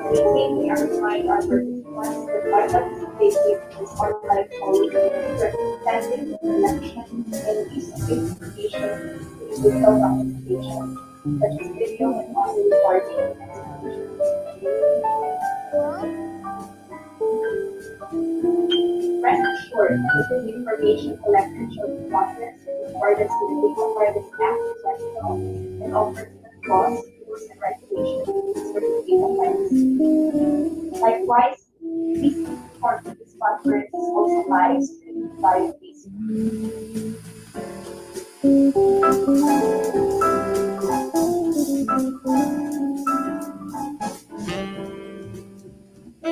Maintain our mind our participants that by participating in this online forum, representing the election and use of information in digital documentation, such as video and audio recording and execution. Rest assured that the information collected shall be processed in accordance with the Data Privacy Act 2012 and all pertinent laws, rules, and regulations concerning data privacy. Likewise, please be informed that this conference is also live streamed via Facebook.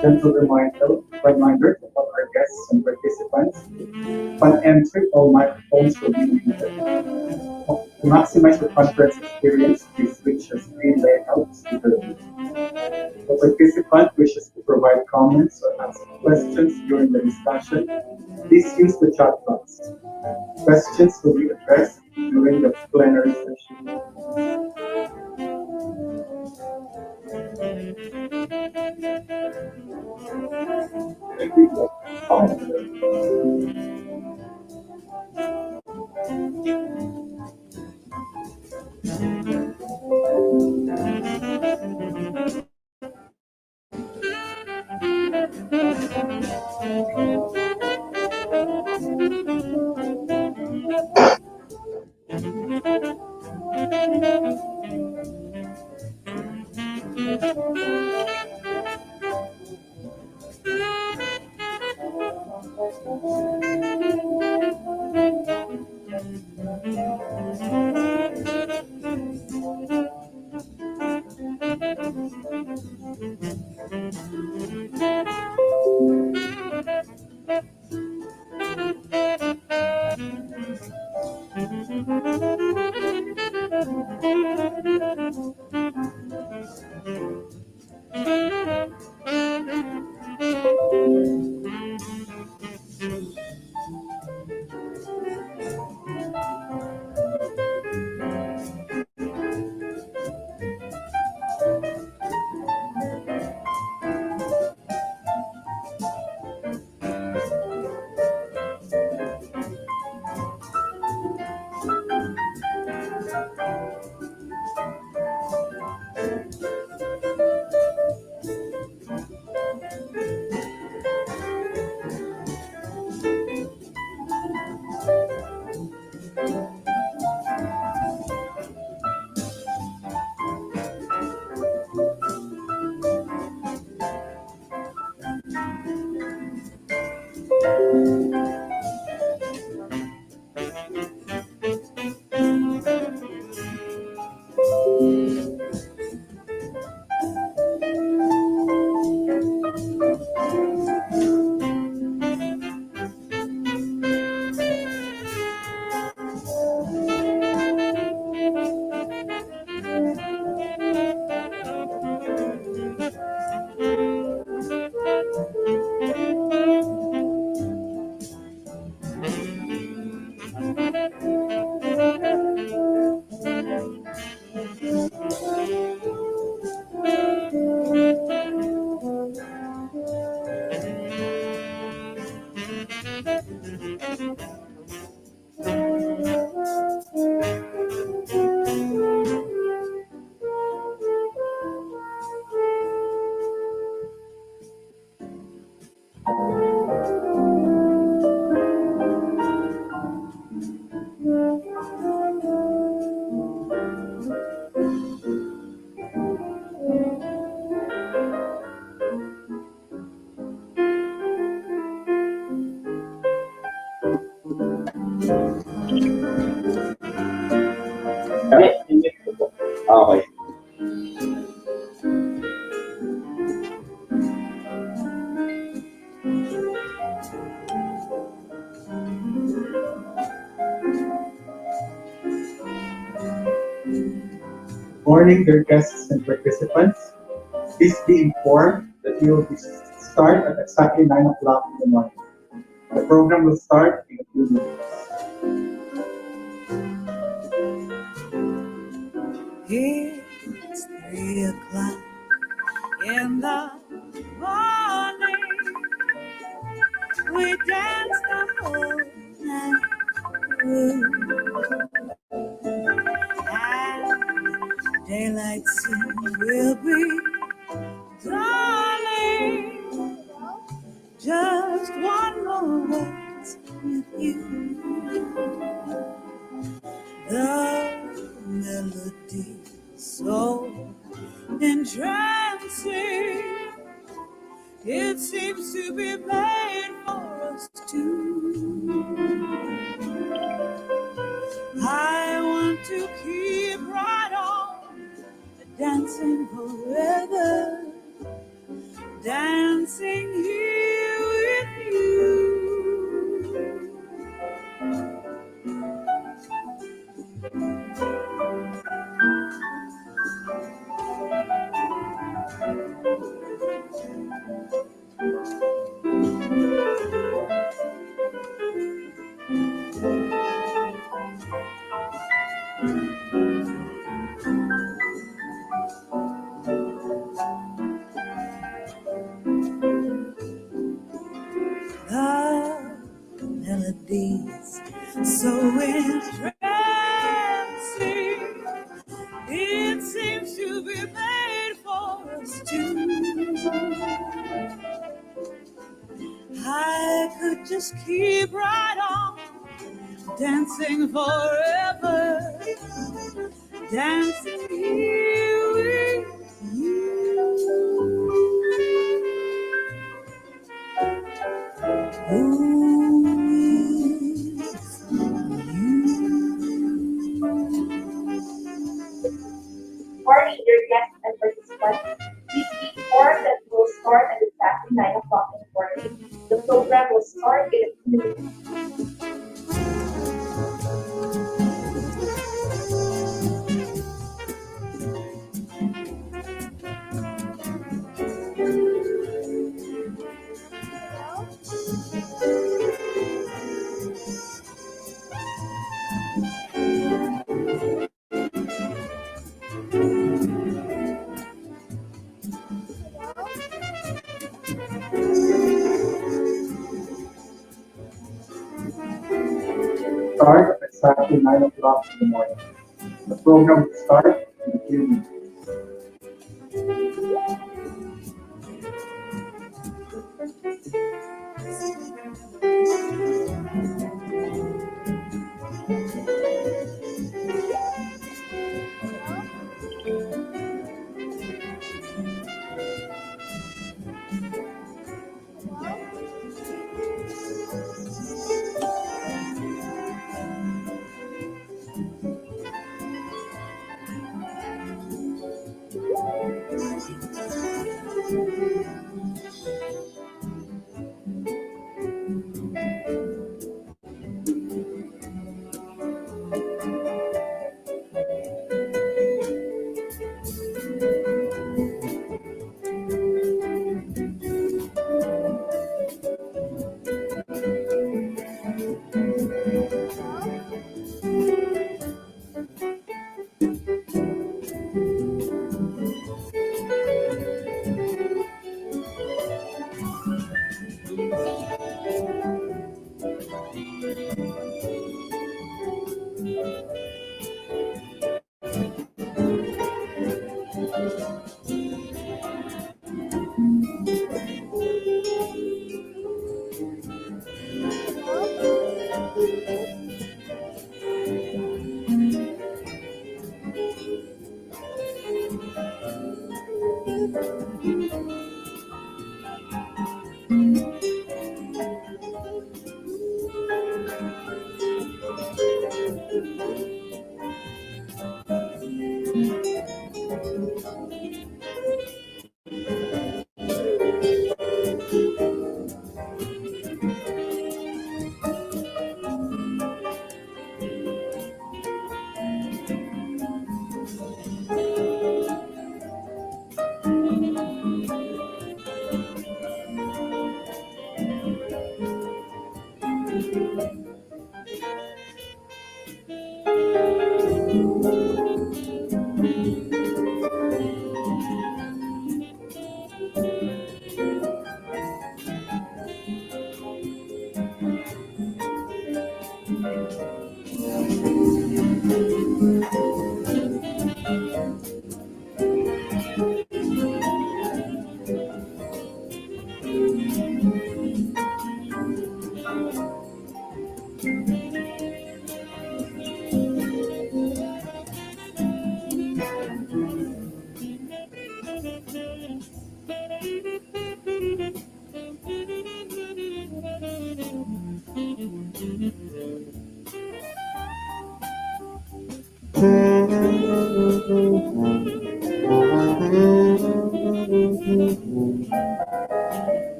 Gentle reminder to all our guests and participants. Upon entry, all microphones will be muted. To maximize the conference experience, please switch your screen layout to the view. The participant wishes to provide comments or ask questions during the discussion, please use the chat box. Questions will be addressed during the plenary session. Morning, dear guests and participants. Please be informed that we will start at exactly 9 o'clock in the morning. The program will start in a few minutes. It's 3 o'clock in the morning. We dance the whole night through, and daylight soon will be dawning. Just one more waltz with you. The melody so entrancing, it seems to be made for us two. I want to keep right on dancing forever, dancing here with you. The melodies so entrancing, it seems to be made for us two. I could just keep right on dancing forever, dancing here with you. Morning, dear guests and participants. Please be informed that we will start at exactly 9 o'clock in the morning. The program will start in a few minutes. Start at exactly 9 o'clock in the morning. The program will start in a few minutes.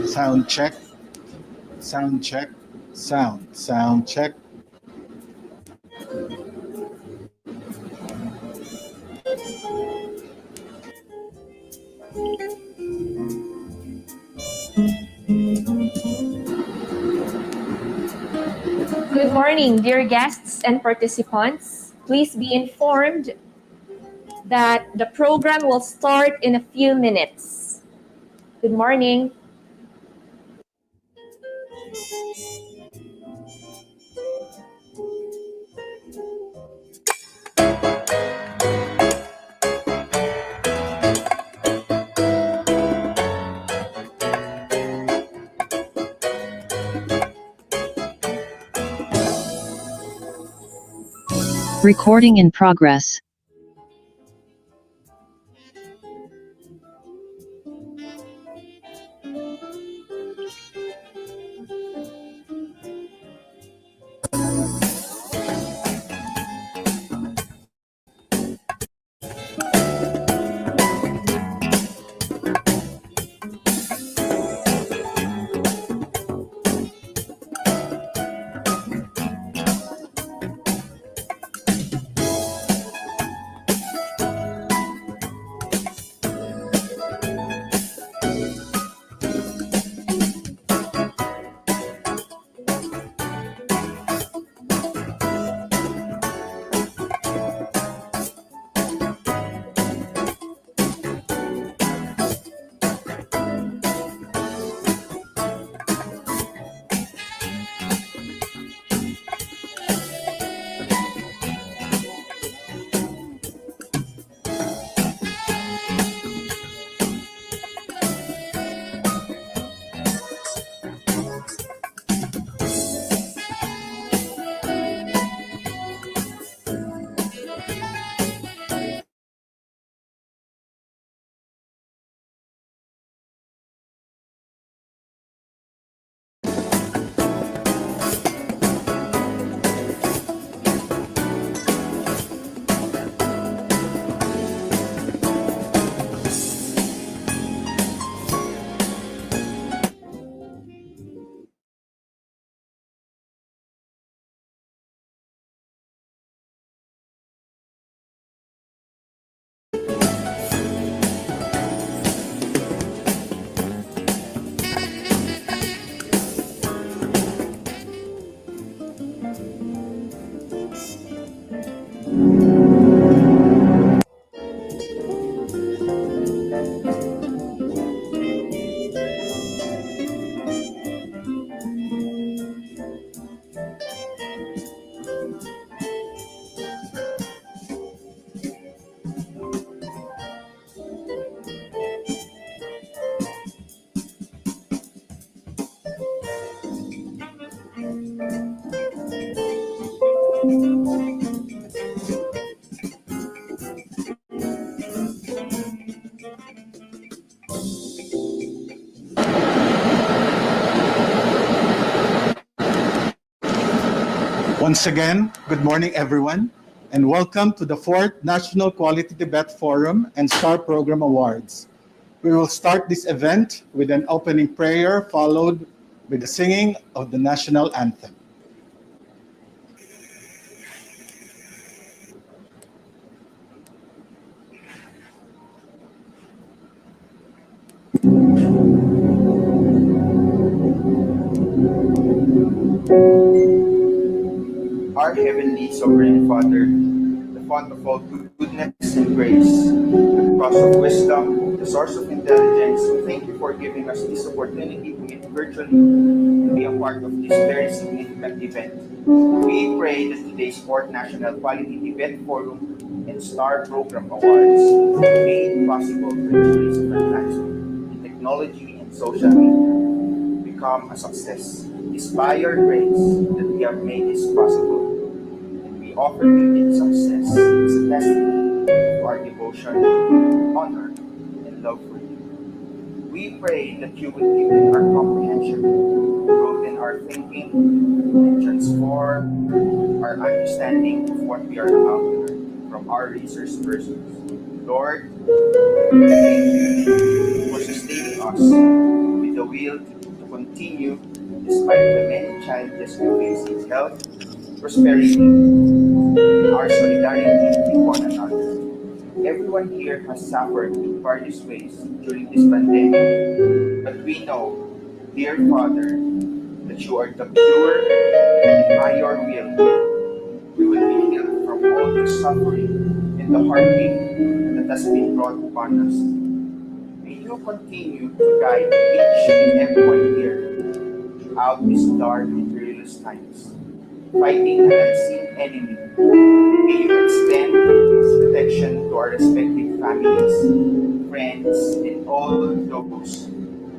Sound check, sound check, sound check. morning, dear guests and participants. Please be informed that the program will start in a few minutes. Good morning. Recording in progress. Once again, good morning everyone, and welcome to the 4th National Quality TVET Forum and STAR Program Awards. We will start this event with an opening prayer followed by the singing of the national anthem. Our Heavenly Sovereign Father, the font of all goodness and grace, the cause of wisdom, the source of intelligence, thank you for giving us this opportunity to meet virtually and be a part of this very significant event. We pray that today's 4th National Quality TVET Forum and STAR Program Awards, made possible by the grace of advancement in technology and social media, become a success. It is by your grace that we have made this possible. We offer you this success as a testimony to our devotion, honor, and love for you. We pray that you will deepen our comprehension, broaden our thinking, and transform our understanding of what we are about to learn from our research persons. Lord, thank you for sustaining us with the will to continue despite the many challenges we face in health, prosperity, and our solidarity with one another. Everyone here has suffered in various ways during this pandemic, but we know, dear Father, that you are the pure, and by your will, we will be healed from all the suffering and the heartache that has been brought upon us. May you continue to guide each and everyone here throughout these dark and perilous times, fighting an unseen enemy. May you extend this protection to our respective families, friends, and all those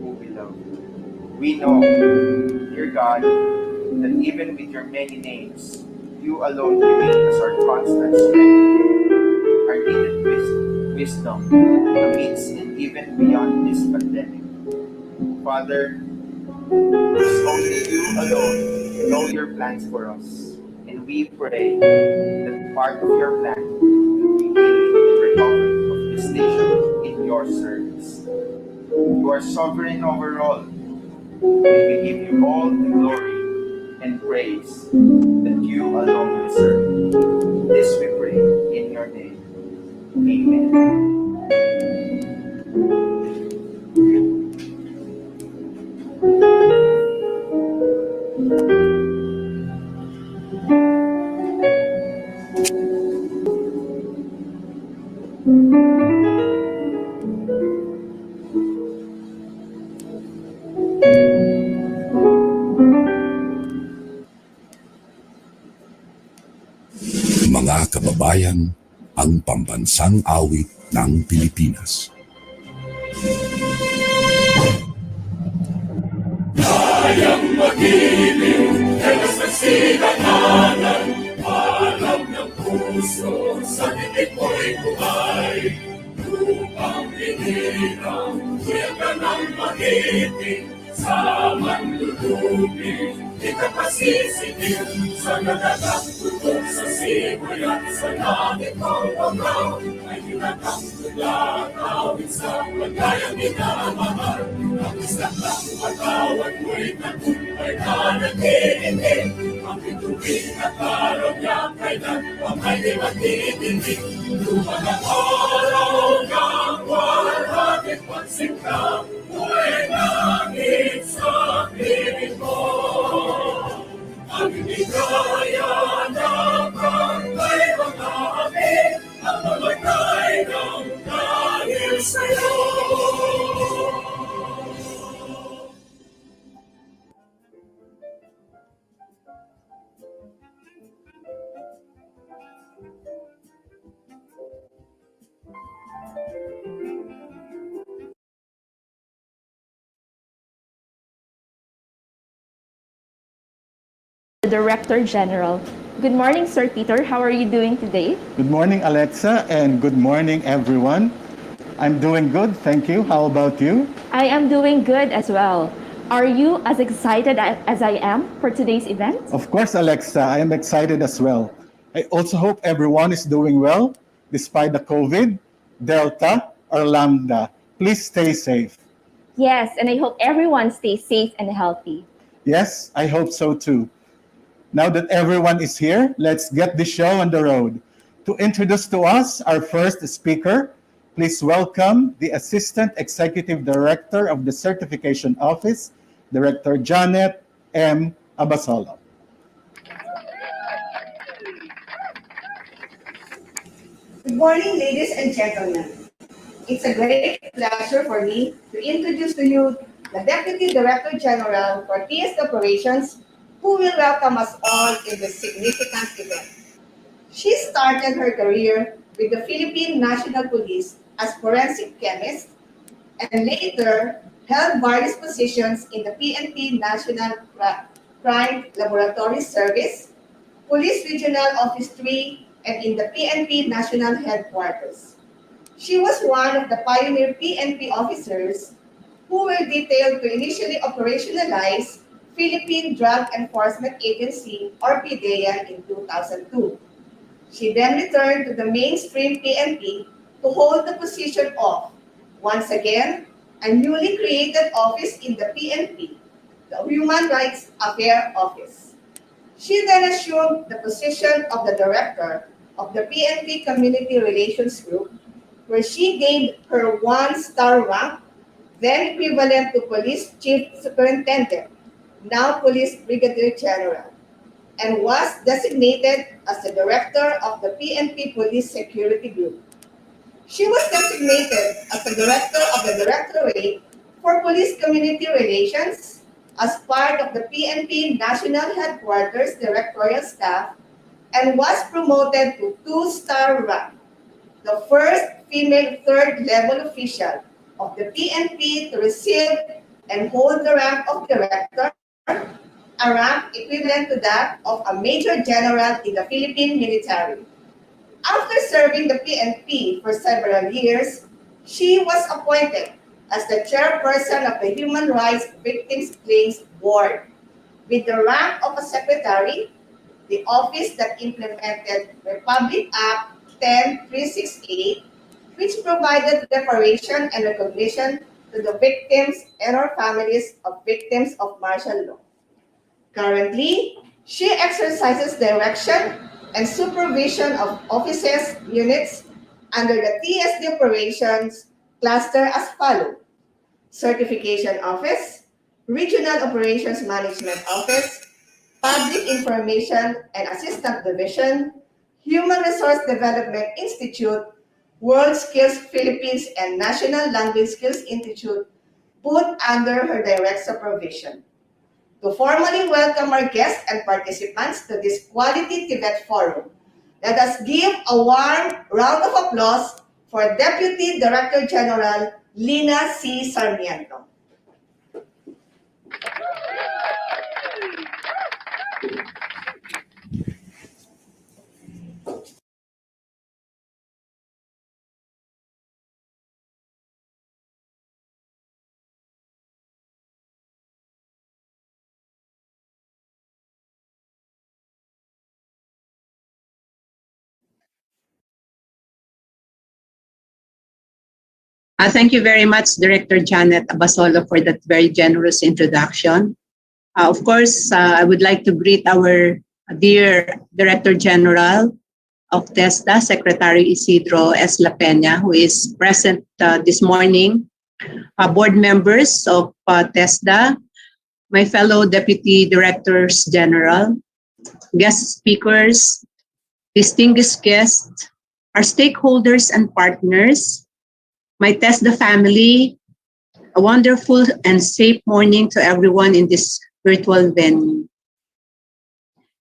who we love. We know, dear God, that even with your many names, you alone remain as our constant strength, our needed wisdom amidst and even beyond this pandemic. Father, because only you alone know your plans for us, and we pray that part of your plan will be healing and recovery of this nation in your service. You are sovereign over all, and we give you all the glory and praise that you alone deserve. This we pray in your name. Amen. Mga kababayan, ang pambansang awit ng Pilipinas. Kayang magiliw, telas na sinaganan, alam ng puso, sa titik mo'y buhay. Lupang hinirang, kuya ka ng magiting, sa manlulupin, di ka pasisitin, sa nagagatutok sa simoy at sa langit ng panglaw, ay hinatang tulang awit sa pagkayang minamahal. Ang isang ng pagkawat mo'y tagumpay na nag-iindig, ang bituin at araw niya kailan pamay di magdidinig. Lumang ang araw ng walating pagsikap, mo'y langit sa piling mo. Ang inigaya na kangkay mga amin, ang mamatay ng dahil sa'yo. The Director General. Good morning, Sir Peter. How are you doing today? Good morning, Alexa, and good morning, everyone. I'm doing good, thank you. How about you? I am doing good as well. Are you as excited as I am for today's event? Of course, Alexa, I am excited as well. I also hope everyone is doing well, despite the COVID, Delta, or Lambda. Please stay safe. Yes, and I hope everyone stays safe and healthy. Yes, I hope so too. Now that everyone is here, let's get the show on the road. To introduce to us our first speaker, please welcome the Assistant Executive Director of the Certification Office, Director Janet M. Abasolo. Good morning, ladies and gentlemen. It's a great pleasure for me to introduce to you the Deputy Director General for TS Operations, who will welcome us all in this significant event. She started her career with the Philippine National Police as forensic chemist and later held various positions in the PNP National Crime Laboratory Service, Police Regional Office 3, and in the PNP National Headquarters. She was one of the pioneer PNP officers who were detailed to initially operationalize Philippine Drug Enforcement Agency or PDCA in 2002. She then returned to the mainstream PNP to hold the position of, once again, a newly created office in the PNP, the Human Rights Affairs Office. She then assumed the position of the Director of the PNP Community Relations Group, where she gained her one-star rank, then equivalent to Police Chief Superintendent, now Police Brigadier General, and was designated as the Director of the PNP Police Security Group. She was designated as the Director of the Directorate for Police Community Relations as part of the PNP National Headquarters Directorial Staff and was promoted to 2-star rank, the first female third-level official of the PNP to receive and hold the rank of Director, a rank equivalent to that of a Major General in the Philippine military. After serving the PNP for several years, she was appointed as the chairperson of the Human Rights Victims Claims Board, with the rank of a secretary, the office that implemented Republic Act 10368, which provided reparation and recognition to the victims and or families of victims of martial law. Currently, she exercises direction and supervision of offices, units under the TSD operations cluster as follows: Certification Office, Regional Operations Management Office, Public Information and Assistance Division, Human Resource Development Institute, World Skills Philippines, and National Language Skills Institute, put under her direct supervision. To formally welcome our guests and participants to this Quality TVET Forum, let us give a warm round of applause for Deputy Director General Lina C. Sarmiento. Thank you very much, Director Janet Abasolo, for that very generous introduction. Of course, I would like to greet our dear Director General of TESDA, Secretary Isidro S. La Peña, who is present this morning, board members of TESDA, my fellow Deputy Directors General, guest speakers, distinguished guests, our stakeholders and partners, my TESDA family, a wonderful and safe morning to everyone in this virtual venue.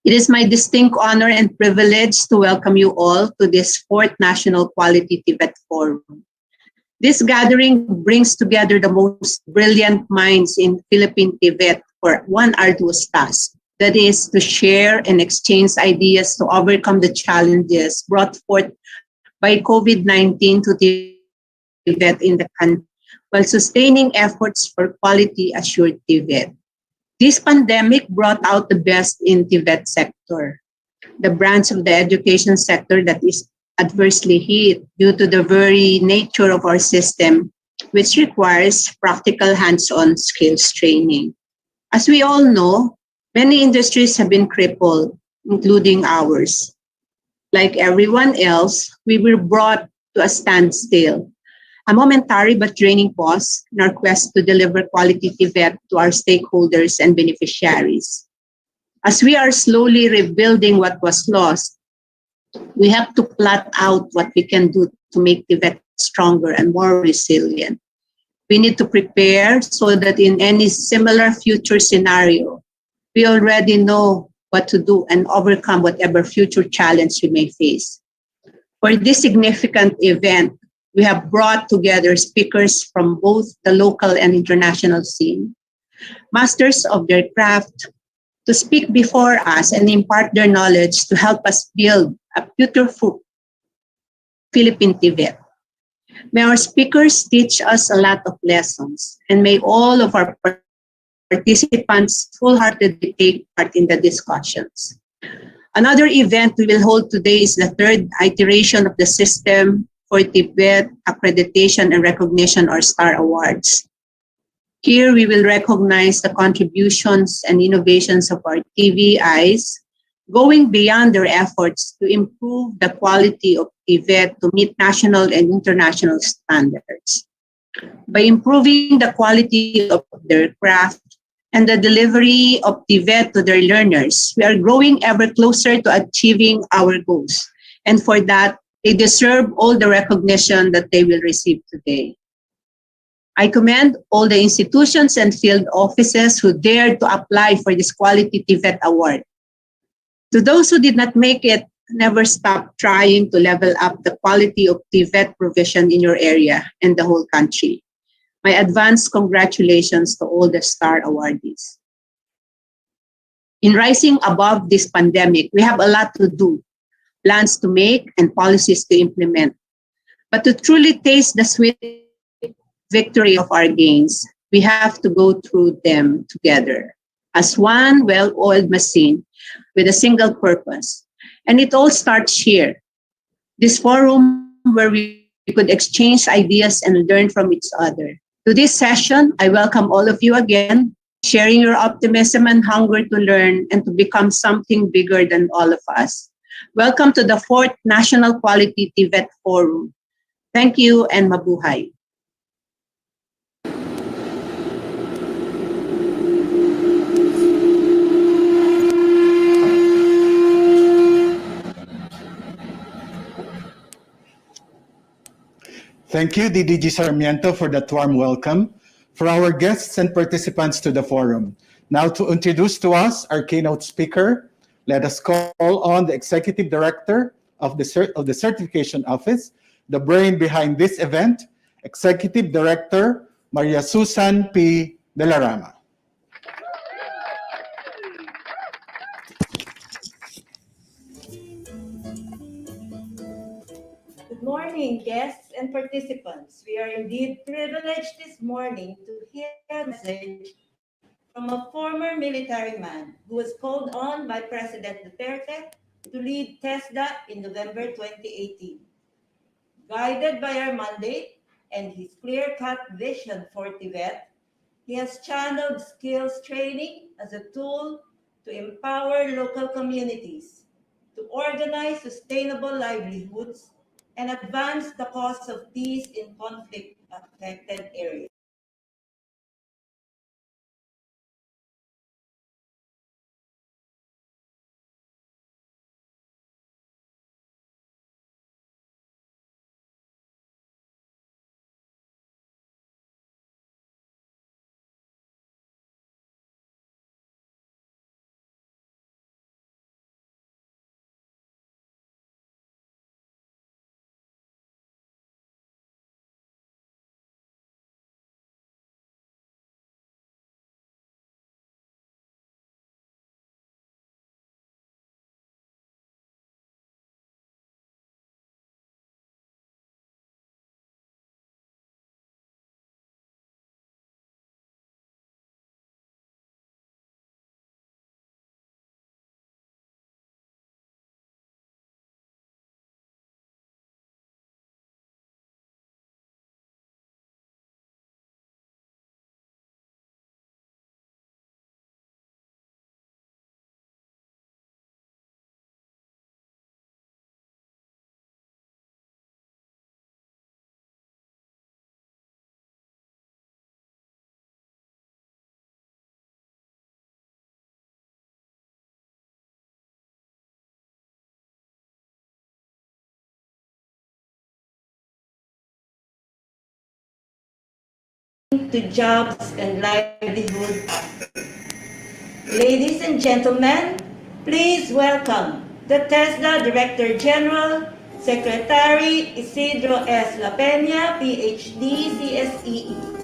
It is my distinct honor and privilege to welcome you all to this 4th National Quality TVET Forum. This gathering brings together the most brilliant minds in Philippine TVET for one arduous task, that is to share and exchange ideas to overcome the challenges brought forth by COVID-19 to TVET in the country, while sustaining efforts for quality assured TVET. This pandemic brought out the best in TVET sector, the branch of the education sector that is adversely hit due to the very nature of our system, which requires practical hands-on skills training. As we all know, many industries have been crippled, including ours. Like everyone else, we were brought to a standstill, a momentary but draining pause in our quest to deliver quality TVET to our stakeholders and beneficiaries. As we are slowly rebuilding what was lost, we have to plot out what we can do to make TVET stronger and more resilient. We need to prepare so that in any similar future scenario, we already know what to do and overcome whatever future challenge we may face. For this significant event, we have brought together speakers from both the local and international scene, masters of their craft, to speak before us and impart their knowledge to help us build a beautiful Philippine TVET. May our speakers teach us a lot of lessons, and may all of our participants wholeheartedly take part in the discussions. Another event we will hold today is the 3rd iteration of the system for TVET Accreditation and Recognition, or STAR Awards. Here we will recognize the contributions and innovations of our TVIs, going beyond their efforts to improve the quality of TVET to meet national and international standards. By improving the quality of their craft and the delivery of TVET to their learners, we are growing ever closer to achieving our goals. And for that, they deserve all the recognition that they will receive today. I commend all the institutions and field offices who dared to apply for this Quality TVET Award. To those who did not make it, never stop trying to level up the quality of TVET provision in your area and the whole country. My advance congratulations to all the STAR awardees. In rising above this pandemic, we have a lot to do, plans to make, and policies to implement. But to truly taste the sweet victory of our gains, we have to go through them together as one well-oiled machine with a single purpose. And it all starts here, this forum where we could exchange ideas and learn from each other. To this session, I welcome all of you again, sharing your optimism and hunger to learn and to become something bigger than all of us. Welcome to the 4th National Quality TVET Forum. Thank you and mabuhay. Thank you, DDG Sarmiento, for that warm welcome. For our guests and participants to the forum. Now to introduce to us our keynote speaker, let us call on the Executive Director of the Certification Office, the brain behind this event, Executive Director Maria Susan P. Belarama. Good morning, guests and participants. We are indeed privileged this morning to hear a message from a former military man who was called on by President Duterte to lead TESDA in November 2018. Guided by our mandate and his clear-cut vision for TVET, he has channeled skills training as a tool to empower local communities, to organize sustainable livelihoods, and advance the cause of peace in conflict-affected areas. To jobs and livelihood. Ladies and gentlemen, please welcome the TESDA Director General, Secretary Isidro S. La Peña, PhD, CSEE.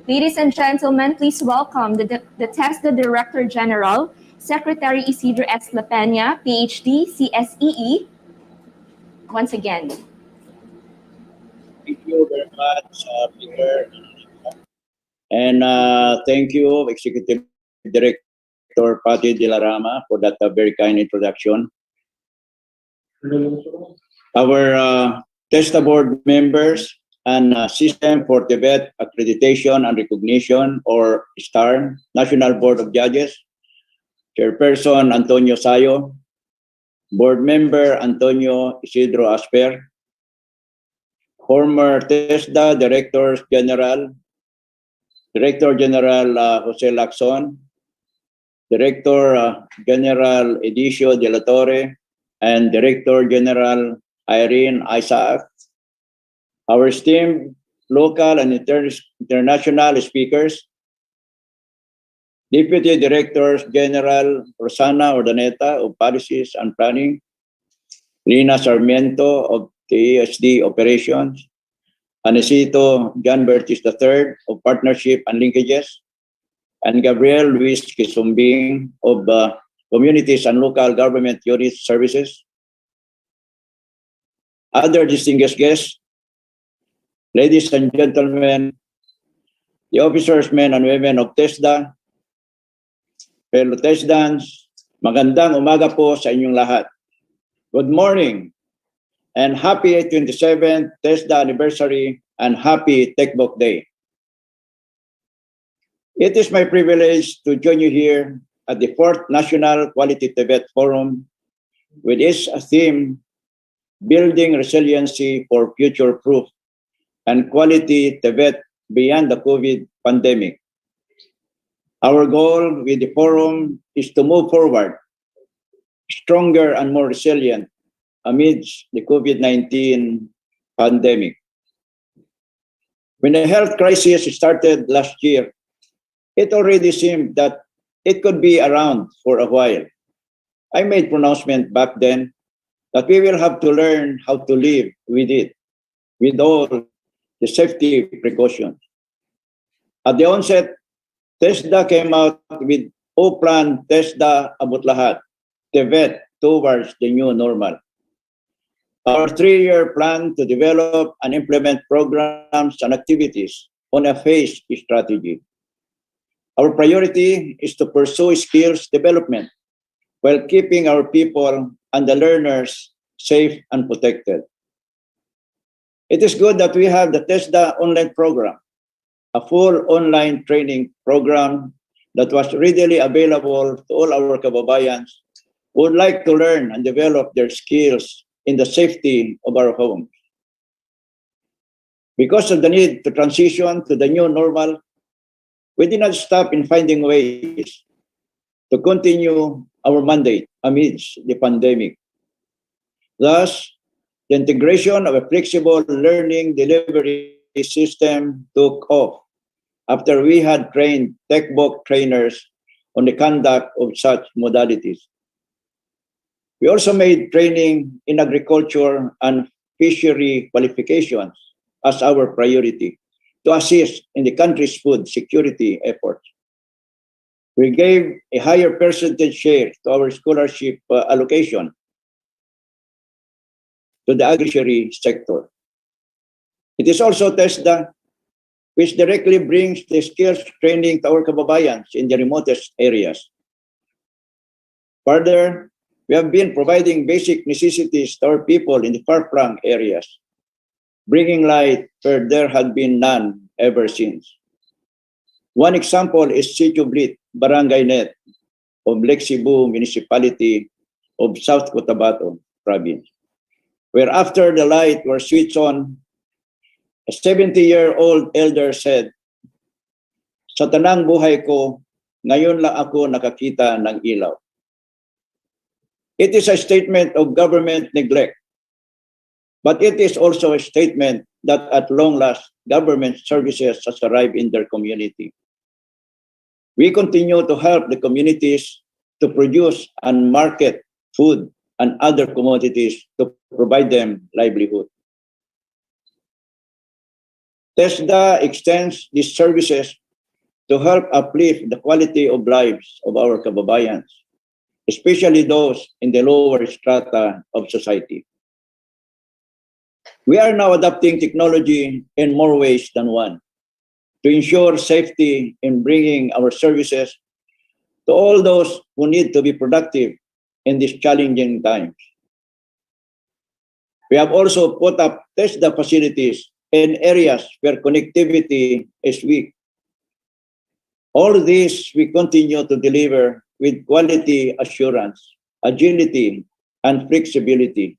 Ladies and gentlemen, please welcome the TESDA Director General, Secretary Isidro S. La Peña, PhD, CSEE. Once again. Thank you very much, Peter. And thank you, Executive Director Patti De La Rama, for that very kind introduction. Our TESDA board members and System for TVET Accreditation and Recognition, or STAR, National Board of Judges, Chairperson Antonio Sayo, Board Member Antonio Isidro Asper, former TESDA Director General Jose Lacson, Director General Edicio De La Torre, and Director General Irene Isaac, our esteemed local and international speakers, Deputy Directors General Rosana Ordaneta of Policies and Planning, Lina Sarmiento of TSD Operations, Anesito John Bertis III of Partnership and Linkages, and Gabriel Luis Kisumbing of Communities and Local Government Unit Services. Other distinguished guests, ladies and gentlemen, the officers, men and women of TESDA, fellow TESDANs, magandang umaga po sa inyong lahat. Good morning and happy 27th TESDA anniversary and happy TechBook Day. It is my privilege to join you here at the 4th National Quality TVET Forum with its theme, Building Resiliency for Future-Proof and Quality TVET Beyond the COVID Pandemic. Our goal with the forum is to move forward, stronger and more resilient amidst the COVID-19 pandemic. When the health crisis started last year, it already seemed that it could be around for a while. I made pronouncement back then that we will have to learn how to live with it, with all the safety precautions. At the onset, TESDA came out with O-Plan TESDA Abot Lahat, TVET towards the new normal. Our 3-year plan to develop and implement programs and activities on a phased strategy. Our priority is to pursue skills development while keeping our people and the learners safe and protected. It is good that we have the TESDA online program, a full online training program that was readily available to all our kababayans who would like to learn and develop their skills in the safety of our homes. Because of the need to transition to the new normal, we did not stop in finding ways to continue our mandate amidst the pandemic. Thus, the integration of a flexible learning delivery system took off after we had trained textbook trainers on the conduct of such modalities. We also made training in agriculture and fishery qualifications as our priority to assist in the country's food security efforts. We gave a higher percentage share to our scholarship allocation to the agri sector. It is also TESDA, which directly brings the skills training to our kababayans in the remotest areas. Further, we have been providing basic necessities to our people in the far-flung areas, bringing light where there had been none ever since. One example is Sitio Blit, Barangay Net of Lake Cebu Municipality of South Cotabato Province, where after the light were switched on, a 70-year-old elder said, "Sa tanang buhay ko, ngayon lang ako nakakita ng ilaw." It is a statement of government neglect, but it is also a statement that at long last, government services has arrived in their community. We continue to help the communities to produce and market food and other commodities to provide them livelihood. TESDA extends these services to help uplift the quality of lives of our kababayans, especially those in the lower strata of society. We are now adopting technology in more ways than one to ensure safety in bringing our services to all those who need to be productive in these challenging times. We have also put up TESDA facilities in areas where connectivity is weak. All this we continue to deliver with quality assurance, agility, and flexibility.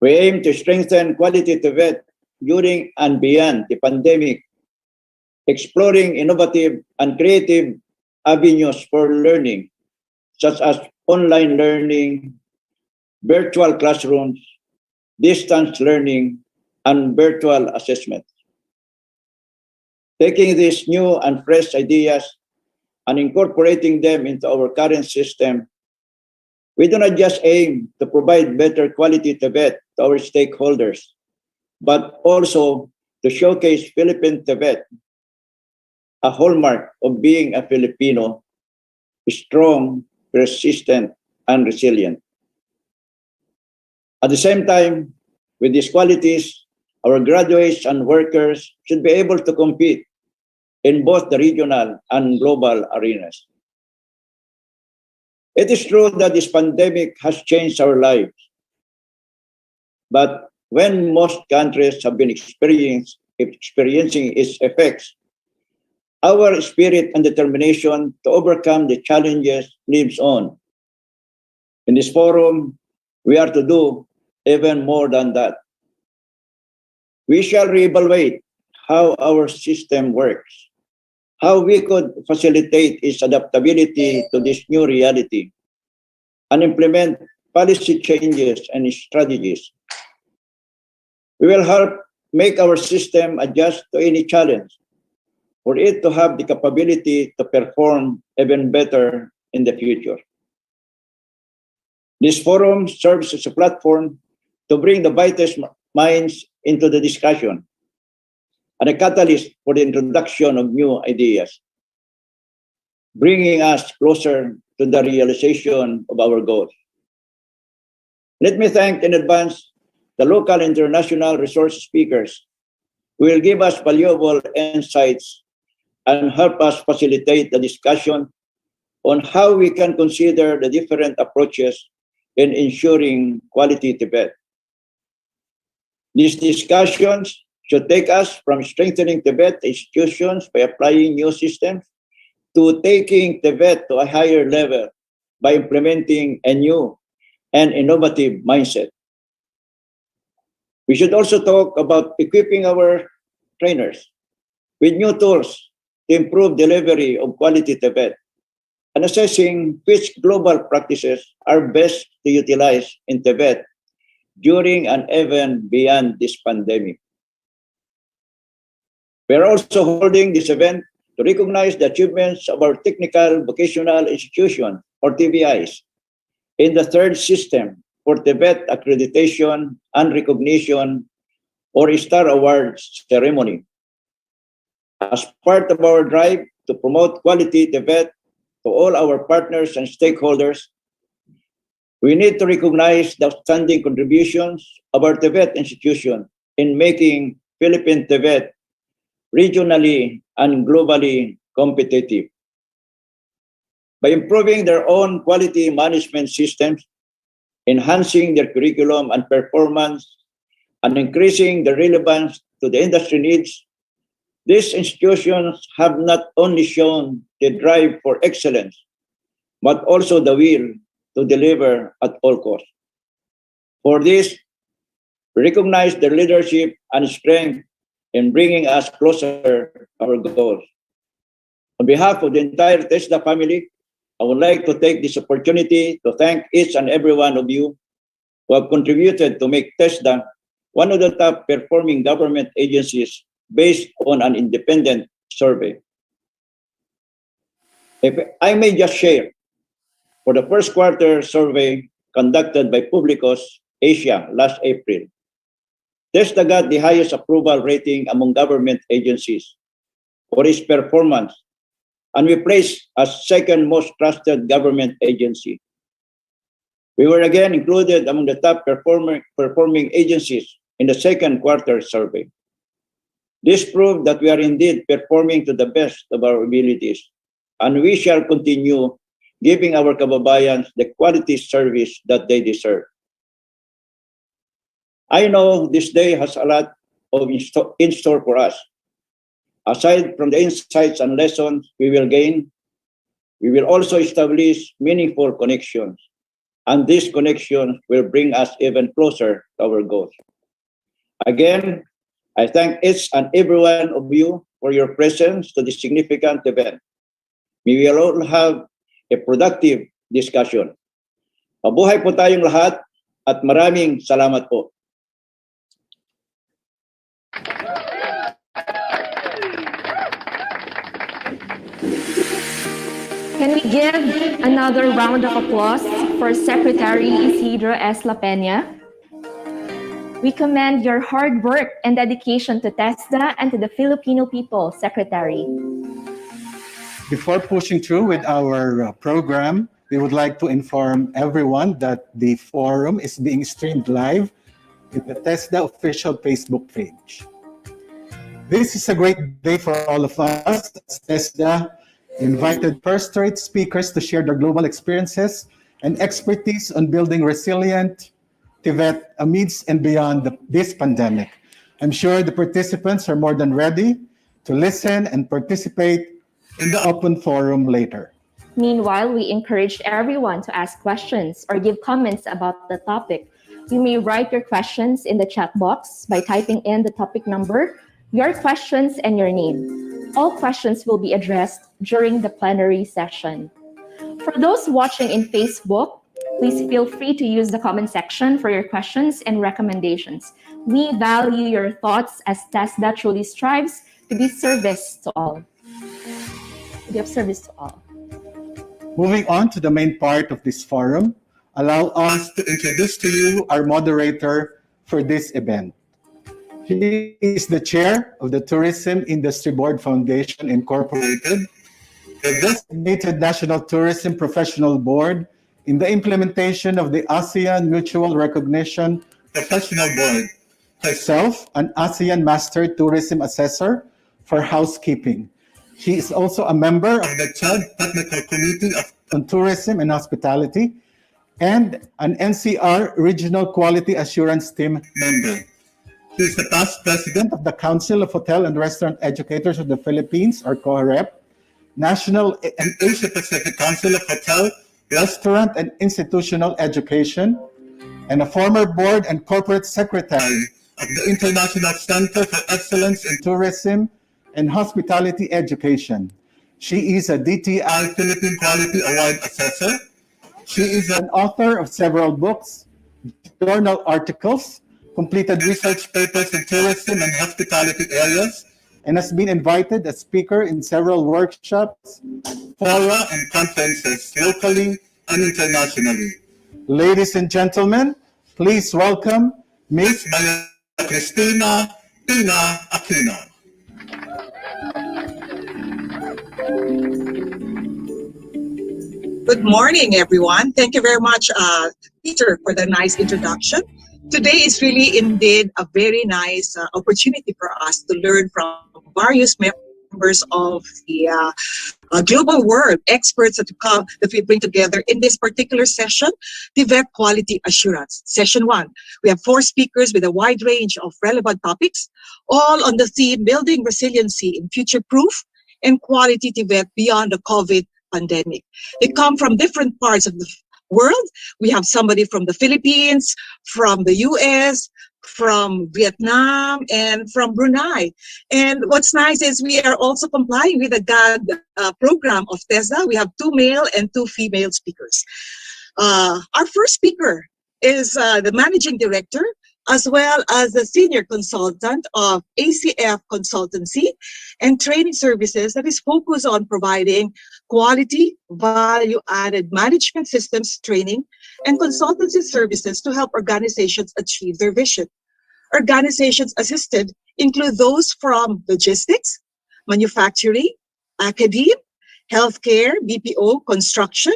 We aim to strengthen quality TVET during and beyond the pandemic, exploring innovative and creative avenues for learning, such as online learning, virtual classrooms, distance learning, and virtual assessments. Taking these new and fresh ideas and incorporating them into our current system, we do not just aim to provide better quality TVET to our stakeholders, but also to showcase Philippine TVET, a hallmark of being a Filipino, strong, persistent, and resilient. At the same time, with these qualities, our graduates and workers should be able to compete in both the regional and global arenas. It is true that this pandemic has changed our lives, but when most countries have been experiencing its effects, our spirit and determination to overcome the challenges lives on. In this forum, we are to do even more than that. We shall reevaluate how our system works, how we could facilitate its adaptability to this new reality, and implement policy changes and strategies. We will help make our system adjust to any challenge for it to have the capability to perform even better in the future. This forum serves as a platform to bring the brightest minds into the discussion and a catalyst for the introduction of new ideas, bringing us closer to the realization of our goals. Let me thank in advance the local and international resource speakers who will give us valuable insights and help us facilitate the discussion on how we can consider the different approaches in ensuring quality TVET. These discussions should take us from strengthening TVET institutions by applying new systems to taking TVET to a higher level by implementing a new and innovative mindset. We should also talk about equipping our trainers with new tools to improve delivery of quality TVET and assessing which global practices are best to utilize in TVET during and even beyond this pandemic. We are also holding this event to recognize the achievements of our technical vocational institutions, or TVIs, in the third system for TVET accreditation and recognition or Star Awards ceremony. As part of our drive to promote quality TVET to all our partners and stakeholders, we need to recognize the outstanding contributions of our TVET institution in making Philippine TVET regionally and globally competitive. By improving their own quality management systems, enhancing their curriculum and performance, and increasing the relevance to the industry needs, these institutions have not only shown the drive for excellence, but also the will to deliver at all costs. For this, we recognize their leadership and strength in bringing us closer to our goals. On behalf of the entire TESDA family, I would like to take this opportunity to thank each and every one of you who have contributed to make TESDA one of the top performing government agencies based on an independent survey. If I may just share, for the first quarter survey conducted by Publicos Asia last April, TESDA got the highest approval rating among government agencies for its performance, and we placed as second most trusted government agency. We were again included among the top performing agencies in the second quarter survey. This proved that we are indeed performing to the best of our abilities, and we shall continue giving our kababayans the quality service that they deserve. I know this day has a lot of in store for us. Aside from the insights and lessons we will gain, we will also establish meaningful connections, and these connections will bring us even closer to our goals. Again, I thank each and every one of you for your presence to this significant event. We will all have a productive discussion. Mabuhay po tayong lahat at maraming salamat po. Can we give another round of applause for Secretary Isidro S. La Peña? We commend your hard work and dedication to TESDA and to the Filipino people, Secretary. Before pushing through with our program, we would like to inform everyone that the forum is being streamed live in the TESDA official Facebook page. This is a great day for all of us. TESDA invited first-rate speakers to share their global experiences and expertise on building resilient TVET amidst and beyond this pandemic. I'm sure the participants are more than ready to listen and participate in the open forum later. Meanwhile, we encourage everyone to ask questions or give comments about the topic. You may write your questions in the chat box by typing in the topic number, your questions, and your name. All questions will be addressed during the plenary session. For those watching in Facebook, please feel free to use the comment section for your questions and recommendations. We value your thoughts as TESDA truly strives to be service to all. To be of service to all. Moving on to the main part of this forum, allow us to introduce to you our moderator for this event. He is the chair of the Tourism Industry Board Foundation, Incorporated, the designated National Tourism Professional Board in the implementation of the ASEAN Mutual Recognition Professional Board, herself an ASEAN Master Tourism Assessor for Housekeeping. She is also a member of the CHUD Technical Committee on Tourism and Hospitality and an NCR Regional Quality Assurance Team member. She is the past president of the Council of Hotel and Restaurant Educators of the Philippines, or COHREP, National and Asia Pacific Council of Hotel, Restaurant, and Institutional Education, and a former board and corporate secretary of the International Center for Excellence in Tourism and Hospitality Education. She is a DTI Philippine Quality Award Assessor. She is an author of several books, journal articles, completed research papers in tourism and hospitality areas, and has been invited as speaker in several workshops, fora, and conferences locally and internationally. Ladies and gentlemen, please welcome Ms. Maria Cristina Pina Aquino. Good morning, everyone. Thank you very much, Peter, for the nice introduction. Today is really indeed a very nice opportunity for us to learn from various members of the global world, experts that we bring together in this particular session, TVET Quality Assurance. Session 1. We have 4 speakers with a wide range of relevant topics, all on the theme Building Resiliency in Future-Proof and Quality TVET Beyond the COVID pandemic. They come from different parts of the world. We have somebody from the Philippines, from the US, from Vietnam, and from Brunei. And what's nice is we are also complying with the GAD program of TESDA. We have 2 male and 2 female speakers. Our first speaker is the managing director as well as the senior consultant of ACF Consultancy and Training Services that is focused on providing quality, value-added management systems training and consultancy services to help organizations achieve their vision. Organizations assisted include those from logistics, manufacturing, academia, healthcare, BPO, construction,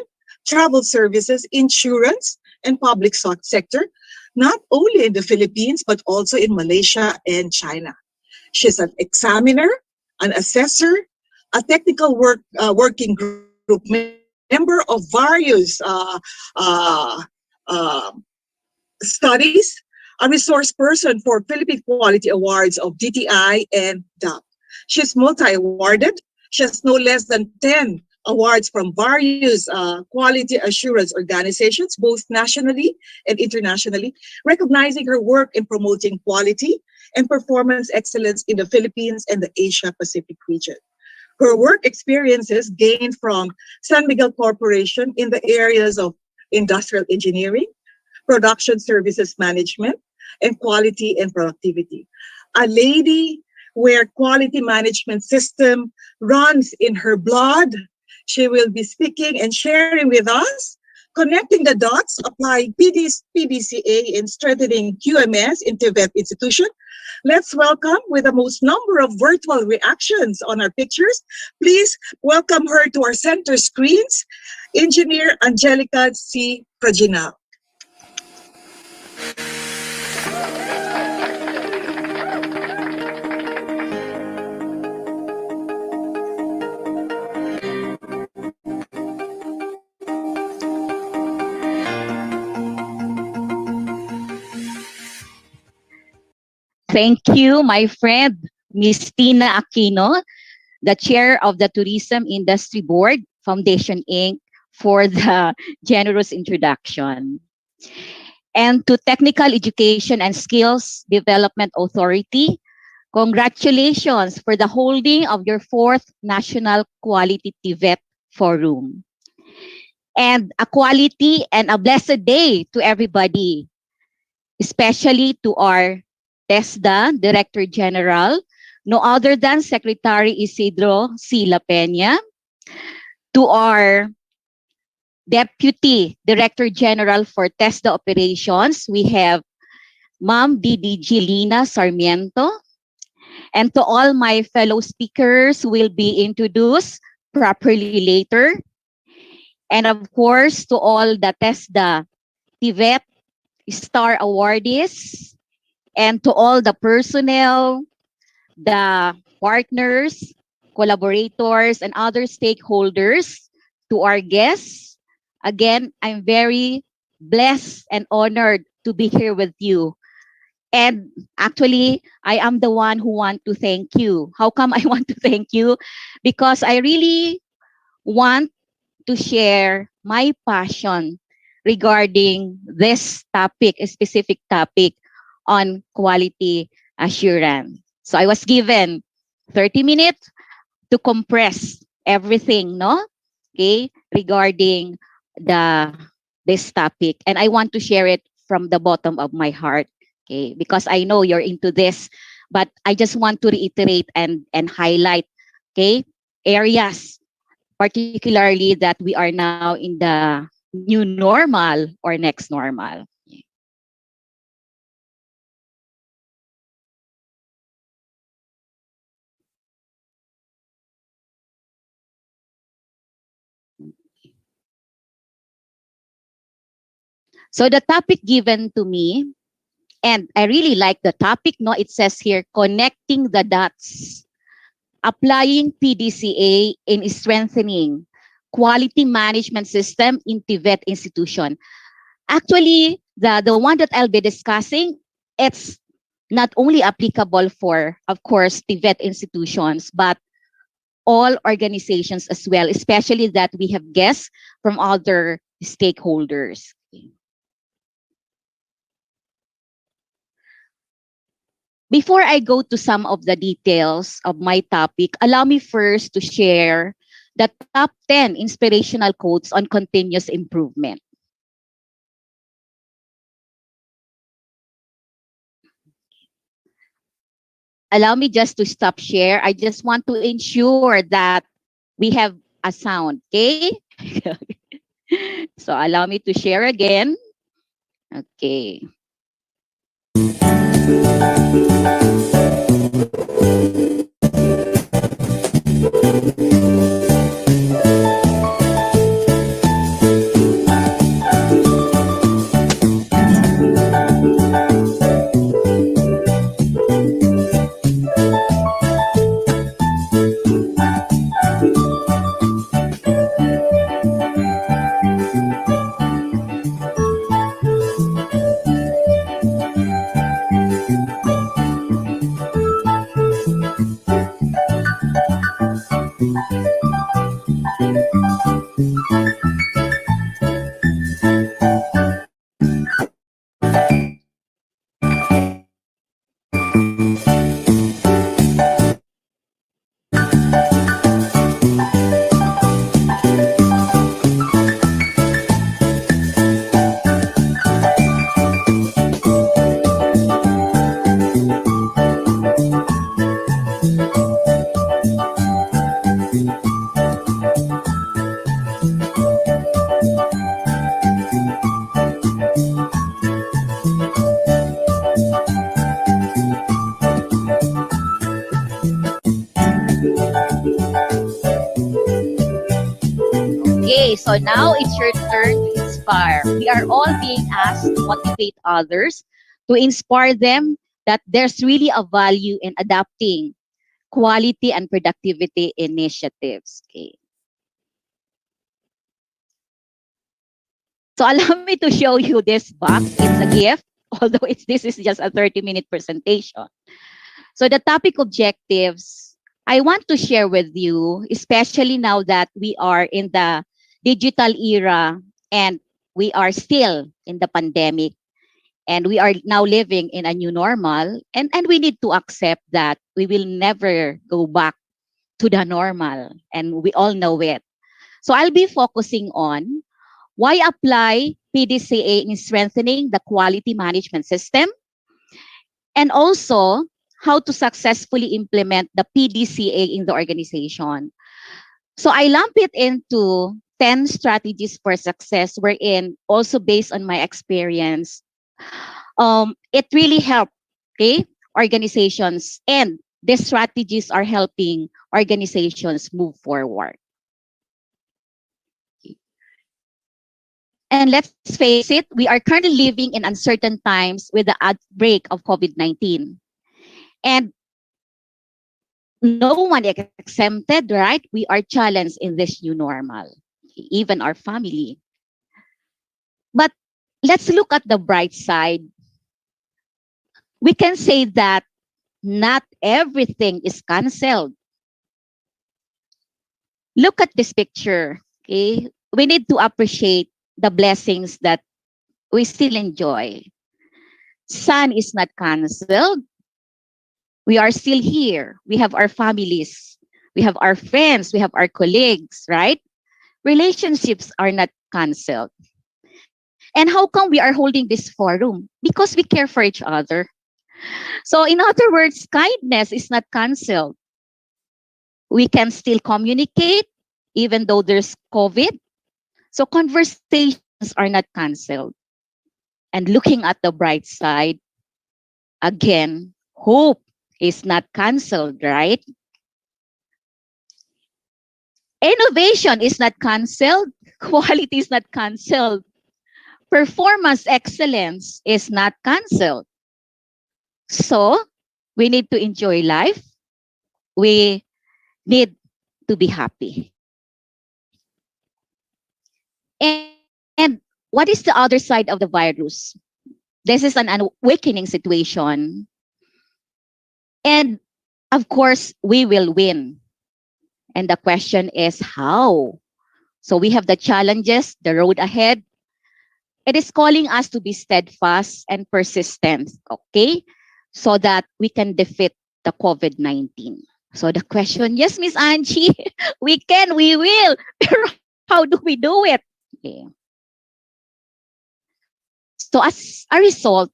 travel services, insurance, and public sector, not only in the Philippines, but also in Malaysia and China. She's an examiner, an assessor, a technical working group member of various studies, a resource person for Philippine Quality Awards of DTI and DAP. She's multi-awarded. She has no less than 10 awards from various quality assurance organizations, both nationally and internationally, recognizing her work in promoting quality and performance excellence in the Philippines and the Asia Pacific region. Her work experiences gained from San Miguel Corporation in the areas of industrial engineering, production services management, and quality and productivity. A lady where quality management system runs in her blood. She will be speaking and sharing with us, connecting the dots, applying PDCA and strengthening QMS in TVET institution. Let's welcome, with the most number of virtual reactions on our pictures, please welcome her to our center screens, Engineer Angelica C. Prajina. Thank you, my friend, Ms. Tina Aquino, the chair of the Tourism Industry Board, Foundation Inc., for the generous introduction. And to Technical Education and Skills Development Authority, congratulations for the holding of your 4th National Quality TVET Forum. And a quality and a blessed day to everybody, especially to our TESDA Director General, no other than Secretary Isidro C. La Peña, to our Deputy Director General for TESDA Operations, we have Ma'am DDG Lina Sarmiento, and to all my fellow speakers who will be introduced properly later, and of course to all the TESDA TVET Star Awardees, and to all the personnel, the partners, collaborators, and other stakeholders, to our guests. Again, I'm very blessed and honored to be here with you. And actually, I am the one who want to thank you. How come I want to thank you? Because I really want to share my passion regarding this topic, a specific topic on quality assurance. So I was given 30 minutes to compress everything, no? Okay, regarding the this topic. And I want to share it from the bottom of my heart, okay? Because I know you're into this, but I just want to reiterate and highlight, okay, areas particularly that we are now in the new normal or next normal. So the topic given to me, and I really like the topic, no? It says here, connecting the dots, applying PDCA in strengthening quality management system in TVET institution. Actually, the one that I'll be discussing, it's not only applicable for, of course, TVET institutions, but all organizations as well, especially that we have guests from other stakeholders. Before I go to some of the details of my topic, allow me first to share the top 10 inspirational quotes on continuous improvement. Allow me just to stop share. I just want to ensure that we have a sound, okay? So allow me to share again. Okay. Okay, so now it's your turn to inspire. We are all being asked to motivate others, to inspire them that there's really a value in adapting quality and productivity initiatives. Okay. So allow me to show you this box. It's a gift, although this is just a 30-minute presentation. So the topic objectives, I want to share with you, especially now that we are in the digital era and we are still in the pandemic and we are now living in a new normal, and we need to accept that we will never go back to the normal, and we all know it. So I'll be focusing on why apply PDCA in strengthening the quality management system, and also how to successfully implement the PDCA in the organization. So I lump it into 10 strategies for success, wherein also based on my experience, it really helped, okay, organizations, and these strategies are helping organizations move forward. And let's face it, we are currently living in uncertain times with the outbreak of COVID-19. And no one is exempted, right? We are challenged in this new normal, even our family. But let's look at the bright side. We can say that not everything is canceled. Look at this picture. Okay, we need to appreciate the blessings that we still enjoy. Sun is not canceled. We are still here. We have our families. We have our friends. We have our colleagues, right? Relationships are not canceled. And how come we are holding this forum? Because we care for each other. So in other words, kindness is not canceled. We can still communicate even though there's COVID. So conversations are not canceled. And looking at the bright side, again, hope is not canceled, right? Innovation is not canceled. Quality is not canceled. Performance excellence is not canceled. So we need to enjoy life. We need to be happy. And what is the other side of the virus? This is an awakening situation. And of course, we will win. And the question is how? So we have the challenges, the road ahead. It is calling us to be steadfast and persistent, okay? So that we can defeat the COVID-19. So the question, yes, Miss Angie, we can, we will. Pero how do we do it? Okay. So as a result,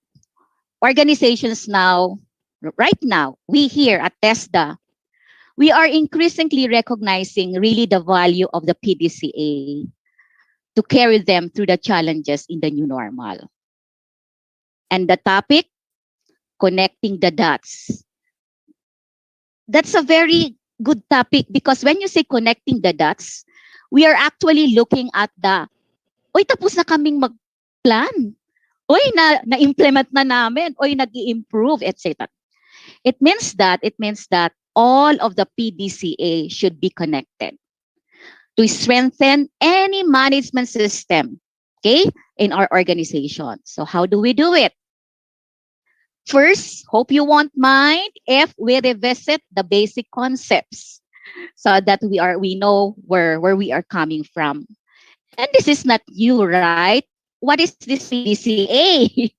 organizations now, right now, we here at TESDA, we are increasingly recognizing really the value of the PDCA to carry them through the challenges in the new normal. And the topic, connecting the dots. That's a very good topic because when you say connecting the dots, we are actually looking at the, oy, tapos na kaming mag-plan. Oy, na-implement na namin. Oy, nag-i-improve, etc. It means that all of the PDCA should be connected to strengthen any management system, okay, in our organization. So how do we do it? First, hope you won't mind if we revisit the basic concepts so that we know where we are coming from. And this is not you, right? What is this PDCA?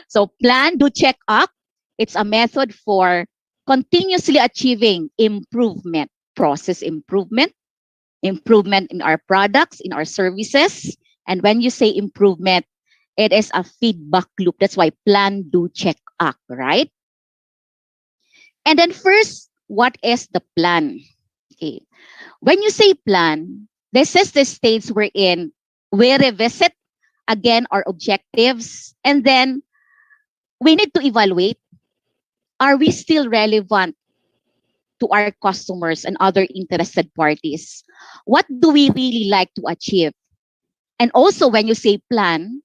So plan, do, check, act. It's a method for continuously achieving improvement, process improvement, improvement in our products, in our services. And when you say improvement, it is a feedback loop. That's why plan, do, check, act, right? And then first, what is the plan? Okay. When you say plan, this is the stage we're in. We revisit again our objectives, and then we need to evaluate, are we still relevant to our customers and other interested parties? What do we really like to achieve? And also when you say plan,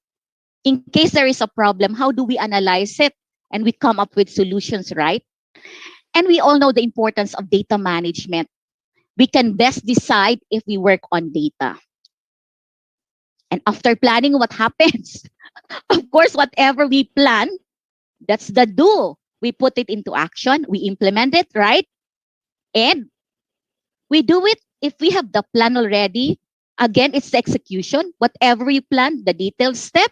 in case there is a problem, how do we analyze it? And we come up with solutions, right? And we all know the importance of data management. We can best decide if we work on data. And after planning, what happens? Of course, whatever we plan, that's the do. We put it into action. We implement it, right? And we do it if we have the plan already. Again, it's the execution. Whatever we plan, the detailed step,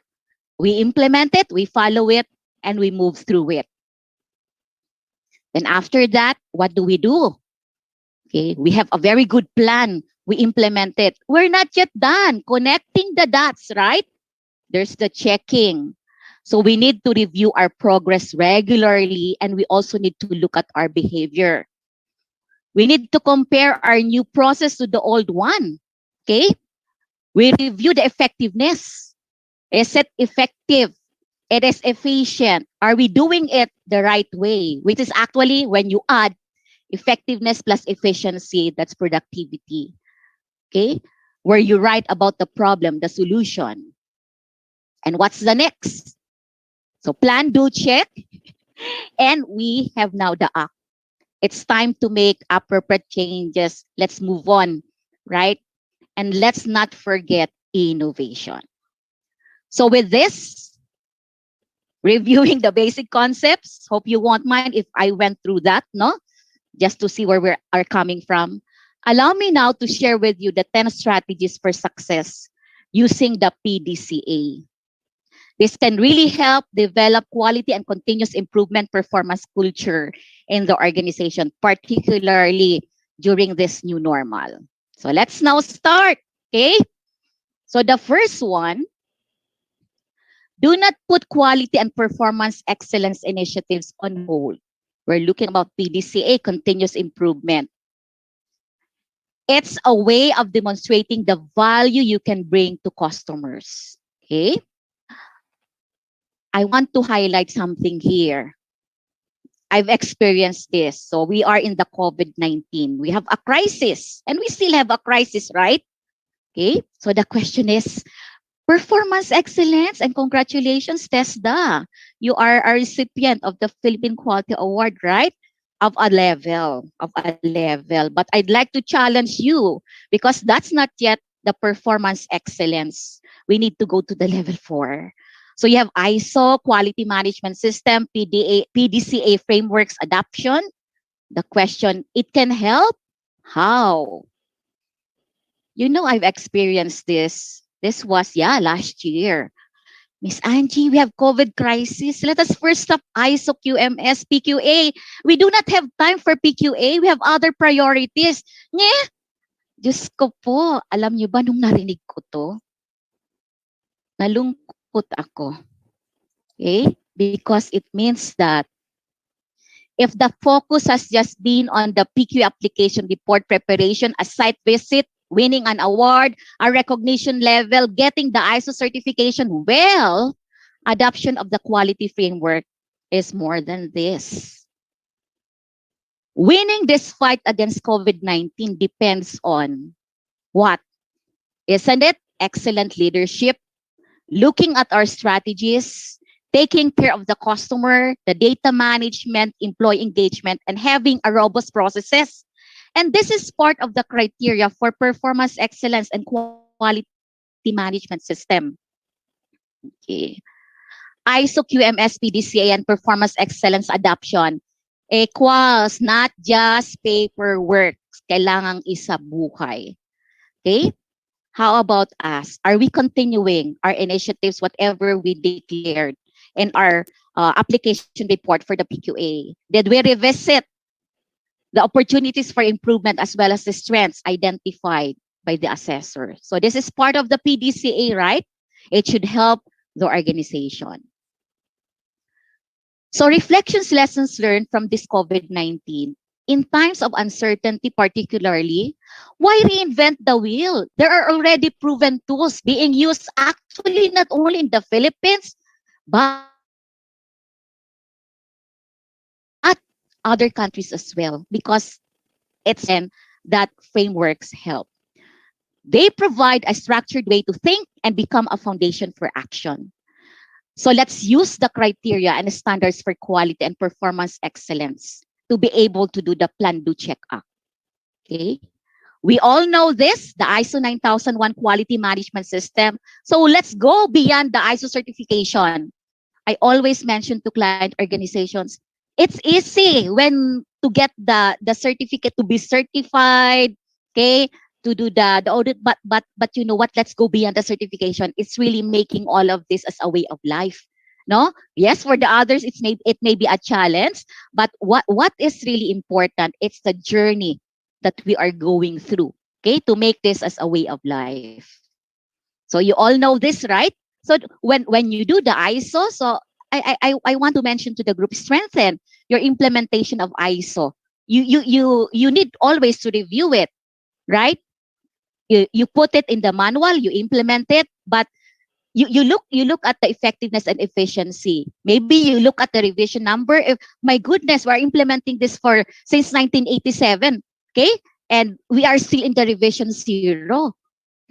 we implement it, we follow it, and we move through it. Then after that, what do? Okay, we have a very good plan. We implement it. We're not yet done connecting the dots, right? There's the checking. So we need to review our progress regularly, and we also need to look at our behavior. We need to compare our new process to the old one. Okay? We review the effectiveness. Is it effective? It is efficient. Are we doing it the right way? Which is actually when you add effectiveness plus efficiency, that's productivity. Okay? Where you write about the problem, the solution. And what's the next? So plan, do, check. And we have now the act. It's time to make appropriate changes. Let's move on, right? And let's not forget innovation. So with this, reviewing the basic concepts, hope you won't mind if I went through that, no? Just to see where we are coming from. Allow me now to share with you the 10 strategies for success using the PDCA. This can really help develop quality and continuous improvement performance culture in the organization, particularly during this new normal. So let's now start, okay? So the first one, do not put quality and performance excellence initiatives on hold. We're looking about PDCA, continuous improvement. It's a way of demonstrating the value you can bring to customers. Okay? I want to highlight something here. I've experienced this. So we are in the COVID-19. We have a crisis and we still have a crisis, right? Okay? So the question is, performance excellence, and congratulations, TESDA. You are a recipient of the Philippine Quality Award, right? Of a level. But I'd like to challenge you because that's not yet the performance excellence. We need to go to the level 4. So you have ISO, Quality Management System, PDCA frameworks adoption. The question, it can help? How? You know, I've experienced this. This was, last year. Miss Angie, we have COVID crisis. Let us first stop ISO, QMS, PQA. We do not have time for PQA. We have other priorities. Nye? Diyos ko po, alam niyo ba nung narinig ko to? Nalungkot ako. Okay? Because it means that if the focus has just been on the PQ application report preparation, a site visit, winning an award, a recognition level, getting the ISO certification, well, adoption of the quality framework is more than this. Winning this fight against COVID-19 depends on what? Isn't it? Excellent leadership, looking at our strategies, taking care of the customer, the data management, employee engagement, and having a robust processes. And this is part of the criteria for performance excellence and quality management system. Okay. ISO QMS PDCA and performance excellence adoption equals not just paperwork. Kailangang isabuhay. Okay? How about us? Are we continuing our initiatives, whatever we declared in our application report for the PQA? Did we revisit the opportunities for improvement as well as the strengths identified by the assessor? So this is part of the PDCA, right? It should help the organization. So reflections, lessons learned from this COVID-19. In times of uncertainty particularly, why reinvent the wheel? There are already proven tools being used actually not only in the Philippines, but other countries as well, because it's then that frameworks help. They provide a structured way to think and become a foundation for action. So let's use the criteria and the standards for quality and performance excellence to be able to do the plan, do, check, act. Okay. We all know this, the ISO 9001 quality management system. So let's go beyond the ISO certification. I always mention to client organizations, it's easy when to get the certificate to be certified, okay, to do the audit, but you know what, let's go beyond the certification. It's really making all of this as a way of life. No? Yes, for the others, it may be a challenge, but what is really important, it's the journey that we are going through, okay, to make this as a way of life. So you all know this, right? So when you do the ISO, so I want to mention to the group, strengthen your implementation of ISO. You need always to review it, right? You put it in the manual, you implement it, but you look at the effectiveness and efficiency. Maybe you look at the revision number. If, my goodness, we're implementing this since 1987, okay? And we are still in the revision 0,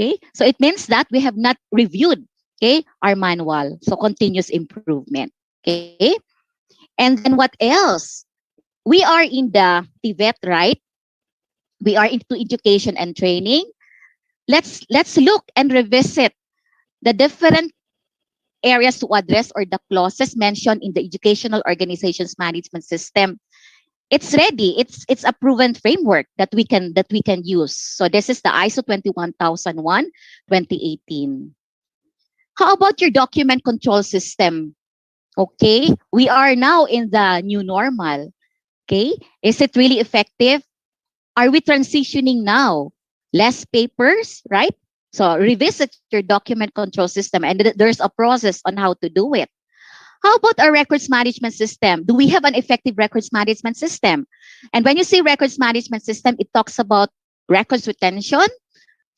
okay? So it means that we have not reviewed, okay, our manual. So continuous improvement, okay? And then what else? We are in the TVET, right? We are into education and training. Let's look and revisit the different areas to address or the clauses mentioned in the educational organizations management system. it's ready. It's a proven framework that we can use. So this is the ISO 21001 2018. How about your document control system? Okay, we are now in the new normal. Okay, is it really effective? Are we transitioning now? Less papers, right? So revisit your document control system, and there's a process on how to do it. How about our records management system? Do we have an effective records management system? And when you say records management system, it talks about records retention,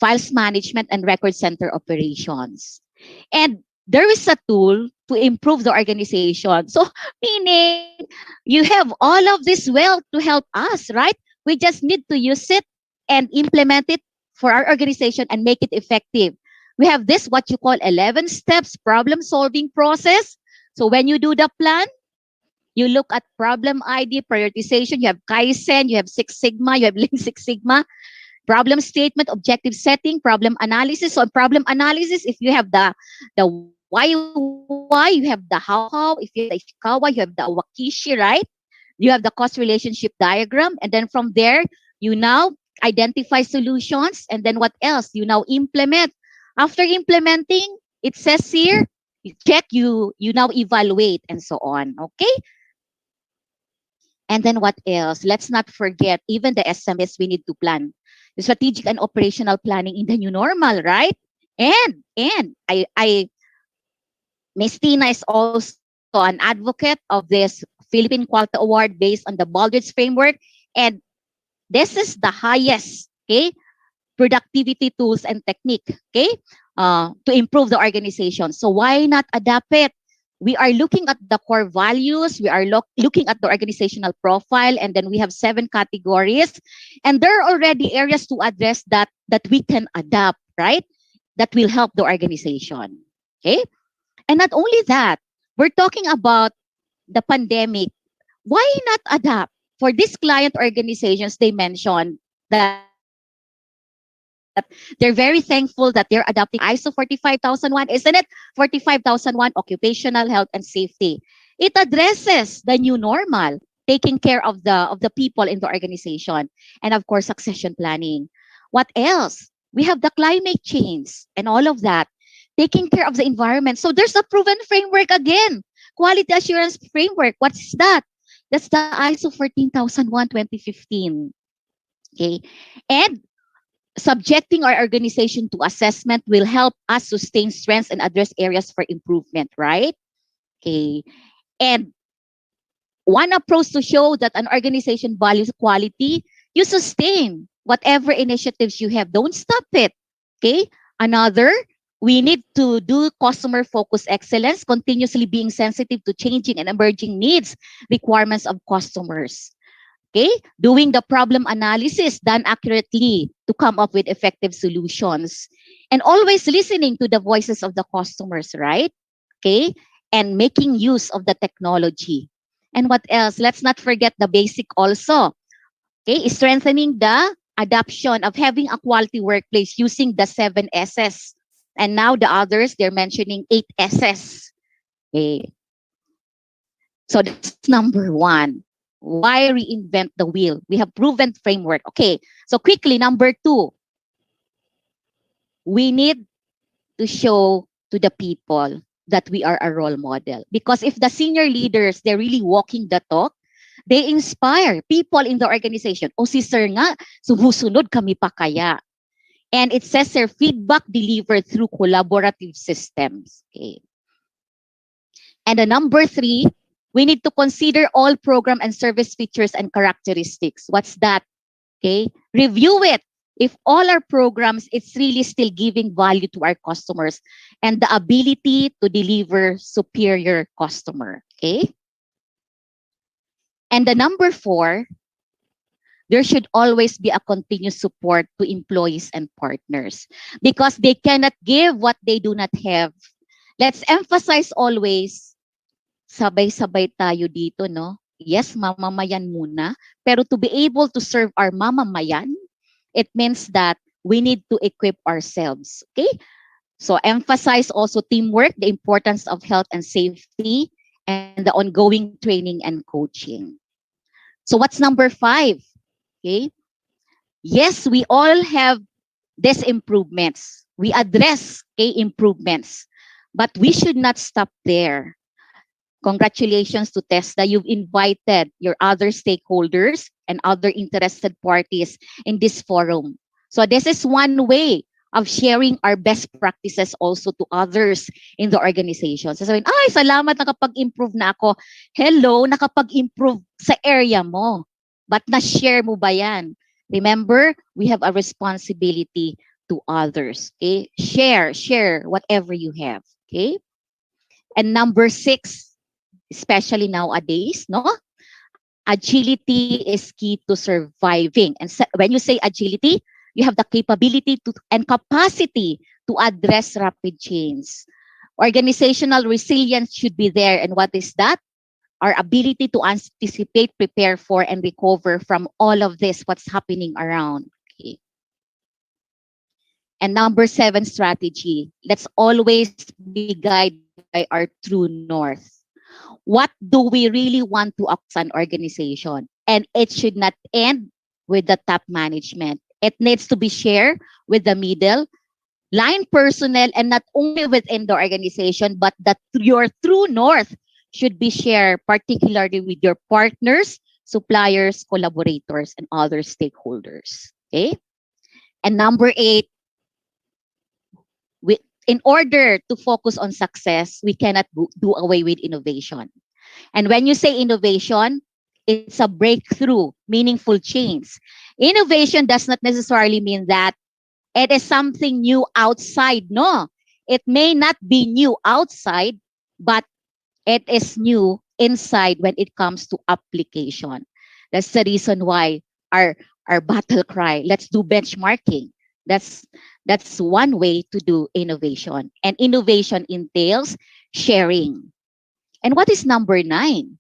files management, and record center operations. And there is a tool to improve the organization. So, meaning you have all of this wealth to help us, right? We just need to use it and implement it for our organization and make it effective. We have this, what you call 11 steps problem solving process. So, when you do the plan, you look at problem ID, prioritization, you have Kaizen, you have Six Sigma, you have Lean Six Sigma, problem statement, objective setting, problem analysis. So problem analysis, if you have the why, you have the how, if you have the Ishikawa, you have the Wakishi, right? You have the cost relationship diagram. And then from there, you now identify solutions. And then what else? You now implement. After implementing, it says here, you check, you now evaluate, and so on. Okay? And then what else? Let's not forget, even the SMS we need to plan. The strategic and operational planning in the new normal, right? And Miss Tina is also an advocate of this Philippine Quality Award based on the Baldrige framework. And this is the highest, okay, productivity tools and technique, okay, to improve the organization. So why not adapt it? We are looking at the core values. We are looking at the organizational profile, and then we have 7 categories. And there are already areas to address that we can adapt, right? That will help the organization. Okay? And not only that, we're talking about the pandemic. Why not adapt? For these client organizations, they mentioned that they're very thankful that they're adopting ISO 45001, isn't it? 45001 occupational health and safety. It addresses the new normal, taking care of the people in the organization, and of course succession planning. What else? We have the climate change and all of that, taking care of the environment. So there's a proven framework again. Quality assurance framework. What's that? That's the ISO 14001 2015. Okay. And subjecting our organization to assessment will help us sustain strengths and address areas for improvement, right? Okay. And one approach to show that an organization values quality, you sustain whatever initiatives you have. Don't stop it. Okay. Another, we need to do customer focused excellence, continuously being sensitive to changing and emerging needs, requirements of customers. Okay, doing the problem analysis done accurately to come up with effective solutions, and always listening to the voices of the customers, right? Okay, and making use of the technology. And what else? Let's not forget the basic also. Okay, is strengthening the adoption of having a quality workplace using the 7 S's. And now the others, they're mentioning 8 S's. Okay. So that's number 1. Why reinvent the wheel? We have proven framework. Okay. So quickly, number 2. We need to show to the people that we are a role model. Because if the senior leaders, they're really walking the talk, they inspire people in the organization. O si sir nga, sumusunod kami pa kaya. And it says their feedback delivered through collaborative systems. Okay. And the number 3, we need to consider all program and service features and characteristics. What's that? Okay. Review it. If all our programs, it's really still giving value to our customers and the ability to deliver superior customer. Okay. And the number 4, there should always be a continuous support to employees and partners because they cannot give what they do not have. Let's emphasize always, sabay-sabay tayo dito, no? Yes, mamamayan muna. Pero to be able to serve our mamamayan, it means that we need to equip ourselves. Okay? So emphasize also teamwork, the importance of health and safety, and the ongoing training and coaching. So what's number 5? Okay. Yes, we all have these improvements. We address improvements, but we should not stop there. Congratulations to TESDA. You've invited your other stakeholders and other interested parties in this forum. So this is one way of sharing our best practices also to others in the organization. So sabihin, ay, salamat, nakapag-improve na ako. Hello, nakapag-improve sa area mo. But na-share mo ba yan? Remember, we have a responsibility to others. Okay? Share whatever you have. Okay? And number 6, especially nowadays, no? Agility is key to surviving. And when you say agility, you have the capability to and capacity to address rapid change. Organizational resilience should be there. And what is that? Our ability to anticipate, prepare for, and recover from all of this, what's happening around. Okay. And number 7 strategy, let's always be guided by our true north. What do we really want to act as an organization? And it should not end with the top management. It needs to be shared with the middle, line personnel, and not only within the organization, but that your true north should be shared, particularly with your partners, suppliers, collaborators, and other stakeholders. Okay? And number 8, in order to focus on success, we cannot do away with innovation. And when you say innovation, it's a breakthrough, meaningful change. Innovation does not necessarily mean that it is something new outside. No, it may not be new outside, but it is new inside when it comes to application. That's the reason why our battle cry, let's do benchmarking. That's one way to do innovation. And innovation entails sharing. And what is number 9?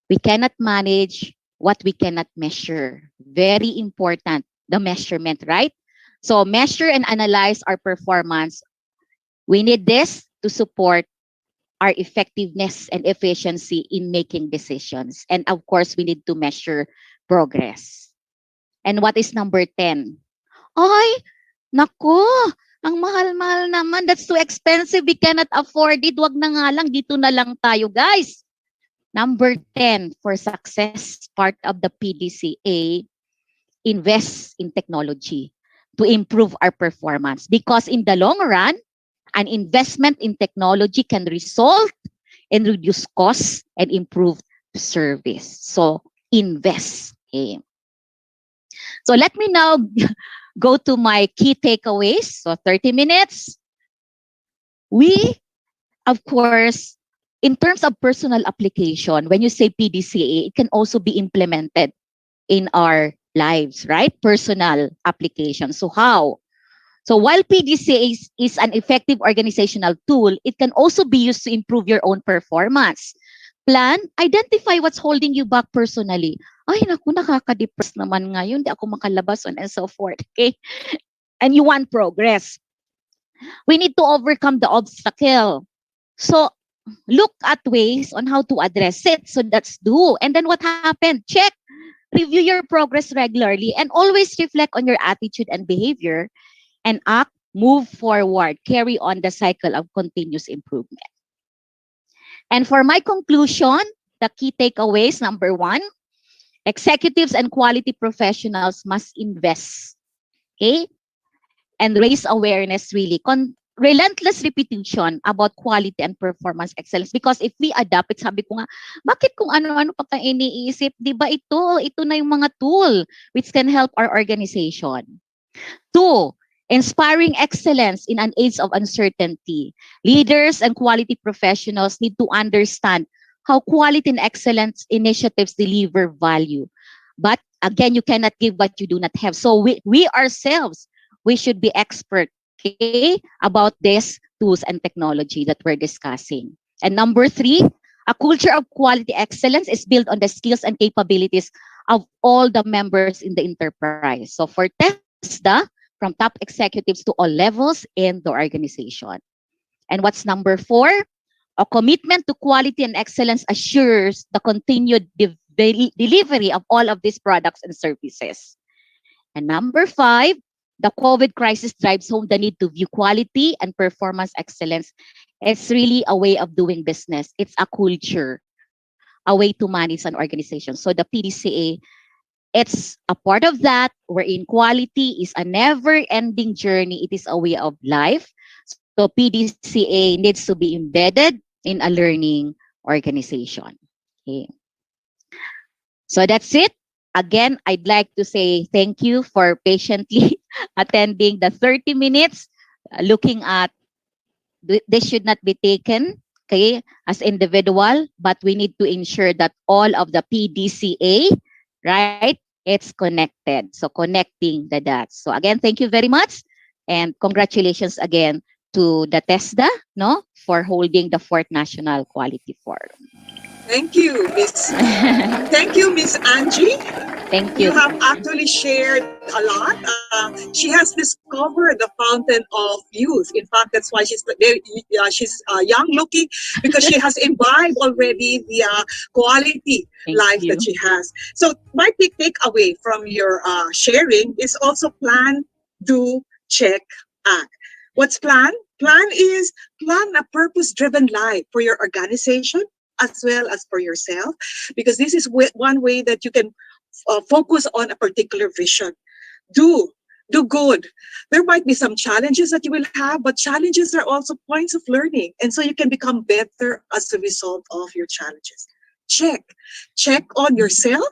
We cannot manage what we cannot measure. Very important, the measurement, right? So measure and analyze our performance. We need this to support our effectiveness and efficiency in making decisions. And of course, we need to measure progress. And what is number 10? Ay, naku, ang mahal-mahal naman. That's too expensive. We cannot afford it. Wag na nga lang. Dito na lang tayo, guys. Number 10, for success, part of the PDCA, invest in technology to improve our performance. Because in the long run, an investment in technology can result in reduced costs and improve service. So, invest. Okay. So, let me now go to my key takeaways. So 30 minutes. We, of course, in terms of personal application, when you say PDCA, it can also be implemented in our lives, right? Personal application. So how? So while PDCA is an effective organizational tool, it can also be used to improve your own performance. Plan, identify what's holding you back personally. Ay, naku, nakaka-depress naman ngayon. Di ako makalabas on and so forth. Okay? And you want progress. We need to overcome the obstacle. So, look at ways on how to address it. So, that's do. And then what happened? Check. Review your progress regularly and always reflect on your attitude and behavior and act, move forward, carry on the cycle of continuous improvement. And for my conclusion, the key takeaways, number 1, executives and quality professionals must invest, okay? And raise awareness really. Relentless repetition about quality and performance excellence. Because if we adapt it, sabi ko nga, bakit kung ano-ano pa tayo iniisip? Di ba ito na yung mga tool which can help our organization. 2, inspiring excellence in an age of uncertainty. Leaders and quality professionals need to understand how quality and excellence initiatives deliver value. But again, you cannot give what you do not have. So we ourselves, we should be expert, okay, about these tools and technology that we're discussing. And number 3, a culture of quality excellence is built on the skills and capabilities of all the members in the enterprise. So for TESDA, from top executives to all levels in the organization. And what's number 4? A commitment to quality and excellence assures the continued delivery of all of these products and services. And number 5, the COVID crisis drives home the need to view quality and performance excellence. It's really a way of doing business. It's a culture, a way to manage an organization. So the PDCA, it's a part of that, wherein quality is a never-ending journey. It is a way of life. So PDCA needs to be embedded in a learning organization. Okay. So that's it. Again, I'd like to say thank you for patiently attending the 30 minutes, looking at this should not be taken, okay, as individual, but we need to ensure that all of the PDCA, right, it's connected. So connecting the dots. So again, thank you very much. And congratulations again to the TESDA, no, for holding the 4th National Quality Forum. Thank you, Miss. Thank you, Miss Angie. Thank you. You have actually shared a lot. She has discovered the fountain of youth. In fact, that's why she's very, she's young looking, because she has imbibed already the quality life that she has. So my big takeaway from your sharing is also plan, do, check, act. What's plan? Plan a purpose-driven life for your organization as well as for yourself, because this is one way that you can focus on a particular vision. Do good. There might be some challenges that you will have, but challenges are also points of learning. And so you can become better as a result of your challenges. Check on yourself,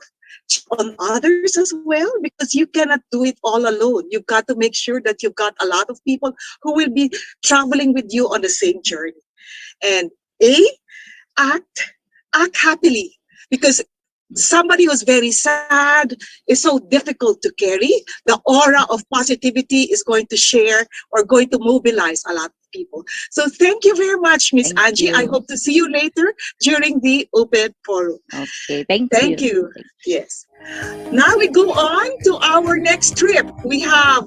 check on others as well, because you cannot do it all alone. You've got to make sure that you've got a lot of people who will be traveling with you on the same journey. And act happily, because somebody who's very sad is so difficult to carry. The aura of positivity is going to share or going to mobilize a lot of people. So thank you very much, Miss Angie. I hope to see you later during the open forum. Okay, thank you. Yes. Now we go on to our next trip. We are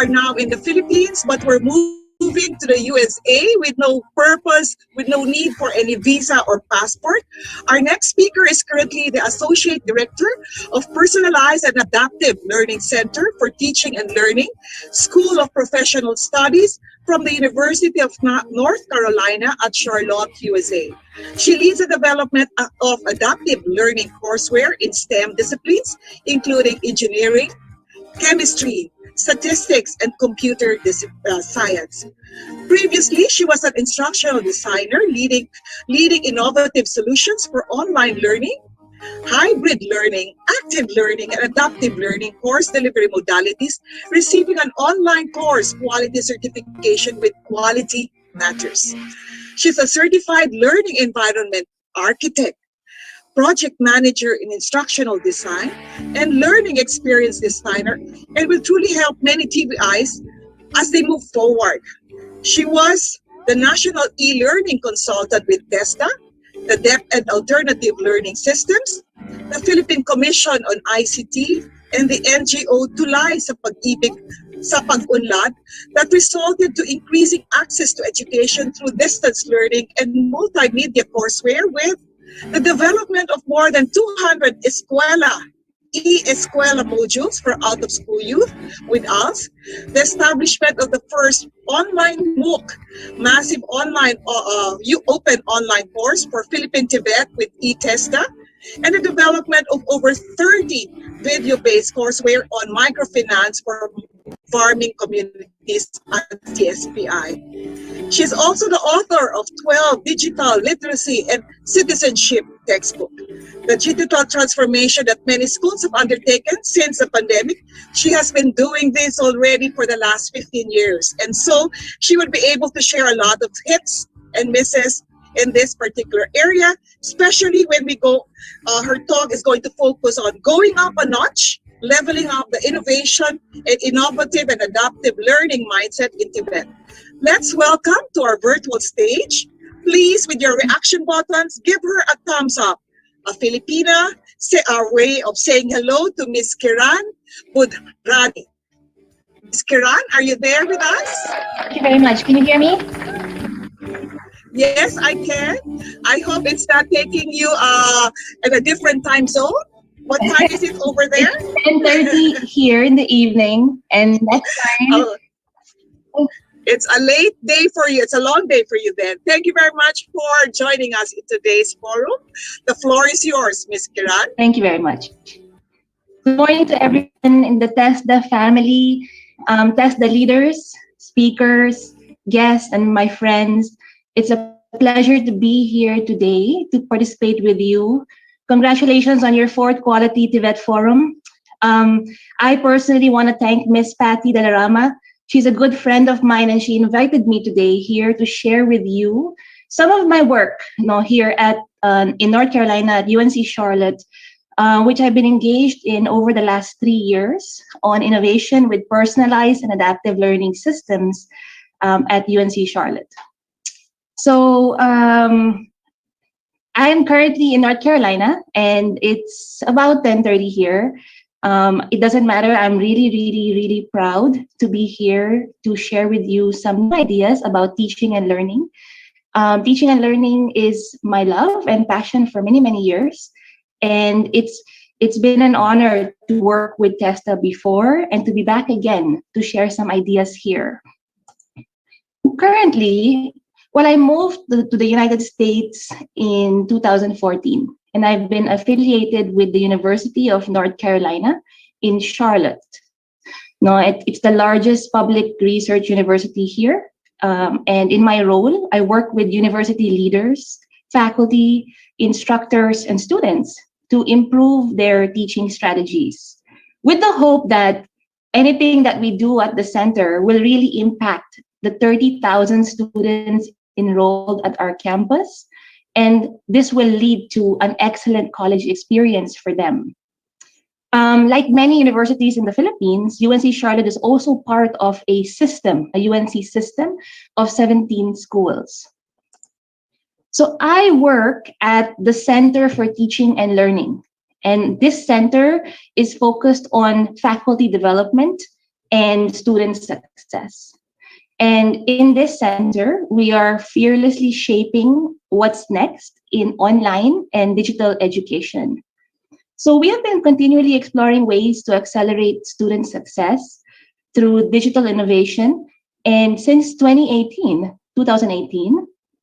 now in the Philippines, but we're moving to the USA with no purpose, with no need for any visa or passport. Our next speaker is currently the Associate Director of Personalized and Adaptive Learning Center for Teaching and Learning, School of Professional Studies from the University of North Carolina at Charlotte, USA. She leads the development of adaptive learning courseware in STEM disciplines, including engineering, chemistry, statistics, and computer science. Previously, she was an instructional designer leading innovative solutions for online learning, hybrid learning, active learning, and adaptive learning course delivery modalities, receiving an online course quality certification with Quality Matters. She's a certified learning environment architect, project manager in instructional design, and learning experience designer, and will truly help many TVIs as they move forward. She was the National E-Learning Consultant with TESDA, the Deaf and Alternative Learning Systems, the Philippine Commission on ICT, and the NGO Tulay sa Pag-ibig sa Pag-unlad that resulted to increasing access to education through distance learning and multimedia courseware, with the development of more than 200 e-eskwela modules for out-of-school youth with us, the establishment of the first online MOOC, massive online open online course for Philippine TVET with eTESDA, and the development of over 30 video-based courseware on microfinance for farming communities at TSPI. She's also the author of 12 digital literacy and citizenship textbooks. The digital transformation that many schools have undertaken since the pandemic, she has been doing this already for the last 15 years. And so she would be able to share a lot of hits and misses in this particular area, especially when we go, her talk is going to focus on going up a notch, leveling up the innovation and innovative and adaptive learning mindset in Tibet. Let's welcome to our virtual stage. Please, with your reaction buttons, give her a thumbs up. A Filipina, say our way of saying hello to Miss Kiran Budrani. Miss Kiran, are you there with us? Thank you very much. Can you hear me? Yes, I can. I hope it's not taking you in a different time zone. What time is it over there? It's 10:30 here in the evening, and next time. Oh, it's a late day for you. It's a long day for you then. Thank you very much for joining us in today's forum. The floor is yours, Miss Kiran. Thank you very much. Good morning to everyone in the TESDA family, TESDA leaders, speakers, guests, and my friends. It's a pleasure to be here today to participate with you. Congratulations on your fourth Quality TVET Forum. I personally want to thank Miss Patty Dalarama. She's a good friend of mine, and she invited me today here to share with you some of my work, here at in North Carolina at UNC Charlotte, which I've been engaged in over the last 3 years on innovation with personalized and adaptive learning systems at UNC Charlotte. So I'm currently in North Carolina, and it's about 10:30 here. It doesn't matter. I'm really, really, really proud to be here to share with you some ideas about teaching and learning. Teaching and learning is my love and passion for many, many years. And it's been an honor to work with Testa before and to be back again to share some ideas here. Currently, I moved to the United States in 2014, and I've been affiliated with the University of North Carolina in Charlotte. No, it's the largest public research university here. And in my role, I work with university leaders, faculty, instructors, and students to improve their teaching strategies with the hope that anything that we do at the center will really impact the 30,000 students enrolled at our campus, and this will lead to an excellent college experience for them. Like many universities in the Philippines, UNC Charlotte is also part of a system, a UNC system of 17 schools. So I work at the Center for Teaching and Learning, and this center is focused on faculty development and student success. And in this center, we are fearlessly shaping what's next in online and digital education. So we have been continually exploring ways to accelerate student success through digital innovation. And since 2018,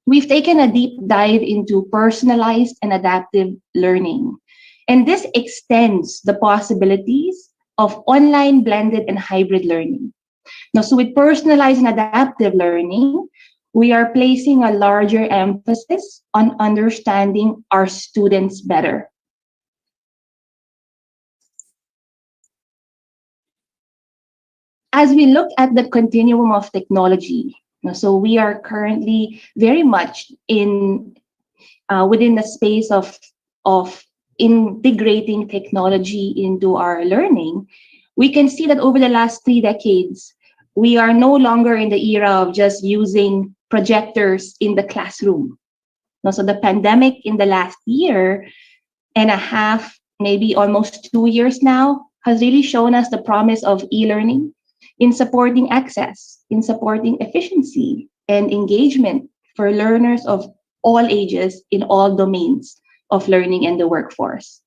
we've taken a deep dive into personalized and adaptive learning. And this extends the possibilities of online, blended, and hybrid learning. Now, so with personalized and adaptive learning, we are placing a larger emphasis on understanding our students better. As we look at the continuum of technology, so we are currently very much in within the space of integrating technology into our learning. We can see that over the last 3 decades, we are no longer in the era of just using projectors in the classroom. So the pandemic in the last year and a half, maybe almost 2 years now, has really shown us the promise of e-learning in supporting access, in supporting efficiency and engagement for learners of all ages in all domains of learning and the workforce.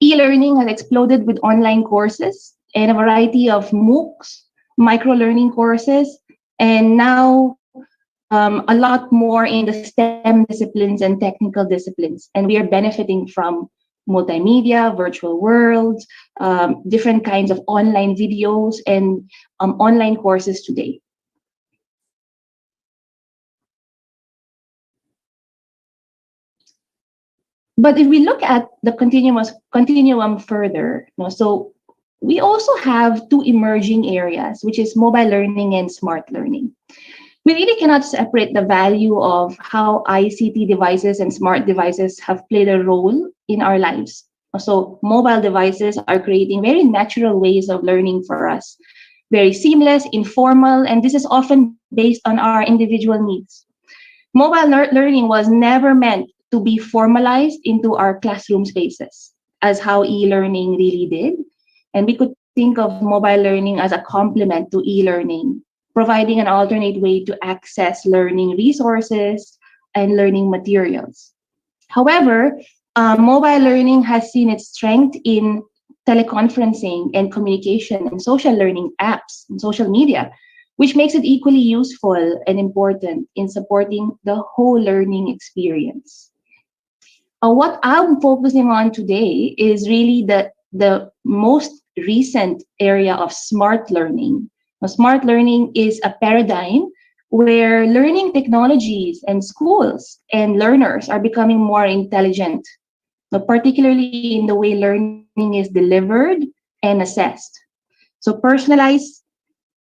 E-learning has exploded with online courses and a variety of MOOCs, micro-learning courses, and now a lot more in the STEM disciplines and technical disciplines. And we are benefiting from multimedia, virtual worlds, different kinds of online videos and online courses today. But if we look at the continuum further, so we also have 2 emerging areas, which is mobile learning and smart learning. We really cannot separate the value of how ICT devices and smart devices have played a role in our lives. So mobile devices are creating very natural ways of learning for us, very seamless, informal, and this is often based on our individual needs. Mobile learning was never meant to be formalized into our classroom spaces, as how e-learning really did. And we could think of mobile learning as a complement to e-learning. providing an alternate way to access learning resources and learning materials. However, mobile learning has seen its strength in teleconferencing and communication and social learning apps and social media, which makes it equally useful and important in supporting the whole learning experience. What I'm focusing on today is really the most recent area of smart learning. Now, smart learning is a paradigm where learning technologies and schools and learners are becoming more intelligent, particularly in the way learning is delivered and assessed. So personalized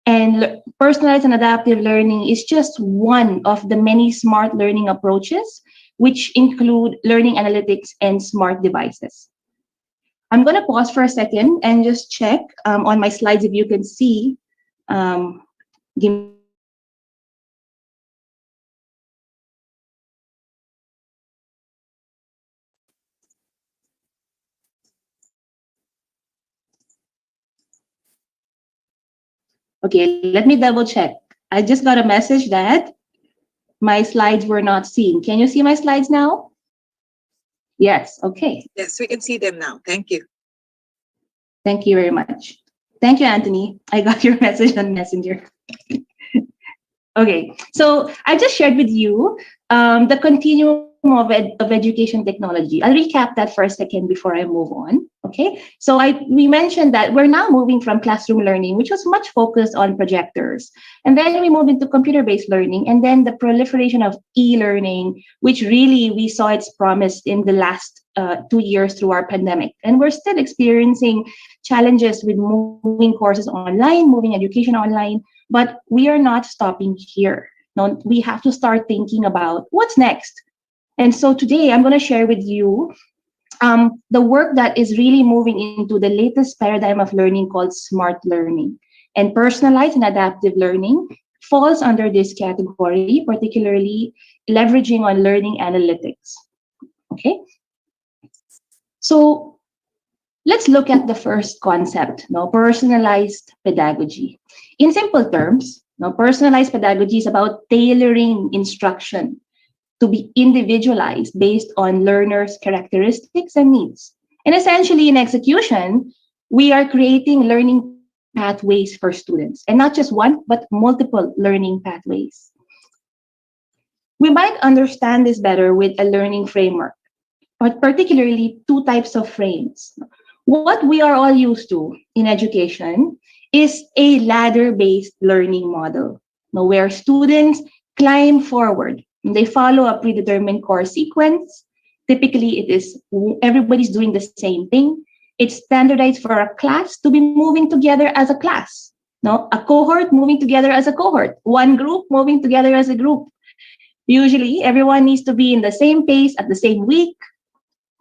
and adaptive learning is just one of the many smart learning approaches, which include learning analytics and smart devices. I'm going to pause for a second and just check on my slides if you can see. Give me Okay, let me double check. I just got a message that my slides were not seen. Can you see my slides now? Yes, okay. Yes, we can see them now. Thank you. Thank you very much. Thank you, Anthony. I got your message on Messenger. Okay, so I just shared with you the continuum of education technology. I'll recap that for a second before I move on. Okay, so we mentioned that we're now moving from classroom learning, which was much focused on projectors, and then we moved into computer-based learning, and then the proliferation of e-learning, which really we saw its promise in the last 2 years through our pandemic, and we're still experiencing challenges with moving courses online, moving education online. But we are not stopping here. No, we have to start thinking about what's next. And so today I'm going to share with you the work that is really moving into the latest paradigm of learning called smart learning. And personalized and adaptive learning falls under this category, particularly leveraging on learning analytics. Okay. So let's look at the first concept, personalized pedagogy. In simple terms, personalized pedagogy is about tailoring instruction to be individualized based on learners' characteristics and needs. And essentially, in execution, we are creating learning pathways for students, and not just one, but multiple learning pathways. We might understand this better with a learning framework, but particularly two types of frames. What we are all used to in education is a ladder-based learning model, where students climb forward. They follow a predetermined course sequence. Typically, it is everybody's doing the same thing. It's standardized for a class to be moving together as a class. A cohort moving together as a cohort. One group moving together as a group. Usually, everyone needs to be in the same pace at the same week,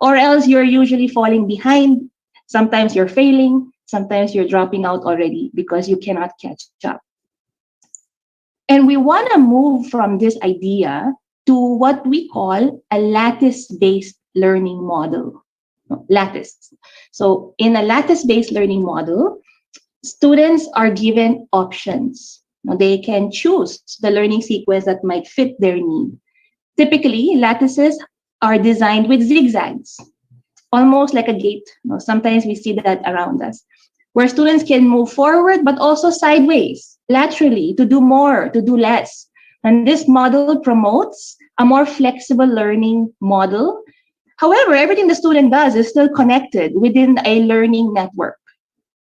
or else you're usually falling behind. Sometimes you're failing, sometimes you're dropping out already because you cannot catch up. And we want to move from this idea to what we call a lattice-based learning model. Lattice. So in a lattice-based learning model, students are given options. They can choose the learning sequence that might fit their need. Typically, lattices are designed with zigzags, almost like a gate. Sometimes we see that around us, where students can move forward, but also sideways, laterally, to do more, to do less. And this model promotes a more flexible learning model. However, everything the student does is still connected within a learning network.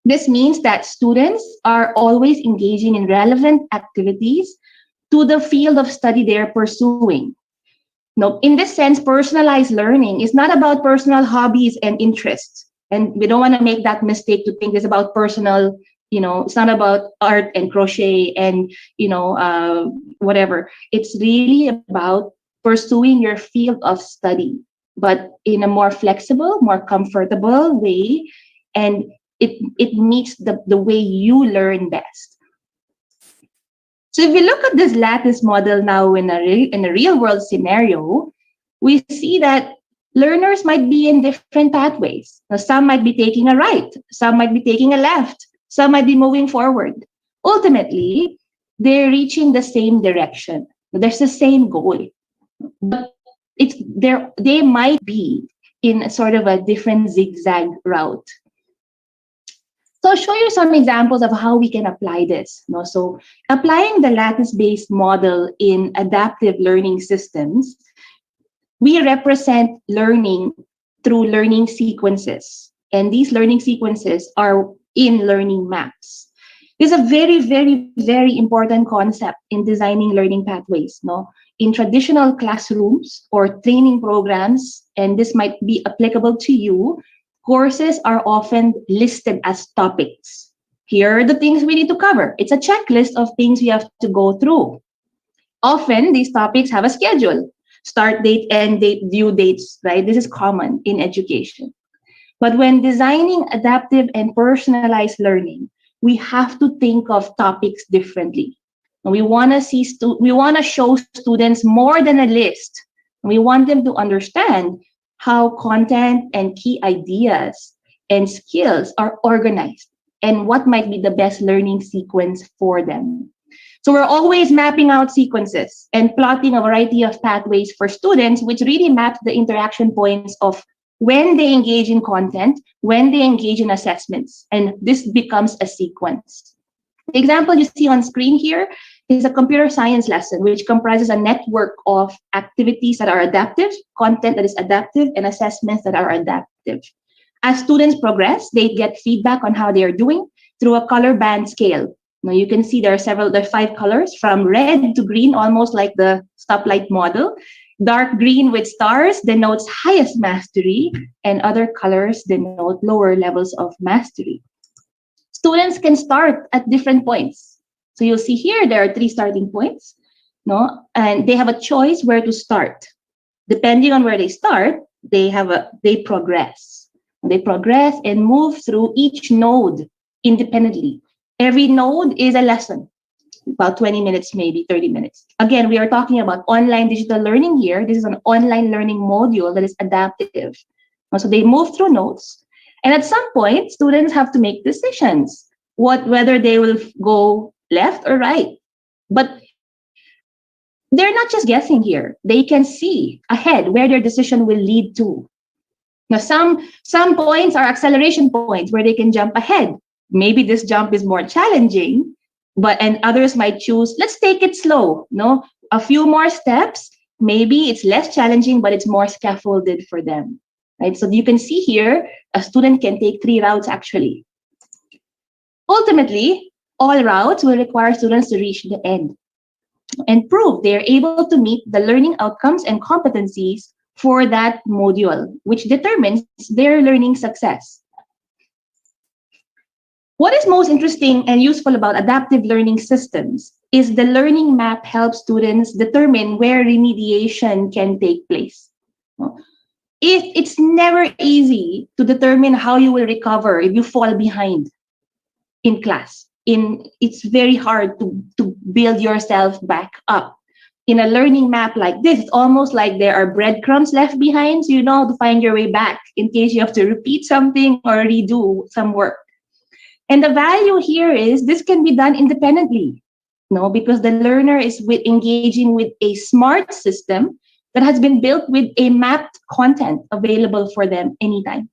This means that students are always engaging in relevant activities to the field of study they're pursuing. In this sense, personalized learning is not about personal hobbies and interests. And we don't want to make that mistake to think it's about personal, it's not about art and crochet and, whatever. It's really about pursuing your field of study, but in a more flexible, more comfortable way. And it meets the way you learn best. So if we look at this lattice model now in a real world scenario, we see that learners might be in different pathways. Now, some might be taking a right, some might be taking a left, some might be moving forward. Ultimately, they're reaching the same direction. There's the same goal, but they might be in a sort of a different zigzag route. So I'll show you some examples of how we can apply this. So applying the lattice-based model in adaptive learning systems, we represent learning through learning sequences. And these learning sequences are in learning maps. This is a very, very, very important concept in designing learning pathways. In traditional classrooms or training programs, and this might be applicable to you, courses are often listed as topics. Here are the things we need to cover. It's a checklist of things we have to go through. Often, these topics have a schedule, start date, end date, due dates, right? This is common in education. But when designing adaptive and personalized learning, we have to think of topics differently. And we want to show students more than a list. We want them to understand how content and key ideas and skills are organized and what might be the best learning sequence for them. So we're always mapping out sequences and plotting a variety of pathways for students, which really maps the interaction points of when they engage in content, when they engage in assessments, and this becomes a sequence. The example you see on screen here is a computer science lesson, which comprises a network of activities that are adaptive, content that is adaptive, and assessments that are adaptive. As students progress, they get feedback on how they are doing through a color band scale. Now you can see there are 5 colors from red to green, almost like the stoplight model. Dark green with stars denotes highest mastery, and other colors denote lower levels of mastery. Students can start at different points. So you'll see here, there are 3 starting points, and they have a choice where to start. Depending on where they start, they progress. They progress and move through each node independently. Every node is a lesson, about 20 minutes, maybe 30 minutes. Again, we are talking about online digital learning here. This is an online learning module that is adaptive. So they move through nodes. And at some point, students have to make decisions, whether they will go left or right. But they're not just guessing here. They can see ahead where their decision will lead to. Now, some points are acceleration points where they can jump ahead. Maybe this jump is more challenging, and others might choose, let's take it slow. A few more steps. Maybe it's less challenging, but it's more scaffolded for them. Right? So you can see here, a student can take 3 routes actually. Ultimately, all routes will require students to reach the end and prove they are able to meet the learning outcomes and competencies for that module, which determines their learning success. What is most interesting and useful about adaptive learning systems is the learning map helps students determine where remediation can take place. It's never easy to determine how you will recover if you fall behind in class. It's very hard to build yourself back up. In a learning map like this, it's almost like there are breadcrumbs left behind, so you know how to find your way back in case you have to repeat something or redo some work. And the value here is this can be done independently, because the learner is engaging with a smart system that has been built with a mapped content available for them anytime.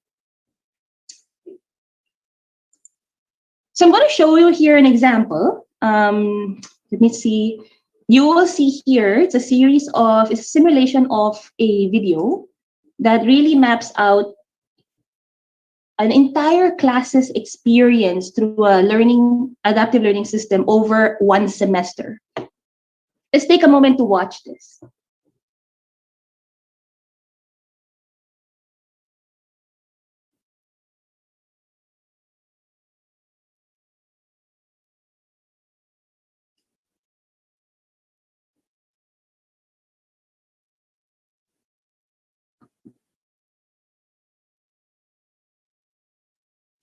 So I'm going to show you here an example. Let me see. You will see here, it's a simulation of a video that really maps out an entire class's experience through a adaptive learning system over 1 semester. Let's take a moment to watch this.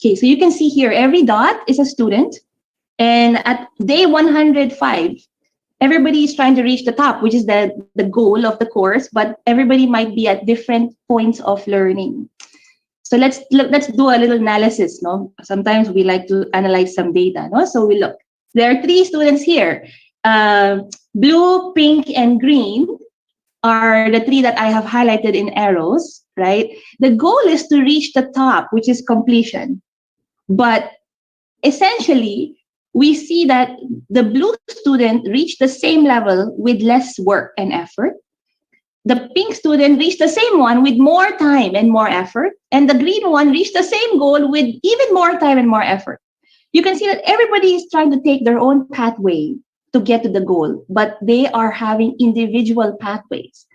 Okay, so you can see here, every dot is a student. And at day 105, everybody is trying to reach the top, which is the goal of the course, but everybody might be at different points of learning. So let's do a little analysis. Sometimes we like to analyze some data. So we look. There are 3 students here. Blue, pink, and green are the three that I have highlighted in arrows, right? The goal is to reach the top, which is completion. But essentially, we see that the blue student reached the same level with less work and effort. The pink student reached the same one with more time and more effort. And the green one reached the same goal with even more time and more effort. You can see that everybody is trying to take their own pathway to get to the goal, but they are having individual pathways.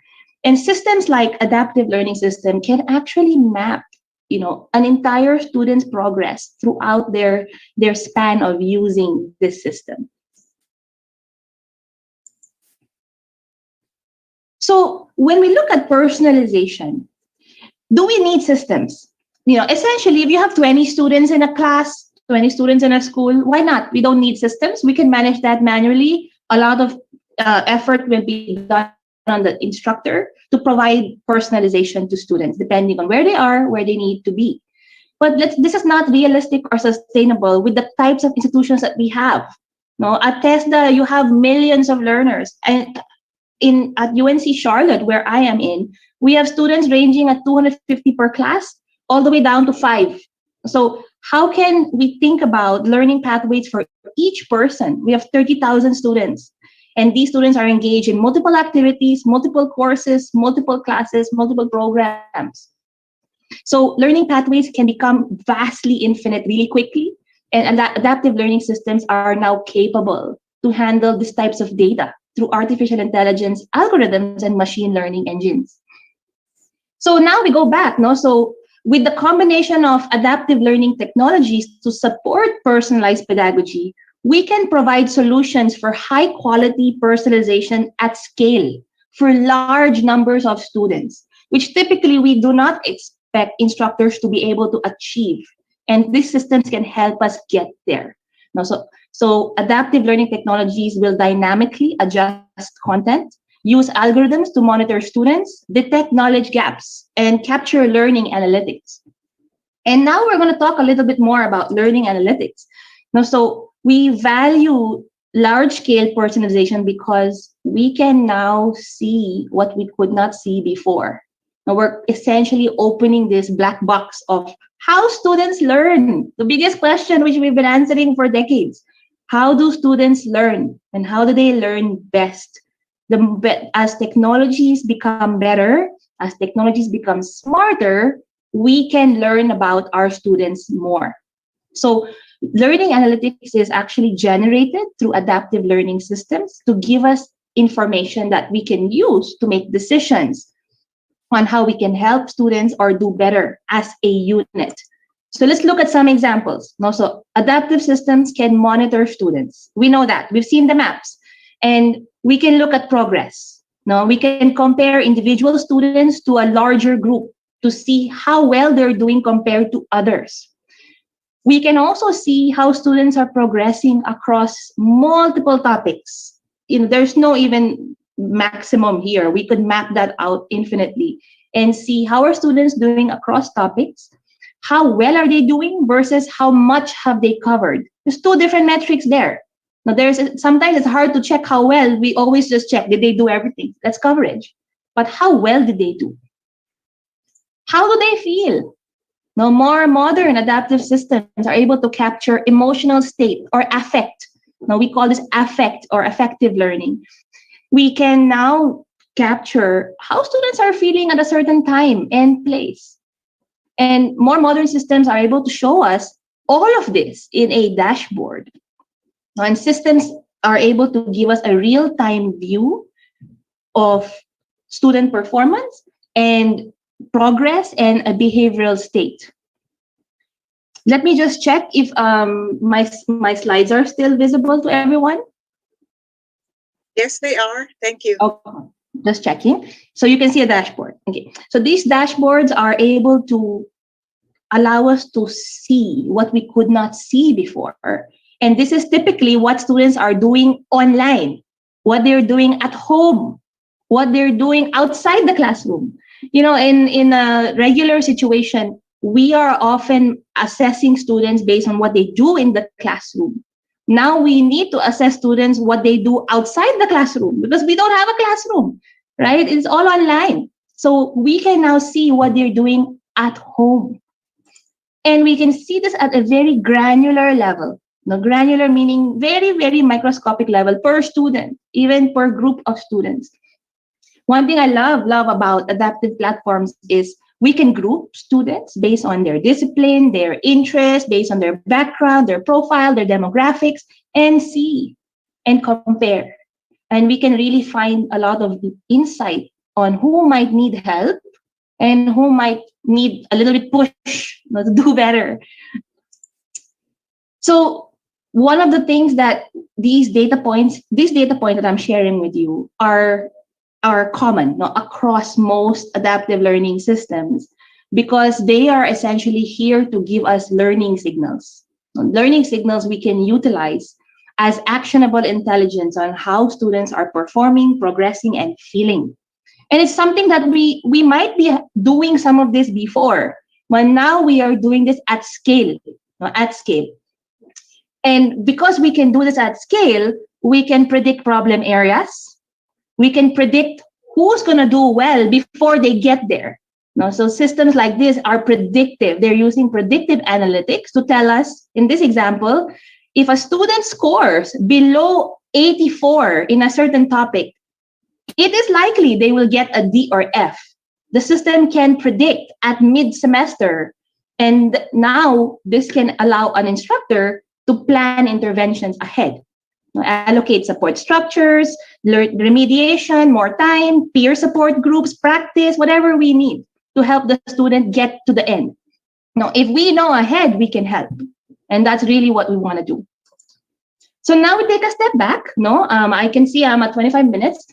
And systems like adaptive learning system can actually map, an entire student's progress throughout their span of using this system. So when we look at personalization, do we need systems? Essentially, if you have 20 students in a class, 20 students in a school, why not? We don't need systems. We can manage that manually. A lot of effort will be done on the instructor to provide personalization to students, depending on where they are, where they need to be. But this is not realistic or sustainable with the types of institutions that we have. At TESDA, you have millions of learners. And at UNC Charlotte, where I am in, we have students ranging at 250 per class, all the way down to 5. So how can we think about learning pathways for each person? We have 30,000 students, and these students are engaged in multiple activities, multiple courses, multiple classes, multiple programs. So learning pathways can become vastly infinite really quickly, and adaptive learning systems are now capable to handle these types of data through artificial intelligence algorithms and machine learning engines. So now we go back, So with the combination of adaptive learning technologies to support personalized pedagogy, we can provide solutions for high quality personalization at scale for large numbers of students, which typically we do not expect instructors to be able to achieve. And these systems can help us get there. So adaptive learning technologies will dynamically adjust content, use algorithms to monitor students, detect knowledge gaps, and capture learning analytics. And now we're going to talk a little bit more about learning analytics. So we value large-scale personalization because we can now see what we could not see before. Now we're essentially opening this black box of how students learn. The biggest question which we've been answering for decades. How do students learn, and how do they learn best? As technologies become better, as technologies become smarter, we can learn about our students more. So learning analytics is actually generated through adaptive learning systems to give us information that we can use to make decisions on how we can help students or do better as a unit. So let's look at some examples. So adaptive systems can monitor students. We know that. We've seen the maps. And we can look at progress. We can compare individual students to a larger group to see how well they're doing compared to others. We can also see how students are progressing across multiple topics. There's no even maximum here. We could map that out infinitely and see how are students doing across topics. How well are they doing versus how much have they covered? There's two different metrics there. Now, sometimes it's hard to check how well. We always just check, did they do everything? That's coverage. But how well did they do? How do they feel? Now, more modern adaptive systems are able to capture emotional state or affect. Now, we call this affect or affective learning. We can now capture how students are feeling at a certain time and place. And more modern systems are able to show us all of this in a dashboard. And systems are able to give us a real-time view of student performance and progress and a behavioral state. Let me just check if my slides are still visible to everyone. Yes, they are. Thank you. Okay. Just checking. So you can see a dashboard. Okay. So these dashboards are able to allow us to see what we could not see before. And this is typically what students are doing online, what they're doing at home, what they're doing outside the classroom. In a regular situation, we are often assessing students based on what they do in the classroom. Now we need to assess students what they do outside the classroom because we don't have a classroom, right? It's all online. So we can now see what they're doing at home. And we can see this at a very granular level. Now, granular meaning very, very microscopic level per student, even per group of students. One thing I love about adaptive platforms is we can group students based on their discipline, their interest, based on their background, their profile, their demographics, and see and compare. And we can really find a lot of insight on who might need help and who might need a little bit push to do better. So one of the things that these data points that I'm sharing with you are common across most adaptive learning systems because they are essentially here to give us learning signals. Learning signals we can utilize as actionable intelligence on how students are performing, progressing, and feeling. And it's something that we might be doing some of this before, but now we are doing this at scale. And because we can do this at scale, we can predict problem areas. We can predict who's going to do well before they get there. So systems like this are predictive. They're using predictive analytics to tell us, in this example, if a student scores below 84 in a certain topic, it is likely they will get a D or F. The system can predict at mid-semester. And now this can allow an instructor to plan interventions ahead. Allocate support structures, remediation, more time, peer support groups, practice, whatever we need to help the student get to the end. Now, if we know ahead, we can help. And that's really what we want to do. So now we take a step back. I can see I'm at 25 minutes.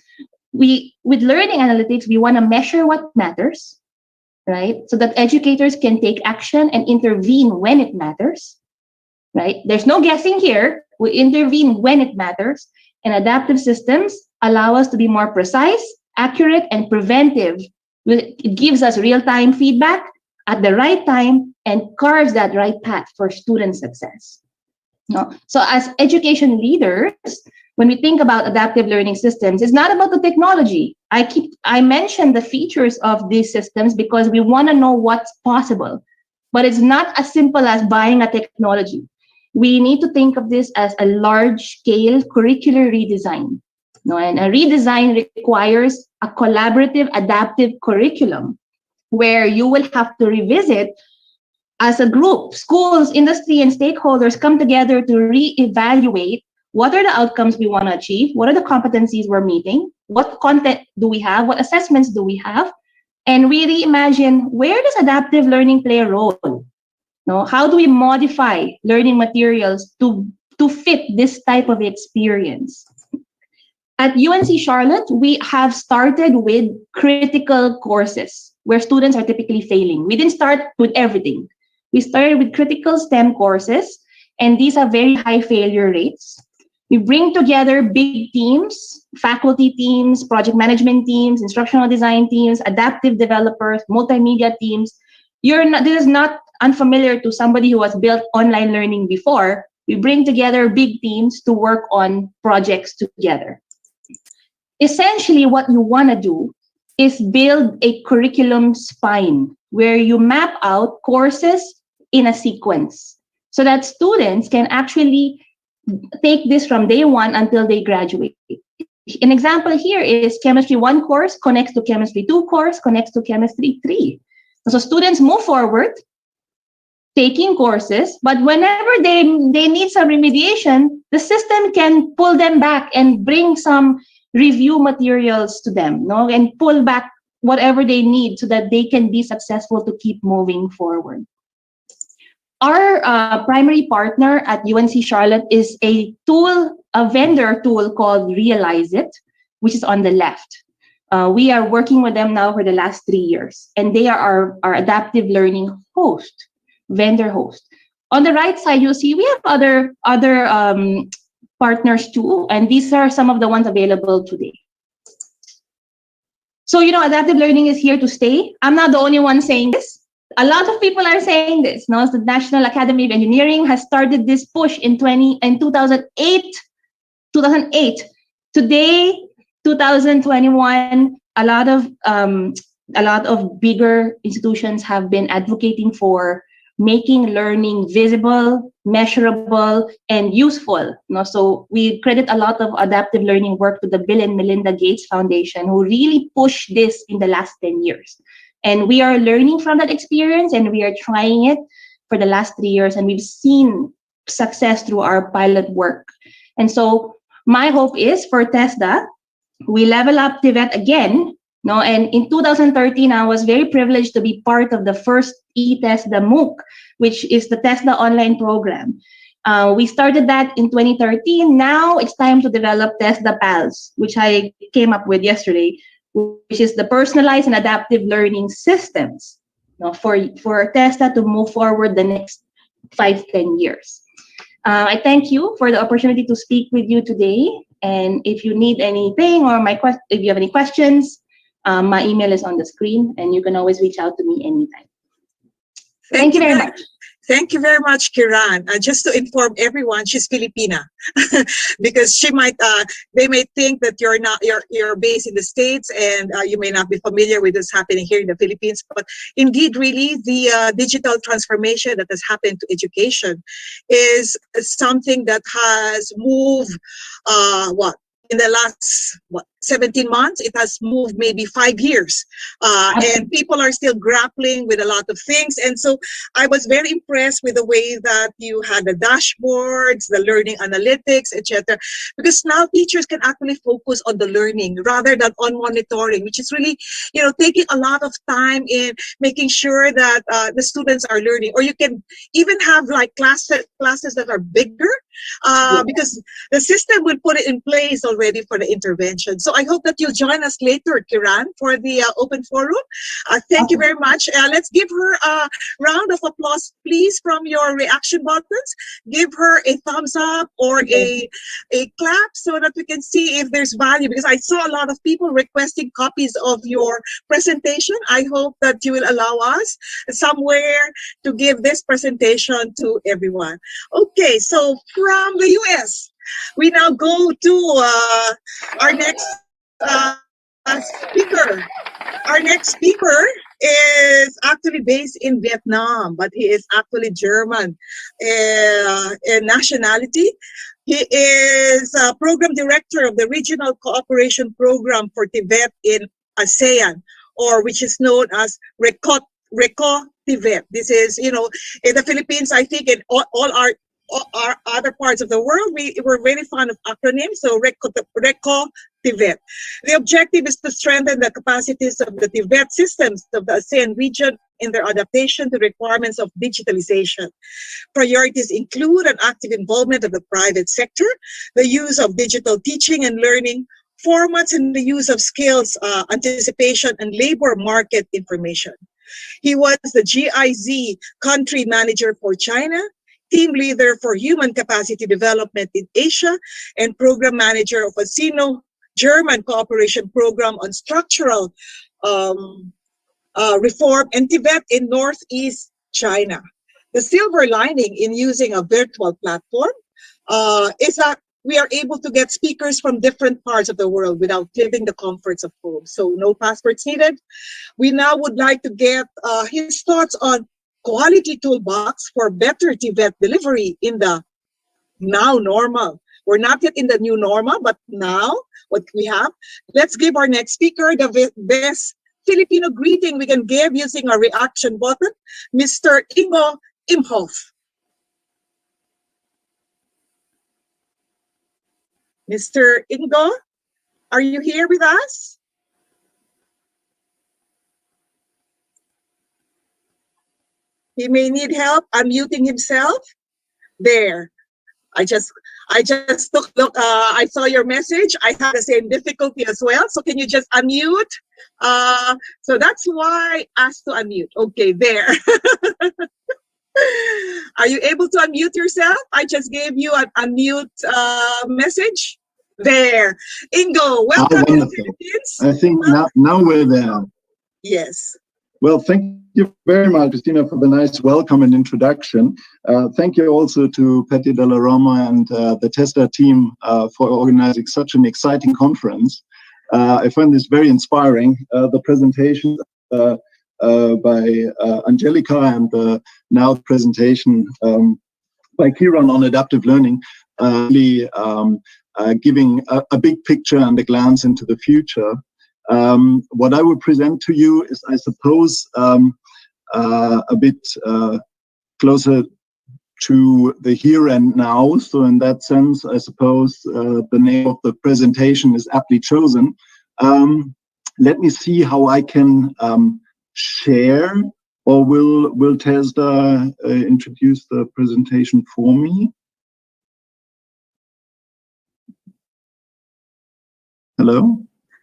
With learning analytics, we want to measure what matters, right? So that educators can take action and intervene when it matters, right? There's no guessing here. We intervene when it matters. And adaptive systems allow us to be more precise, accurate, and preventive. It gives us real-time feedback at the right time and carves that right path for student success. So as education leaders, when we think about adaptive learning systems, it's not about the technology. I mentioned the features of these systems because we want to know what's possible, but it's not as simple as buying a technology. We need to think of this as a large-scale curricular redesign. And a redesign requires a collaborative, adaptive curriculum where you will have to revisit as a group. Schools, industry, and stakeholders come together to reevaluate what are the outcomes we want to achieve, what are the competencies we're meeting, what content do we have, what assessments do we have, and we reimagine where does adaptive learning play a role? How do we modify learning materials to fit this type of experience? At UNC Charlotte, we have started with critical courses where students are typically failing. We didn't start with everything. We started with critical STEM courses, and these have very high failure rates. We bring together big teams, faculty teams, project management teams, instructional design teams, adaptive developers, multimedia teams. This is not unfamiliar to somebody who has built online learning before. We bring together big teams to work on projects together. Essentially, what you want to do is build a curriculum spine where you map out courses in a sequence so that students can actually take this from day one until they graduate. An example here is Chemistry 1 course connects to Chemistry 2 course, connects to Chemistry 3. So students move forward, taking courses, but whenever they need some remediation, the system can pull them back and bring some review materials to them, and pull back whatever they need so that they can be successful to keep moving forward. Our primary partner at UNC Charlotte is a vendor tool called Realize It, which is on the left. We are working with them now for the last 3 years, and they are our adaptive learning vendor host. On the right side, you'll see we have other partners too, and these are some of the ones available today. So, adaptive learning is here to stay. I'm not the only one saying this. a lot of people are saying this. No, the National Academy of Engineering has started this push in 2008. 2008. Today, 2021, a lot of bigger institutions have been advocating for making learning visible, measurable, and useful. No, so we credit a lot of adaptive learning work to the Bill and Melinda Gates Foundation, who really pushed this in the last 10 years. And we are learning from that experience, and we are trying it for the last 3 years, and we've seen success through our pilot work. And so my hope is for TESDA, we level up TVET again. No, and in 2013, I was very privileged to be part of the first eTESDA MOOC, which is the TESDA online program. We started that in 2013. Now it's time to develop TESDA PALS, which I came up with yesterday, which is the personalized and adaptive learning systems, for TESDA to move forward the next 5-10 years. I thank you for the opportunity to speak with you today. And if you need anything or if you have any questions, my email is on the screen, and you can always reach out to me anytime. Thank you very much. Thank you very much, Kiran. Just to inform everyone, she's Filipina, because they may think that you're based in the States, and you may not be familiar with what's happening here in the Philippines. But indeed, really, the digital transformation that has happened to education is something that has moved, in the last 17 months, it has moved maybe 5 years, and people are still grappling with a lot of things. And so I was very impressed with the way that you had the dashboards, the learning analytics, etc., because now teachers can actually focus on the learning rather than on monitoring, which is really, taking a lot of time in making sure that the students are learning. Or you can even have like classes that are bigger, because the system will put it in place already for the intervention. So I hope that you'll join us later, Kiran, for the open forum. Thank you very much. Let's give her a round of applause, please, from your reaction buttons. Give her a thumbs up or a clap so that we can see if there's value, because I saw a lot of people requesting copies of your presentation. I hope that you will allow us somewhere to give this presentation to everyone. Okay, so from the US, we now go to our next speaker. Our next speaker is actually based in Vietnam, but he is actually German in nationality. He is a program director of the Regional Cooperation Program for TVET in ASEAN, or which is known as RECO TVET. This is, in the Philippines, I think in all our other parts of the world, we're very fond of acronyms. So RECO TVET. The objective is to strengthen the capacities of the TVET systems of the ASEAN region in their adaptation to requirements of digitalization. Priorities include an active involvement of the private sector, the use of digital teaching and learning formats, and the use of skills anticipation and labor market information. He was the GIZ country manager for China, team leader for human capacity development in Asia, and program manager of a Sino-German cooperation program on structural reform and TVET in Northeast China. The silver lining in using a virtual platform is that we are able to get speakers from different parts of the world without leaving the comforts of home. So no passports needed. We now would like to get his thoughts on quality toolbox for better TVET delivery in the now normal. We're not yet in the new normal, but now what we have. Let's give our next speaker the best Filipino greeting we can give using our reaction button, Mr. Ingo Imhoff. Mr. Ingo, are you here with us? He may need help unmuting himself. There. I just took a look. I saw your message. I had the same difficulty as well. So can you just unmute? So that's why I asked to unmute. Okay, there. Are you able to unmute yourself? I just gave you an unmute message. There. Ingo, welcome to the Philippines. I think now we're there. Yes. Well, thank you very much, Christina, for the nice welcome and introduction. Thank you also to Patty Della Roma and the TESDA team for organizing such an exciting conference. I find this very inspiring. The presentation by Angelica and now the presentation by Kiran on adaptive learning, really giving a big picture and a glance into the future. What I would present to you is, I suppose, a bit closer to the here and now. So in that sense, I suppose the name of the presentation is aptly chosen. Let me see how I can share, or will TESDA introduce the presentation for me? Hello?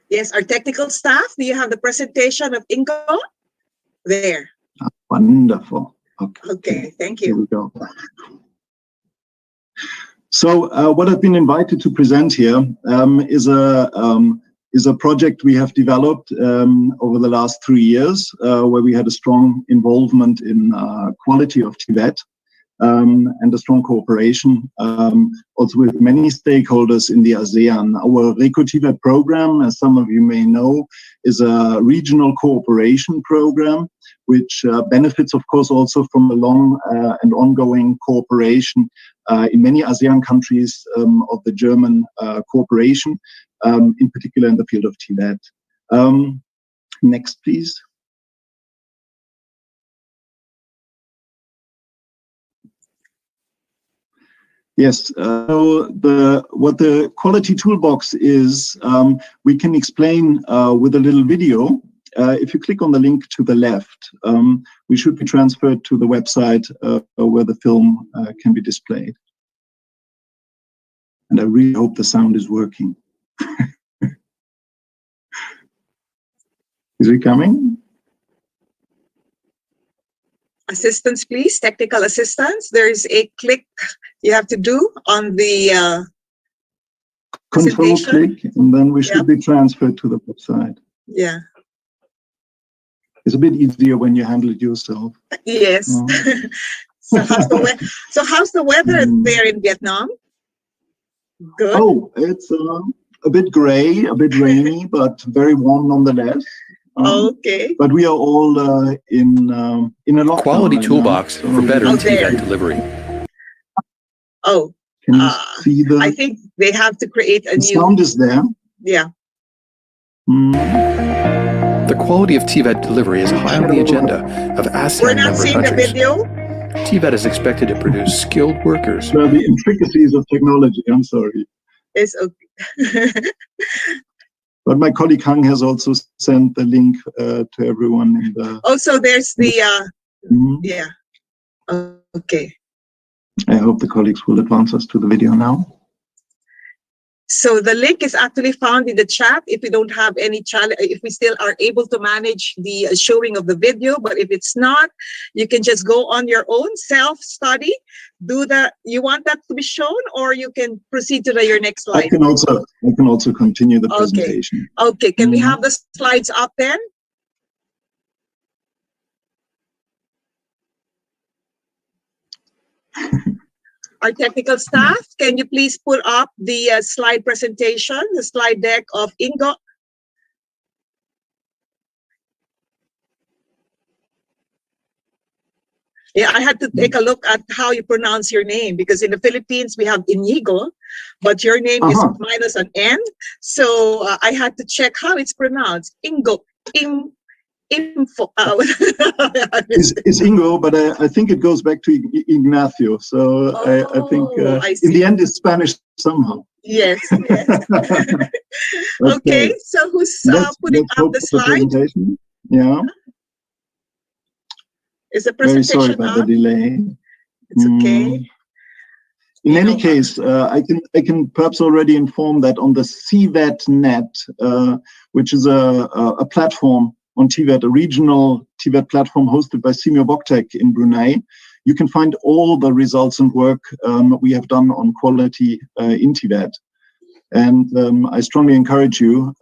Yes, our technical staff, do you have the presentation of Ingo? There. Wonderful. Okay, thank you. Here we go. So what I've been invited to present here is a project we have developed over the last 3 years, where we had a strong involvement in quality of TVET and a strong cooperation also with many stakeholders in the ASEAN. Our RECO TVET program, as some of you may know, is a regional cooperation program which benefits, of course, also from a long and ongoing cooperation in many ASEAN countries of the German cooperation, in particular in the field of TVET. Next, please. Yes, so what the quality toolbox is, we can explain with a little video. If you click on the link to the left, we should be transferred to the website where the film can be displayed. And I really hope the sound is working. Is it coming? Assistance, please, technical assistance. There is a click you have to do on the Control click, and then we should be transferred to the website. Yeah. It's a bit easier when you handle it yourself. Yes. So how's the weather there in Vietnam? Good. Oh, it's a bit gray, a bit rainy, but very warm nonetheless. Okay. But we are all in a lockdown. Quality right toolbox now, for better Oh, TVET there. delivery. Oh, Can you see the? I think they have to create a The new. sound is there. Yeah. The quality of TVET delivery is high on the agenda of We're ASEAN not member seeing the countries. video. TVET is expected to produce skilled workers. Well, the intricacies of technology. I'm sorry. It's okay. But my colleague Hang has also sent the link to everyone in the. Also, there's the yeah. Okay. I hope the colleagues will advance us to the video now. So the link is actually found in the chat if we don't have any challenge, if we still are able to manage the showing of the video. But if it's not, you can just go on your own self-study. Do that. You want that to be shown, or you can proceed to your next slide. I can also continue the presentation. Okay. Can we have the slides up then? Our technical staff, can you please put up the slide presentation, the slide deck of Ingo? Yeah, I had to take a look at how you pronounce your name, because in the Philippines we have Inigo, but your name is minus an N. So I had to check how it's pronounced. Ingo. Info. It's Ingo, but I think it goes back to Ignacio. So I think in the end it's Spanish somehow. Yes. Okay, so who's putting up the slide? Yeah. Is the Very presentation sorry about the delay. It's okay. In any case, I can perhaps already inform that on the CVET.net, which is a platform on TVET, a regional TVET platform hosted by Simeo Boktek in Brunei, you can find all the results and work we have done on quality in TVET. And I strongly encourage you.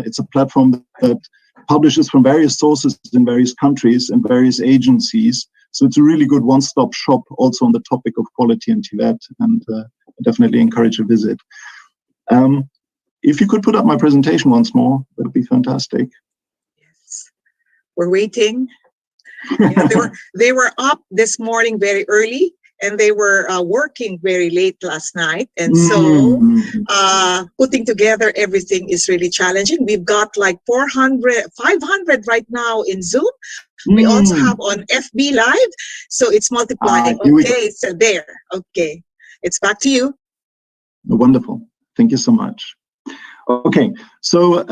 It's a platform that publishers from various sources in various countries and various agencies. So it's a really good one-stop shop also on the topic of quality in TVET, and I definitely encourage a visit. If you could put up my presentation once more, that would be fantastic. Yes. We're waiting. Yeah, they were up this morning very early, and they were working very late last night. And so putting together everything is really challenging. We've got like 500 right now in Zoom. We also have on FB Live. So it's multiplying. Okay, so there. Okay, it's back to you. Wonderful. Thank you so much. Okay, so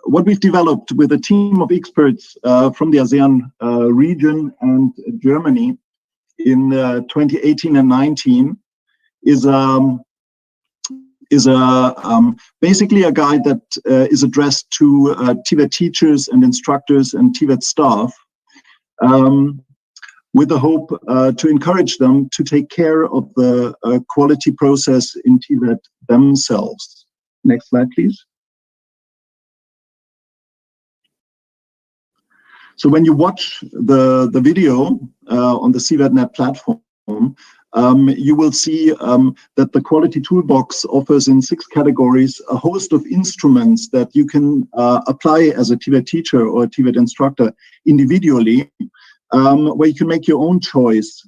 what we've developed with a team of experts from the ASEAN region and Germany in 2018 and 19 is basically a guide that is addressed to TVET teachers and instructors and TVET staff, with the hope to encourage them to take care of the quality process in TVET themselves. Next slide, please. So when you watch the video on the CVET.net platform, you will see that the Quality Toolbox offers in 6 categories a host of instruments that you can apply as a TVET teacher or a TVET instructor individually, where you can make your own choice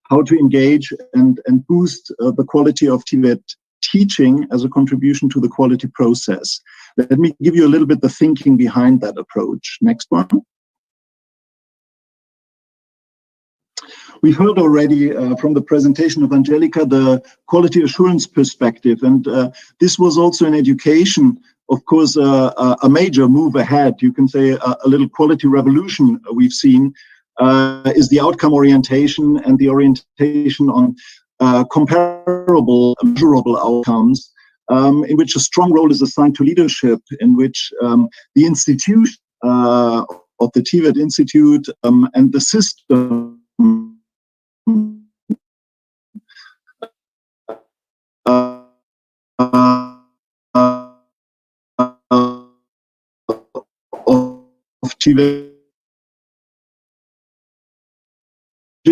how to engage and boost the quality of TVET teaching as a contribution to the quality process. Let me give you a little bit the thinking behind that approach. Next one. We heard already from the presentation of Angelica the quality assurance perspective, and this was also in education, of course, a major move ahead. You can say a little quality revolution we've seen is the outcome orientation and the orientation on comparable, measurable outcomes, in which a strong role is assigned to leadership, in which the institution of the TVET Institute and the system of TVET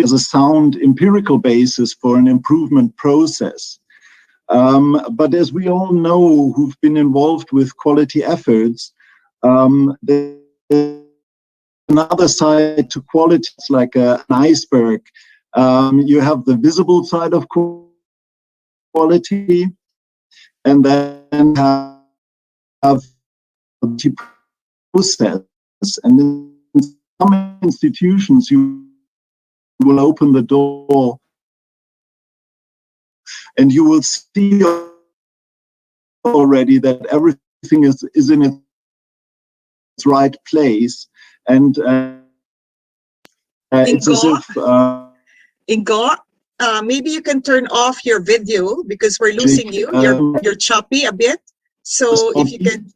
as a sound empirical basis for an improvement process. But as we all know who've been involved with quality efforts, there's another side to quality. It's like an iceberg. You have the visible side of quality, and then have the process. And in some institutions, you will open the door and you will see already that everything is in its right place, and it's as if Ingo, maybe you can turn off your video because we're losing you. You're choppy a bit. So if you can.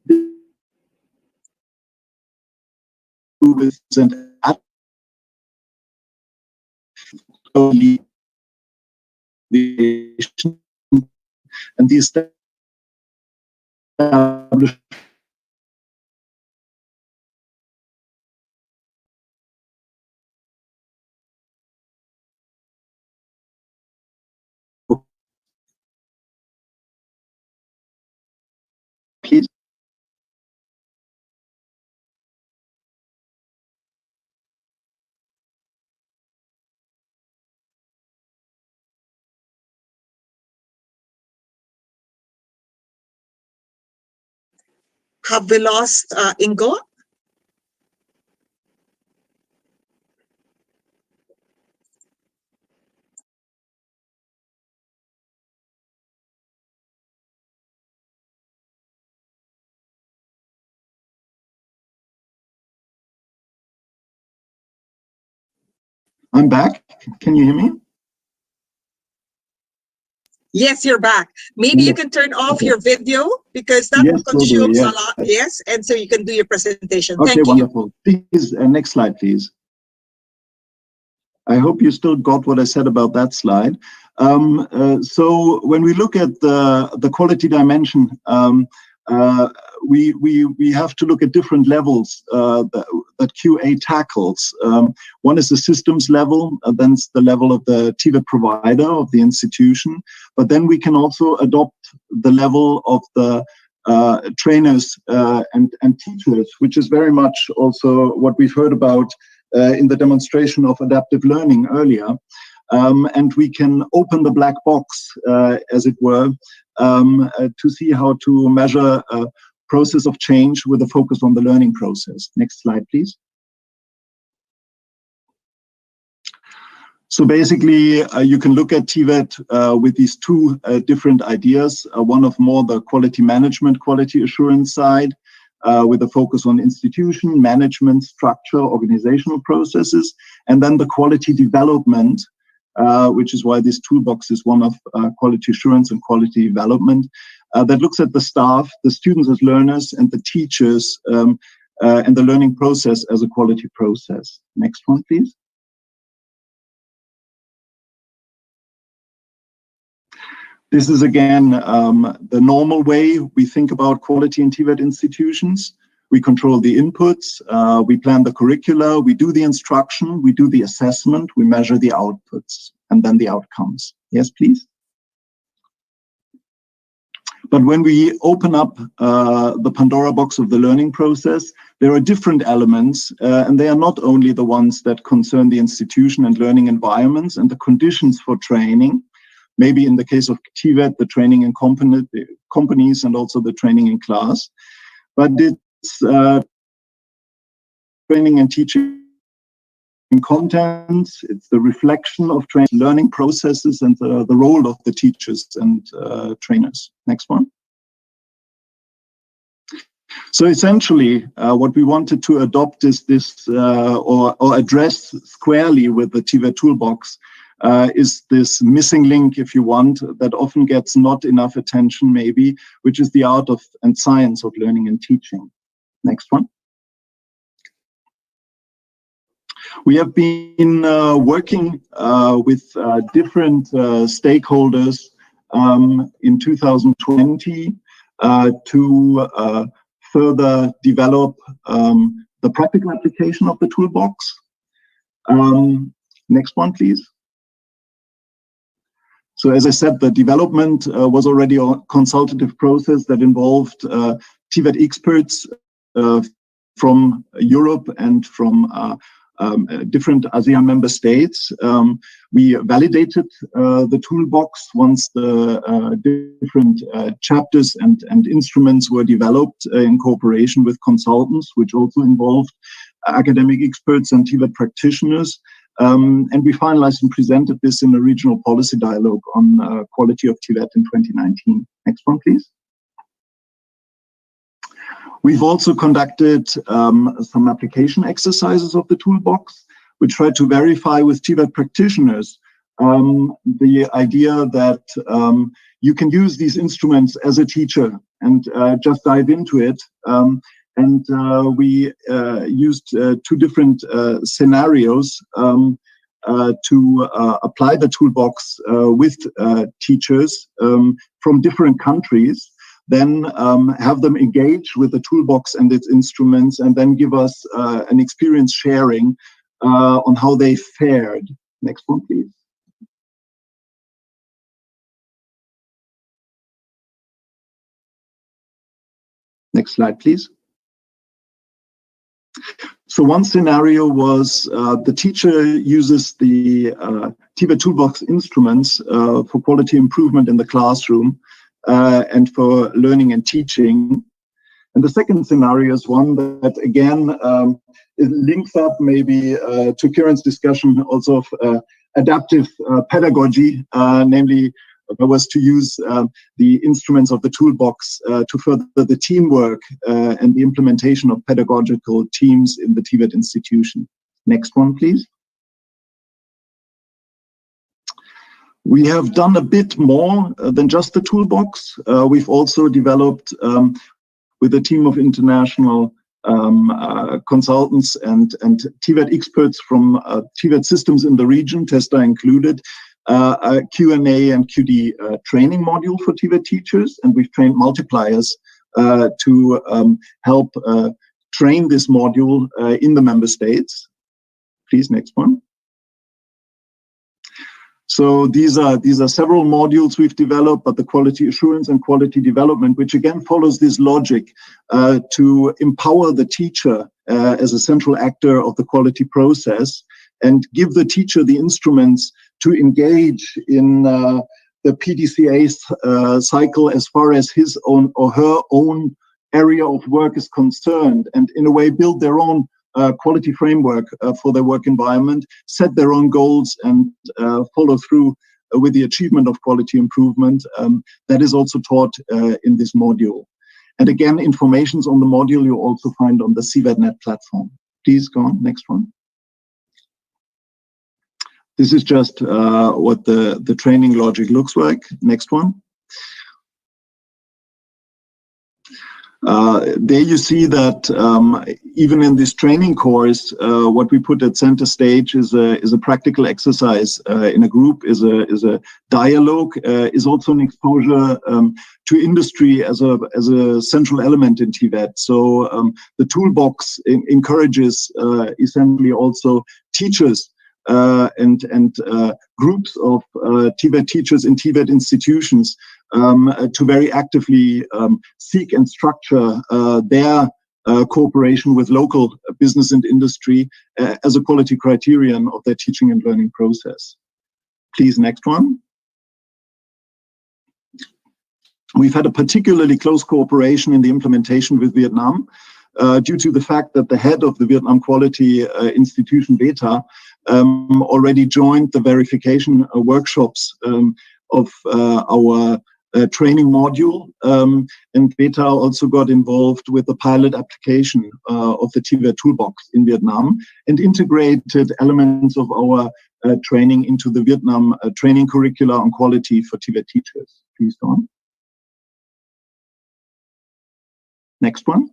And the established Have we lost Ingo? I'm back. Can you hear me? Yes, you're back. Maybe you can turn off your video because that Yes, consumes yes. a lot. Yes, and so you can do your presentation. Okay, Thank you. wonderful. Please, next slide, please. I hope you still got what I said about that slide. So when we look at the quality dimension, we have to look at different levels that QA tackles. One is the systems level, then it's the level of the TVET provider of the institution, but then we can also adopt the level of the trainers and teachers, which is very much also what we've heard about in the demonstration of adaptive learning earlier. And we can open the black box, as it were, to see how to measure a process of change with a focus on the learning process. Next slide, please. So basically, you can look at TVET with these two different ideas. One of more the quality management, quality assurance side, with a focus on institution, management, structure, organizational processes, and then the quality development, which is why this toolbox is one of quality assurance and quality development, that looks at the staff, the students as learners, and the teachers, and the learning process as a quality process. Next one, please. This is again the normal way we think about quality in TVET institutions. We control the inputs, we plan the curricula, we do the instruction, we do the assessment, we measure the outputs, and then the outcomes. Yes, please. But when we open up the Pandora box of the learning process, there are different elements, and they are not only the ones that concern the institution and learning environments and the conditions for training. Maybe in the case of TVET, the training in companies and also the training in class. But it's training and teaching contents, it's the reflection of learning processes and the role of the teachers and trainers. Next one. So essentially, what we wanted to adopt is this, or address squarely with the TVET toolbox, is this missing link, if you want, that often gets not enough attention maybe, which is the art of and science of learning and teaching. Next one. We have been working with different stakeholders in 2020 to further develop the practical application of the toolbox. Next one, please. So as I said, the development was already a consultative process that involved TVET experts from Europe and from different ASEAN member states. We validated the toolbox once the different chapters and instruments were developed in cooperation with consultants, which also involved academic experts and TVET practitioners. And we finalized and presented this in a regional policy dialogue on quality of TVET in 2019. Next one, please. We've also conducted some application exercises of the toolbox, which try to verify with TVET practitioners the idea that you can use these instruments as a teacher and just dive into it. And we used two different scenarios to apply the toolbox with teachers from different countries, then have them engage with the toolbox and its instruments, and then give us an experience sharing on how they fared. Next one, please. Next slide, please. So one scenario was the teacher uses the TVET toolbox instruments for quality improvement in the classroom and for learning and teaching. And the second scenario is one that, again, it links up maybe to Kieran's discussion also of adaptive pedagogy, namely was to use the instruments of the toolbox to further the teamwork and the implementation of pedagogical teams in the TVET institution. Next one, please. We have done a bit more than just the toolbox. We've also developed with a team of international consultants and TVET experts from TVET systems in the region, TESTA included, a Q&A and QD training module for TVET teachers, and we've trained multipliers to help train this module in the member states. Please, next one. So these are several modules we've developed, but the quality assurance and quality development, which again follows this logic to empower the teacher as a central actor of the quality process and give the teacher the instruments to engage in the PDCA cycle as far as his own or her own area of work is concerned, and in a way build their own quality framework for their work environment, set their own goals, and follow through with the achievement of quality improvement. That is also taught in this module. And again, informations on the module you also find on the CVET.net platform. Please go on, next one. This is just what the training logic looks like. Next one. There you see that even in this training course, what we put at center stage is a practical exercise in a group, is a dialogue, is also an exposure to industry as a central element in TVET. So the toolbox encourages essentially also teachers and groups of TVET teachers in TVET institutions to very actively seek and structure their cooperation with local business and industry as a quality criterion of their teaching and learning process. Please, next one. We've had a particularly close cooperation in the implementation with Vietnam due to the fact that the head of the Vietnam Quality Institution, VETA, already joined the verification workshops of our training module, and VETA also got involved with the pilot application of the TVET toolbox in Vietnam and integrated elements of our training into the Vietnam training curricula on quality for TVET teachers. Please go on. Next one.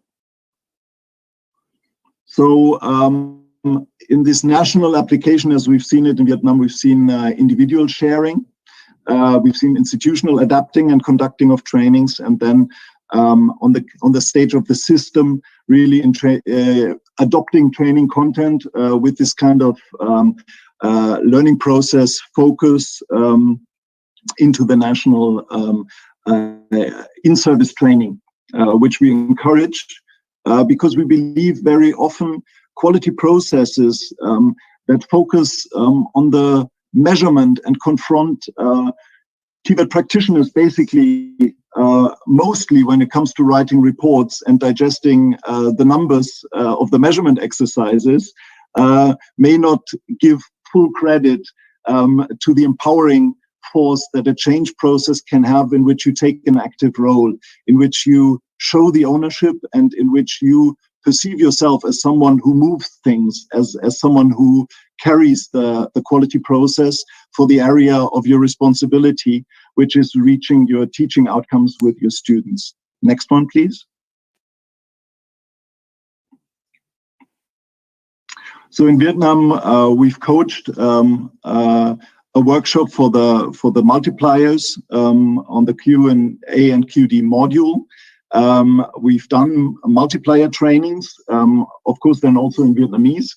So in this national application, as we've seen it in Vietnam, we've seen individual sharing. We've seen institutional adapting and conducting of trainings, and then on the stage of the system, really adopting training content with this kind of learning process focus into the national in-service training, which we encourage because we believe very often quality processes that focus on the measurement and confront TVET practitioners basically mostly when it comes to writing reports and digesting the numbers of the measurement exercises may not give full credit to the empowering force that a change process can have, in which you take an active role, in which you show the ownership, and in which you perceive yourself as someone who moves things, as someone who carries the quality process for the area of your responsibility, which is reaching your teaching outcomes with your students. Next one, please. So in Vietnam, we've coached a workshop for the multipliers on the Q&A and QD module. We've done multiplier trainings, of course, then also in Vietnamese.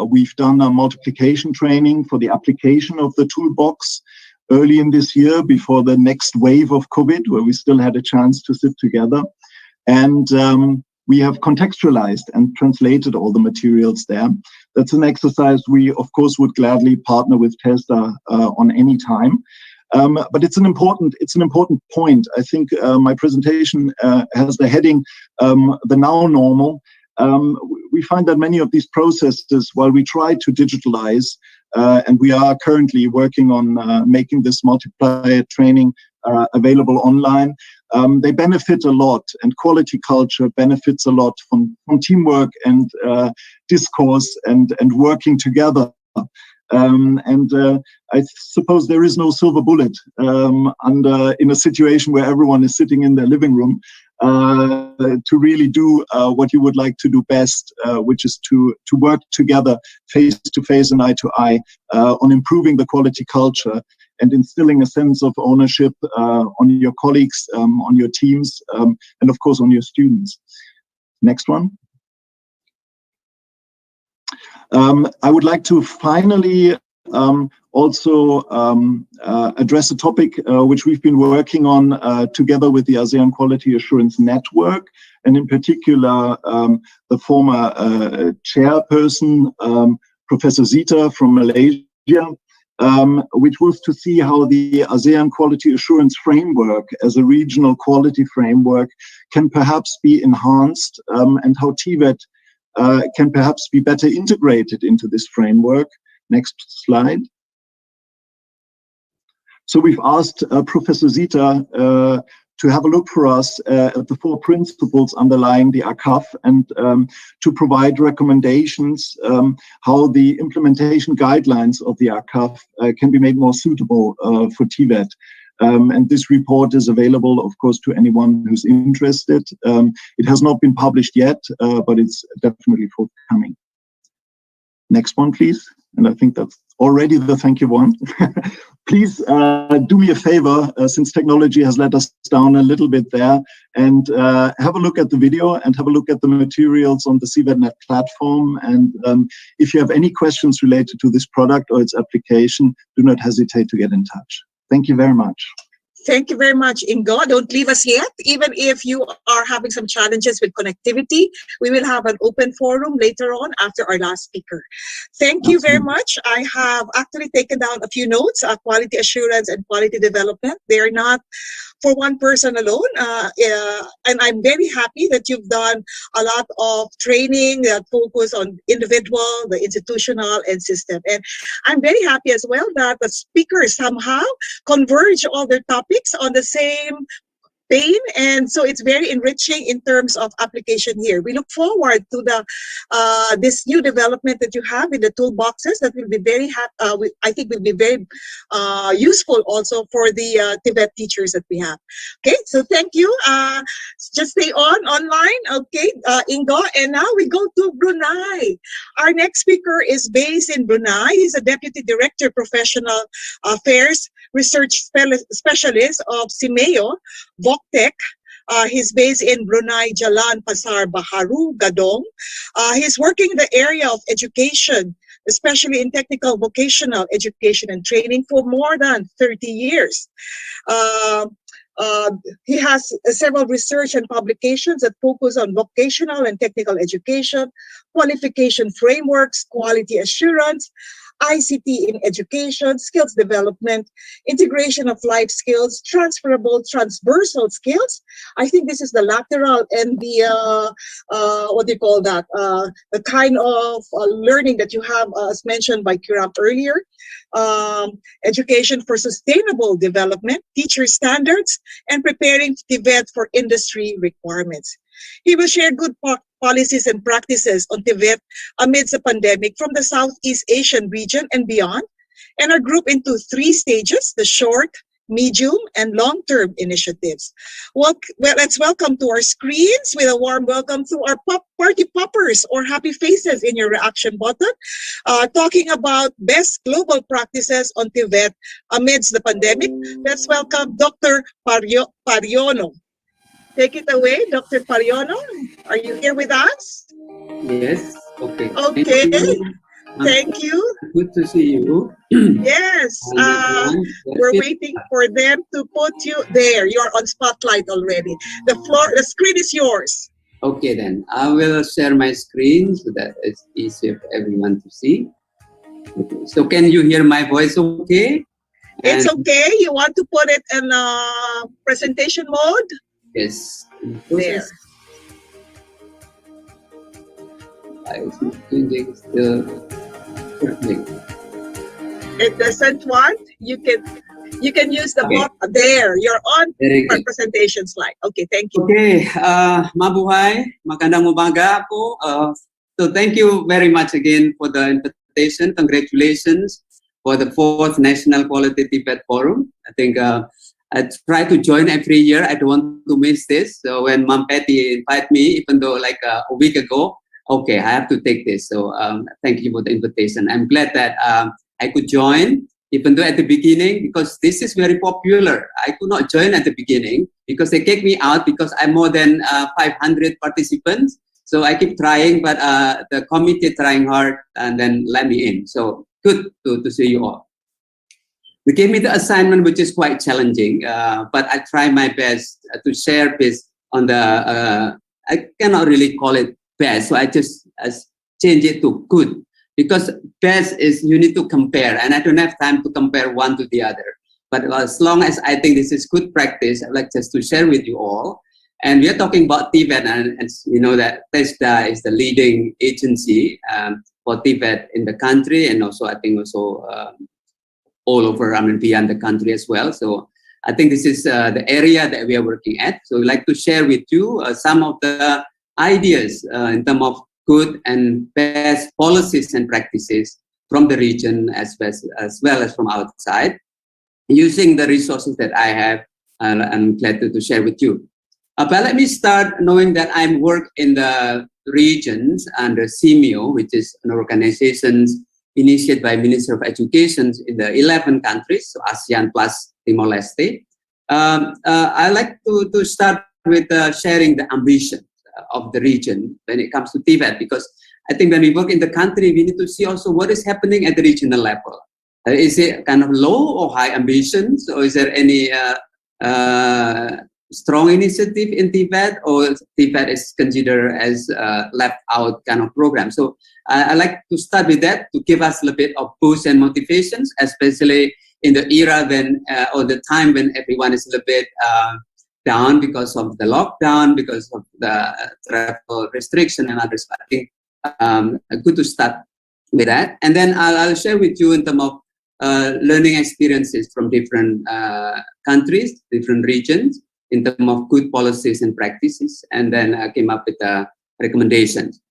We've done a multiplication training for the application of the toolbox early in this year before the next wave of COVID, where we still had a chance to sit together. And we have contextualized and translated all the materials there. That's an exercise we, of course, would gladly partner with TESDA on any time. But it's an important point. I think my presentation has the heading, the now normal. We find that many of these processes, while we try to digitalize, and we are currently working on making this multiplier training available online, they benefit a lot, and quality culture benefits a lot from teamwork and discourse and working together. I suppose there is no silver bullet in a situation where everyone is sitting in their living room to really do what you would like to do best, which is to work together face to face and eye to eye on improving the quality culture and instilling a sense of ownership on your colleagues, on your teams, and of course on your students. Next one. I would like to finally also address a topic which we've been working on together with the ASEAN Quality Assurance Network, and in particular the former chairperson, Professor Zita from Malaysia, which was to see how the ASEAN Quality Assurance Framework as a regional quality framework can perhaps be enhanced, and how TVET can perhaps be better integrated into this framework. Next slide. So we've asked Professor Zita to have a look for us at the 4 principles underlying the ACAF, and to provide recommendations how the implementation guidelines of the ACAF can be made more suitable for TVET. And this report is available, of course, to anyone who's interested. It has not been published yet, but it's definitely forthcoming. Next one, please. And I think that's already the thank you one. Please do me a favor, since technology has let us down a little bit there, and have a look at the video and have a look at the materials on the CVETnet platform. And if you have any questions related to this product or its application, do not hesitate to get in touch. Thank you very much. Thank you very much, Ingo. Don't leave us yet. Even if you are having some challenges with connectivity, we will have an open forum later on after our last speaker. Thank you very much. I have actually taken down a few notes, quality assurance and quality development. They are not for one person alone. And I'm very happy that you've done a lot of training that focus on individual, the institutional, and system. And I'm very happy as well that the speakers somehow converge all their topics on the same vein, and so it's very enriching in terms of application here. We look forward to the this new development that you have in the toolboxes that will be very I think will be very useful also for the TVET teachers that we have. Okay, so thank you. Just stay online, okay, Ingo. And now we go to Brunei. Our next speaker is based in Brunei. He's a Deputy Director, Professional Affairs Research Specialist of CIMEO, VOCTEC. He's based in Brunei, Jalan Pasar Baharu, Gadong. He's working in the area of education, especially in technical vocational education and training for more than 30 years. He has several research and publications that focus on vocational and technical education, qualification frameworks, quality assurance, ICT in education, skills development, integration of life skills, transferable, transversal skills. I think this is the lateral and the, what do you call that? The kind of learning that you have, as mentioned by Kiram earlier. Education for sustainable development, teacher standards, and preparing TVET for industry requirements. He will share good policies and practices on TVET amidst the pandemic from the Southeast Asian region and beyond, and are grouped into 3 stages: the short, medium, and long-term initiatives. Well, let's welcome to our screens with a warm welcome to our party poppers or happy faces in your reaction button, talking about best global practices on TVET amidst the pandemic. Let's welcome Dr. Pariono. Take it away, Dr. Pariono. Are you here with us? Yes. Okay. Okay. Thank you. Good to see you. Yes. We're waiting for them to put you there. You're on spotlight already. The screen is yours. Okay, then I will share my screen so that it's easier for everyone to see. Okay. So can you hear my voice okay? It's okay. You want to put it in presentation mode? Yes. There. I was thinking still working. It doesn't want. You can use the button there. You're on presentation slide. Okay, thank you. Okay, mabuhay, magandang umaga po. So thank you very much again for the invitation. Congratulations for the 4th National Quality TVET Forum. I think I try to join every year. I don't want to miss this. So when Mom Patty invited me, even though like a week ago, okay, I have to take this. So thank you for the invitation. I'm glad that I could join even though at the beginning, because this is very popular, I could not join at the beginning because they kicked me out because I'm more than 500 participants. So I keep trying, but the committee trying hard and then let me in. So good to see you all. They gave me the assignment, which is quite challenging, but I try my best to share this on the, I cannot really call it best, so I just change it to good. Because best is you need to compare, and I don't have time to compare one to the other. But as long as I think this is good practice, I'd like just to share with you all. And we are talking about TVET, and you know that TESDA is the leading agency for TVET in the country, and also I think also all over, I mean, beyond the country as well. So I think this is the area that we are working at. So we'd like to share with you some of the ideas in terms of good and best policies and practices from the region as well as from outside, using the resources that I have. I'm glad to share with you. But let me start knowing that I work in the regions under CMEO, which is an organization initiated by Ministry of Education in the 11 countries, so ASEAN plus Timor-Leste. I like to start with sharing the ambition of the region when it comes to TVET, because I think when we work in the country, we need to see also what is happening at the regional level. Is it kind of low or high ambitions, or is there any strong initiative in TVET, or TVET is considered as left out kind of program? So I like to start with that to give us a little bit of boost and motivations, especially in the era when, or the time when everyone is a little bit down because of the lockdown, because of the travel restriction and others. I think good to start with that. And then I'll share with you in terms of learning experiences from different countries, different regions, in terms of good policies and practices. And then I came up with recommendations.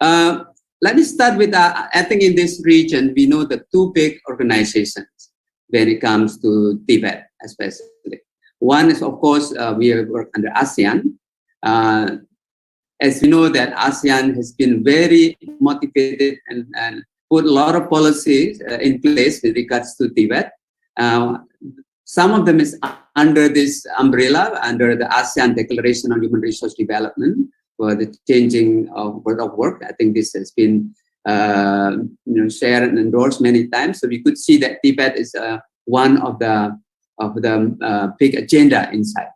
Let me start with, I think in this region, we know the two big organizations when it comes to TVET, especially. One is, of course, we work under ASEAN. As we know that ASEAN has been very motivated and put a lot of policies in place with regards to TVET. Some of them is under this umbrella, under the ASEAN Declaration on Human Resource Development for the changing of world of work. I think this has been shared and endorsed many times. So we could see that TVET is one of the big agenda inside.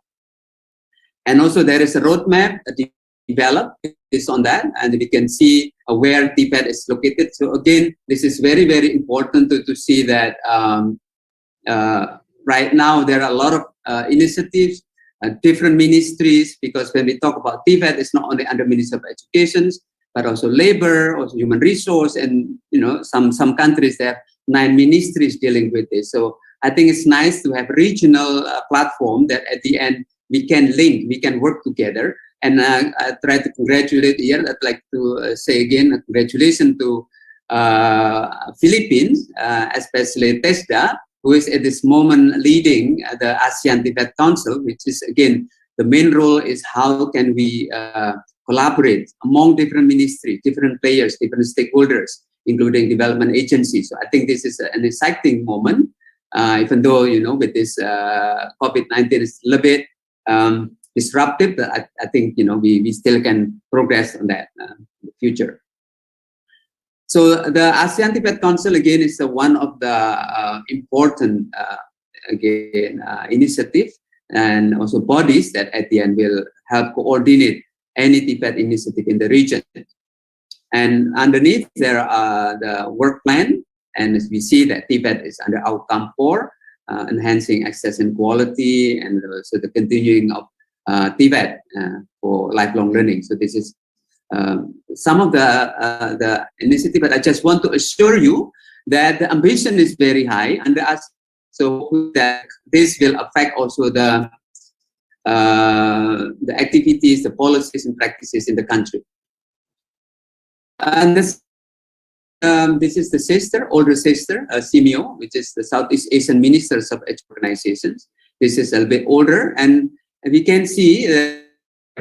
And also there is a roadmap developed based on that, and we can see where TVET is located. So again, this is very, very important to see that right now there are a lot of initiatives, different ministries, because when we talk about TVET, it's not only under Ministry of Education, but also labor, also human resource, and some countries they have 9 ministries dealing with this. So I think it's nice to have a regional platform that at the end we can link, we can work together. And I try to congratulate here. I'd like to say again, congratulations to Philippines, especially TESDA, who is at this moment leading the ASEAN TVET Council, which is again, the main role is how can we collaborate among different ministries, different players, different stakeholders, including development agencies. So I think this is an exciting moment. Even though, with this COVID-19 is a little bit disruptive, but I think, we still can progress on that in the future. So the ASEAN TVET Council, again, is one of the important, initiative and also bodies that at the end will help coordinate any TVET initiative in the region. And underneath there are the work plan. And as we see that TVET is under outcome 4, enhancing access and quality, and also the continuing of TVET for lifelong learning. So this is some of the initiative, but I just want to assure you that the ambition is very high under us, so that this will affect also the activities, the policies and practices in the country. And this is the older sister, CMEO, which is the Southeast Asian Ministers of Organizations. This is a bit older, and we can see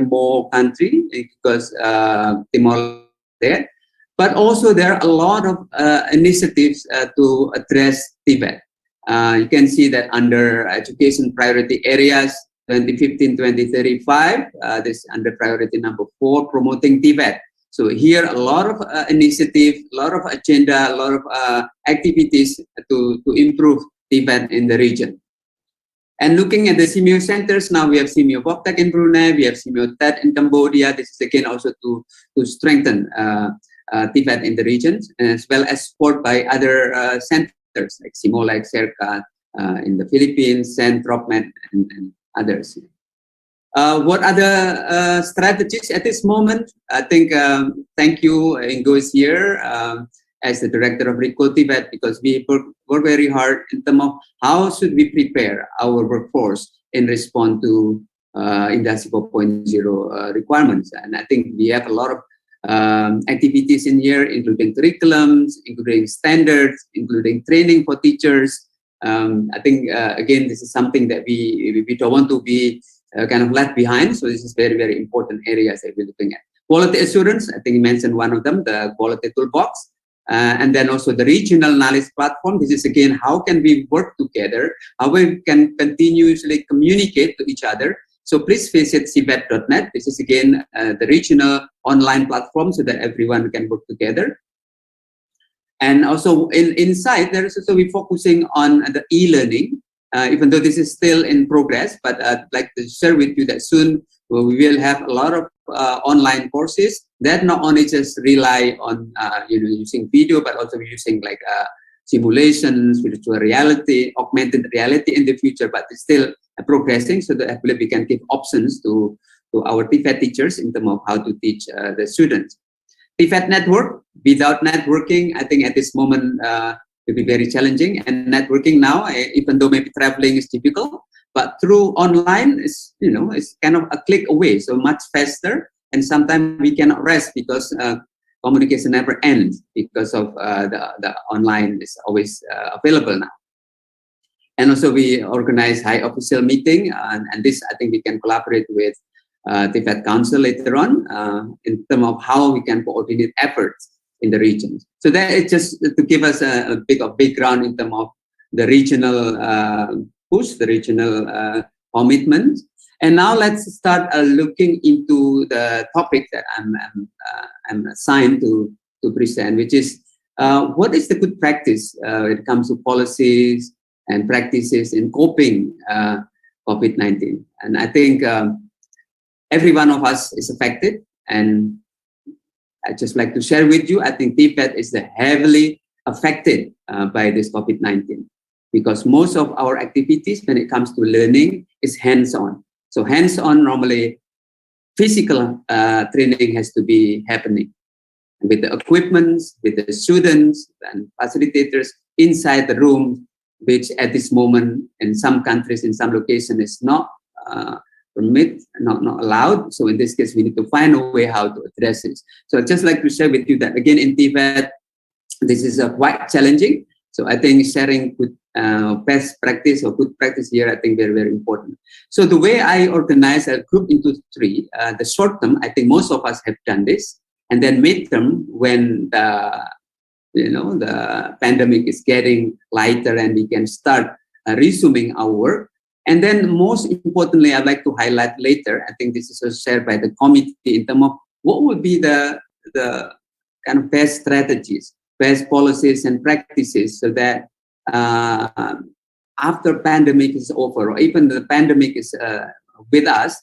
more country because Timor there. But also there are a lot of initiatives to address TVET. You can see that under education priority areas 2015-2035, this under priority number 4, promoting TVET. So here a lot of initiative, a lot of agenda, a lot of activities to improve TVET in the region. And looking at the Simeo centers, now we have Simeo Boktak in Brunei, we have Simeo TET in Cambodia. This is again also to strengthen TVET in the region, as well as support by other centers like Simolak, Serka in the Philippines, Centropmed, and others. What other strategies at this moment? I think, thank you, Ingo is here as the director of RICO TVET, because we work very hard in terms of how should we prepare our workforce in response to Industry 4.0 requirements. And I think we have a lot of activities in here, including curriculums, including standards, including training for teachers. I think, again, this is something that we don't want to be kind of left behind. So this is very, very important areas that we're looking at. Quality assurance, I think you mentioned one of them, the quality toolbox. And then also the regional knowledge platform. This is again, how can we work together? How we can continuously communicate to each other. So please visit cvet.net. This is again the regional online platform so that everyone can work together. And also inside, there is also we're focusing on the e-learning, even though this is still in progress, but I'd like to share with you that soon we will have a lot of online courses that not only just rely on using video, but also using like simulations, virtual reality, augmented reality in the future, but it's still progressing so that I believe we can give options to our TVET teachers in terms of how to teach the students. TVET network, without networking, I think at this moment will be very challenging. And networking now, even though maybe traveling is difficult, but through online, it's kind of a click away, so much faster. And sometimes we cannot rest because communication never ends because of the online is always available now. And also we organize high official meeting, and this I think we can collaborate with TVET Council later on in terms of how we can coordinate efforts in the region. So that is just to give us a bit of background in terms of the regional push, the regional commitment. And now let's start looking into the topic that I'm assigned to present, which is what is the good practice when it comes to policies and practices in coping COVID-19. And I think every one of us is affected. And I'd just like to share with you, I think TVET is heavily affected by this COVID-19 because most of our activities when it comes to learning is hands-on. So hands-on, normally physical training has to be happening with the equipments, with the students and facilitators inside the room, which at this moment in some countries, in some locations is not not allowed. So in this case, we need to find a way how to address this. So I'd just like to share with you that again in TVET, this is quite challenging. So I think sharing good best practice or good practice here, I think very, very important. So the way I organize a group into three, the short term, I think most of us have done this. And then midterm, when the pandemic is getting lighter and we can start resuming our work. And then most importantly, I'd like to highlight later, I think this is also shared by the committee in terms of what would be the kind of best strategies, best policies and practices so that after pandemic is over or even the pandemic is with us,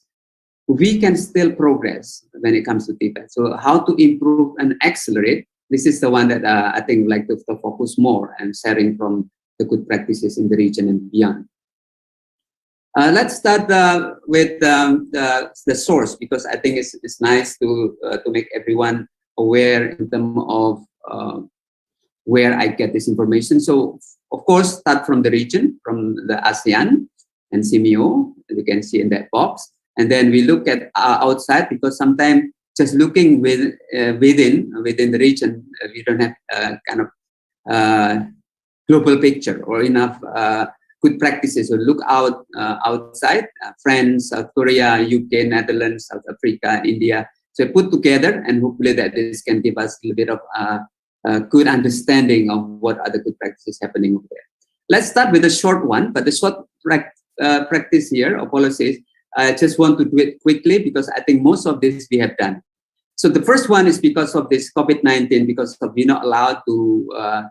we can still progress when it comes to TVET. So how to improve and accelerate, this is the one that I think I'd like to focus more and sharing from the good practices in the region and beyond. Let's start with the source because I think it's nice to make everyone aware in terms of where I get this information. So of course, start from the region, from the ASEAN and Simeo, as you can see in that box. And then we look at outside because sometimes just looking within the region, we don't have kind of global picture or enough good practices. So look outside, France, South Korea, UK, Netherlands, South Africa, India. So put together, and hopefully that this can give us a little bit of a good understanding of what are the good practices happening over there. Let's start with a short one, but the short practice here or policies, I just want to do it quickly because I think most of this we have done. So the first one is because of this COVID-19, because of we're not allowed to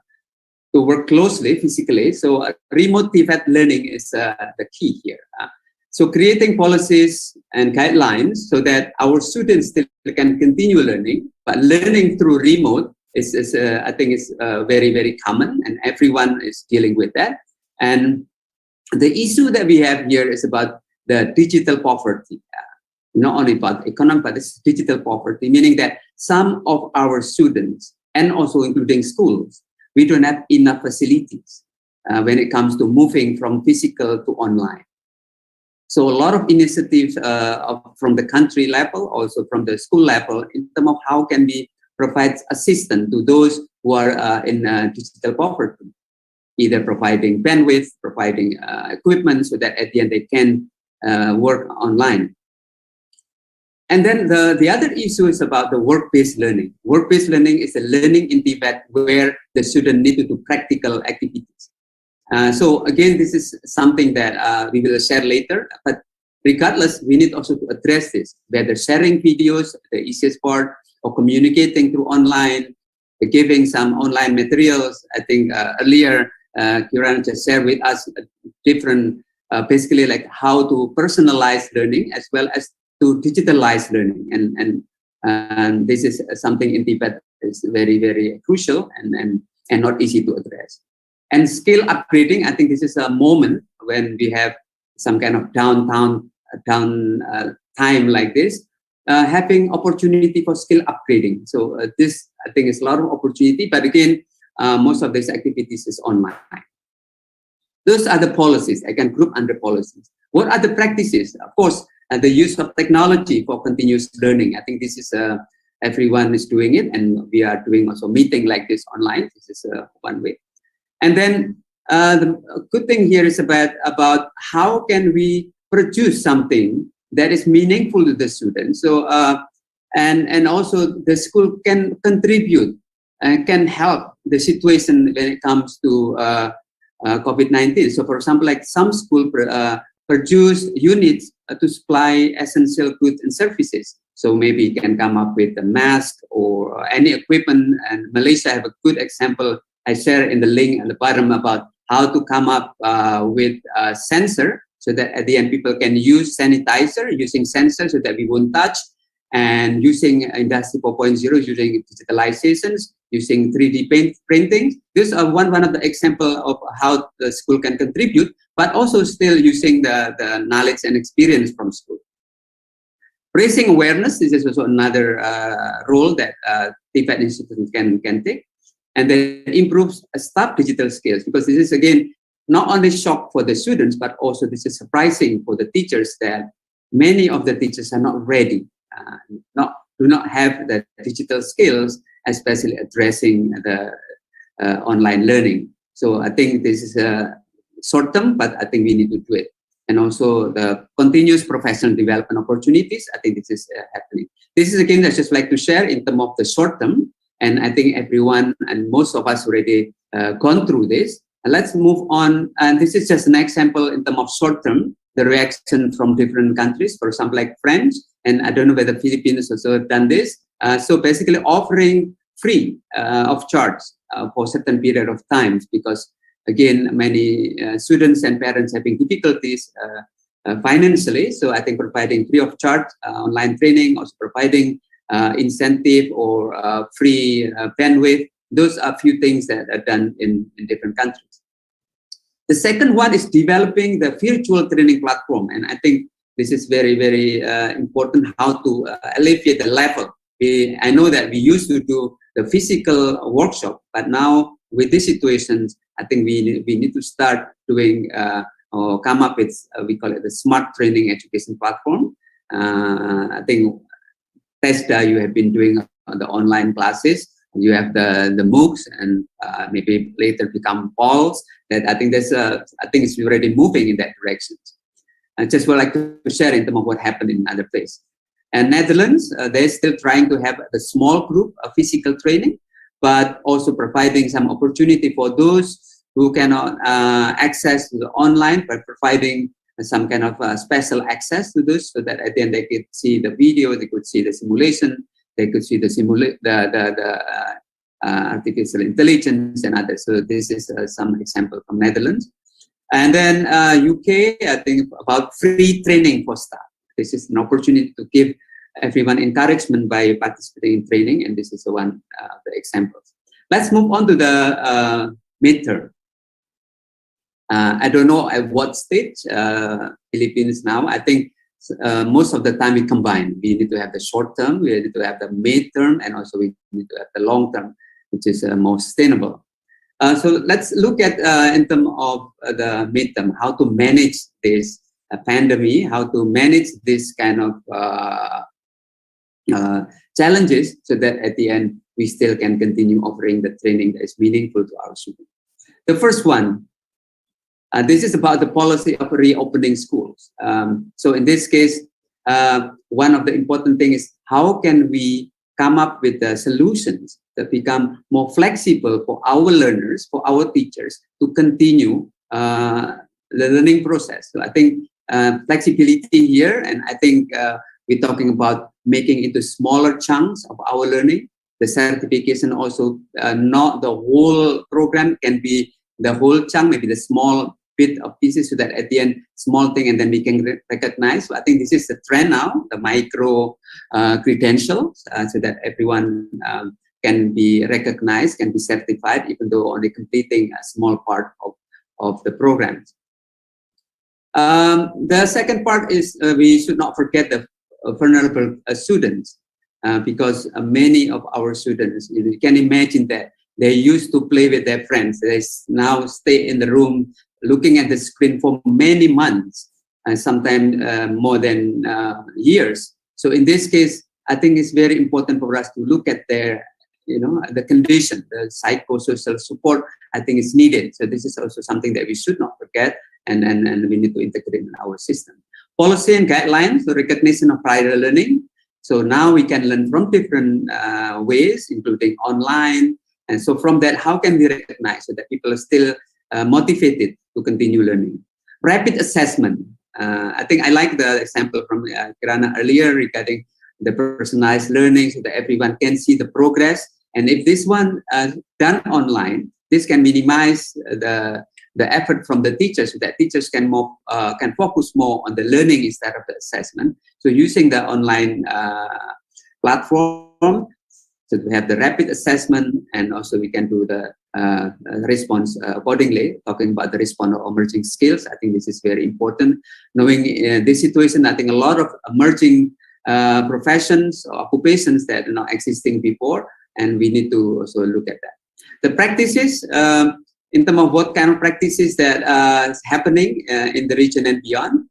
work closely physically. So remote TVET learning is the key here. So creating policies and guidelines so that our students still can continue learning, but learning through remote is I think is very, very common, and everyone is dealing with that. And the issue that we have here is about the digital poverty. Not only about economic, but it's digital poverty, meaning that some of our students, and also including schools, we don't have enough facilities when it comes to moving from physical to online. So a lot of initiatives from the country level, also from the school level, in terms of how can we provide assistance to those who are in digital poverty, either providing bandwidth, providing equipment, so that at the end they can work online. And then the other issue is about the work-based learning. Work-based learning is a learning in TVET where the student need to do practical activities. So again, this is something that we will share later, but regardless, we need also to address this, whether sharing videos, the easiest part, or communicating through online, giving some online materials. I think earlier, Kiran just shared with us different, basically like how to personalize learning as well as to digitalize learning. And this is something in TVET is very, very crucial and not easy to address. And skill upgrading, I think this is a moment when we have some kind of down time like this, having opportunity for skill upgrading. So this, I think, is a lot of opportunity, but again, most of these activities is online. Those are the policies. I can group under policies. What are the practices? Of course, the use of technology for continuous learning. I think this is everyone is doing it, and we are doing also meeting like this online. This is one way. And then the good thing here is about how can we produce something that is meaningful to the students. So and also the school can contribute and can help the situation when it comes to COVID-19. So for example, like some school produce units to supply essential goods and services. So maybe you can come up with a mask or any equipment. And Malaysia have a good example. I share in the link at the bottom about how to come up with a sensor so that at the end people can use sanitizer using sensors so that we won't touch, and using Industry 4.0, using digitalizations, using 3D printing. These are one of the example of how the school can contribute, but also still using the knowledge and experience from school. Raising awareness, this is also another role that TVET institutions can take. And then improves staff digital skills, because this is again not only shock for the students, but also this is surprising for the teachers that many of the teachers are not ready, do not have the digital skills, especially addressing the online learning. So I think this is a short term, but I think we need to do it. And also the continuous professional development opportunities, I think this is happening. This is again, I just like to share in terms of the short term. And I think everyone and most of us already gone through this. And let's move on. And this is just an example in terms of short term, the reaction from different countries, for example, like French, and I don't know whether Philippines also have done this. So basically offering free of charge for a certain period of time, because again, many students and parents having difficulties financially. So I think providing free of charge online training, also providing incentive or free bandwidth. Those are a few things that are done in different countries. The second one is developing the virtual training platform. And I think this is very, very important, how to alleviate the level. I know that we used to do the physical workshop, but now with these situations, I think we need to start doing or come up with, we call it the smart training education platform. I think Testa, you have been doing the online classes. You have the MOOCs, and maybe later become polls. That I think there's I think it's already moving in that direction. I just would like to share in terms of what happened in other places. And Netherlands, they're still trying to have a small group of physical training, but also providing some opportunity for those who cannot access to the online by providing some kind of special access to this, so that at the end they could see the video, they could see the simulation, they could see the artificial intelligence and others. So this is some example from Netherlands. And then UK, I think about free training for staff. This is an opportunity to give everyone encouragement by participating in training, and this is one of the examples. Let's move on to the midterm. I don't know at what stage Philippines now. I think most of the time we combine. We need to have the short term, we need to have the midterm, and also we need to have the long term, which is more sustainable. So let's look at in terms of the midterm, how to manage this pandemic, how to manage this kind of challenges, so that at the end we still can continue offering the training that is meaningful to our students. The first one, this is about the policy of reopening schools. So in this case, one of the important things is how can we come up with the solutions that become more flexible for our learners, for our teachers to continue the learning process. So I think flexibility here, and I think we're talking about making into smaller chunks of our learning. The certification also, not the whole program, can be the whole chunk, maybe the small bit of pieces, so that at the end, small thing, and then we can recognize. So I think this is the trend now, the micro credentials, so that everyone can be recognized, can be certified, even though only completing a small part of the programs. The second part is we should not forget the vulnerable students, because many of our students, you can imagine that they used to play with their friends. They now stay in the room looking at the screen for many months, and sometimes more than years. So in this case, I think it's very important for us to look at their, the condition, the psychosocial support. I think is needed. So this is also something that we should not forget, and we need to integrate in our system. Policy and guidelines, the recognition of prior learning. So now we can learn from different ways, including online. And so from that, how can we recognize so that people are still motivated to continue learning? Rapid assessment. I think I like the example from Kirana earlier regarding the personalized learning, so that everyone can see the progress. And if this one done online, this can minimize the effort from the teachers, so that teachers can focus more on the learning instead of the assessment. So using the online platform, so we have the rapid assessment, and also we can do the response accordingly. Talking about the response of emerging skills, I think this is very important. Knowing this situation, I think a lot of emerging professions or occupations that are not existing before, and we need to also look at that. The practices, in terms of what kind of practices that is happening in the region and beyond,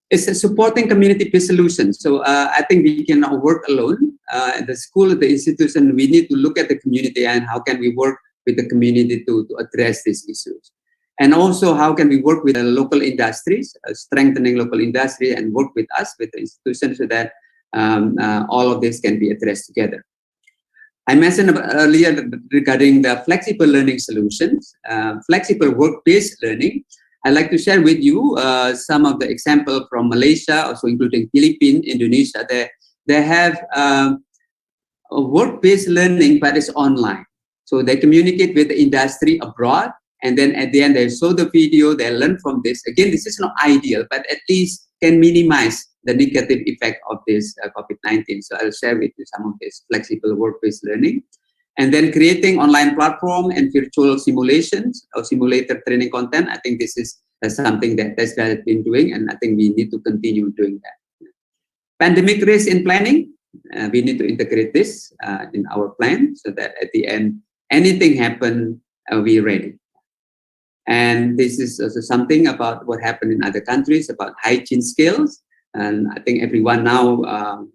is supporting community-based solutions. So I think we cannot work alone. The school, the institution, we need to look at the community and how can we work with the community to address these issues. And also how can we work with the local industries, strengthening local industry, and work with us, with the institution, so that all of this can be addressed together. I mentioned earlier regarding the flexible learning solutions, flexible work-based learning. I'd like to share with you some of the examples from Malaysia, also including Philippines, Indonesia. They have work-based learning, but it's online. So they communicate with the industry abroad, and then at the end they show the video, they learn from this. Again, this is not ideal, but at least can minimize the negative effect of this COVID-19. So I'll share with you some of this flexible work-based learning. And then creating online platform and virtual simulations or simulator training content. I think this is something that TESDA has been doing, and I think we need to continue doing that. Pandemic risk in planning. We need to integrate this in our plan, so that at the end, anything happen, we're ready. And this is also something about what happened in other countries, about hygiene skills. And I think everyone now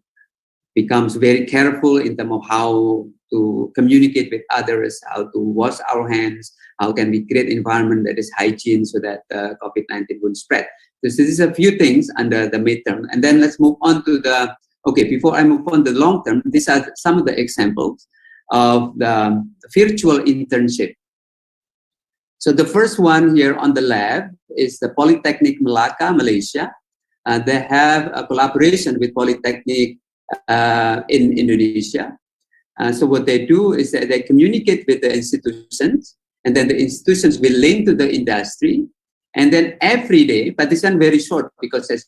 becomes very careful in terms of how to communicate with others, how to wash our hands, how can we create environment that is hygiene so that COVID-19 won't spread. So this is a few things under the midterm. And then let's move on to the Okay, before I move on to the long term, these are some of the examples of the virtual internship. So the first one here on the left is the Polytechnic Melaka, Malaysia. They have a collaboration with Polytechnic in Indonesia. So what they do is that they communicate with the institutions, and then the institutions will link to the industry. And then every day, but this one very short because as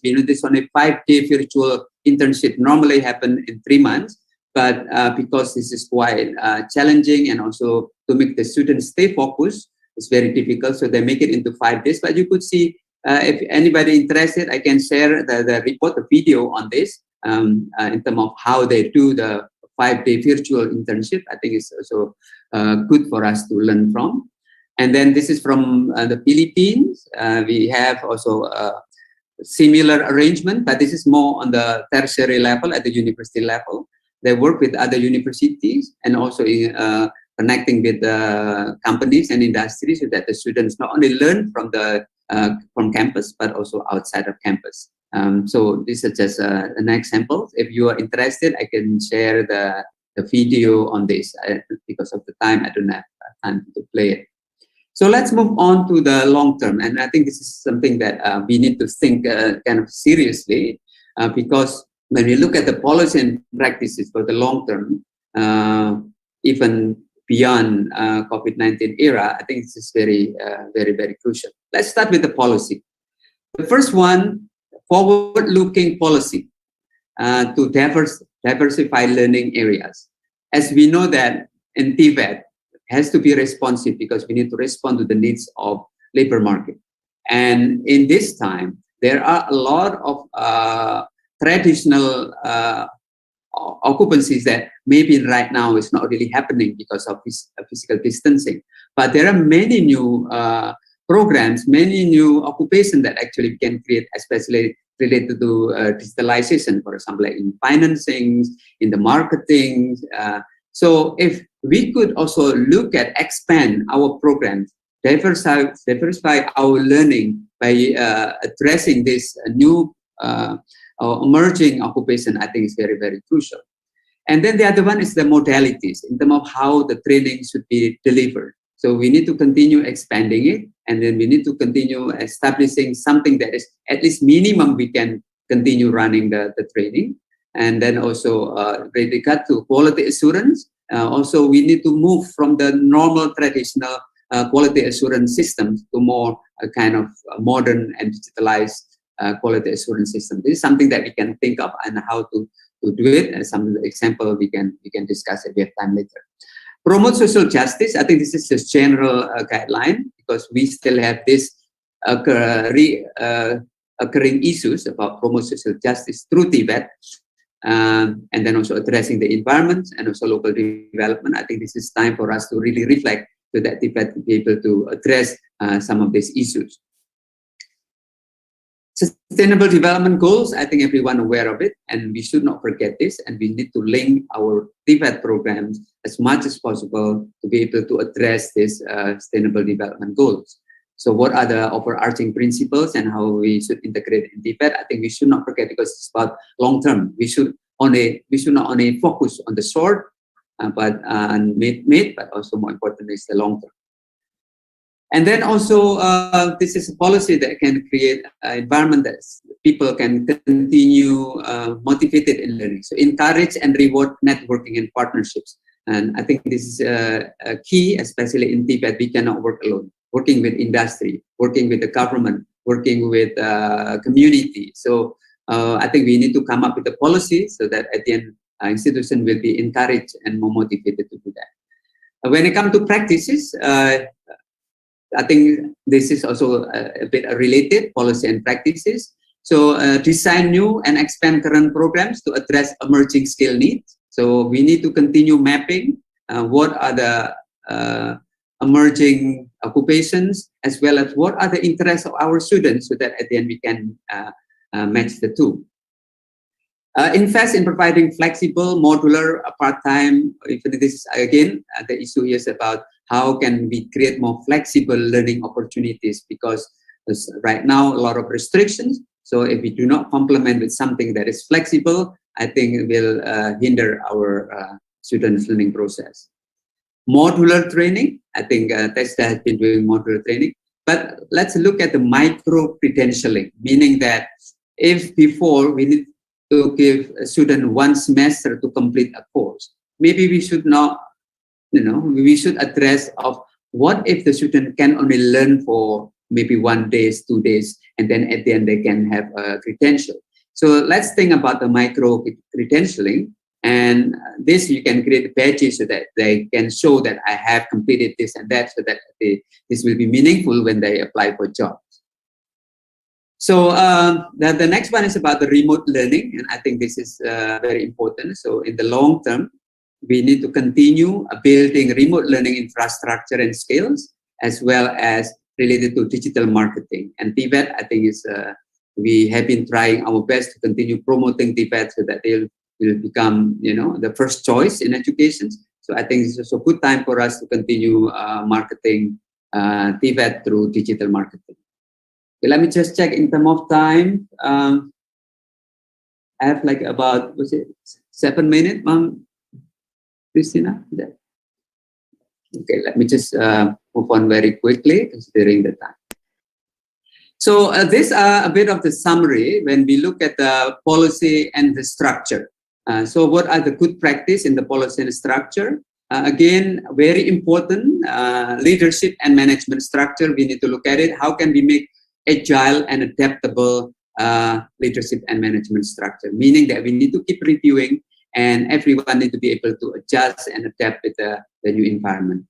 you know, this on a 5-day virtual internship normally happen in 3 months. But because this is quite challenging and also to make the students stay focused, it's very difficult. So they make it into 5 days. But you could see, if anybody interested, I can share the report, the video on this in terms of how they do the 5-day virtual internship. I think it's also good for us to learn from. And then this is from the Philippines. We have also a similar arrangement, but this is more on the tertiary level at the university level. They work with other universities and also in, connecting with companies and industries so that the students not only learn from the from campus but also outside of campus. So this is just an example. If you are interested, I can share the video on this. Because of the time, I don't have time to play it. So let's move on to the long term, and I think this is something that we need to think kind of seriously because when we look at the policy and practices for the long term, even beyond COVID-19 era, I think this is very, very crucial. Let's start with the policy. The first one, forward-looking policy to diversify learning areas. As we know that in TVET, has to be responsive because we need to respond to the needs of labor market. And in this time, there are a lot of traditional occupancies that maybe right now is not really happening because of physical distancing. But there are many new programs, many new occupations that actually we can create, especially related to digitalization, for example, like in financing, in the marketing. So if we could also look at expand our programs, diversify our learning by addressing this new emerging occupation, I think is very, very crucial. And then the other one is the modalities in terms of how the training should be delivered. So we need to continue expanding it, and then we need to continue establishing something that is at least minimum we can continue running the training. And then also with regard to quality assurance, also we need to move from the normal traditional quality assurance systems to more kind of modern and digitalized quality assurance system. This is something that we can think of and how to do it. And some of the example we can discuss if we have time later. Promote social justice. I think this is just general guideline because we still have this occurring issues about promote social justice through TVET. And then also addressing the environment and also local development. I think this is time for us to really reflect so that TVET will be able to address some of these issues. Sustainable development goals, I think everyone aware of it, and we should not forget this, and we need to link our TVET programs as much as possible to be able to address these sustainable development goals. So what are the overarching principles and how we should integrate in TVET? I think we should not forget because it's about long term. We should not only focus on the short, but mid, but also more important is the long term. And then also, this is a policy that can create an environment that people can continue motivated in learning. So encourage and reward networking and partnerships. And I think this is a key, especially in TVET. We cannot work alone. Working with industry, working with the government, working with community. So I think we need to come up with a policy so that at the end, institution will be encouraged and more motivated to do that. When it comes to practices, I think this is also a bit related, policy and practices. So design new and expand current programs to address emerging skill needs. So we need to continue mapping what are the emerging occupations as well as what are the interests of our students so that at the end we can match the two. Invest in providing flexible, modular, part-time. This is again the issue is about how can we create more flexible learning opportunities because right now a lot of restrictions. So if we do not complement with something that is flexible, I think it will hinder our students' learning process. Modular training, I think TESDA has been doing modular training, but let's look at the micro-credentialing, meaning that if before we need to give a student 1 semester to complete a course, maybe we should not, we should address of what if the student can only learn for maybe 1 day, 2 days, and then at the end they can have a credential. So let's think about the micro-credentialing. And this you can create badges so that they can show that I have completed this and that, so that this will be meaningful when they apply for jobs. So the next one is about the remote learning, and I think this is very important. So in the long term, we need to continue building remote learning infrastructure and skills, as well as related to digital marketing. And TVET, I think, is we have been trying our best to continue promoting TVET so that they will become, the first choice in education. So I think it's also a good time for us to continue marketing TVET through digital marketing. Okay, let me just check in terms of time. I have like about, 7 minutes, Christina? Okay, let me just move on very quickly considering the time. So this a bit of the summary when we look at the policy and the structure. So what are the good practice in the policy and structure? Again, very important, leadership and management structure. We need to look at it. How can we make agile and adaptable leadership and management structure? Meaning that we need to keep reviewing, and everyone need to be able to adjust and adapt with the new environment.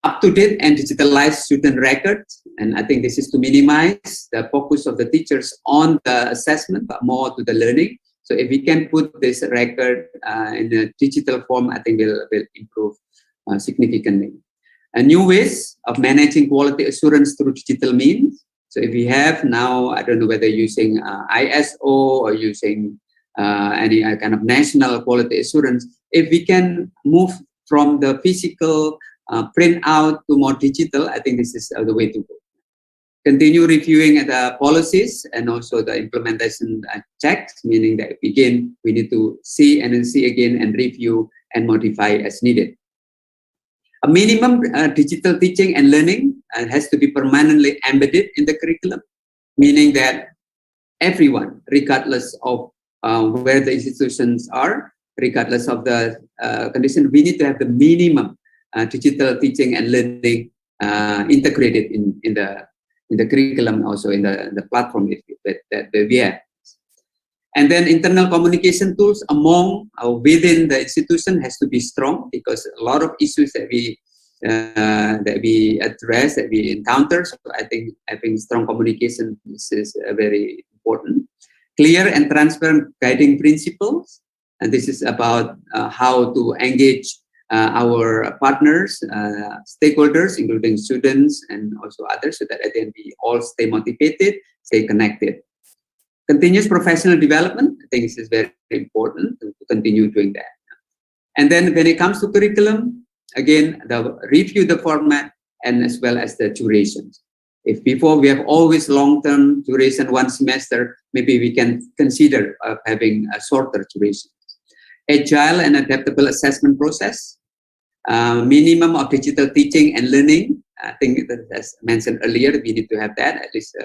Up-to-date and digitalized student records, and I think this is to minimize the focus of the teachers on the assessment, but more to the learning. So if we can put this record in a digital form, I think will improve significantly. New ways of managing quality assurance through digital means. So if we have now, I don't know whether using ISO or using any kind of national quality assurance, if we can move from the physical print out to more digital, I think this is the way to go. Continue reviewing the policies and also the implementation checks, meaning that again, we need to see and then see again and review and modify as needed. A minimum digital teaching and learning has to be permanently embedded in the curriculum, meaning that everyone, regardless of where the institutions are, regardless of the condition, we need to have the minimum digital teaching and learning integrated in the curriculum, also in the platform that we have. And then internal communication tools among within the institution has to be strong, because a lot of issues that we address, that we encounter. So I think having strong communication is very important. Clear and transparent guiding principles, and this is about how to engage our partners, stakeholders, including students and also others, so that at the end we all stay motivated, stay connected. Continuous professional development, I think this is very important to continue doing that. And then when it comes to curriculum, again, review the format and as well as the durations. If before we have always long-term duration, 1 semester, maybe we can consider having a shorter duration. Agile and adaptable assessment process. Minimum of digital teaching and learning. I think that, as mentioned earlier, we need to have that at least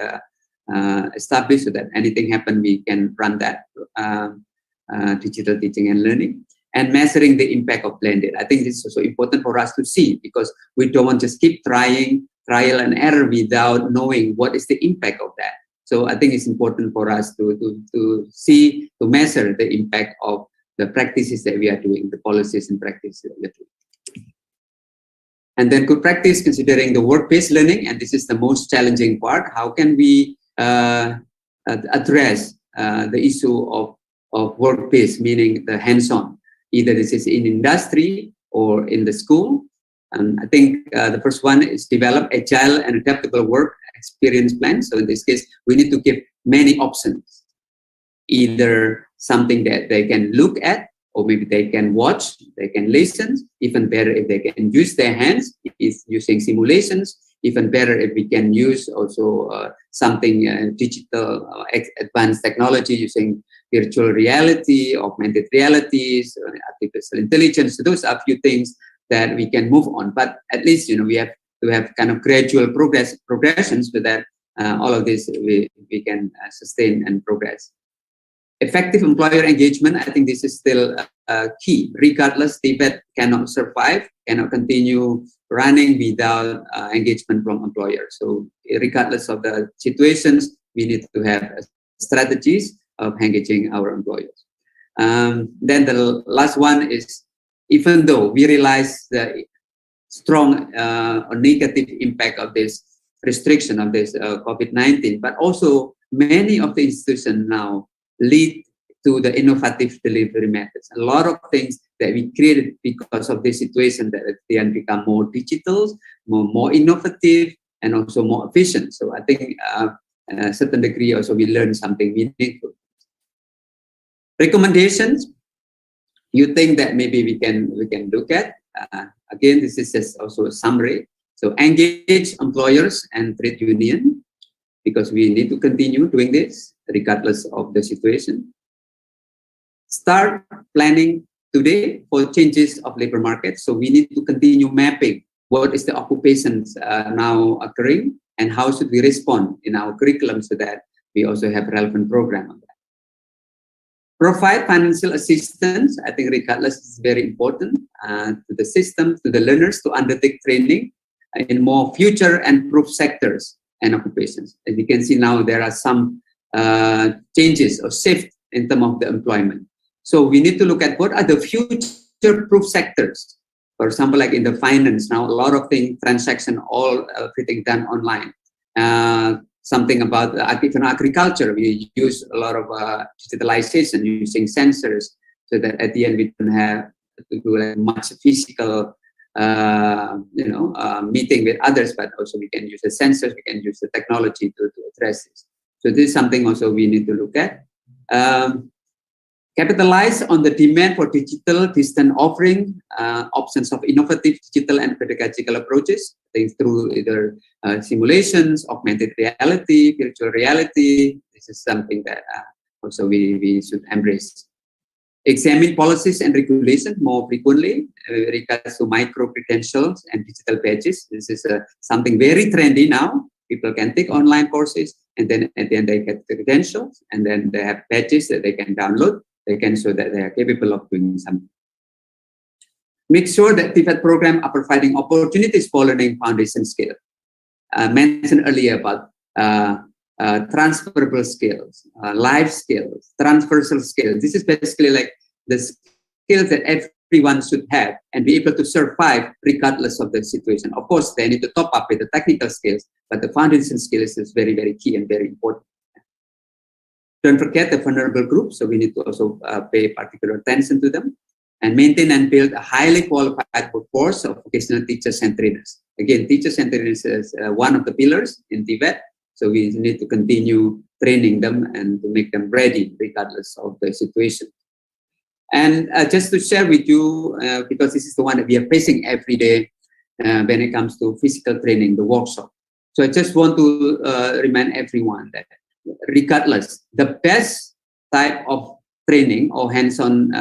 established, so that anything happen, we can run that digital teaching and learning. And measuring the impact of blended. I think this is also important for us to see, because we don't want to just keep trying, trial and error without knowing what is the impact of that. So I think it's important for us to see, to measure the impact of the practices that we are doing, the policies and practices that we are doing. And then good practice, considering the work-based learning, and this is the most challenging part. How can we address the issue of work-based, meaning the hands-on? Either this is in industry or in the school. And I think the first one is develop agile and adaptable work experience plans. So in this case, we need to give many options. Either something that they can look at, or maybe they can watch, they can listen, even better if they can use their hands, is using simulations, even better if we can use also something digital, advanced technology using virtual reality, augmented realities, artificial intelligence. So those are a few things that we can move on. But at least, we have to have kind of gradual progressions so that all of this we can sustain and progress. Effective employer engagement, I think this is still key. Regardless, TVET cannot survive, cannot continue running without engagement from employers. So regardless of the situations, we need to have strategies of engaging our employers. Then the last one is, even though we realize the strong or negative impact of this restriction of this COVID-19, but also many of the institutions now lead to the innovative delivery methods. A lot of things that we created because of this situation that they can become more digital, more innovative, and also more efficient. So I think a certain degree also we learn something meaningful. Recommendations, you think that maybe we can look at. Again, this is just also a summary. So engage employers and trade union, because we need to continue doing this regardless of the situation. Start planning today for changes of labor market. So we need to continue mapping what is the occupations now occurring and how should we respond in our curriculum so that we also have relevant program on that. Provide financial assistance. I think regardless is very important to the system, to the learners to undertake training in more future and proof sectors and occupations. As you can see now, there are some changes or shift in terms of the employment. So we need to look at what are the future proof sectors. For example, like in the finance now, a lot of things, transaction, all everything done online. Something about even agriculture, we use a lot of digitalization using sensors, so that at the end we don't have to do like much physical, meeting with others, but also we can use the sensors, we can use the technology to address this. So this is something also we need to look at. Capitalize on the demand for digital distant offering, options of innovative digital and pedagogical approaches, things through either simulations, augmented reality, virtual reality. This is something that also we should embrace. Examine policies and regulation more frequently regards to micro-credentials and digital badges. This is something very trendy now. People can take online courses and then at the end they get the credentials and then they have badges that they can download. They can show that they are capable of doing something. Make sure that TVET program are providing opportunities for learning foundation skills. Mentioned earlier about transferable skills, life skills, transversal skills. This is basically like the skills that everyone should have and be able to survive regardless of the situation. Of course, they need to top up with the technical skills, but the foundation skills is very, very key and very important. Don't forget the vulnerable groups, so we need to also pay particular attention to them and maintain and build a highly qualified workforce of vocational teachers and trainers. Again, teachers and trainers is one of the pillars in TVET, so we need to continue training them and to make them ready regardless of the situation. And just to share with you, because this is the one that we are facing every day when it comes to physical training, the workshop. So I just want to remind everyone that regardless, the best type of training or hands-on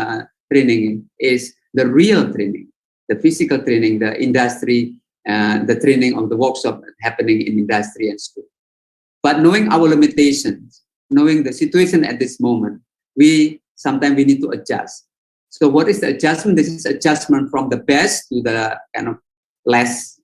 training is the real training, the physical training, the industry, the training of the workshop happening in industry and school. But knowing our limitations, knowing the situation at this moment, sometimes we need to adjust. So what is the adjustment? This is adjustment from the best to the kind of less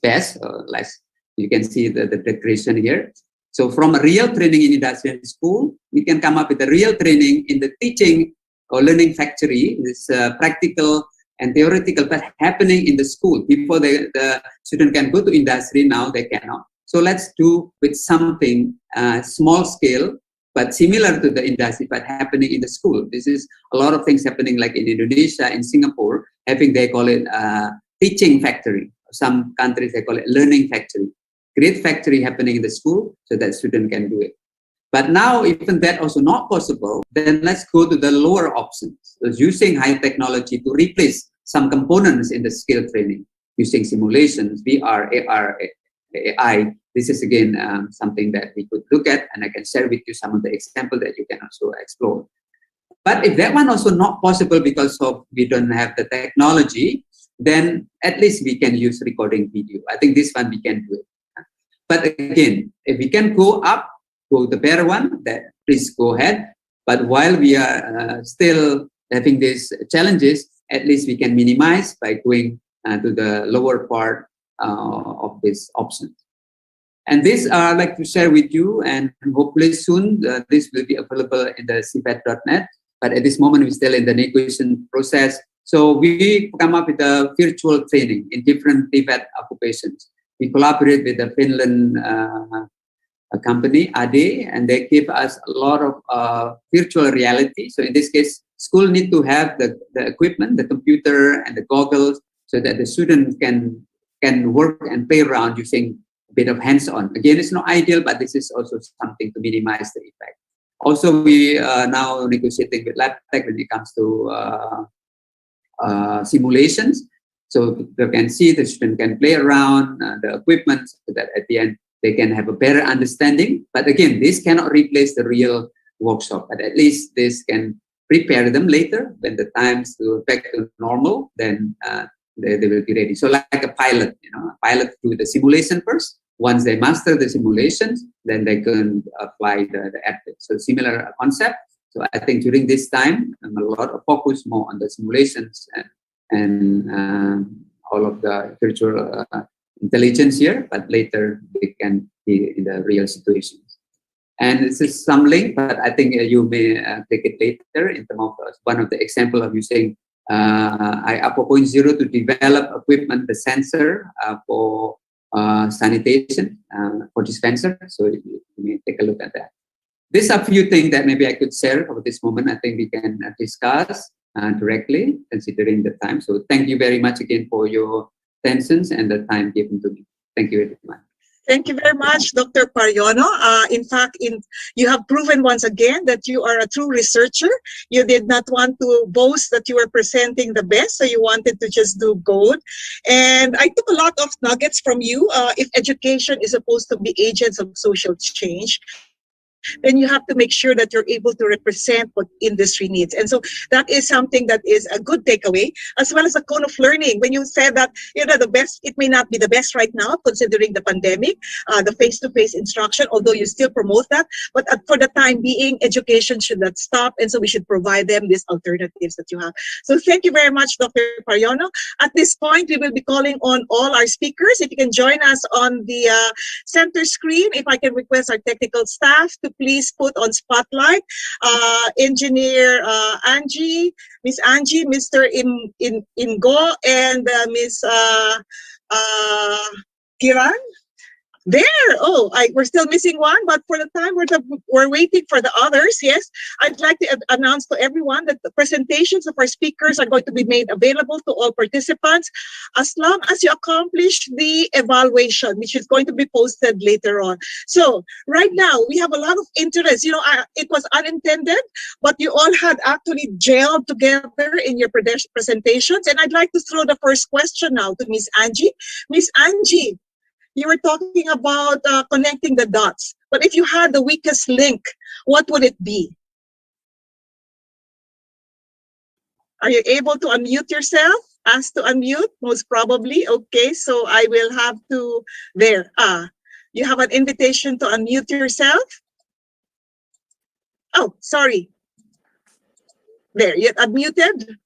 best, or less. You can see the degradation here. So from a real training in industry and school, we can come up with a real training in the teaching or learning factory. This practical and theoretical, but happening in the school. Before the student can go to industry, now they cannot. So let's do with something small scale, but similar to the industry, but happening in the school. This is a lot of things happening like in Indonesia, in Singapore, they call it teaching factory. Some countries, they call it learning factory. Great factory happening in the school so that student can do it. But now, even that also not possible, then let's go to the lower options. So using high technology to replace some components in the skill training, using simulations, VR, AR, AI. This is again something that we could look at, and I can share with you some of the examples that you can also explore. But if that one also not possible because of we don't have the technology, then at least we can use recording video. I think this one we can do it. But again, if we can go up to the better one, then please go ahead. But while we are still having these challenges, at least we can minimize by going to the lower part of this option. And this I'd like to share with you, and hopefully soon this will be available in the CPET.net. But at this moment, we're still in the negotiation process. So we come up with a virtual training in different TVET occupations. We collaborate with the Finland company, ADE, and they give us a lot of virtual reality. So in this case, school need to have the equipment, the computer and the goggles, so that the student can work and play around using a bit of hands-on. Again, it's not ideal, but this is also something to minimize the effect. Also, we are now negotiating with LabTech when it comes to simulations. So they can see, the student can play around the equipment so that at the end they can have a better understanding. But again, this cannot replace the real workshop, but at least this can prepare them later when the times go back to normal, then they will be ready. So like a pilot, a pilot through the simulation first. Once they master the simulations, then they can apply the ethics. So similar concept. So I think during this time, a lot of focus more on the simulations and all of the virtual intelligence here, but later they can be in the real situations. And this is some link, but I think you may take it later in terms of one of the example of using IAPO 0.0 to develop equipment, the sensor for sanitation for dispenser. So you may take a look at that. These are a few things that maybe I could share over this moment. I think we can discuss directly considering the time. So thank you very much again for your attention and the time given to me. Thank you very much. Thank you very much, Dr. Pariono. In fact, you have proven once again that you are a true researcher. You did not want to boast that you were presenting the best, so you wanted to just do good. And I took a lot of nuggets from you. If education is supposed to be agents of social change, then you have to make sure that you're able to represent what industry needs. And so that is something that is a good takeaway, as well as a cone of learning. When you said that, the best, it may not be the best right now, considering the pandemic, the face-to-face instruction, although you still promote that. But for the time being, education should not stop. And so we should provide them these alternatives that you have. So thank you very much, Dr. Pariono. At this point, we will be calling on all our speakers. If you can join us on the center screen, if I can request our technical staff to please put on spotlight Engineer Angie, Miss Angie, Mr. Ingo, and Miss Kiran. There. Oh, we're still missing one, but for the time we're waiting for the others. Yes, I'd like to announce to everyone that the presentations of our speakers are going to be made available to all participants as long as you accomplish the evaluation, which is going to be posted later on. So right now we have a lot of interest. It was unintended, but you all had actually gelled together in your presentations. And I'd like to throw the first question now to Miss Angie. Miss Angie, you were talking about connecting the dots, but if you had the weakest link, what would it be? Are you able to unmute yourself? Ask to unmute, most probably. Okay, so I will have to, there. You have an invitation to unmute yourself. Oh, sorry. There, you're unmuted.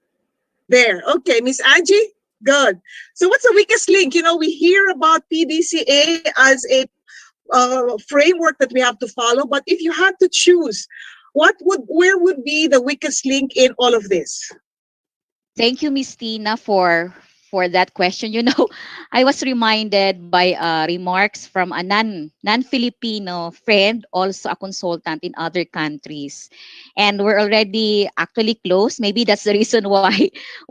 There, okay, Miss Angie. Good. So what's the weakest link? We hear about PDCA as a framework that we have to follow, but if you had to choose, where would be the weakest link in all of this? Thank you, Miss Tina, for that question. I was reminded by remarks from a non-Filipino friend, also a consultant in other countries, and we're already actually close. Maybe that's the reason why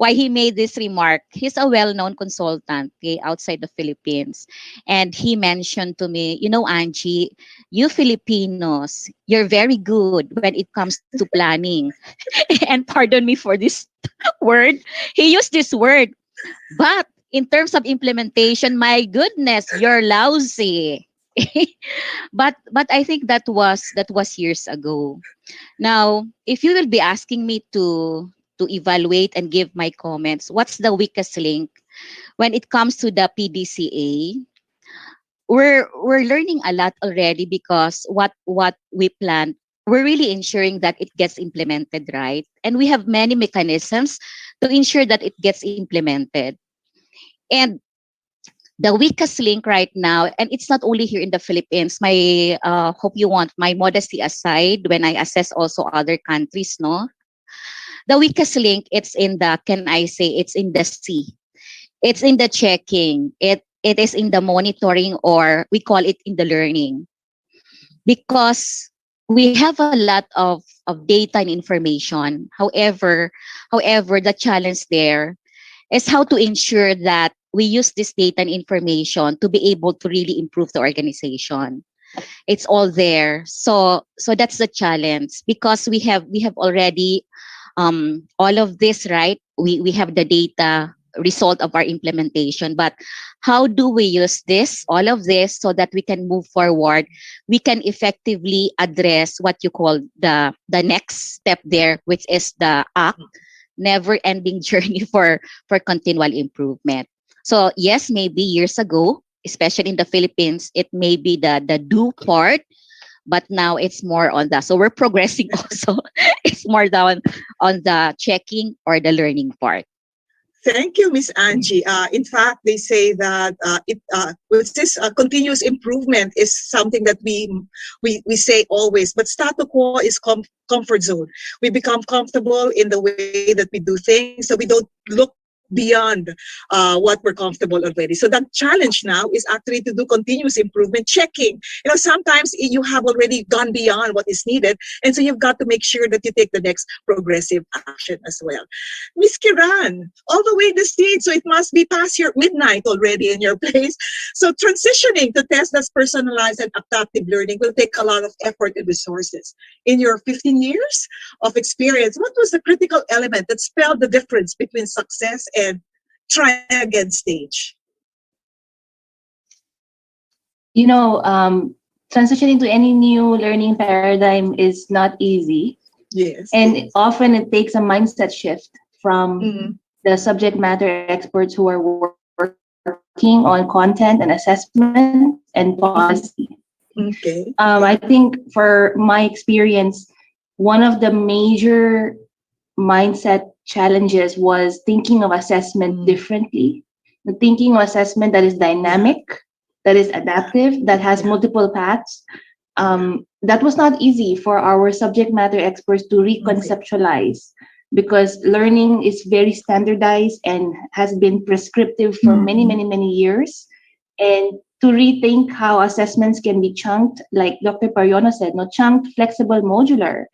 he made this remark. He's a well-known consultant outside the Philippines, and he mentioned to me, Angie, you Filipinos, you're very good when it comes to planning. And pardon me for this word. He used this word. But in terms of implementation, my goodness, you're lousy. But I think that was years ago. Now, if you will be asking me to evaluate and give my comments, what's the weakest link when it comes to the PDCA? We're learning a lot already because what we plan, we're really ensuring that it gets implemented right, and we have many mechanisms to ensure that it gets implemented. And the weakest link right now, and it's not only here in the Philippines, my hope you want my modesty aside, when I assess also other countries, no, the weakest link, it's in the, can I say, it's in the C, it's in the checking, it is in the monitoring, or we call it in the learning, because we have a lot of data and information. However, the challenge there is how to ensure that we use this data and information to be able to really improve the organization. It's all there. So that's the challenge, because we have already all of this, right? We have the data result of our implementation, but how do we use this, all of this, so that we can move forward, we can effectively address what you call the next step there, which is the ACT, never ending journey for continual improvement. So yes, maybe years ago, especially in the Philippines, it may be the do part, but now it's more on the, so we're progressing also. It's more down on the checking or the learning part. Thank you, Miss Angie. In fact, they say that with this continuous improvement is something that we say always, but status quo is comfort zone. We become comfortable in the way that we do things, so we don't look beyond what we're comfortable already. So that challenge now is actually to do continuous improvement, checking. You know, sometimes you have already gone beyond what is needed, and so you've got to make sure that you take the next progressive action as well. Miss Kiran, all the way in the States, so it must be past your midnight already in your place. So transitioning to test that's personalized and adaptive learning will take a lot of effort and resources. In your 15 years of experience, what was the critical element that spelled the difference between success and try again stage? You know, transitioning to any new learning paradigm is not easy. Yes. And often it takes a mindset shift from the subject matter experts who are working on content and assessment and policy. Okay. I think for my experience, one of the major mindset challenges was thinking of assessment differently. The thinking of assessment that is dynamic, that is adaptive, that has multiple paths. That was not easy for our subject matter experts to reconceptualize, because learning is very standardized and has been prescriptive for many, many, many years. And to rethink how assessments can be chunked, like Dr. Pariono said, no, chunked, flexible, modular.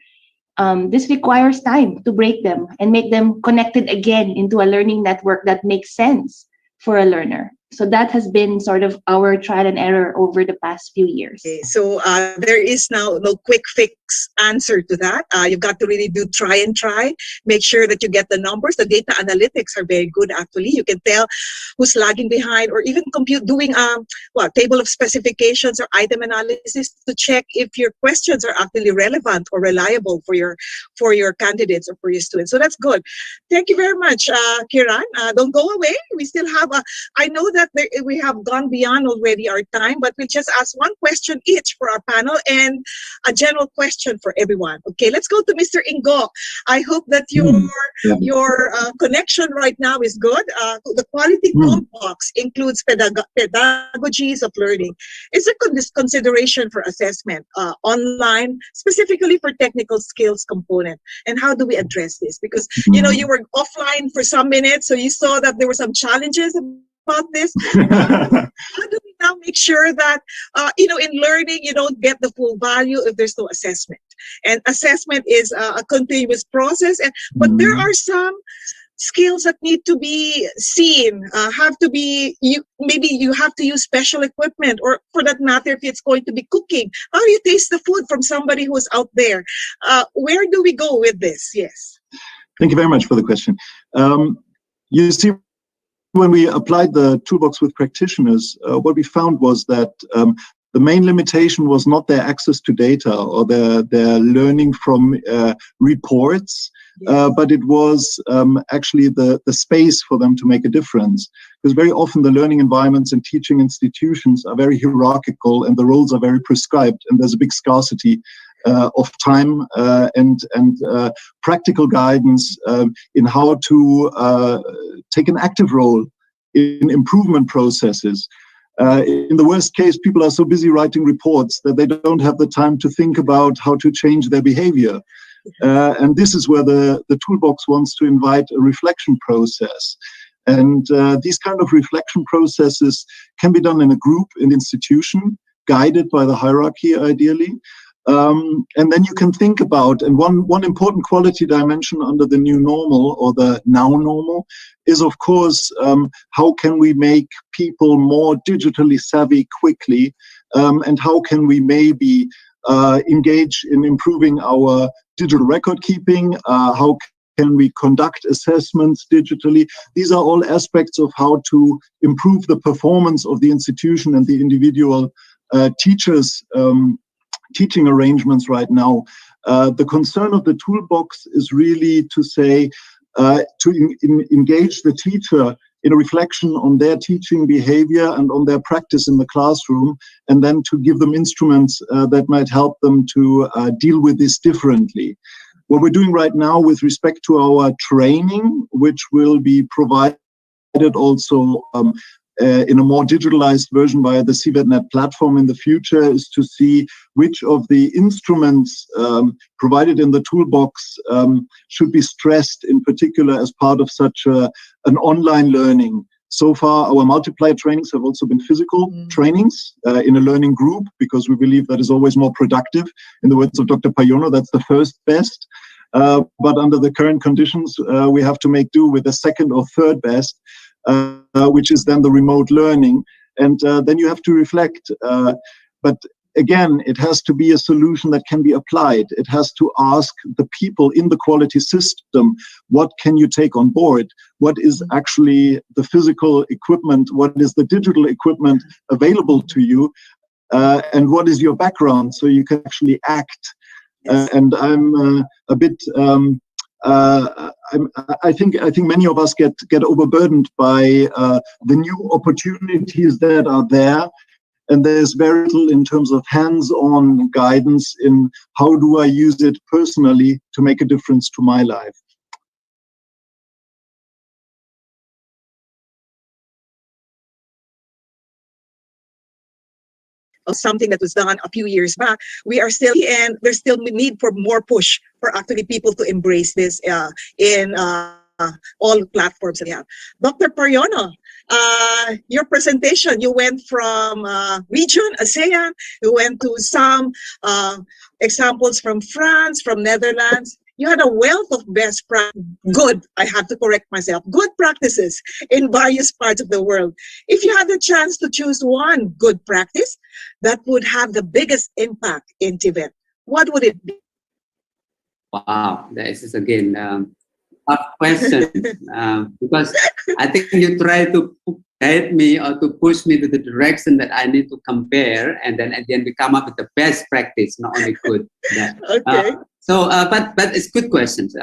This requires time to break them and make them connected again into a learning network that makes sense for a learner. So that has been sort of our trial and error over the past few years. Okay, so there is now no quick fix answer to that. You've got to really do try and try. Make sure that you get the numbers. The data analytics are very good, actually. You can tell who's lagging behind, or even doing table of specifications or item analysis to check if your questions are actually relevant or reliable for your candidates or for your students. So that's good. Thank you very much, Kiran. Don't go away. We still have I know that we have gone beyond already our time, but we'll just ask one question each for our panel and a general question for everyone. Okay, let's go to Mr. Ingo. I hope that your connection right now is good. The quality toolbox includes pedagogies of learning. Is there this consideration for assessment online, specifically for technical skills component? And how do we address this? Because you know you were offline for some minutes, so you saw that there were some challenges about this. How do we now make sure that in learning you don't get the full value if there's no assessment? And assessment is a continuous process, but there are some skills that need to be seen, maybe you have to use special equipment, or for that matter, if it's going to be cooking, how do you taste the food from somebody who's out there? Where do we go with this? Yes. Thank you very much for the question. You see, when we applied the toolbox with practitioners, what we found was that the main limitation was not their access to data or their learning from reports, but it was actually the space for them to make a difference. Because very often the learning environments and teaching institutions are very hierarchical and the roles are very prescribed, and there's a big scarcity of time and practical guidance in how to take an active role in improvement processes. In the worst case, people are so busy writing reports that they don't have the time to think about how to change their behavior. And this is where the toolbox wants to invite a reflection process. And these kind of reflection processes can be done in a group, in institution, guided by the hierarchy, ideally. And then you can think about, and one important quality dimension under the new normal or the now normal is, of course, how can we make people more digitally savvy quickly, and how can we maybe engage in improving our digital record keeping, how can we conduct assessments digitally. These are all aspects of how to improve the performance of the institution and the individual teachers' teaching arrangements right now. The concern of the toolbox is really to say, to engage the teacher in a reflection on their teaching behavior and on their practice in the classroom, and then to give them instruments that might help them to deal with this differently. What we're doing right now with respect to our training, which will be provided also in a more digitalized version via the CVET.net platform in the future, is to see which of the instruments provided in the toolbox should be stressed in particular as part of such an online learning. So far, our multiplier trainings have also been physical trainings in a learning group, because we believe that is always more productive. In the words of Dr. Payono, that's the first best. But under the current conditions, we have to make do with the second or third best, which is then the remote learning. And then you have to reflect. But again, it has to be a solution that can be applied. It has to ask the people in the quality system, what can you take on board? What is actually the physical equipment? What is the digital equipment available to you? And what is your background, so you can actually act? And I'm a bit... I think many of us get overburdened by the new opportunities that are there, and there's very little in terms of hands-on guidance in how do I use it personally to make a difference to my life. Something that was done a few years back, we are still, and there's still need for more push for actually people to embrace this in all platforms that we have. Dr. Payono, your presentation, you went from region, ASEAN, you went to some examples from France, from Netherlands. You had a wealth of best practice, I have to correct myself, good practices in various parts of the world. If you had the chance to choose one good practice that would have the biggest impact in TVET, what would it be? Wow, this is again tough question, because I think you try to guide me or to push me to the direction that I need to compare, and then at the end we come up with the best practice, not only good. Okay. But it's good questions.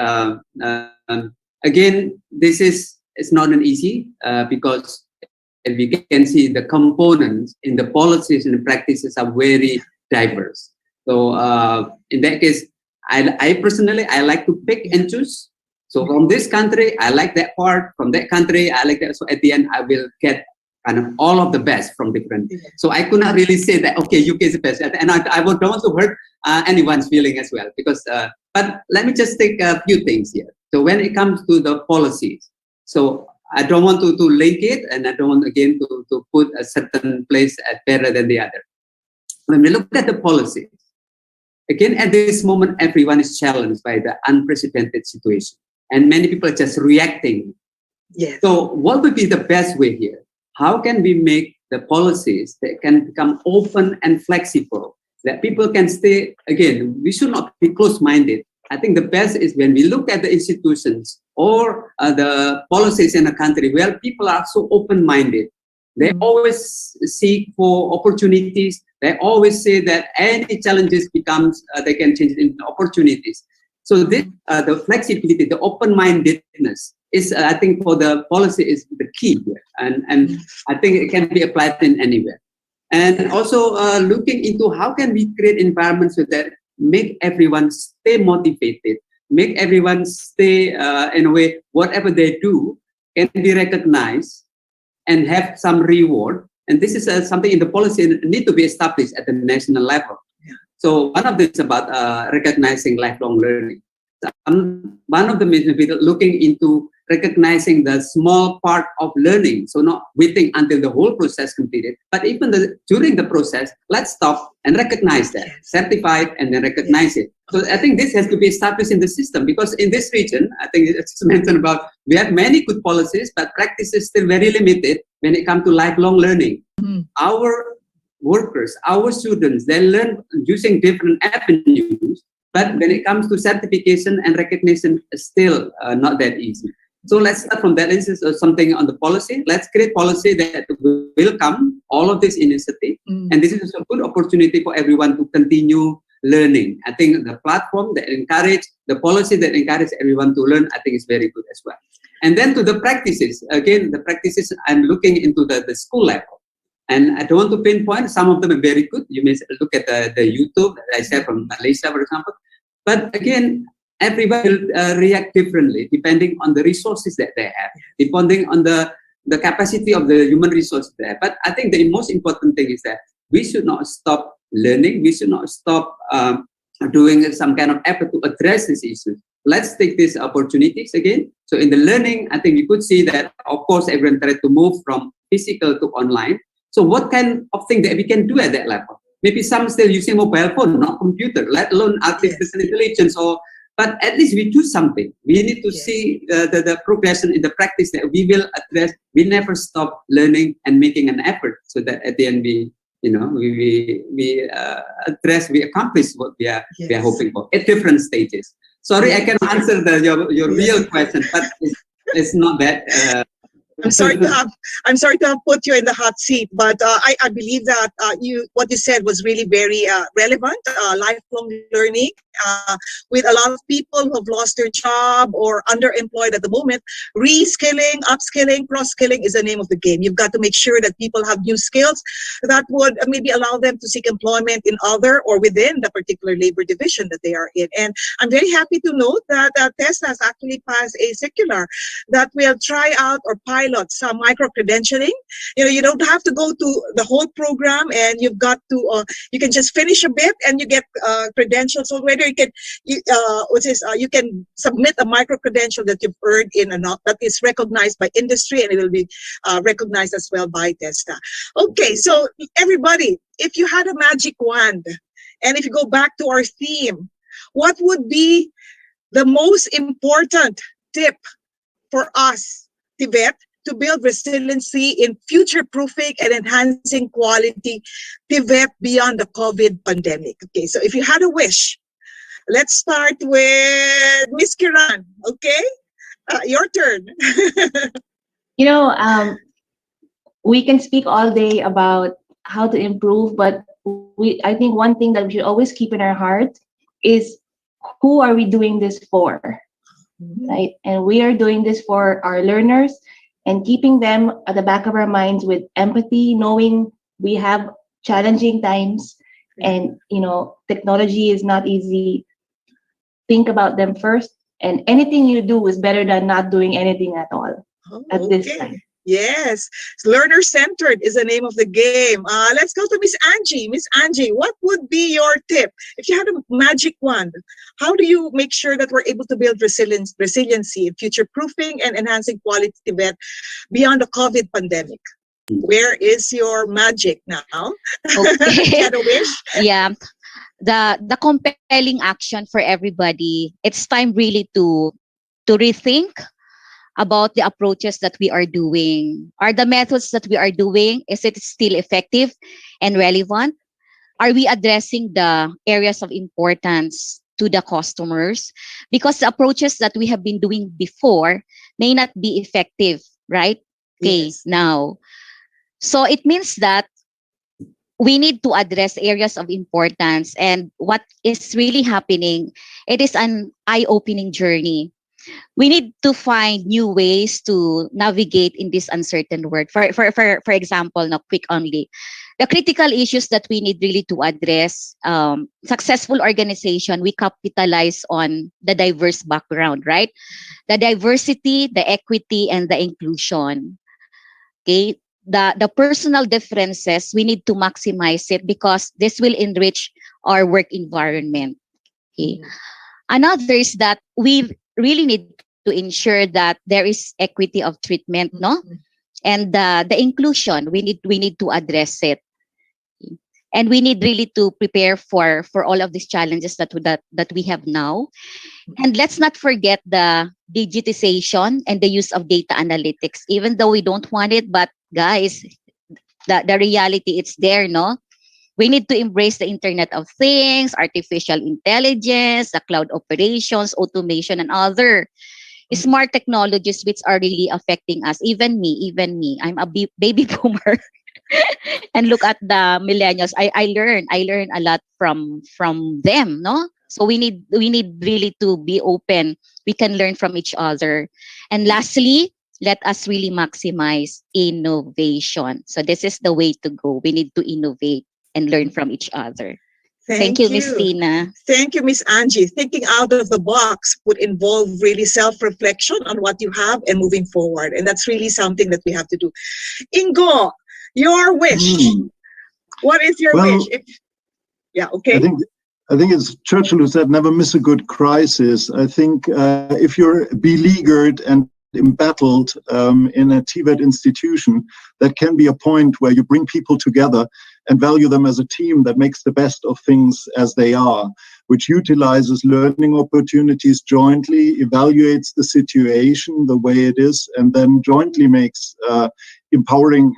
Again, it's not an easy because we can see the components in the policies and the practices are very diverse. So in that case, I personally like to pick and choose. So from this country, I like that part. From that country, I like that. So at the end, I will get kind of all of the best from different. So I could not really say that, okay, UK is the best. And I don't want to hurt anyone's feeling as well. Because, but let me just take a few things here. So when it comes to the policies, so I don't want to link it, and I don't want, again, to put a certain place as better than the other. When we look at the policies, again, at this moment, everyone is challenged by the unprecedented situation. And many people are just reacting. Yes. So what would be the best way here? How can we make the policies that can become open and flexible, that people can stay, again, we should not be close-minded. I think the best is when we look at the institutions or the policies in a country where people are so open-minded. They always seek for opportunities. They always say that any challenges becomes, they can change into opportunities. So this, the flexibility, the open-mindedness is, I think, for the policy is the key here. And I think it can be applied in anywhere. And also looking into how can we create environments so that make everyone stay motivated, make everyone stay in a way, whatever they do can be recognized and have some reward. And this is something in the policy need to be established at the national level. So one of them is about recognizing lifelong learning. One of them is looking into recognizing the small part of learning. So not waiting until the whole process completed, but even during the process, let's stop and recognize that, certify it and then recognize it. So I think this has to be established in the system because in this region, I think it's mentioned about, we have many good policies, but practice is still very limited when it comes to lifelong learning. Our workers, our students, they learn using different avenues, but when it comes to certification and recognition, it's still not that easy. So let's start from that. This is something on the policy. Let's create policy that will welcome all of this initiative. And this is a good opportunity for everyone to continue learning. I think the platform that encourage, the policy that encourage everyone to learn, I think is very good as well. And then to the practices, again, the practices, I'm looking into the school level. And I don't want to pinpoint, some of them are very good. You may look at the YouTube that I said from Malaysia, for example. But again, everyone will react differently depending on the resources that they have, depending on the capacity of the human resources there. But I think the most important thing is that we should not stop learning. We should not stop doing some kind of effort to address these issues. Let's take these opportunities again. So in the learning, I think we could see that, of course, everyone tried to move from physical to online. So what kind of thing that we can do at that level? Maybe some still using mobile phone, not computer, let alone artificial intelligence. But at least we do something. We need to see the progression in the practice that we will address. We never stop learning and making an effort so that at the end we address, we accomplish what we are hoping for at different stages. Sorry, I cannot answer your real question, but it's not that. I'm sorry to have put you in the hot seat, but I believe that what you said was really very relevant. Lifelong learning with a lot of people who have lost their job or underemployed at the moment. Reskilling, upskilling, cross-skilling is the name of the game. You've got to make sure that people have new skills that would maybe allow them to seek employment in other or within the particular labor division that they are in. And I'm very happy to note that TESDA has actually passed a circular that will try out or pilot some micro-credentialing. You don't have to go to the whole program, and you've got to, you can just finish a bit and you get credentials. So whether you can submit a micro-credential that you've earned that is recognized by industry, and it will be recognized as well by TESDA. Okay, so everybody, if you had a magic wand, and if you go back to our theme, what would be the most important tip for us, TVET, to build resiliency in future-proofing and enhancing quality TVET beyond the COVID pandemic? Okay, so if you had a wish, let's start with Miss Kiran, okay? Your turn. We can speak all day about how to improve, but I think one thing that we should always keep in our heart is, who are we doing this for, right? And we are doing this for our learners, and keeping them at the back of our minds with empathy, knowing we have challenging times, and technology is not easy. Think about them first, and anything you do is better than not doing anything at all at this time. Yes, learner-centered is the name of the game. Let's go to Miss Angie. Miss Angie, what would be your tip? If you had a magic wand, how do you make sure that we're able to build resiliency, future-proofing, and enhancing quality TVET beyond the COVID pandemic? Where is your magic now? Okay. Had a wish? Yeah. The compelling action for everybody, it's time really to rethink about the approaches that we are doing. Are the methods that we are doing, is it still effective and relevant? Are we addressing the areas of importance to the customers, because the approaches that we have been doing before may not be effective, right? Okay, now. So it means that we need to address areas of importance, and what is really happening, it is an eye-opening journey. We need to find new ways to navigate in this uncertain world. For example, no, quick only, the critical issues that we need really to address. Successful organization, we capitalize on the diverse background, right? The diversity, the equity, and the inclusion. Okay, the personal differences, we need to maximize it because this will enrich our work environment. Okay. Another is that we really need to ensure that there is equity of treatment, no? And the inclusion, we need to address it. And we need really to prepare for all of these challenges that we have now. And let's not forget the digitization and the use of data analytics, even though we don't want it, but guys, the reality, it's there, no? We need to embrace the Internet of Things, artificial intelligence, the cloud operations, automation, and other smart technologies which are really affecting us. Even me. I'm a baby boomer. And look at the millennials. I learn a lot from them, no? So we need really to be open. We can learn from each other. And lastly, let us really maximize innovation. So this is the way to go. We need to innovate and learn from each other. Thank you, Miss Tina. Thank you, Miss Angie. Thinking out of the box would involve really self-reflection on what you have and moving forward. And that's really something that we have to do. Ingo, your wish. What is your wish? Yeah, okay. I think it's Churchill who said, never miss a good crisis. I think if you're beleaguered and embattled in a TVET institution, that can be a point where you bring people together and value them as a team that makes the best of things as they are, which utilizes learning opportunities jointly, evaluates the situation the way it is, and then jointly makes empowering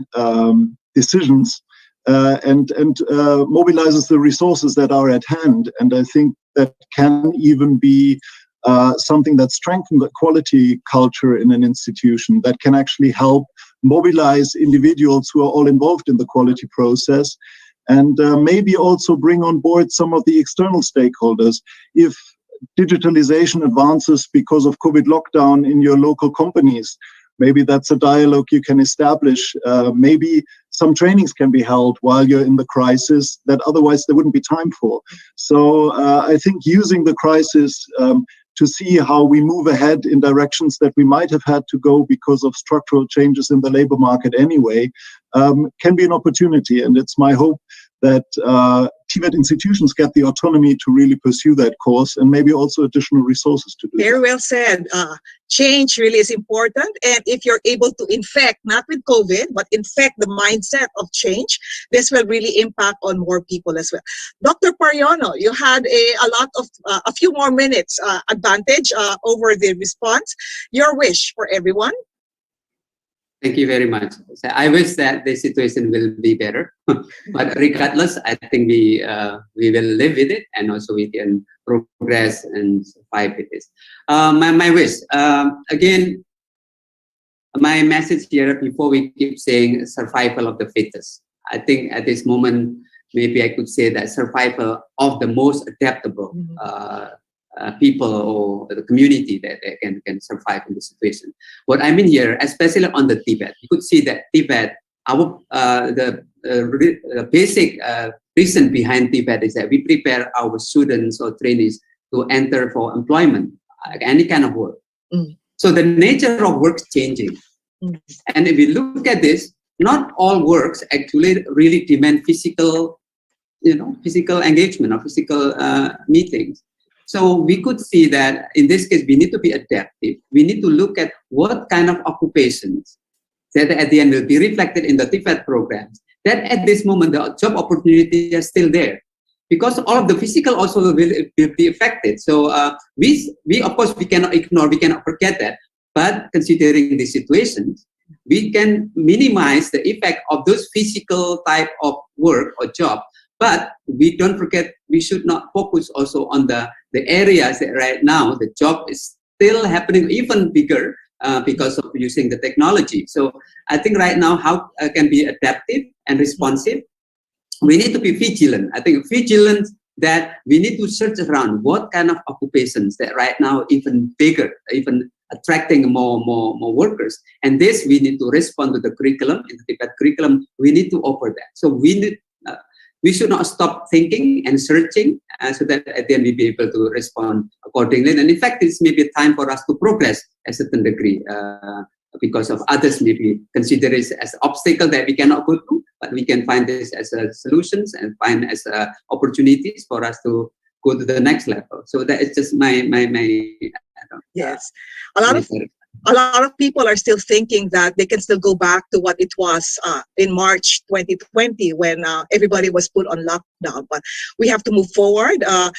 decisions and mobilizes the resources that are at hand. And I think that can even be something that strengthens the quality culture in an institution, that can actually help mobilize individuals who are all involved in the quality process, and maybe also bring on board some of the external stakeholders. If digitalization advances because of COVID lockdown in your local companies, maybe that's a dialogue you can establish. Maybe some trainings can be held while you're in the crisis that otherwise there wouldn't be time for. So I think using the crisis to see how we move ahead in directions that we might have had to go because of structural changes in the labor market anyway, can be an opportunity. And it's my hope that TVET institutions get the autonomy to really pursue that course, and maybe also additional resources to do that. Very well said. Change really is important. And if you're able to infect, not with COVID, but infect the mindset of change, this will really impact on more people as well. Dr. Pariono, you had a few more minutes advantage over the response. Your wish for everyone? Thank you very much. So I wish that the situation will be better, but regardless, I think we will live with it, and also we can progress and survive with this. My wish, again, my message here before we keep saying survival of the fittest. I think at this moment, maybe I could say that survival of the most adaptable people or the community that can survive in this situation. What I mean here, especially on the TVET, you could see that TVET, the basic reason behind TVET is that we prepare our students or trainees to enter for employment, any kind of work. So the nature of work is changing. And if we look at this, not all works actually really demand physical engagement or physical meetings. So we could see that in this case, we need to be adaptive. We need to look at what kind of occupations that at the end will be reflected in the TVET programs, that at this moment, the job opportunity is still there. Because all of the physical also will be affected. So we of course, we cannot ignore, we cannot forget that. But considering the situations, we can minimize the effect of those physical type of work or job But we don't forget, we should not focus also on the areas that right now the job is still happening even bigger because of using the technology. So I think right now how can be adaptive and responsive. We need to be vigilant. I think vigilant that we need to search around what kind of occupations that right now even bigger, even attracting more workers. And this we need to respond to the curriculum. In the TVET curriculum, we need to offer that. So we should not stop thinking and searching so that at the end we be able to respond accordingly. And in fact, it's maybe time for us to progress a certain degree because of others maybe consider it as an obstacle that we cannot go through, but we can find this as solutions and find as opportunities for us to go to the next level. So that is just my yes. A lot of people are still thinking that they can still go back to what it was in March 2020 when everybody was put on lockdown. But we have to move forward. A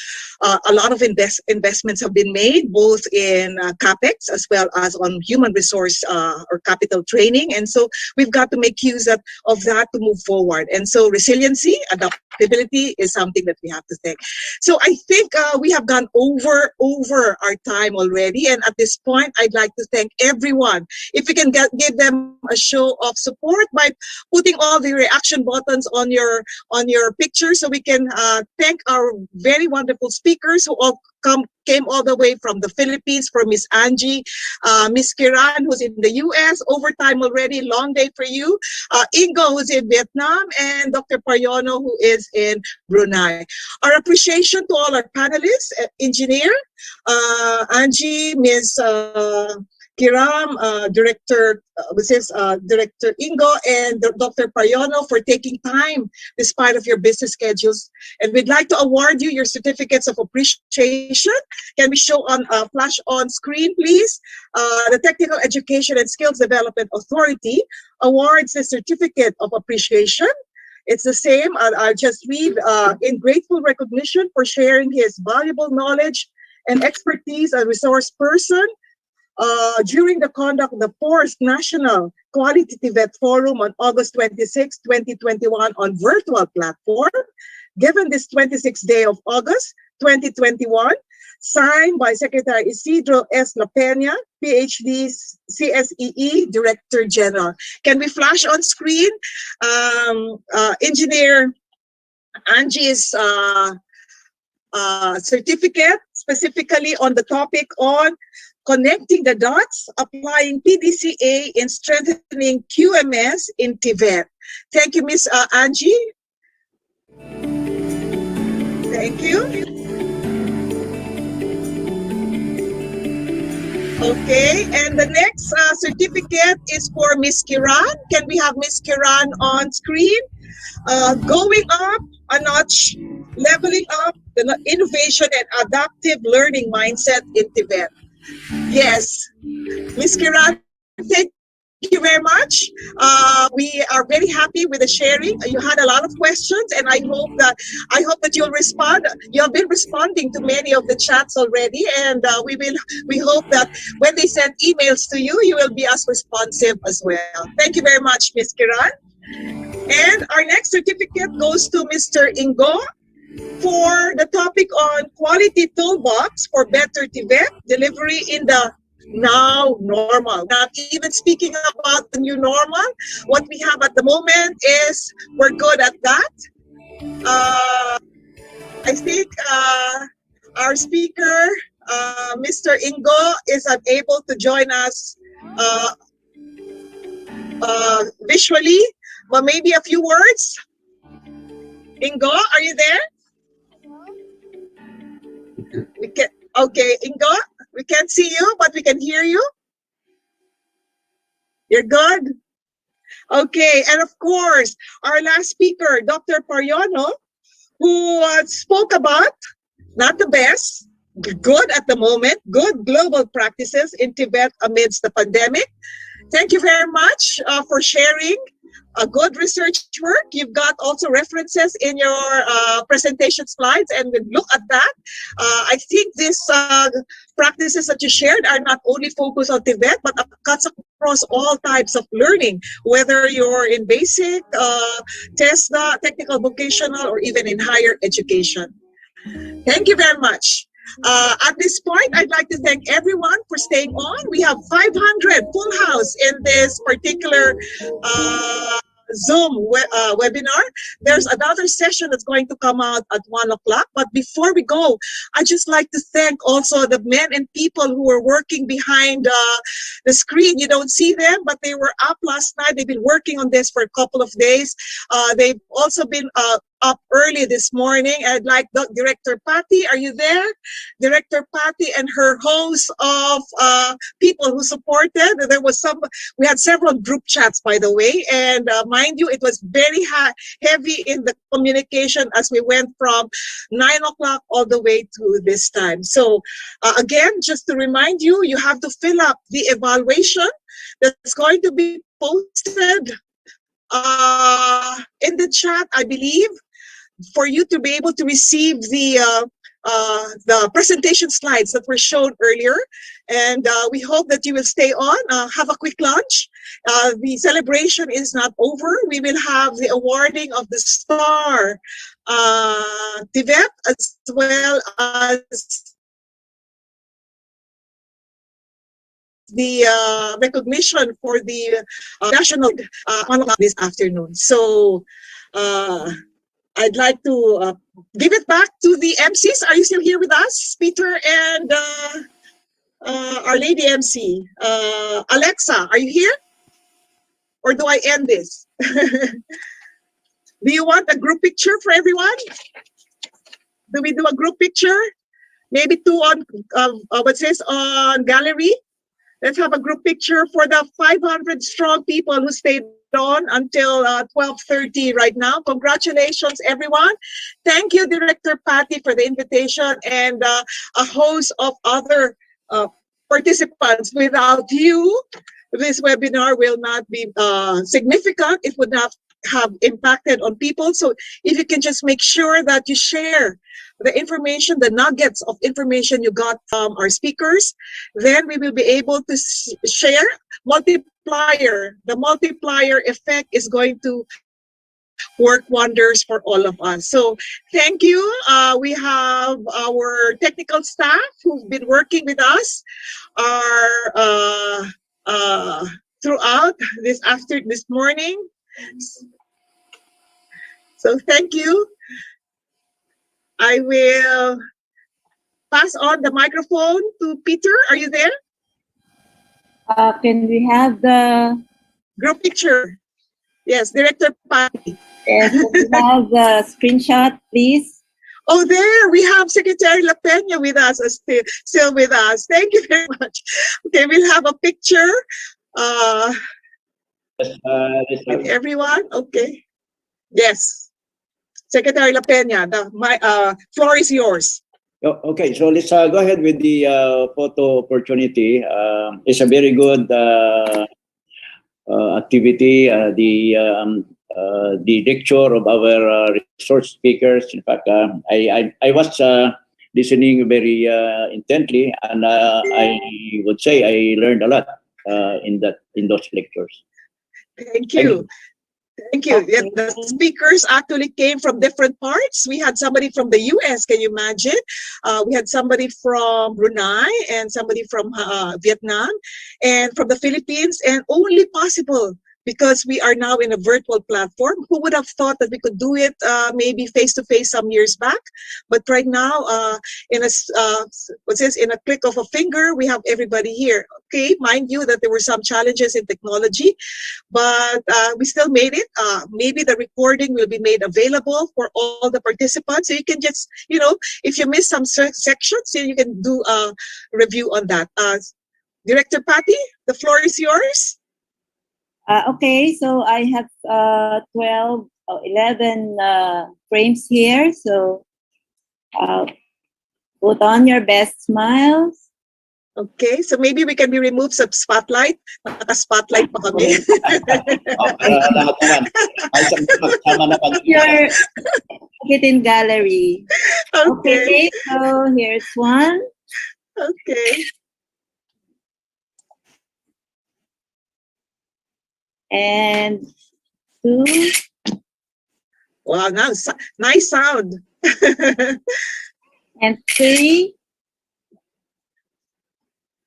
lot of investments have been made, both in CapEx as well as on human resource or capital training. And so we've got to make use of that to move forward. And so resiliency, adaptability is something that we have to think. So I think we have gone over our time already. And at this point, I'd like to thank everyone. If we can give them a show of support by putting all the reaction buttons on your picture, so we can thank our very wonderful speakers who all came all the way from the Philippines, from Miss Angie, Miss Kiran, who's in the US, overtime already, long day for you, Ingo, who's in Vietnam, and Dr. Pariono, who is in Brunei. Our appreciation to all our panelists, engineer, Angie, Miss Kiram, Director Ingo, and Dr. Pariono for taking time despite of your busy schedules. And we'd like to award you your certificates of appreciation. Can we show on flash on screen, please? The Technical Education and Skills Development Authority awards the certificate of appreciation. It's the same. I'll just read, in grateful recognition for sharing his valuable knowledge and expertise as a resource person during the conduct of the 4th National Quality TVET Forum on August 26, 2021 on virtual platform, given this 26th day of August 2021, signed by Secretary Isidro S. La Peña, PhD, CSEE, Director General. Can we flash on screen? Engineer Angie's certificate, specifically on the topic on connecting the dots, applying PDCA in strengthening QMS in TVET. Thank you, Miss Angie. Thank you. Okay, and the next certificate is for Miss Kiran. Can we have Miss Kiran on screen? Going up a notch, leveling up the innovation and adaptive learning mindset in TVET. Yes, Ms. Kiran, thank you very much. We are very happy with the sharing. You had a lot of questions, and I hope that you'll respond. You have been responding to many of the chats already, and we hope that when they send emails to you, you will be as responsive as well. Thank you very much, Ms. Kiran. And our next certificate goes to Mr. Ingo for the topic on quality toolbox for better TVET delivery in the now normal. Not even speaking about the new normal. What we have at the moment is we're good at that. I think our speaker, Mr. Ingo, is unable to join us visually, but maybe a few words. Ingo, are you there? Okay, Ingo, we can't see you, but we can hear you. You're good? Okay, and of course, our last speaker, Dr. Pariono, who spoke about, not the best, good at the moment, good global practices in TVET amidst the pandemic. Thank you very much for sharing a good research work. You've got also references in your presentation slides, and we look at that. I think these practices that you shared are not only focused on TVET, but cuts across all types of learning, whether you're in basic, TESDA, technical, vocational, or even in higher education. Thank you very much. At this point, I'd like to thank everyone for staying on. We have 500 full house in this particular Zoom webinar. There's another session that's going to come out at 1 o'clock. But before we go, I'd just like to thank also the men and people who are working behind the screen. You don't see them, but they were up last night. They've been working on this for a couple of days. They've also been up early this morning. I'd like Director Patty, are you there? Director Patty and her host of people who supported. There was we had several group chats, by the way, and mind you, it was very heavy in the communication as we went from 9 o'clock all the way to this time. So again, just to remind you, you have to fill up the evaluation that's going to be posted in the chat, I believe, for you to be able to receive the presentation slides that were shown earlier. And we hope that you will stay on, have a quick lunch. The celebration is not over. We will have the awarding of the STAR TVET, as well as the recognition for the national this afternoon. So I'd like to give it back to the MCs. Are you still here with us, Peter and our lady MC? Alexa, are you here? Or do I end this? Do you want a group picture for everyone? Do we do a group picture? Maybe two on what says on gallery. Let's have a group picture for the 500 strong people who stayed on until 12:30 right now. Congratulations, everyone. Thank you, Director Patty, for the invitation, and a host of other participants. Without you, this webinar will not be significant. It would not have impacted on people. So if you can just make sure that you share the information, the nuggets of information you got from our speakers, then we will be able to share multiplier. The multiplier effect is going to work wonders for all of us. So thank you. We have our technical staff who've been working with us throughout this morning. So thank you. I will pass on the microphone to Peter. Are you there? Can we have the group picture? Yes, Director Patty. Yes, can we have the screenshot, please? Oh, there we have Secretary La Peña with us, still with us. Thank you very much. Okay, we'll have a picture. Everyone, okay. Yes. Secretary La Peña, the floor is yours. Okay, so let's go ahead with the photo opportunity. It's a very good activity. The lecture of our resource speakers. In fact, I was listening very intently, and I would say I learned a lot in those lectures. Thank you. Thank you. Yeah, the speakers actually came from different parts. We had somebody from the US, can you imagine? We had somebody from Brunei and somebody from Vietnam and from the Philippines, and only possible because we are now in a virtual platform. Who would have thought that we could do it maybe face-to-face some years back? But right now, in a click of a finger, we have everybody here. Okay, mind you that there were some challenges in technology, but we still made it. Maybe the recording will be made available for all the participants. So you can just, if you miss some sections, you can do a review on that. Director Patty, the floor is yours. Okay, so I have 11 frames here. So put on your best smiles. Okay, so maybe we can be removed sa spotlight. Naka-spotlight pa kami. Lahat naman. Ay, sama naman. Your hidden gallery. Okay. Okay, so here's one. Okay. And two. Wow, nice sound. And three.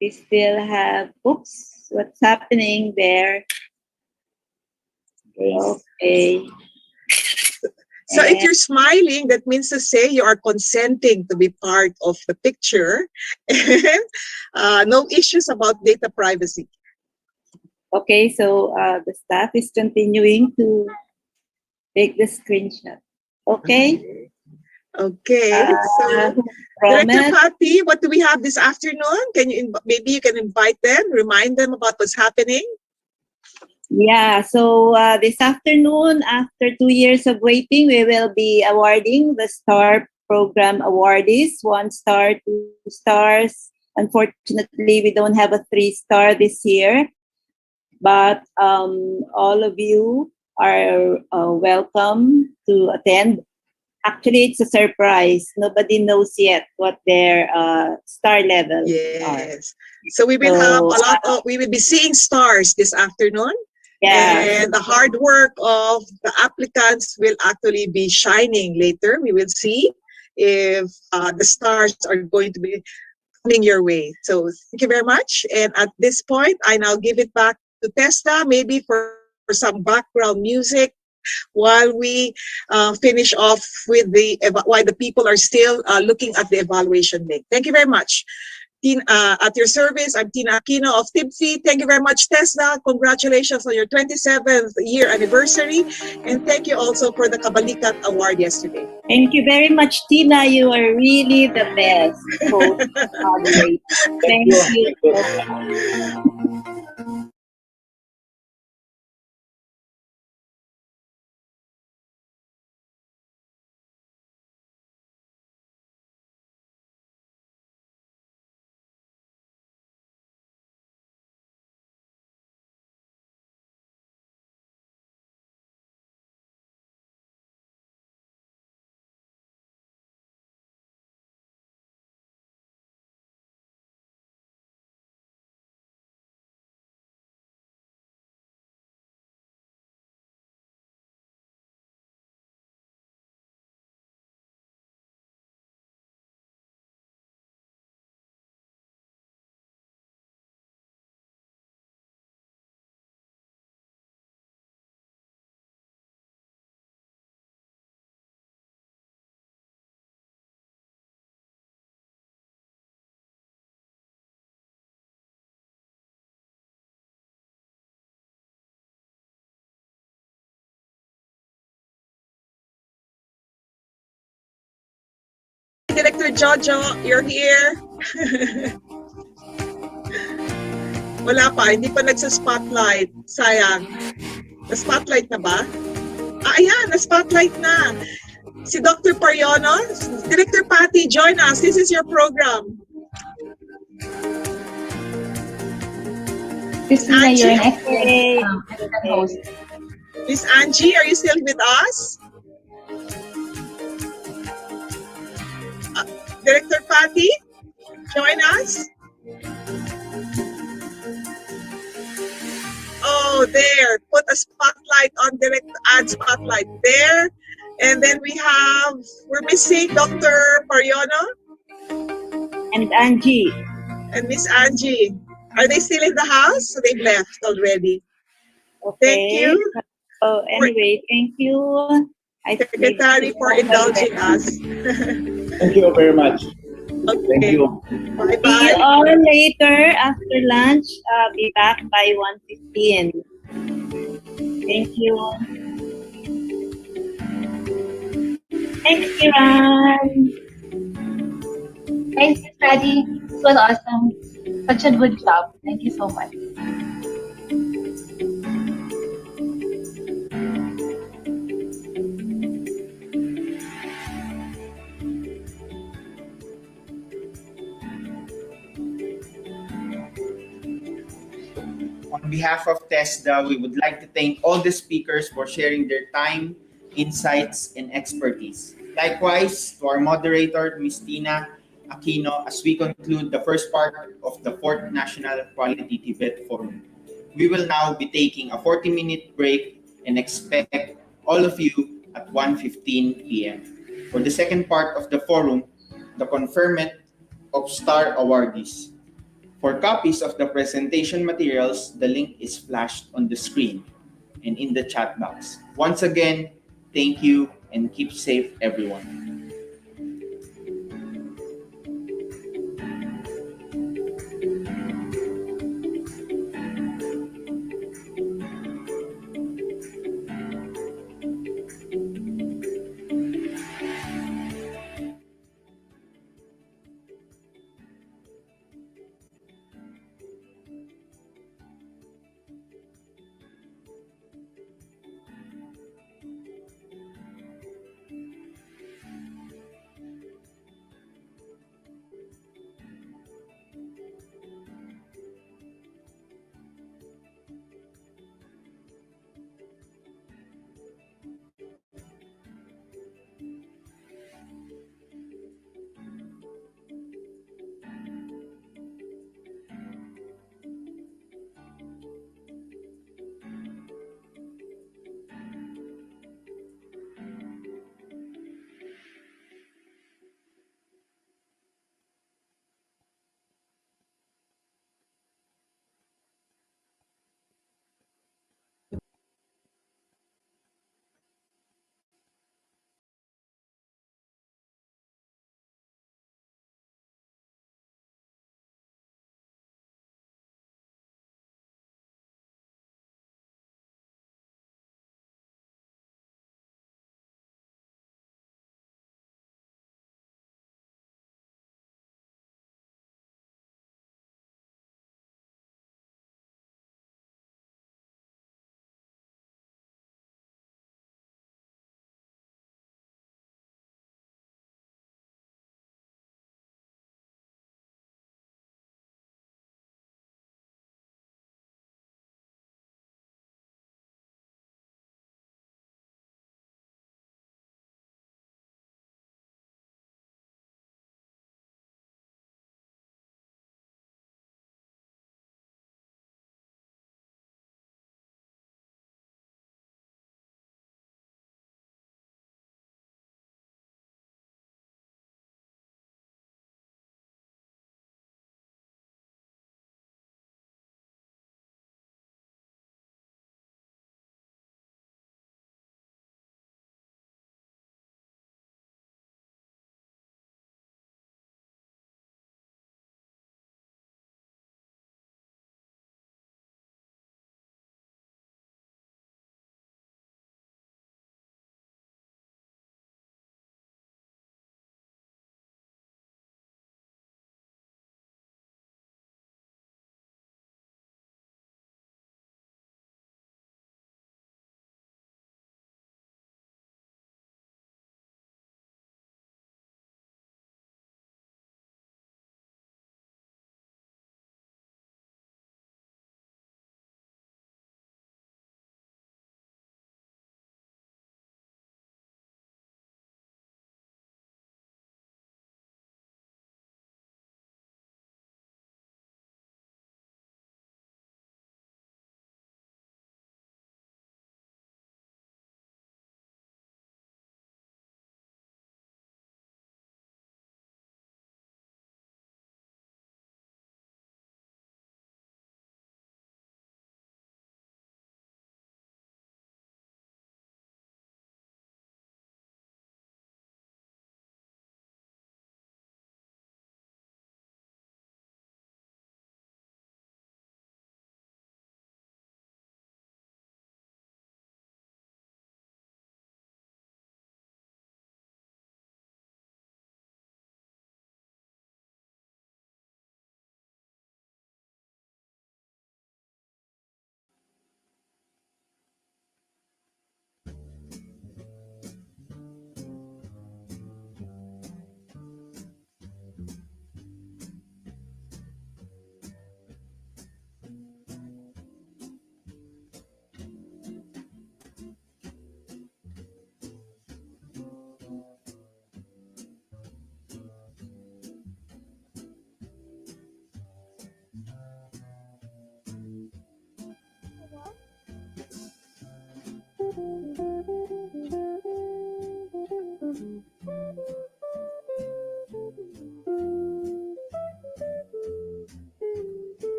We still have, oops, what's happening there? Okay. So if you're smiling, that means to say you are consenting to be part of the picture, and no issues about data privacy. Okay, so the staff is continuing to take the screenshot. Okay? Okay, so Director Patty, what do we have this afternoon? Can you maybe you can invite them, remind them about what's happening? Yeah, so this afternoon, after 2 years of waiting, we will be awarding the STAR Program awardees, 1 star, 2 stars. Unfortunately, we don't have a 3-star this year, but all of you are welcome to attend. Actually, it's a surprise. Nobody knows yet what their star levels are. Yes. So we will have a lot of, we will be seeing stars this afternoon. Yeah. And the hard work of the applicants will actually be shining later. We will see if the stars are going to be coming your way. So thank you very much. And at this point, I now give it back to Testa, maybe for some background music while we finish off with while the people are still looking at the evaluation link. Thank you very much. At your service, I'm Tina Aquino of TVET. Thank you very much, Tesla. Congratulations on your 27th year anniversary. And thank you also for the Kabalikat Award yesterday. Thank you very much, Tina. You are really the best host moderator. Thank you. Director Jojo, you're here. Wala pa, hindi pa nagsa-spotlight. Sayang. Na-spotlight na ba? Ayan, na-spotlight na. Si Dr. Pariono, Director Patty, join us. This is your program. Christina, you're an excellent host. Miss Angie, are you still with us? Director Patty, join us. Oh, there. Put a spotlight on add spotlight there. And then we're missing Dr. Pariono. And Angie. And Miss Angie. Are they still in the house? So they've left already. Okay. Thank you. Oh, anyway, thank you. Secretary for indulging us. Thank you very much. Okay. Thank you. Bye-bye. See you all later after lunch. Be back by 1:15. Thank you. Thanks, Kiran. Thanks, Freddy. It was awesome. Such a good job. Thank you so much. behalf of TESDA, we would like to thank all the speakers for sharing their time, insights, and expertise. Likewise, to our moderator, Ms. Tina Aquino, as we conclude the first part of the 4th National Quality TVET Forum. We will now be taking a 40-minute break and expect all of you at 1:15 p.m. For the second part of the forum, the conferment of STAR awardees. For copies of the presentation materials, the link is flashed on the screen and in the chat box. Once again, thank you and keep safe, everyone.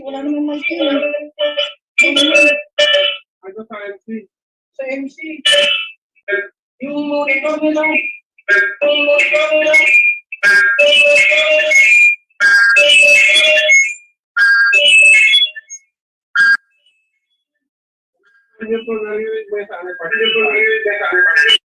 Wala naman may Ano sa MC? Sa MC. Yung monitor nila. Yung monitor nila. Ano po narinig mo sa amin? Ano po narinig mo sa amin?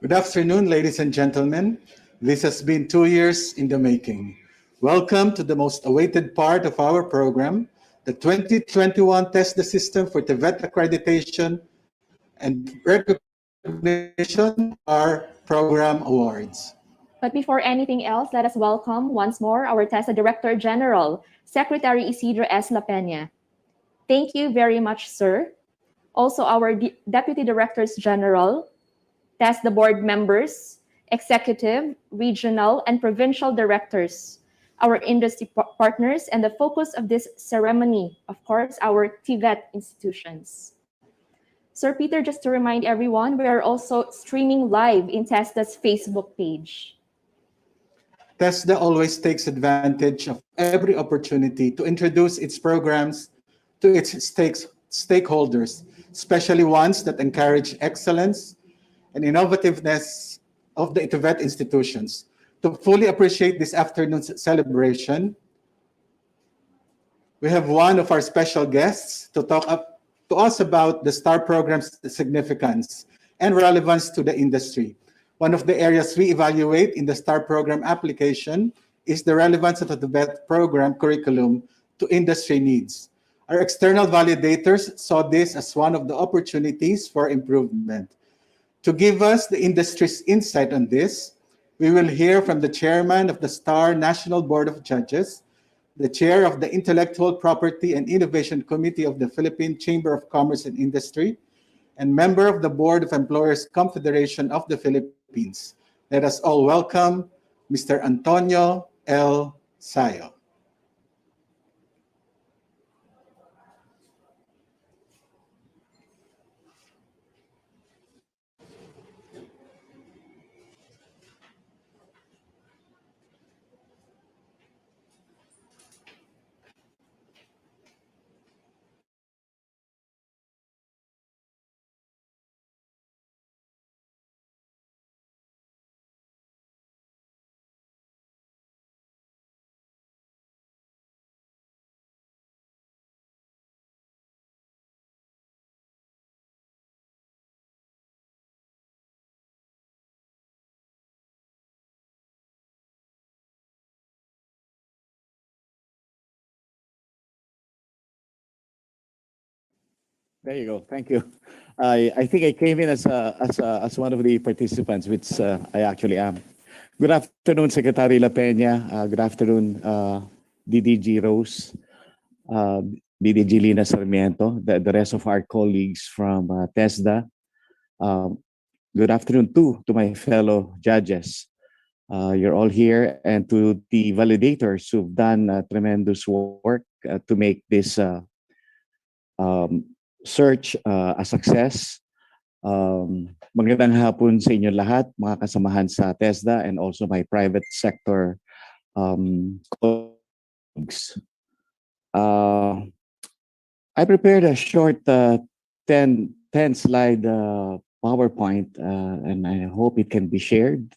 Good afternoon, ladies and gentlemen. This has been 2 years in the making. Welcome to the most awaited part of our program, the 2021 Test the System for TVET Accreditation and Recognition, our Program Awards. But before anything else, let us welcome once more our TESA Director General, Secretary Isidro S. La Peña. Thank you very much, sir. Also, our Deputy Directors General, TESDA board members, executive, regional, and provincial directors, our industry partners, and the focus of this ceremony, of course, our TVET institutions. Sir Peter, just to remind everyone, we are also streaming live in TESDA's Facebook page. TESDA always takes advantage of every opportunity to introduce its programs to its stakeholders, especially ones that encourage excellence and innovativeness of the TVET institutions. To fully appreciate this afternoon's celebration, we have one of our special guests to talk to us about the STAR program's significance and relevance to the industry. One of the areas we evaluate in the STAR program application is the relevance of the TVET program curriculum to industry needs. Our external validators saw this as one of the opportunities for improvement. To give us the industry's insight on this, we will hear from the chairman of the STAR National Board of Judges, the chair of the Intellectual Property and Innovation Committee of the Philippine Chamber of Commerce and Industry, and member of the Board of Employers Confederation of the Philippines. Let us all welcome Mr. Antonio L. Sayo. There you go. Thank you. I think I came in as one of the participants, which I actually am. Good afternoon, Secretary La Peña. Good afternoon, DDG Rose, DDG Lina Sarmiento, the rest of our colleagues from TESDA. Good afternoon too to my fellow judges. You're all here, and to the validators who've done tremendous work to make this search a success. Magandang hapon sa inyo lahat, mga kasamahan sa TESDA and also my private sector colleagues. I prepared a short 10-slide PowerPoint, and I hope it can be shared.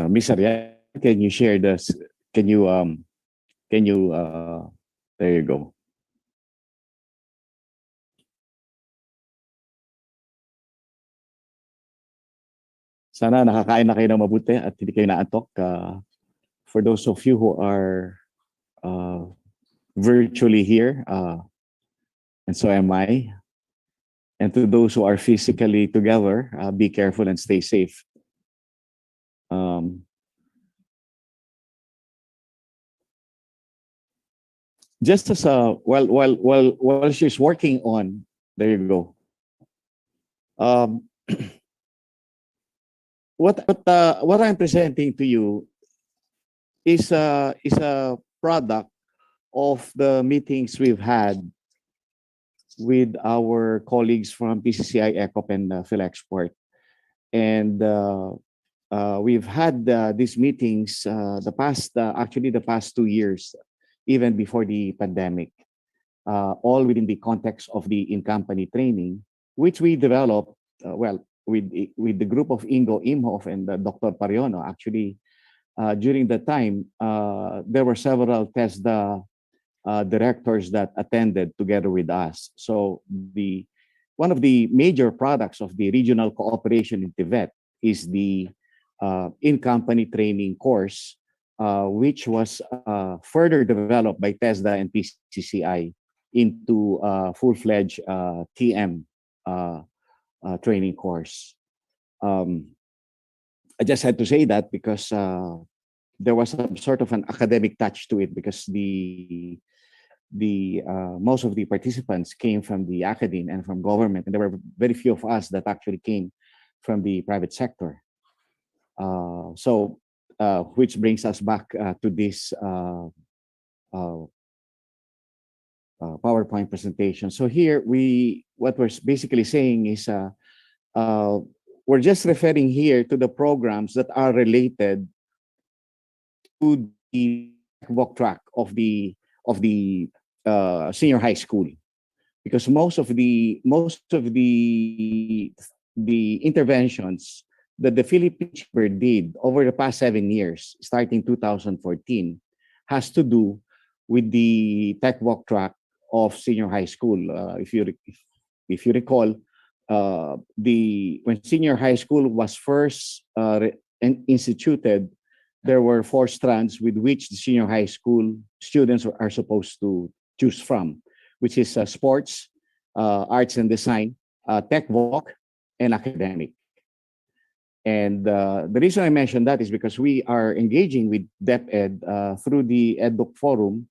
Miss Arya, can you share this? Can you there you go. Sana nakakain na kayo ng mabuti at hindi kayo naantok. For those of you who are virtually here, and so am I, and to those who are physically together, be careful and stay safe. Just as while she's working on, there you go. What I'm presenting to you is a product of the meetings we've had with our colleagues from PCCI, ECOP, and PhilExport, and we've had these meetings the past 2 years, even before the pandemic, all within the context of the in-company training, which we developed, with the group of Ingo Imhoff and Dr. Pariono. Actually, during that time, there were several TESDA directors that attended together with us. So one of the major products of the regional cooperation in TVET is the in-company training course, which was further developed by TESDA and PDCA into full-fledged TM training course. I just had to say that because there was some sort of an academic touch to it, because the most of the participants came from the academe and from government, and there were very few of us that actually came from the private sector. Which brings us back to this PowerPoint presentation. So here what we're basically saying is we're just referring here to the programs that are related to the walk track of the senior high school, because most of the interventions that the Philippine Chamber did over the past 7 years, starting 2014, has to do with the tech walk track of senior high school. If you recall, when senior high school was first instituted, there were 4 strands with which the senior high school students are supposed to choose from, which is sports, arts and design, tech walk, and academic. And the reason I mention that is because we are engaging with DepEd through the EdDoc Forum,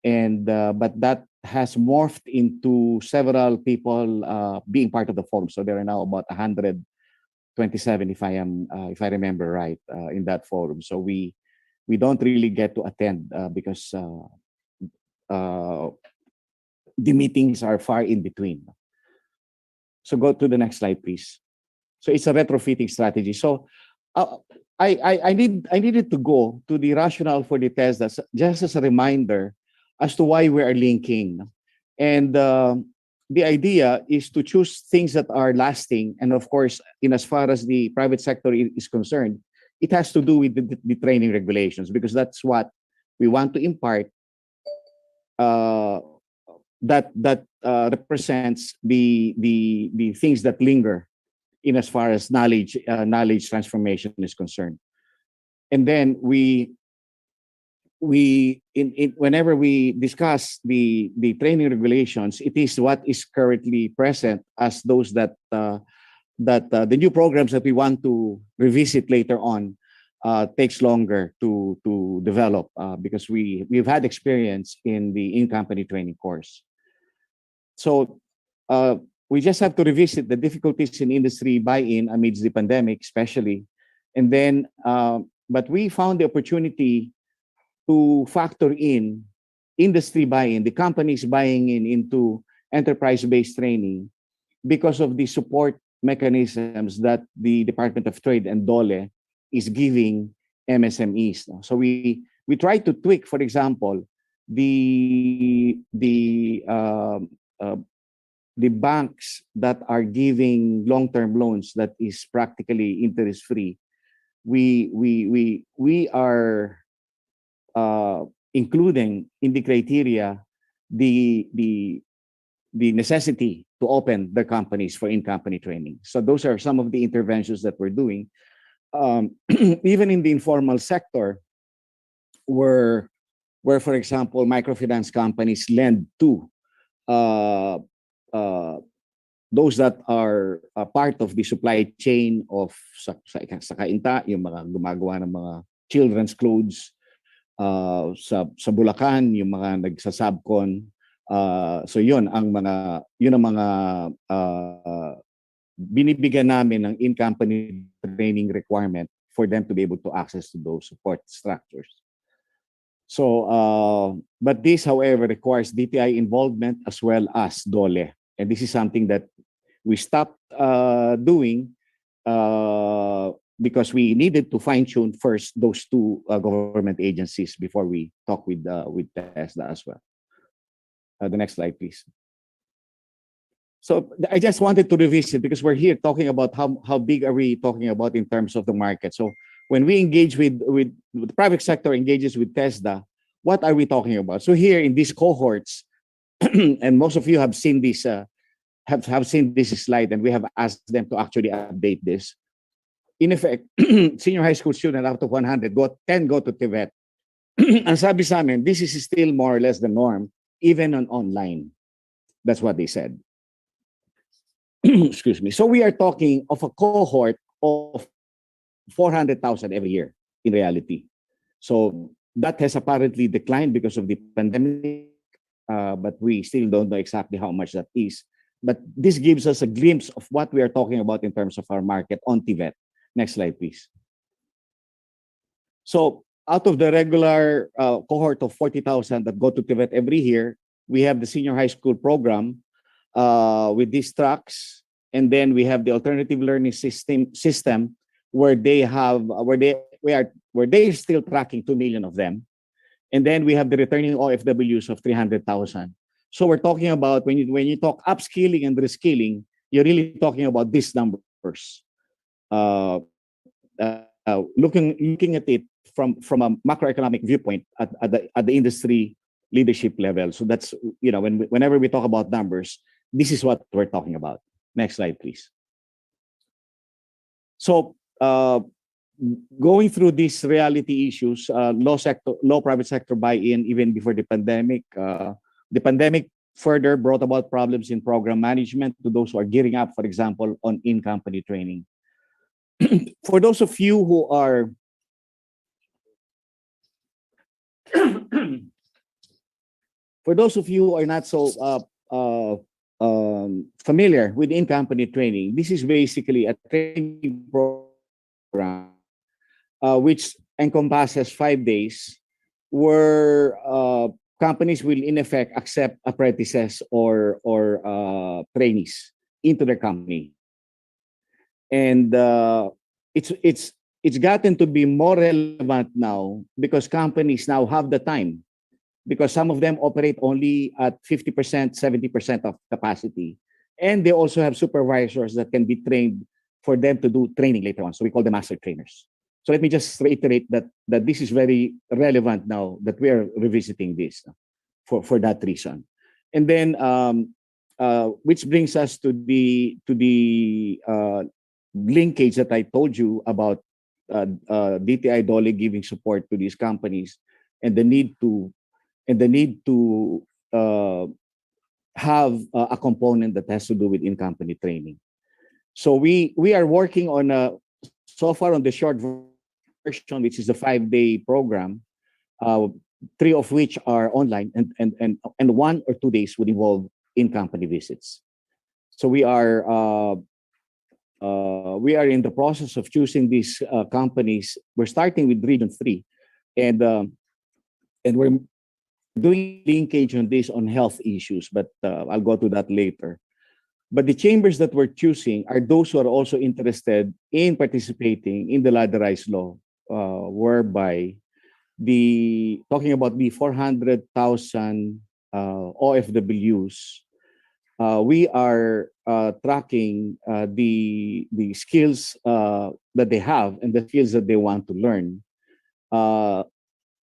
and but that has morphed into several people being part of the forum. So there are now about 127, if I remember right, in that forum. So we don't really get to attend because the meetings are far in between. So go to the next slide, please. So it's a retrofitting strategy. So I needed to go to the rationale for the test just as a reminder as to why we are linking. And the idea is to choose things that are lasting. And of course, in as far as the private sector is concerned, it has to do with the training regulations, because that's what we want to impart that represents the things that linger in as far as knowledge transformation is concerned. And then whenever we discuss the training regulations, it is what is currently present as those that the new programs that we want to revisit later on takes longer to develop because we've had experience in the in-company training course. So we just have to revisit the difficulties in industry buy-in amidst the pandemic, especially, and then but we found the opportunity to factor in industry buy-in, the companies buying into enterprise-based training because of the support mechanisms that the Department of Trade and DOLE is giving MSMEs. So we try to tweak, for example, the banks that are giving long-term loans that is practically interest-free. We are including in the criteria the necessity to open the companies for in-company training. So those are some of the interventions that we're doing. Even in the informal sector, where for example, microfinance companies lend to those that are part of the supply chain of sa kainta, yung mga gumagawa ng mga children's clothes, sa Bulacan, yung mga nagsasabcon. So yun ang mga binibigyan namin ng in-company training requirement for them to be able to access to those support structures. So, but this, however, requires DTI involvement as well as DOLE. And this is something that we stopped doing because we needed to fine-tune first those two government agencies before we talk with TESDA as well. The next slide, please. So I just wanted to revisit because we're here talking about how big are we talking about in terms of the market. So when we engage with the private sector engages with TESDA, what are we talking about? So here in these cohorts, and most of you have seen this have seen this slide, and we have asked them to actually update this. In effect, senior high school student out of 100, 10 go to TVET. Ang sabi sa amin, this is still more or less the norm, even on online. That's what they said. Excuse me. So we are talking of a cohort of 400,000 every year in reality. So that has apparently declined because of the pandemic, but we still don't know exactly how much that is. But this gives us a glimpse of what we are talking about in terms of our market on TVET. Next slide, please. So out of the regular cohort of 40,000 that go to TVET every year, we have the senior high school program with these tracks, and then we have the alternative learning system where they have where they are still tracking 2 million of them, and then we have the returning OFWs of 300,000. So we're talking about when you talk upskilling and reskilling, you're really talking about these numbers. Looking at it from a macroeconomic viewpoint at the industry leadership level. So that's, whenever we talk about numbers, this is what we're talking about. Next slide, please. So going through these reality issues, low private sector buy-in even before the pandemic. The pandemic further brought about problems in program management to those who are gearing up, for example, on in-company training. For those of you who are not so familiar with in-company training, this is basically a training program which encompasses 5 days where companies will in effect accept apprentices or trainees into their company. And it's gotten to be more relevant now because companies now have the time, because some of them operate only at 50%, 70% of capacity. And they also have supervisors that can be trained for them to do training later on. So we call them master trainers. So let me just reiterate that this is very relevant now that we are revisiting this for that reason. And then, which brings us to the linkage that I told you about DTI Dole giving support to these companies and the need to have a component that has to do with in-company training. So we are working on so far on the short version, which is a 5-day program, 3 of which are online, and 1 or 2 days would involve in-company visits. So we are in the process of choosing these companies. We're starting with Region 3, and we're doing linkage on this on health issues, but I'll go to that later. But the chambers that we're choosing are those who are also interested in participating in the ladderized law, whereby talking about the 400,000 OFWs, we are tracking the skills that they have and the skills that they want to learn.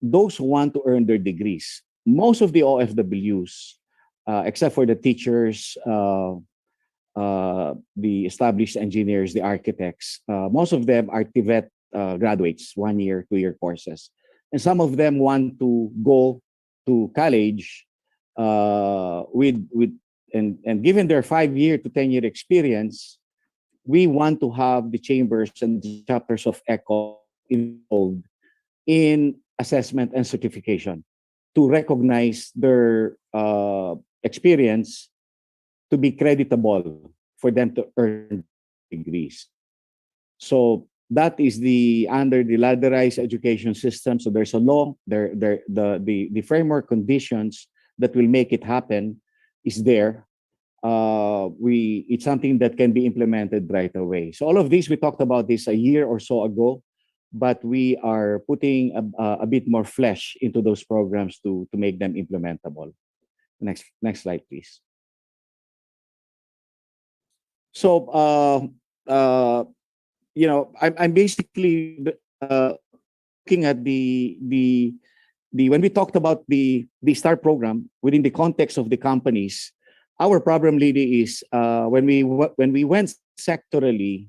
Those who want to earn their degrees, most of the OFWs, except for the teachers, the established engineers, the architects, most of them are TVET graduates, 1-year, 2-year courses. And some of them want to go to college and given their 5-year to 10-year experience, we want to have the chambers and the chapters of ECO involved in assessment and certification to recognize their experience to be creditable for them to earn degrees. So that is under the ladderized education system. So there's a law, the framework conditions that will make it happen is there. It's something that can be implemented right away. So all of this, we talked about this a year or so ago, but we are putting a bit more flesh into those programs to make them implementable. Next slide, please. So, I'm basically looking at the when we talked about the STAR program within the context of the companies. Our problem really is when we went sectorally,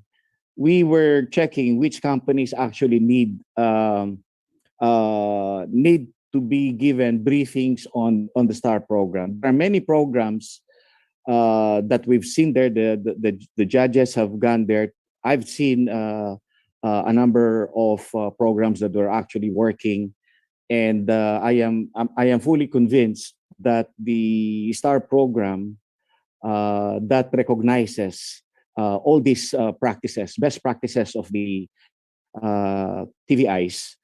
we were checking which companies actually need to be given briefings on the STAR program. There are many programs that we've seen there. The judges have gone there. I've seen a number of programs that were actually working, and I am fully convinced that the STAR program that recognizes all these practices, best practices of the TVIs,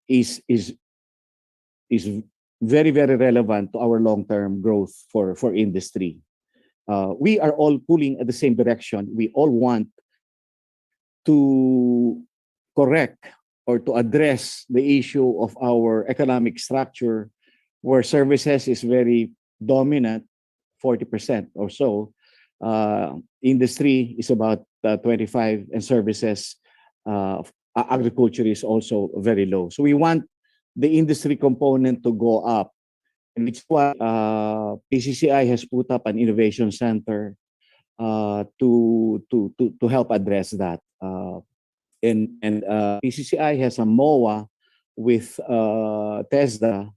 is very, very relevant to our long-term growth for industry. We are all pulling at the same direction. We all want to correct or to address the issue of our economic structure, where services is very dominant, 40% or so. Industry is about 25, and services, agriculture is also very low. So we want the industry component to go up, and it's why PCCI has put up an innovation center to help address that. And PCCI has a MOA with TESDA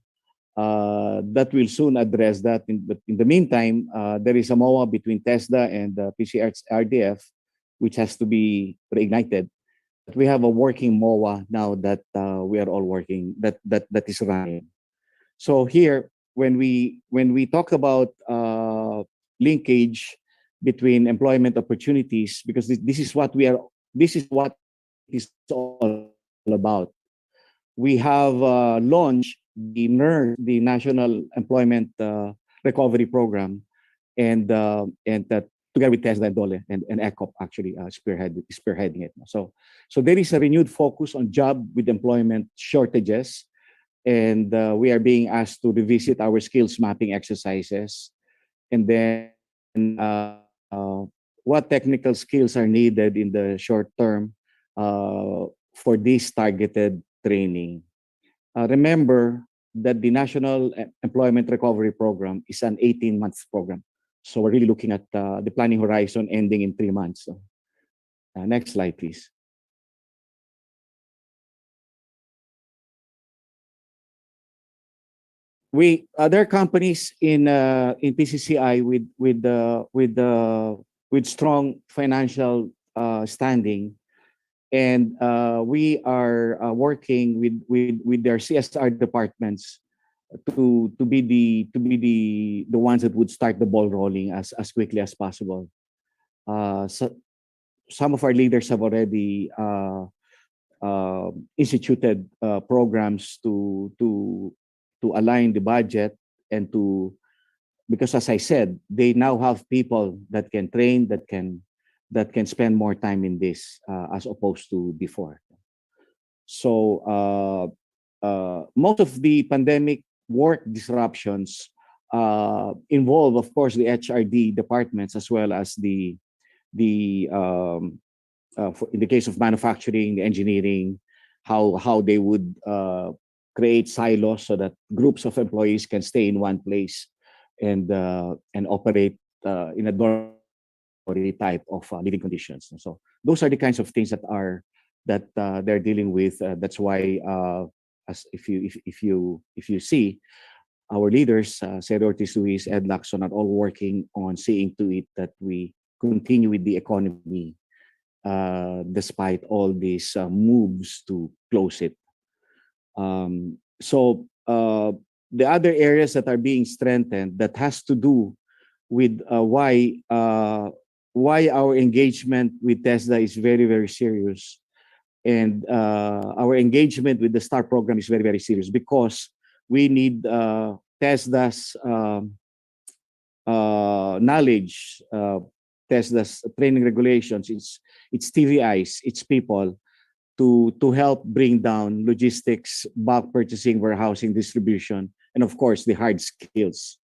that will soon address that. But in the meantime, there is a MOA between TESDA and RDF, which has to be reignited. But we have a working MOA now that we are all working, that is running. So here, when we talk about linkage between employment opportunities, because this is what it's all about. We have launched the NER, the National Employment Recovery Program, and that together with TESDA and DOLE and ECOP actually spearheading it. So there is a renewed focus on job with employment shortages, and we are being asked to revisit our skills mapping exercises, and then what technical skills are needed in the short term for this targeted training. Remember that the National Employment Recovery Program is an 18-month program. So we're really looking at the planning horizon ending in 3 months. So, next slide, please. There are companies in PCCI with strong financial standing, and we are working with their CSR departments to be the ones that would start the ball rolling as quickly as possible. So some of our leaders have already instituted programs to align the budget and because as I said, they now have people that can train, that can spend more time in this as opposed to before. So most of the pandemic work disruptions involve, of course, the HRD departments as well as in the case of manufacturing, the engineering, how they would create silos so that groups of employees can stay in one place and operate in a dormitory type of living conditions. So those are the kinds of things that they're dealing with. That's why, as if you see, our leaders, Sir Ortiz Luis, Ed Lacson, are all working on seeing to it that we continue with the economy despite all these moves to close it. So the other areas that are being strengthened that has to do with why our engagement with TESDA is very, very serious, and our engagement with the STAR program is very, very serious, because we need TESDA's knowledge, TESDA's training regulations, its TVIs, its people, to help bring down logistics, bulk purchasing, warehousing, distribution, and of course the hard skills.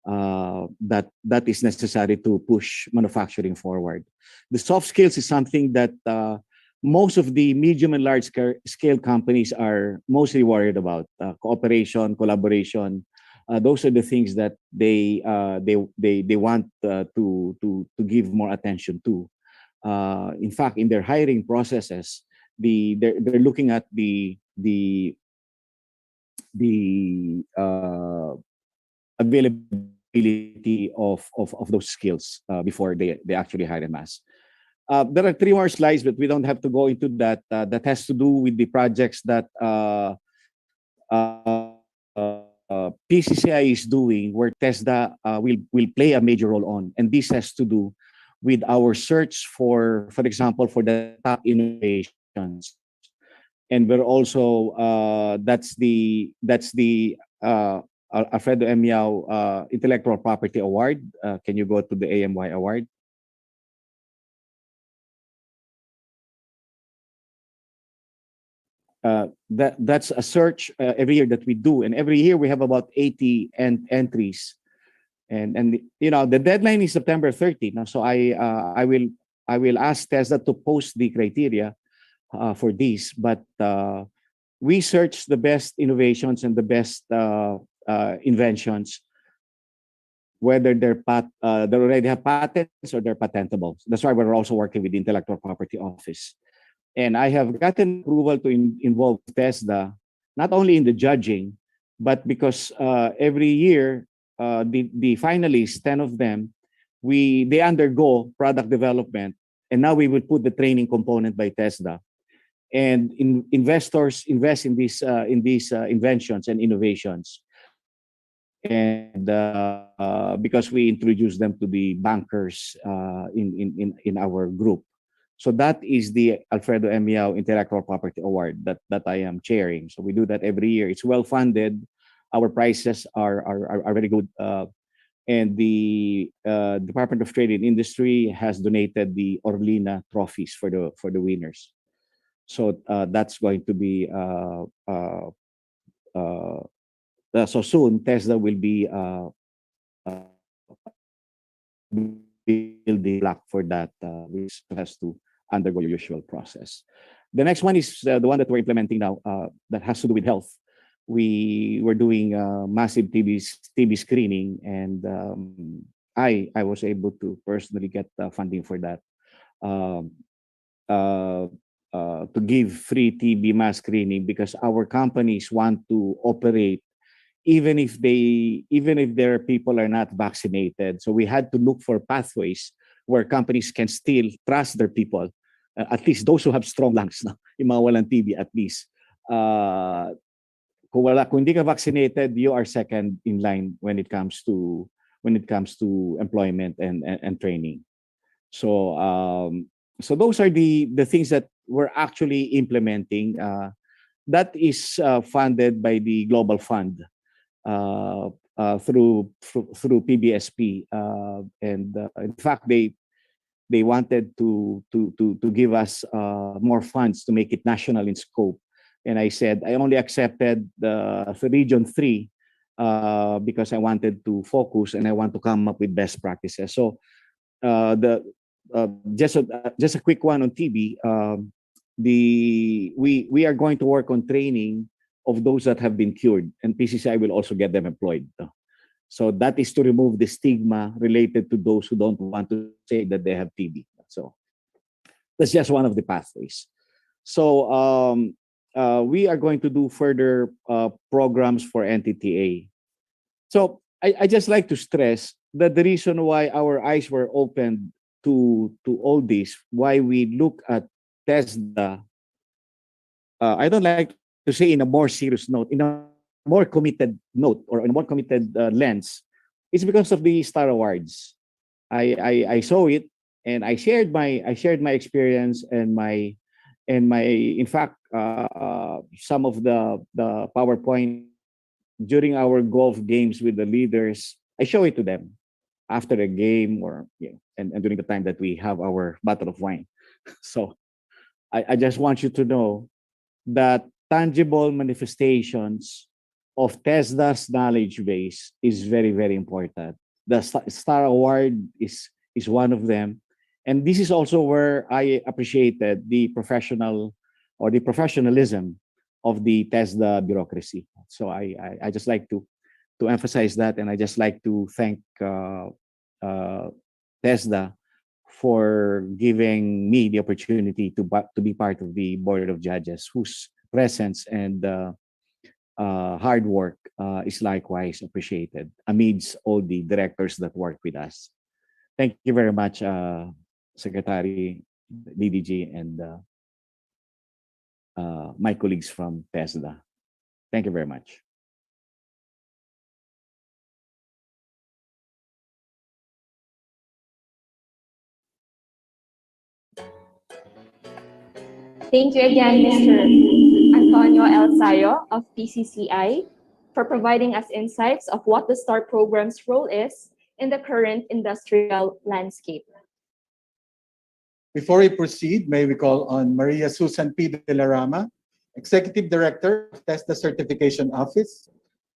that is necessary to push manufacturing forward. The soft skills is something that most of the medium and large scale companies are mostly worried about. Cooperation, collaboration. Those are the things that they want to give more attention to. In fact, in their hiring processes, they're looking at the availability of those skills before they actually hire en masse. There are 3 more slides, but we don't have to go into that. That has to do with the projects that PCCI is doing, where TESDA will play a major role on, and this has to do with our search for example, for the top innovations, and we're also that's the Alfredo M. Yao Intellectual Property Award. Can you go to the AMY award? That's a search every year that we do, and every year we have about 80 entries, and you know, the deadline is September 30. Now, so I will ask TESDA to post the criteria for this, but we search the best innovations and the best inventions, whether they already have patents or they're patentable. That's why we're also working with the Intellectual Property Office. And I have gotten approval to involve TESDA, not only in the judging, but because every year, the finalists, 10 of them, they undergo product development, and now we will put the training component by TESDA. And investors invest in these inventions and innovations. And because we introduce them to the bankers in our group. So that is the Alfredo M. Yao Intellectual Property Award that I am chairing. So we do that every year. It's well funded. Our prices are very good. And the Department of Trade and Industry has donated the Orlina trophies for the winners. So that's going to be so soon. TESDA will be building block for that, which has to undergo your usual process. The next one is the one that we're implementing now that has to do with health. We were doing massive TB screening, and I was able to personally get funding for that to give free TB mass screening, because our companies want to operate even if their people are not vaccinated. So we had to look for pathways where companies can still trust their people, at least those who have strong lungs, no? Yung mga walang TB, at least. Kung hindi ka vaccinated, you are second in line when it comes to employment and training. So so those are the things that we're actually implementing. That is funded by the Global Fund through PBSP, and in fact they wanted to give us more funds to make it national in scope. And I said I only accepted the Region 3 because I wanted to focus and I want to come up with best practices. So just a quick one on TB. We are going to work on training of those that have been cured, and PCCI will also get them employed. So that is to remove the stigma related to those who don't want to say that they have TB. So that's just one of the pathways. So we are going to do further programs for NTTA. So I just like to stress that the reason why our eyes were opened to all this, why we look at TESDA, I don't like to say in a more serious note, in a more committed note, or in a more committed lens, it's because of the Star Awards. I saw it, and I shared my experience and my in fact some of the PowerPoint during our golf games with the leaders. I show it to them after a game, or and during the time that we have our bottle of wine. So I just want you to know that tangible manifestations of TESDA's knowledge base is very, very important. The Star Award is one of them. And this is also where I appreciated the professional or the professionalism of the TESDA bureaucracy. So I just like to emphasize that, and I just like to thank TESDA for giving me the opportunity to be part of the board of judges, whose presence and hard work is likewise appreciated amidst all the directors that work with us. Thank you very much, Secretary, DDG, and my colleagues from TESDA. Thank you very much. Thank you again, Mr. Antonio El Sayo of PCCI, for providing us insights of what the STAR program's role is in the current industrial landscape. Before we proceed, may we call on Maria Susan P. de la Rama, Executive Director of TESDA Certification Office,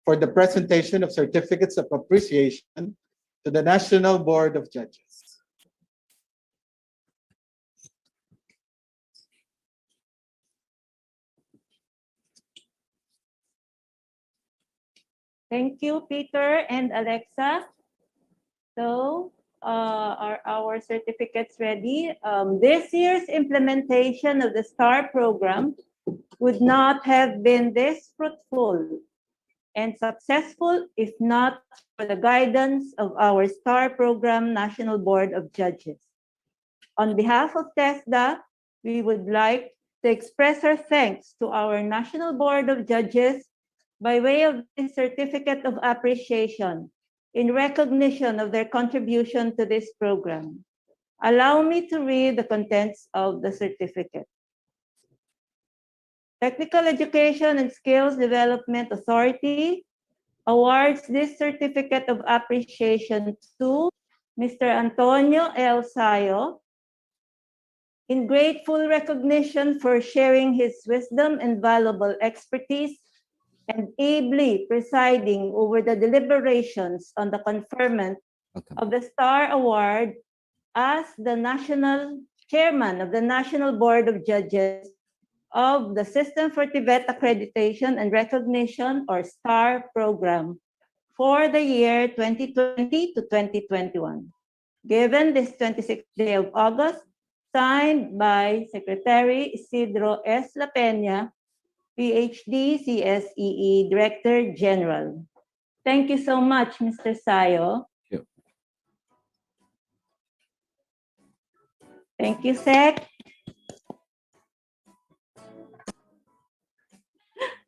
for the presentation of certificates of appreciation to the National Board of Judges. Thank you, Peter and Alexa. So, are our certificates ready? This year's implementation of the STAR program would not have been this fruitful and successful if not for the guidance of our STAR program National Board of Judges. On behalf of TESDA, we would like to express our thanks to our National Board of Judges by way of this certificate of appreciation in recognition of their contribution to this program. Allow me to read the contents of the certificate. Technical Education and Skills Development Authority awards this certificate of appreciation to Mr. Antonio L. Sayo in grateful recognition for sharing his wisdom and valuable expertise and ably presiding over the deliberations on the conferment of the STAR Award as the National Chairman of the National Board of Judges of the System for TVET Accreditation and Recognition, or STAR program, for the year 2020 to 2021. Given this 26th day of August, signed by Secretary Isidro S. La Peña, PhD, CSEE Director General. Thank you so much, Mr. Sayo. Thank you, Sec.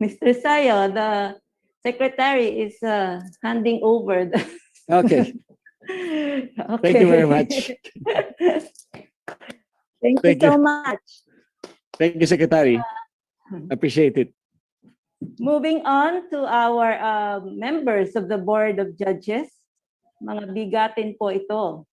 Mr. Sayo, the secretary is handing over the... Okay. Okay. Thank you very much. Thank you so much. Thank you, Secretary. Appreciate it. Moving on to our members of the Board of Judges. Mga bigatin po ito.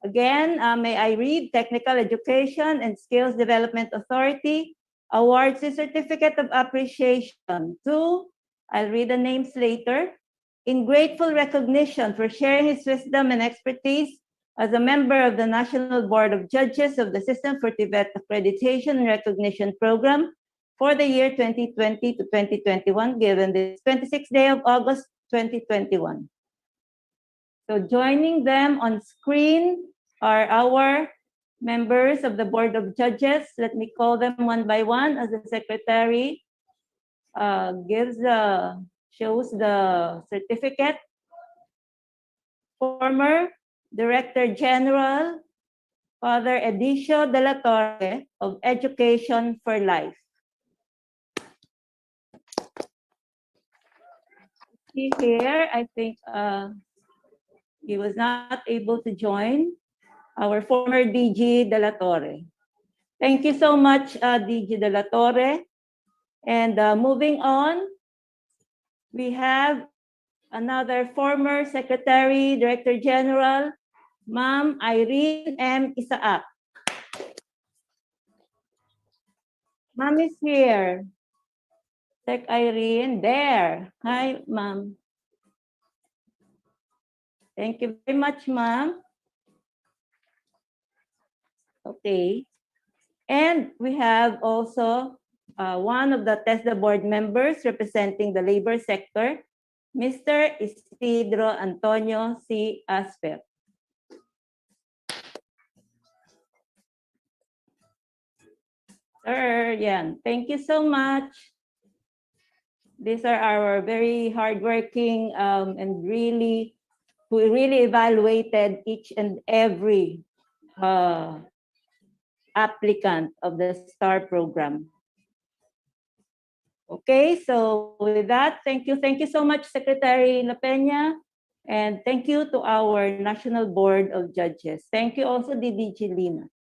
Again, may I read Technical Education and Skills Development Authority awards the Certificate of Appreciation to, I'll read the names later, in grateful recognition for sharing his wisdom and expertise as a member of the National Board of Judges of the System for TVET Accreditation and Recognition Program for the year 2020 to 2021, given this 26th day of August 2021. So joining them on screen are our members of the Board of Judges. Let me call them one by one as the Secretary shows the certificate. Former Director General, Father Edicio de la Torre of Education for Life. See here, I think he was not able to join, our former DG de la Torre. Thank you so much, DG de la Torre. And moving on, we have another former Secretary, Director General, Ma'am Irene M. Isaak. Ma'am is here. Tech Irene, there. Hi, ma'am. Thank you very much, ma'am. Okay. And we have also one of the TESDA board members representing the labor sector, Mr. Isidro Antonio C. Asper. Sir, yan. Thank you so much. These are our very hardworking and who really evaluated each and every applicant of the STAR program. Okay, so with that, thank you. Thank you so much, Secretary La Peña. And thank you to our National Board of Judges. Thank you also, DDG Lima.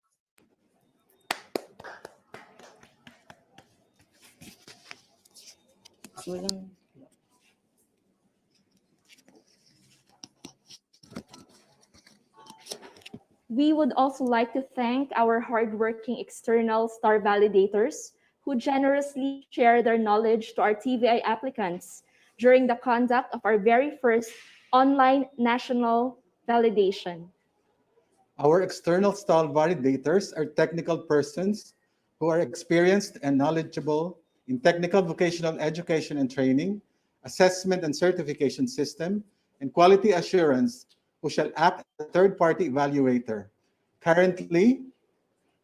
We would also like to thank our hardworking external STAR validators who generously share their knowledge to our TVI applicants during the conduct of our very first online national validation. Our external STAR validators are technical persons who are experienced and knowledgeable in technical vocational education and training, assessment and certification system, and quality assurance, who shall act as a third-party evaluator. Currently,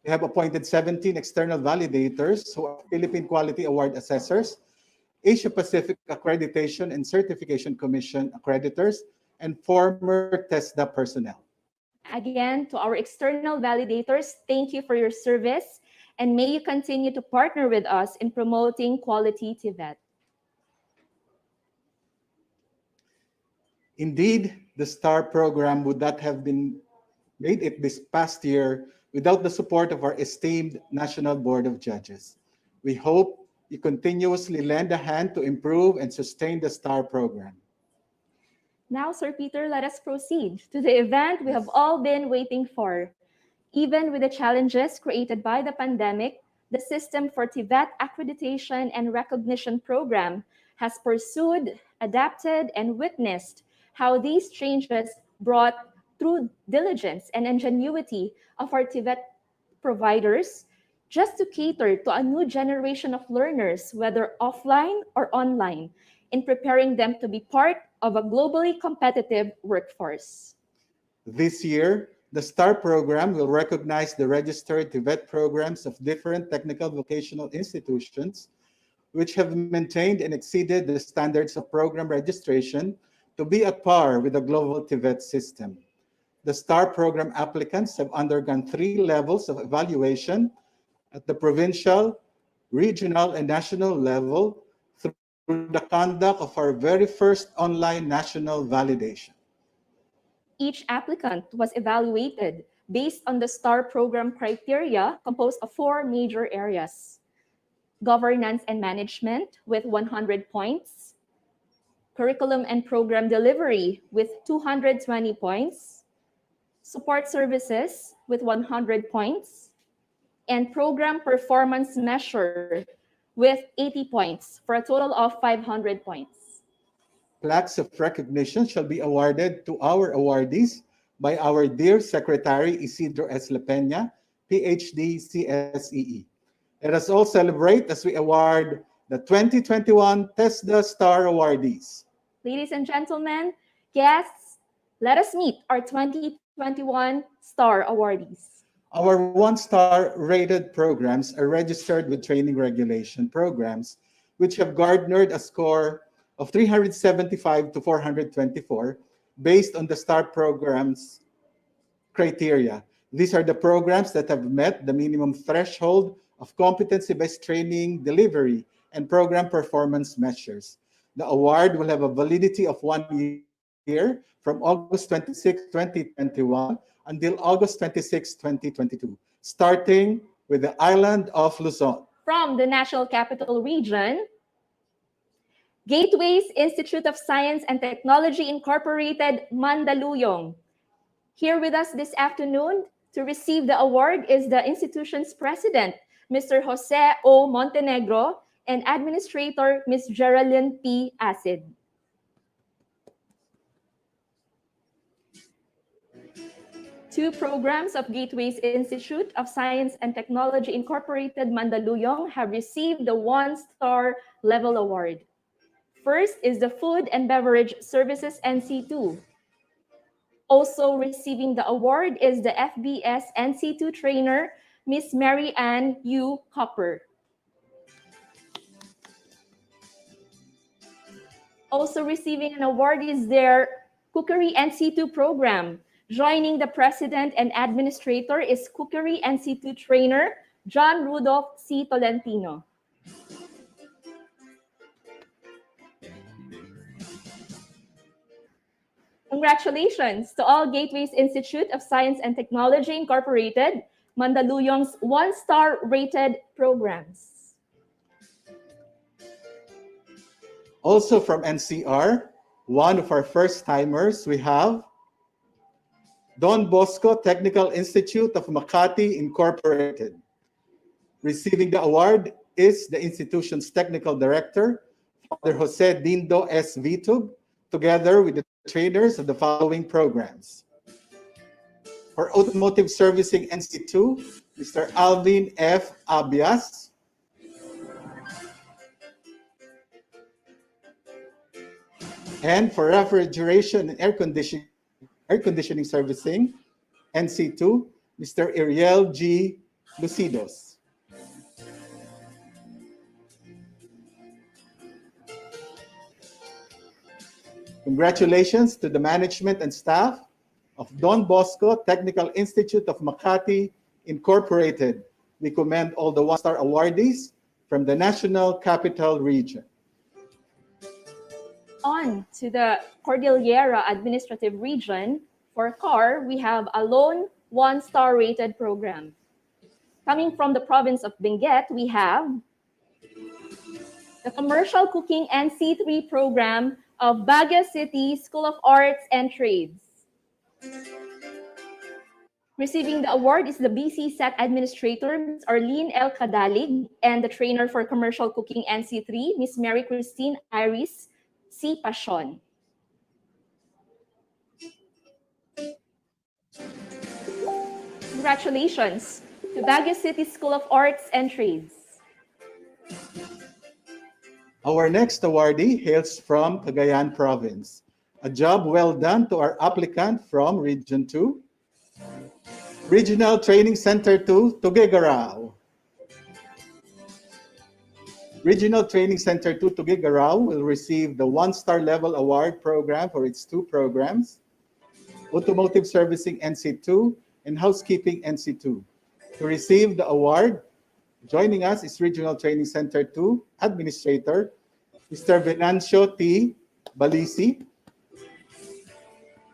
we have appointed 17 external validators who are Philippine Quality Award Assessors, Asia Pacific Accreditation and Certification Commission accreditors, and former TESDA personnel. Again, to our external validators, thank you for your service, and may you continue to partner with us in promoting quality TVET. Indeed, the STAR program would not have been made it this past year without the support of our esteemed National Board of Judges. We hope you continuously lend a hand to improve and sustain the STAR program. Now, Sir Peter, let us proceed to the event we have all been waiting for. Even with the challenges created by the pandemic, the system for TVET accreditation and recognition program has pursued, adapted, and witnessed how these changes brought through diligence and ingenuity of our TVET providers just to cater to a new generation of learners, whether offline or online, in preparing them to be part of a globally competitive workforce. This year, the STAR program will recognize the registered TVET programs of different technical vocational institutions which have maintained and exceeded the standards of program registration to be at par with the global TVET system. The STAR program applicants have undergone 3 levels of evaluation at the provincial, regional, and national level through the conduct of our very first online national validation. Each applicant was evaluated based on the STAR program criteria composed of 4 major areas: governance and management with 100 points, curriculum and program delivery with 220 points, support services with 100 points, and program performance measure with 80 points for a total of 500 points. Plaques of recognition shall be awarded to our awardees by our dear Secretary Isidro S. La Peña, PhD, CSEE. Let us all celebrate as we award the 2021 TESDA STAR awardees. Ladies and gentlemen, guests, let us meet our 2021 STAR awardees. Our 1-star rated programs are registered with training regulation programs, which have garnered a score of 375 to 424 based on the STAR program's criteria. These are the programs that have met the minimum threshold of competency-based training, delivery, and program performance measures. The award will have a validity of 1 year from August 26, 2021 until August 26, 2022, starting with the island of Luzon. From the National Capital Region, Gateways Institute of Science and Technology Incorporated, Mandaluyong. Here with us this afternoon to receive the award is the institution's president, Mr. Jose O. Montenegro, and Administrator Ms. Geraldine P. Acid. Two programs of Gateways Institute of Science and Technology Incorporated Mandaluyong have received the one-star level award. First is the Food and Beverage Services NC2. Also receiving the award is the FBS NC2 trainer, Miss Mary Ann U. Copper. Also receiving an award is their Cookery NC2 program. Joining the president and administrator is Cookery NC2 trainer, John Rudolph C. Tolentino. Congratulations to all Gateways Institute of Science and Technology Incorporated, Mandaluyong's one-star rated programs. Also from NCR, one of our first-timers, we have Don Bosco Technical Institute of Makati Incorporated. Receiving the award is the institution's technical director, Father Jose Dindo S. Vitug, together with the trainers of the following programs. For Automotive Servicing NC2, Mr. Alvin F. Abias. And for Refrigeration and Air Conditioning Servicing, NC2, Mr. Ariel G. Lucidos. Congratulations to the management and staff of Don Bosco Technical Institute of Makati Incorporated. We commend all the one-star awardees from the National Capital Region. On to the Cordillera Administrative Region, for CAR, we have a lone one-star rated program. Coming from the province of Benguet, we have the Commercial Cooking NC3 program of Baguio City School of Arts and Trades. Receiving the award is the BC Set Administrator, Ms. Arlene L. Cadalig, and the trainer for Commercial Cooking NC3, Ms. Mary Christine Iris C. Pasion. Congratulations to Baguio City School of Arts and Trades. Our next awardee hails from Cagayan Province. A job well done to our applicant from Region 2, Regional Training Center 2, Tuguegarao. Regional Training Center 2, Tuguegarao will receive the one-star level award program for its two programs, Automotive Servicing NC2 and Housekeeping NC2. To receive the award, joining us is Regional Training Center 2 Administrator, Mr. Venancio T. Balisi.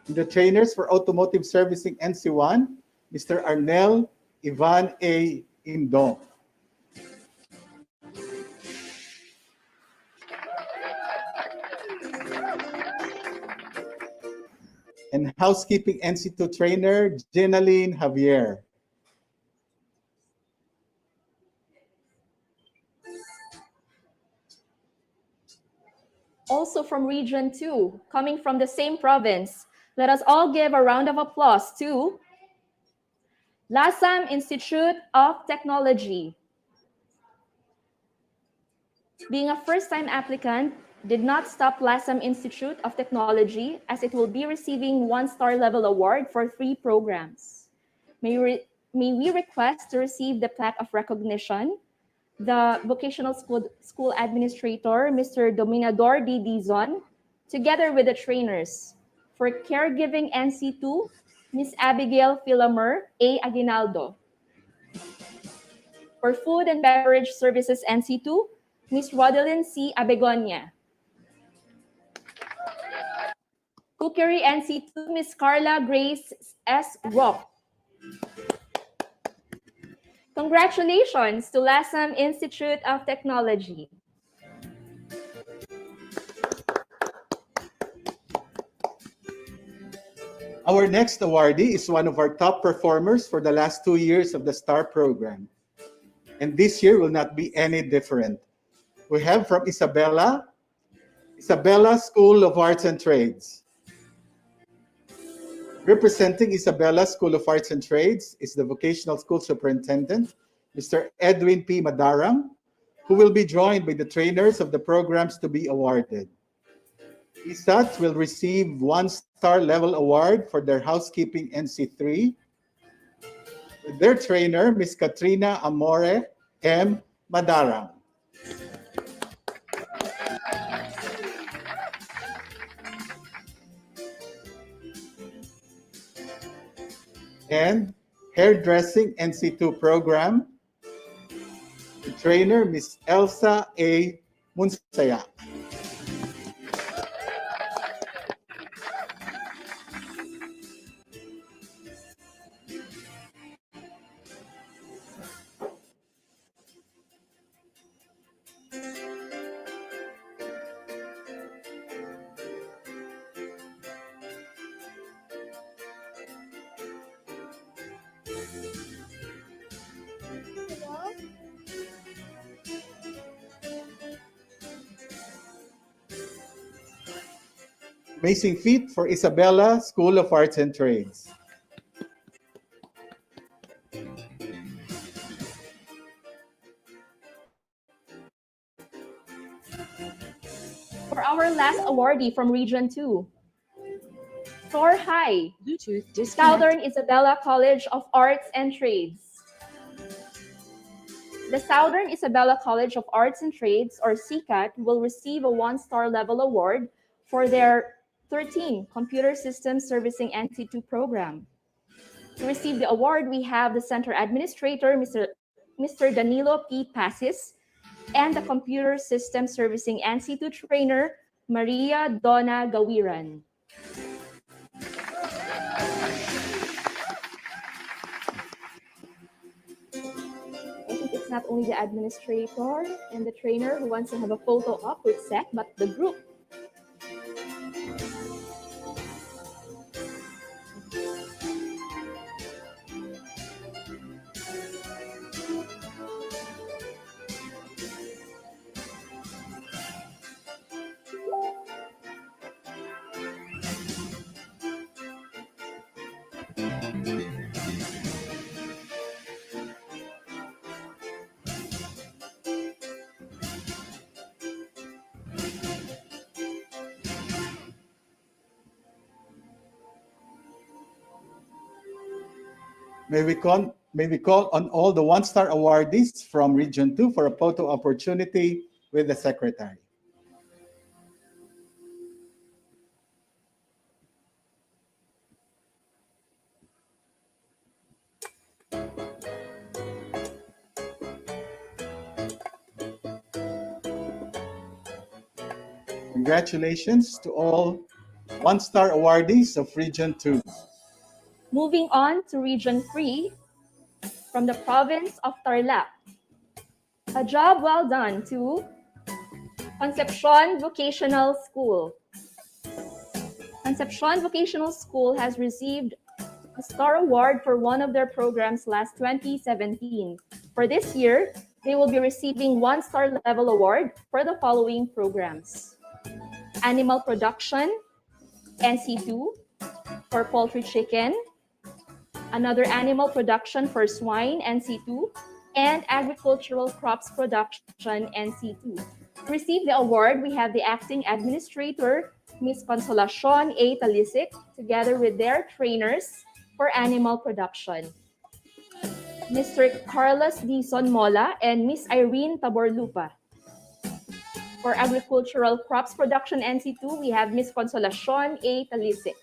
The trainers for Automotive Servicing NC1, Mr. Arnel Ivan A. Indong. And Housekeeping NC2 trainer, Jenaline Javier. Also from Region 2, coming from the same province, let us all give a round of applause to LASAM Institute of Technology. Being a first-time applicant did not stop LASAM Institute of Technology, as it will be receiving one-star level award for 3 programs. May we request to receive the plaque of recognition the Vocational School Administrator, Mr. Dominador D. Dizon, together with the trainers. For Caregiving NC2, Ms. Abigail Philomer A. Aguinaldo. For Food and Beverage Services NC2, Ms. Rodelyn C. Abegonia. Cookery NC2, Ms. Carla Grace S. Rock. Congratulations to LASAM Institute of Technology. Our next awardee is one of our top performers for the last 2 years of the STAR program. And this year will not be any different. we have from Isabela School of Arts and Trades. Representing Isabela School of Arts and Trades is the Vocational School Superintendent, Mr. Edwin P. Madarang, who will be joined by the trainers of the programs to be awarded. ISAT will receive 1-star level award for their housekeeping NC3, with their trainer, Ms. Katrina Amore M. Madarang. And hairdressing NC2 program, the trainer, Ms. Elsa A. Munsaya. Amazing feat for Isabela School of Arts and Trades. For our last awardee from Region 2, Soar High, Southern Isabela College of Arts and Trades. The Southern Isabela College of Arts and Trades, or CCAT, will receive a 1-star level award for their 13 Computer Systems Servicing NC2 program. To receive the award, we have the Center Administrator, Mr. Danilo P. Pasis, and the Computer System Servicing NC2 Trainer, Maria Donna Gawiran. I think it's not only the administrator and the trainer who wants to have a photo up with Seth, but the group. May we call on all the 1-star awardees from Region 2 for a photo opportunity with the Secretary. Congratulations to all 1-star awardees of Region 2. Moving on to Region 3, from the province of Tarlac. A job well done to Concepcion Vocational School. Concepcion Vocational School has received a star award for one of their programs last 2017. For this year, they will be receiving 1-star level award for the following programs: Animal Production, NC2, for poultry chicken, another Animal Production for swine, NC2, and Agricultural Crops Production, NC2. To receive the award, we have the Acting Administrator, Ms. Consolacion A. Talisic, together with their trainers for Animal Production, Mr. Carlos D. Sonmola and Ms. Irene Taborlupa. For Agricultural Crops Production, NC2, we have Ms. Consolacion A. Talisic.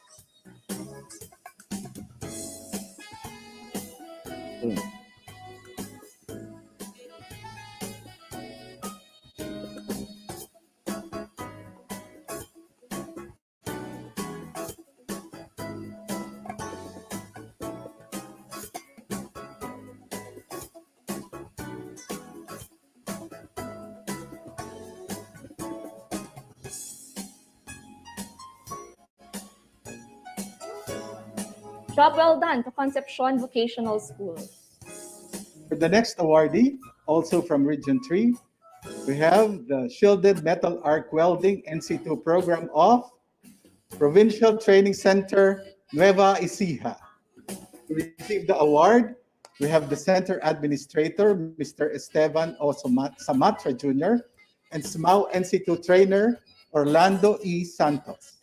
Job well done to Concepcion Vocational School. For the next awardee, also from Region 3, We have the Shielded Metal Arc Welding NC2 program of Provincial Training Center, Nueva Ecija. To receive the award, we have the Center Administrator, Mr. Esteban O. Samatra Jr., and SMAU NC2 Trainer, Orlando E. Santos.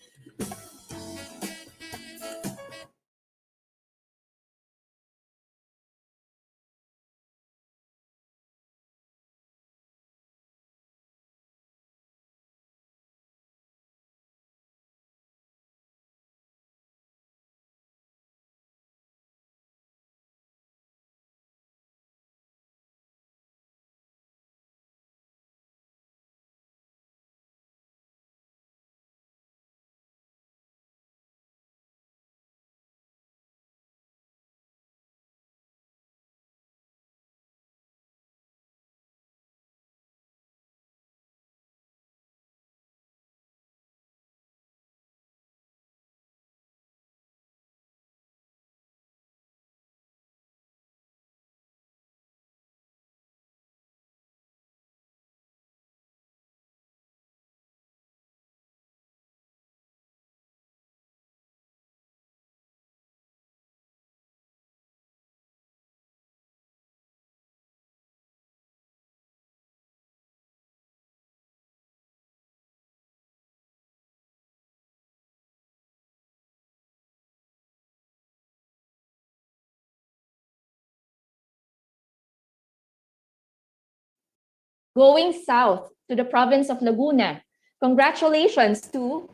Going south to the province of Laguna, congratulations to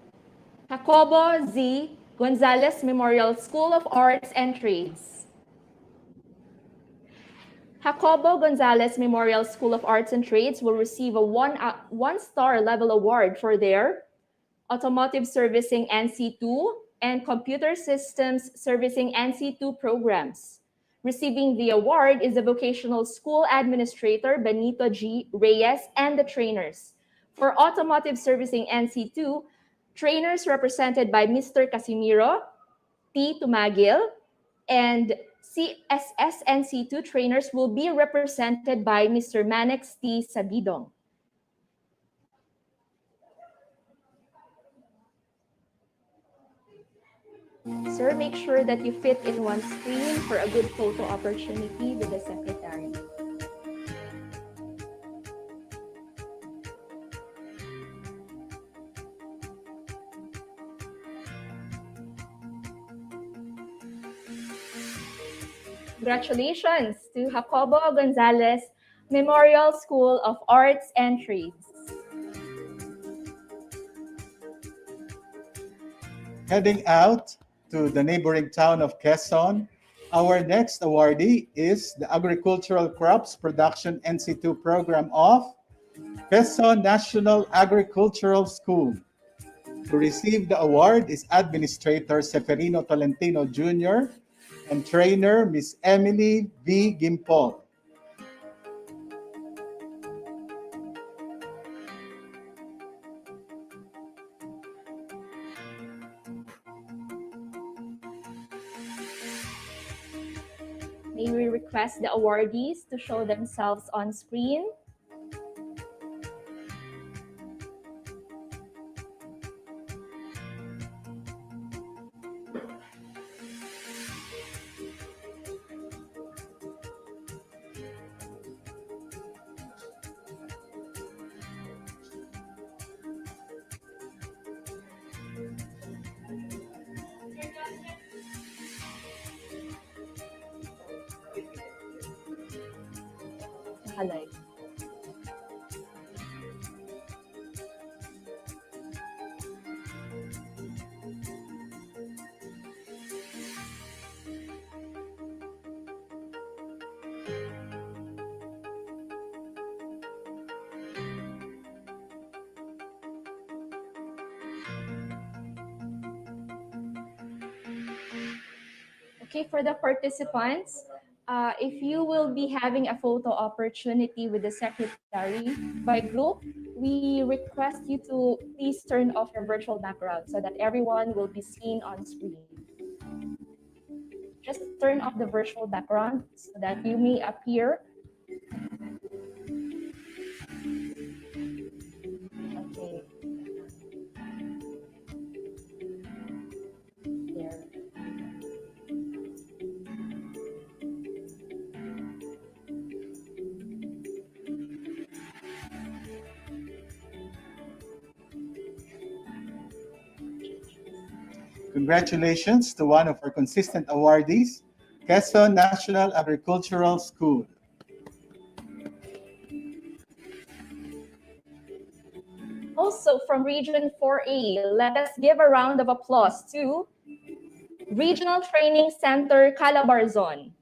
Jacobo Z. Gonzalez Memorial School of Arts and Trades. Jacobo Gonzalez Memorial School of Arts and Trades will receive a one-star level award for their Automotive Servicing NC2 and Computer Systems Servicing NC2 programs. Receiving the award is the Vocational School Administrator Benito G. Reyes and the trainers. For Automotive Servicing NC2, trainers represented by Mr. Casimiro T. Tumagil and CSS NC2 trainers will be represented by Mr. Manex T. Sabidong. Sir, make sure that you fit in one screen for a good photo opportunity with the secretary. Congratulations to Jacobo Gonzalez Memorial School of Arts and Trades. Heading out to the neighboring town of Quezon, our next awardee is the Agricultural Crops Production NC2 program of Quezon National Agricultural School. To receive the award is Administrator Seferino Tolentino Jr. and trainer Miss Emily V. Gimpol. May we request the awardees to show themselves on screen. Naka-live. Okay, for the participants, if you will be having a photo opportunity with the secretary by group, we request you to please turn off your virtual background so that everyone will be seen on screen. Just turn off the virtual background so that you may appear Congratulations to one of our consistent awardees, Quezon National Agricultural School. Also from Region 4A, let us give a round of applause to Regional Training Center Calabarzon.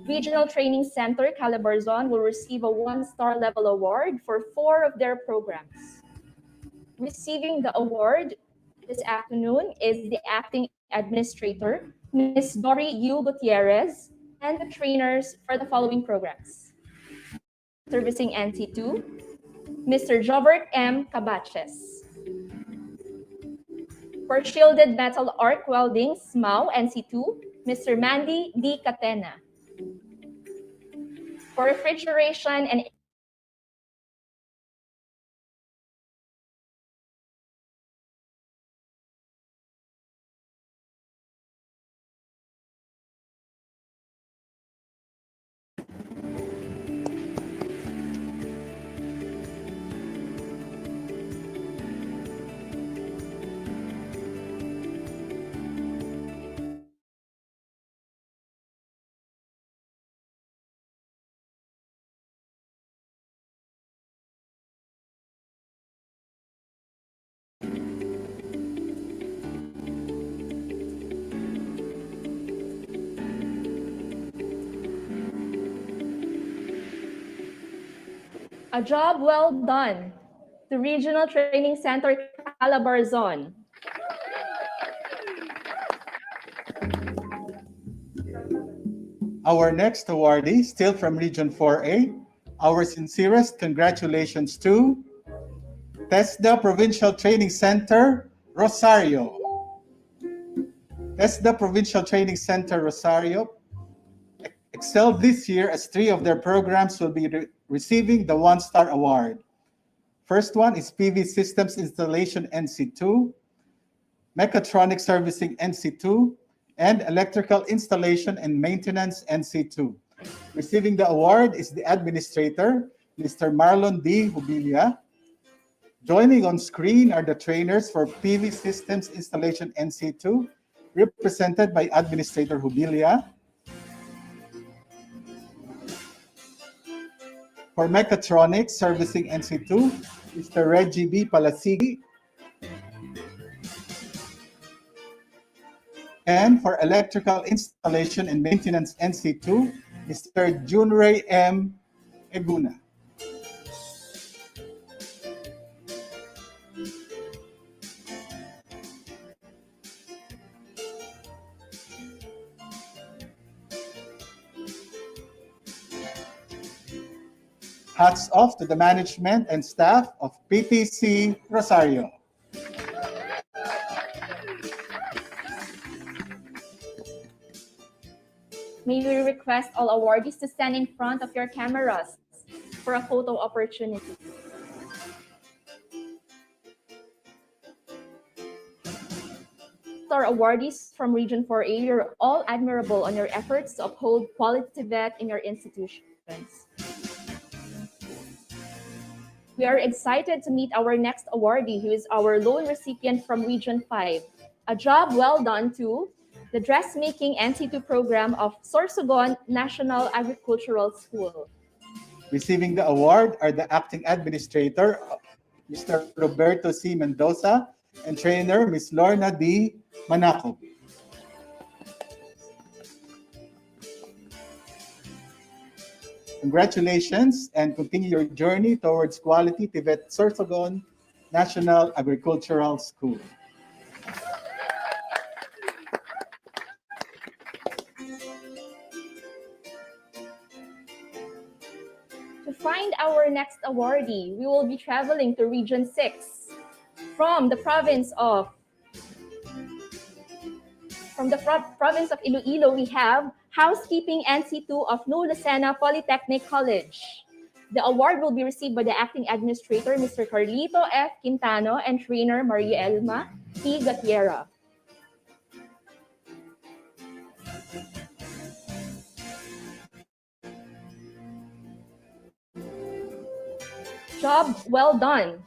Regional Training Center Calabarzon will receive a 1-star level award for 4 of their programs. Receiving the award this afternoon is the acting administrator, Ms. Dory U. Gutierrez, and the trainers for the following programs. Servicing NC2, Mr. Jobert M. Cabaches. For Shielded Metal Arc Welding, SMAW NC2, Mr. Mandy D. Catena. For Refrigeration and a job well done to Regional Training Center Calabarzon. Our next awardee, still from Region 4A, our sincerest congratulations to TESDA Provincial Training Center, Rosario. TESDA Provincial Training Center, Rosario excelled this year as 3 of their programs will be receiving the 1-star award. First one is PV Systems Installation NC2, Mechatronic Servicing NC2, and Electrical Installation and Maintenance NC2. Receiving the award is the administrator, Mr. Marlon D. Hubilia. Joining on screen are the trainers for PV Systems Installation NC2, represented by Administrator Hubilia. For Mechatronics Servicing NC2, Mr. Reggie B. Palasigi. And for Electrical Installation and Maintenance NC2, Mr. Junray M. Eguna. Hats off to the management and staff of PTC Rosario. May we request all awardees to stand in front of your cameras for a photo opportunity. Our awardees from Region 4A, you're all admirable on your efforts to uphold quality TVET in your institutions. We are excited to meet our next awardee, who is our lone recipient from Region 5. A job well done to the dressmaking NC2 program of Sorsogon National Agricultural School. Receiving the award are the acting administrator, Mr. Roberto C. Mendoza, and trainer, Ms. Lorna D. Manaco. Congratulations and continue your journey towards quality TVET Sorsogon National Agricultural School. To find our next awardee, we will be traveling to Region 6 from the province of Iloilo. We have Housekeeping NC2 of New Lucena Polytechnic College. The award will be received by the acting administrator, Mr. Carlito F. Quintano, and trainer Maria Elma P. Gatiera. Job well done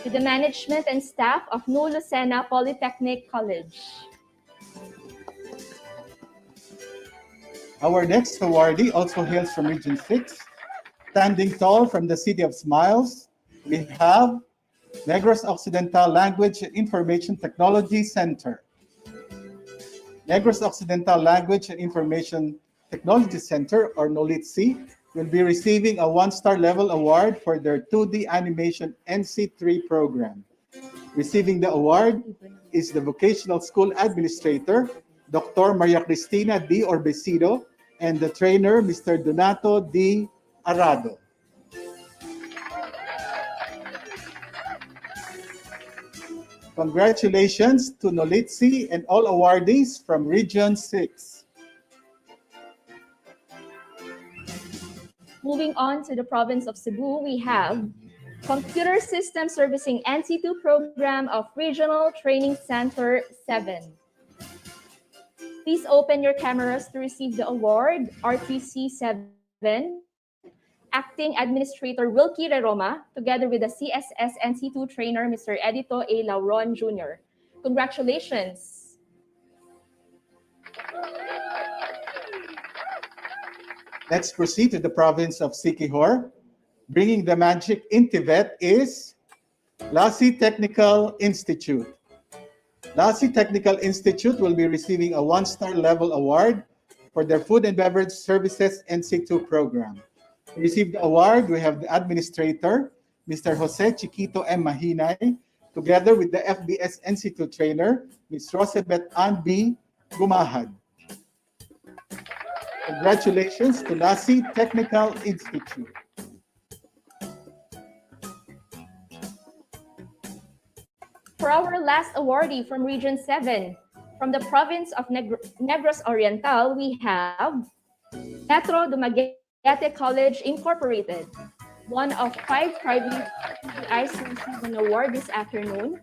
to the management and staff of New Lucena Polytechnic College. Our next awardee also hails from Region 6. Standing tall from the City of Smiles, we have Negros Occidental Language and Information Technology Center. Negros Occidental Language and Information Technology Center, or NOLITC, will be receiving a one-star level award for their 2D animation NC3 program. Receiving the award is the Vocational School Administrator, Dr. Maria Cristina D. Orbesido, and the trainer, Mr. Donato D. Arado. Congratulations to Nolitsi and all awardees from Region 6. Moving on to the province of Cebu, we have Computer System Servicing NC2 program of Regional Training Center 7. Please open your cameras to receive the award, RTC 7. Acting Administrator Wilkie Roma, together with the CSS NC2 trainer, Mr. Edito A. Lauron Jr. Congratulations. Let's proceed to the province of Siquijor. Bringing the magic in TVET is Lassi Technical Institute. Lassi Technical Institute will be receiving a one-star level award for their Food and Beverage Services NC2 program. To receive the award, we have the administrator, Mr. Jose Chiquito M. Mahinay, together with the FBS NC2 trainer, Ms. Rosabeth Ann B. Gumahad. Congratulations to Lassi Technical Institute. For our last awardee from Region 7, from the province of Negros Oriental, we have Metro Dumaguete College Incorporated, one of 5 private TVIs to receive an award this afternoon.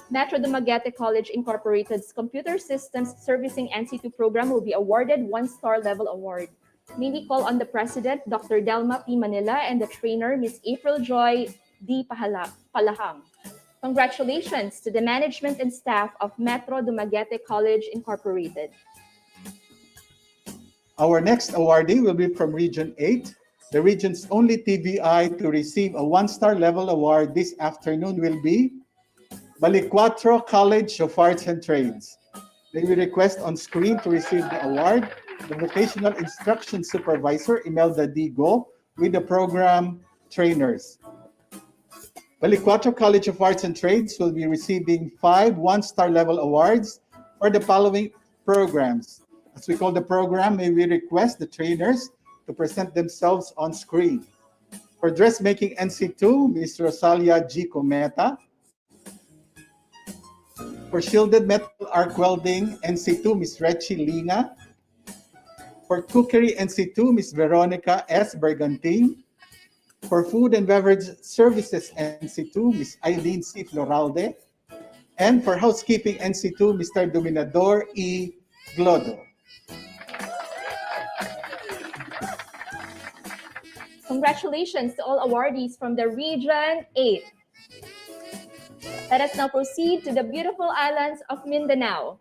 Metro Dumaguete College Incorporated's Computer Systems Servicing NC2 program will be awarded one-star level award. May we call on the President, Dr. Delma P. Manila, and the trainer, Ms. April Joy D. Palahang. Congratulations to the management and staff of Metro Dumaguete College Incorporated. Our next awardee will be from Region 8. The region's only TVI to receive a one-star level award this afternoon will be Balicuatro College of Arts and Trades. They will request on screen to receive the award the Vocational Instruction Supervisor, Imelda D. Go, with the program trainers. Balicuatro College of Arts and Trades will be receiving 5 one-star level awards for the following programs. As we call the program, may we request the trainers to present themselves on screen. For Dressmaking NC2, Ms. Rosalia G. Cometa. For Shielded Metal Arc Welding NC2, Ms. Rechi Lina. For Cookery NC2, Ms. Veronica S. Bergantin. For Food and Beverage Services NC2, Ms. Eileen C. Floralde. And for Housekeeping NC2, Mr. Dominador E. Glodo. Congratulations to all awardees from the Region 8. Let us now proceed to the beautiful islands of Mindanao.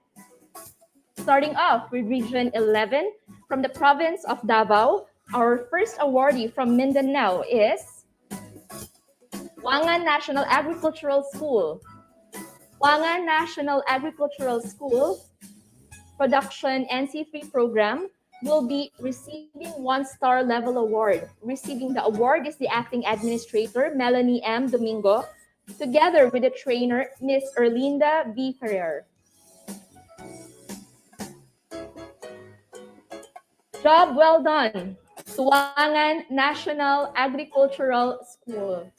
Starting off with Region 11, from the province of Davao, our first awardee from Mindanao is Wangan National Agricultural School. Wangan National Agricultural School Production NC3 program will be receiving one-star level award. Receiving the award is the acting administrator, Melanie M. Domingo, together with the trainer, Ms. Erlinda V. Ferrer. Job well done to Wangan National Agricultural School.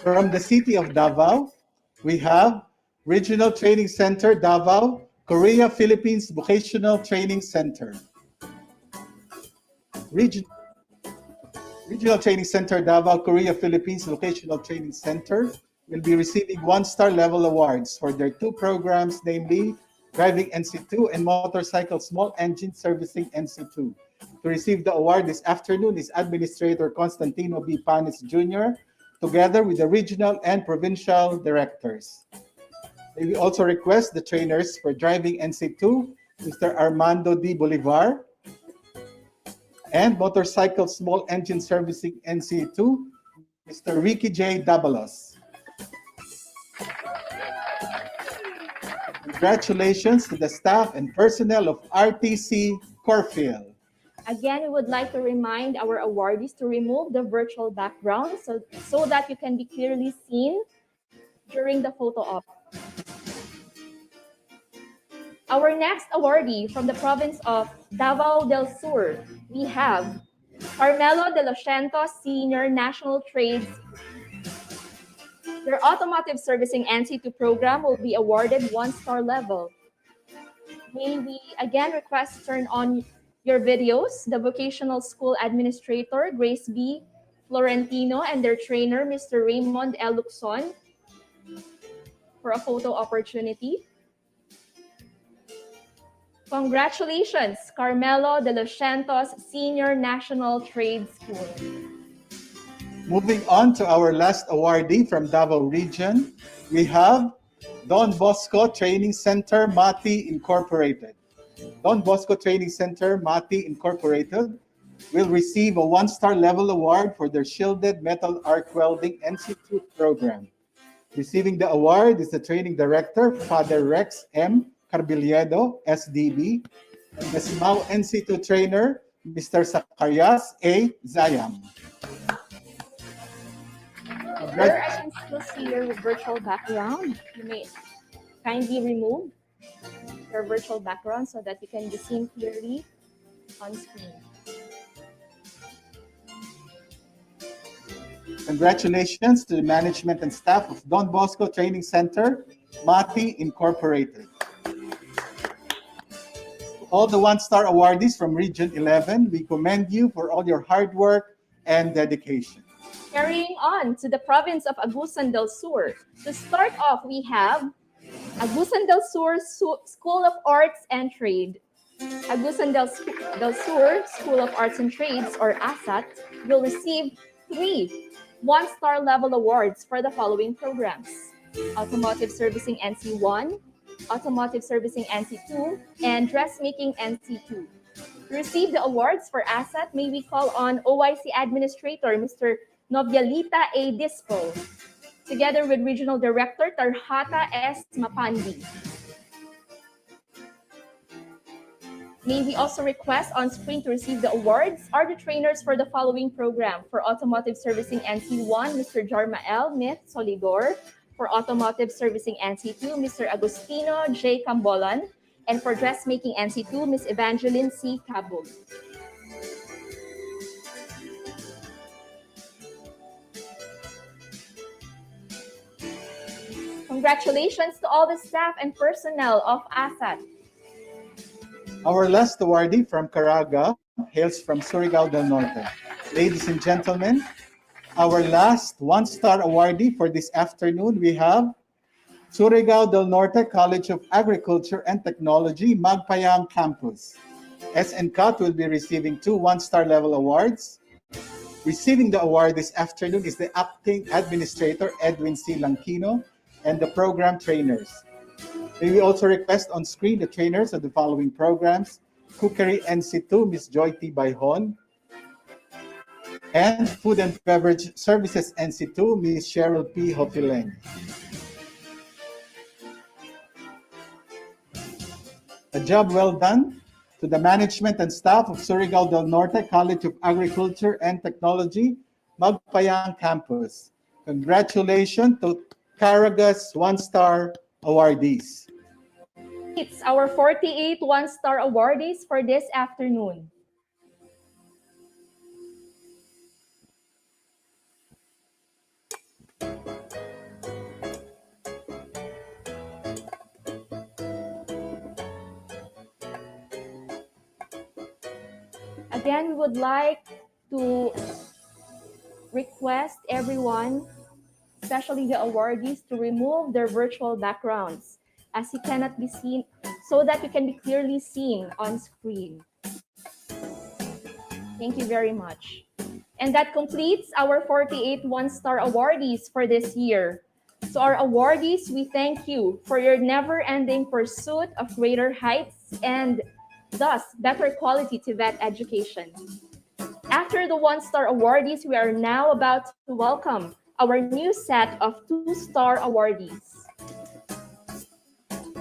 From the city of Davao, we have Regional Training Center Davao, Korea Philippines Vocational Training Center. Regional Training Center Davao, Korea Philippines Vocational Training Center will be receiving one-star level awards for their 2 programs, namely Driving NC2 and Motorcycle Small Engine Servicing NC2. To receive the award this afternoon is Administrator Constantino B. Panis Jr., together with the regional and provincial directors. We also request the trainers for driving NC2, Mr. Armando D. Bolivar, and motorcycle small engine servicing NC2, Mr. Ricky J. Dabalos. Congratulations to the staff and personnel of RTC Corfield. Again, we would like to remind our awardees to remove the virtual background so that you can be clearly seen during the photo op. Our next awardee from the province of Davao del Sur, we have Carmelo de los Santos, Senior National Trades. Their automotive servicing NC2 program will be awarded 1-star level. May we again request to turn on your videos, the vocational school administrator, Grace B. Florentino, and their trainer, Mr. Raymond L. Luxon, for a photo opportunity. Congratulations, Carmelo de los Santos Senior National Trade School. Moving on to our last awardee from Davao Region, we have Don Bosco Training Center, Mati Incorporated. Don Bosco Training Center, Mati Incorporated will receive a 1-star level award for their shielded metal arc welding NC2 program. Receiving the award is the training director, Father Rex M. Carbiliedo, SDB, and the Simao NC2 trainer, Mr. Zacarias A. Zayam. Sir, I can still see your virtual background. You may kindly remove your virtual background so that you can be seen clearly on screen. Congratulations to the management and staff of Don Bosco Training Center, Mati Incorporated. All the 1-star awardees from Region 11, we commend you for all your hard work and dedication. Carrying on to the province of Agusan del Sur. To start off, we have Agusan del Sur School of Arts and Trade. Agusan del Sur School of Arts and Trades, or ASAT, will receive 3 1-star level awards for the following programs: Automotive Servicing NC1, Automotive Servicing NC2, and Dressmaking NC2. To receive the awards for ASAT, may we call on OIC Administrator, Mr. Novialita A. Dispo, together with Regional Director Tarhata S. Mapandi. May we also request on screen to receive the awards are the trainers for the following program: for Automotive Servicing NC1, Mr. Jarmael Myth Soligor; for Automotive Servicing NC2, Mr. Agustino J. Cambolan; and for Dressmaking NC2, Ms. Evangeline C. Cabug. Congratulations to all the staff and personnel of ASAT. Our last awardee from Caraga hails from Surigao del Norte. Ladies and gentlemen, our last 1-star awardee for this afternoon, we have Surigao del Norte College of Agriculture and Technology, Magpayang Campus. SNCAT will be receiving 2 1-star level awards. Receiving the award this afternoon is the Acting Administrator, Edwin C. Langkino, and the program trainers. May we also request on screen the trainers of the following programs: Cookery NC2, Ms. Joy T. Bayhon, and Food and Beverage Services NC2, Ms. Cheryl P. Hofileng. A job well done to the management and staff of Surigao del Norte College of Agriculture and Technology, Magpayang Campus. Congratulations to Caraga's 1-star awardees. It's our 48 1-star awardees for this afternoon. Again, we would like to request everyone, especially the awardees, to remove their virtual backgrounds as you cannot be seen, so that you can be clearly seen on screen. Thank you very much. And that completes our 48 one-star awardees for this year. So our awardees, we thank you for your never-ending pursuit of greater heights and thus better quality TVET education. After the one-star awardees, we are now about to welcome our new set of two-star awardees.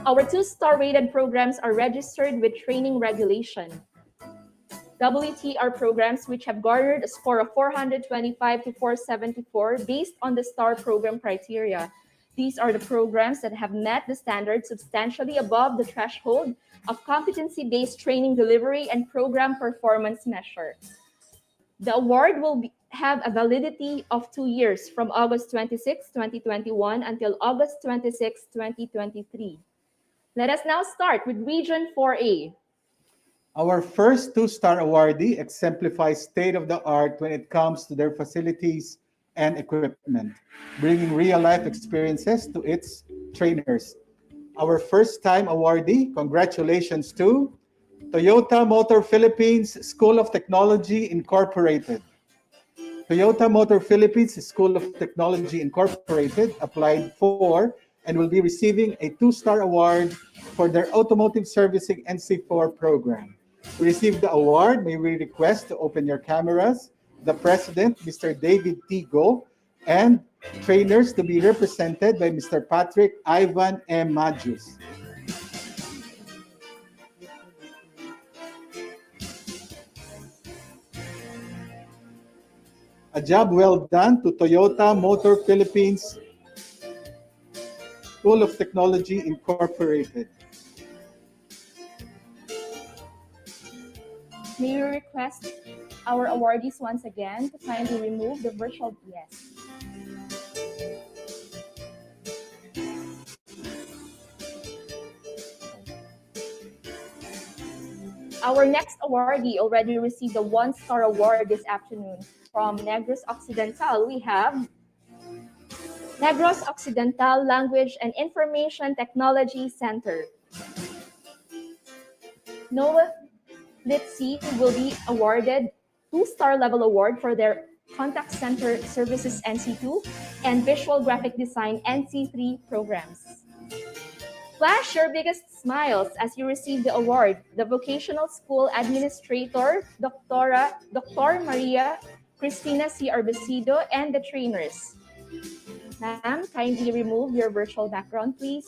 Our two-star rated programs are registered with training regulation. WTR programs which have garnered a score of 425 to 474 based on the STAR program criteria. These are the programs that have met the standard substantially above the threshold of competency-based training delivery and program performance measure. The award will have a validity of 2 years from August 26, 2021 until August 26, 2023. Let us now start with Region 4A. Our first two-star awardee exemplifies state-of-the-art when it comes to their facilities and equipment, bringing real-life experiences to its trainers. Our first-time awardee, congratulations to Toyota Motor Philippines School of Technology Incorporated. Toyota Motor Philippines School of Technology Incorporated applied for and will be receiving a two-star award for their automotive servicing NC4 program. To receive the award, may we request to open your cameras, the President, Mr. David T. Go, and trainers to be represented by Mr. Patrick Ivan M. Majus. A job well done to Toyota Motor Philippines School of Technology Incorporated. May we request our awardees once again to kindly remove the virtual yes. Our next awardee already received a one-star award this afternoon. From Negros Occidental, we have Negros Occidental Language and Information Technology Center. Noah Litsi will be awarded two-star level award for their Contact Center Services NC2 and Visual Graphic Design NC3 programs. Flash your biggest smiles as you receive the award. The Vocational School Administrator, Dr. Maria Cristina C. Arbesido, and the trainers. Ma'am, kindly remove your virtual background, please.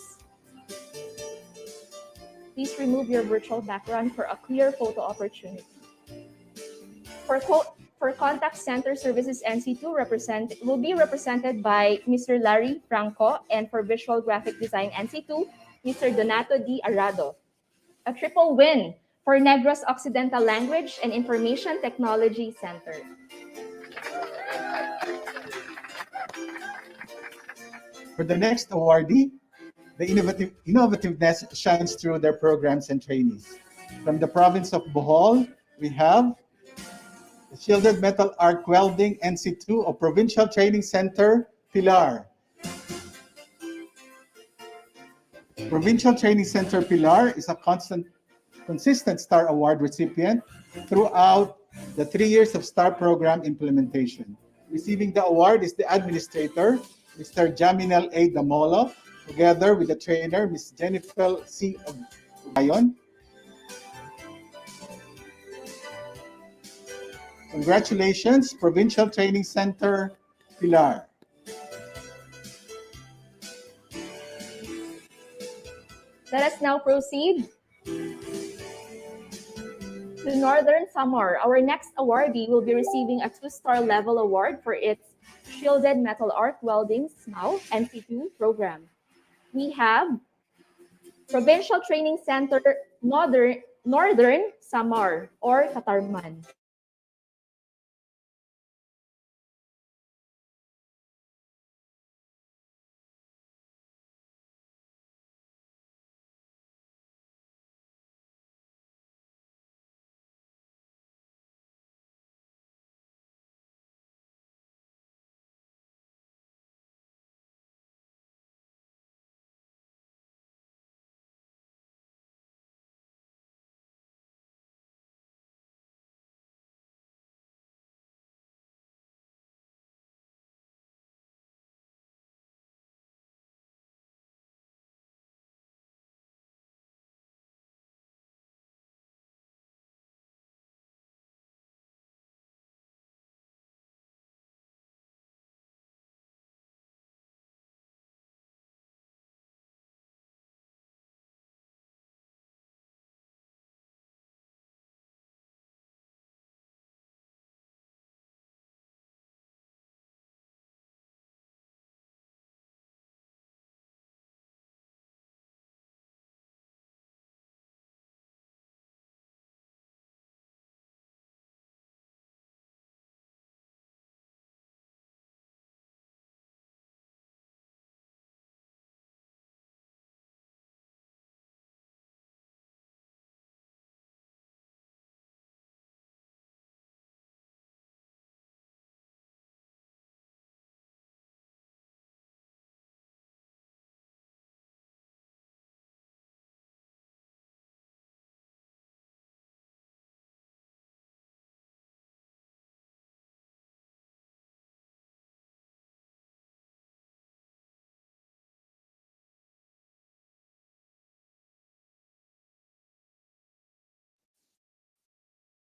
Please remove your virtual background for a clear photo opportunity. For Contact Center Services NC2 will be represented by Mr. Larry Franco, and for Visual Graphic Design NC2, Mr. Donato D. Arado. A triple win for Negros Occidental Language and Information Technology Center. For the next awardee, the innovativeness shines through their programs and trainees. From the province of Bohol, we have the Shielded Metal Arc Welding NC2 of Provincial Training Center, Pilar. Provincial Training Center Pilar is a consistent STAR Award recipient throughout the 3 years of STAR program implementation. Receiving the award is the administrator, Mr. Jaminel A. Damolo, together with the trainer, Ms. Jennifer C. Ugayon. Congratulations, Provincial Training Center, Pilar. Let us now proceed to Northern Samar. Our next awardee will be receiving a two-star level award for its Shielded Metal Arc Welding SMAU NC2 program. We have Provincial Training Center Northern Samar or Katarman.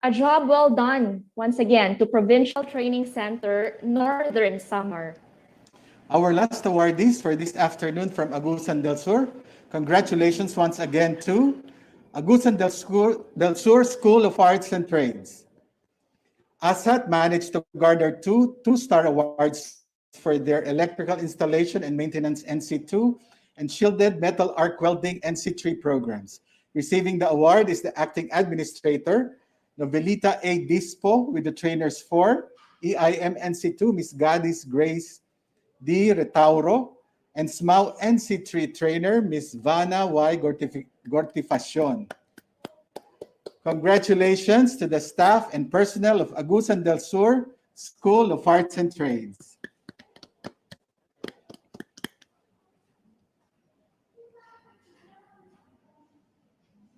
A job well done, once again, to Provincial Training Center, Northern Samar. Our last awardees for this afternoon from Agusan del Sur, congratulations once again to Agusan del Sur School of Arts and Trades. ASAT managed to garner two-star awards for their electrical installation and maintenance NC2 and shielded metal arc welding NC3 programs. Receiving the award is the acting administrator, Novelita A. Dispo, with the trainers for EIM NC2, Ms. Gadis Grace D. Retauro, and SMAU NC3 trainer, Ms. Vanna Y. Gortifacion. Congratulations to the staff and personnel of Agusan del Sur School of Arts and Trades.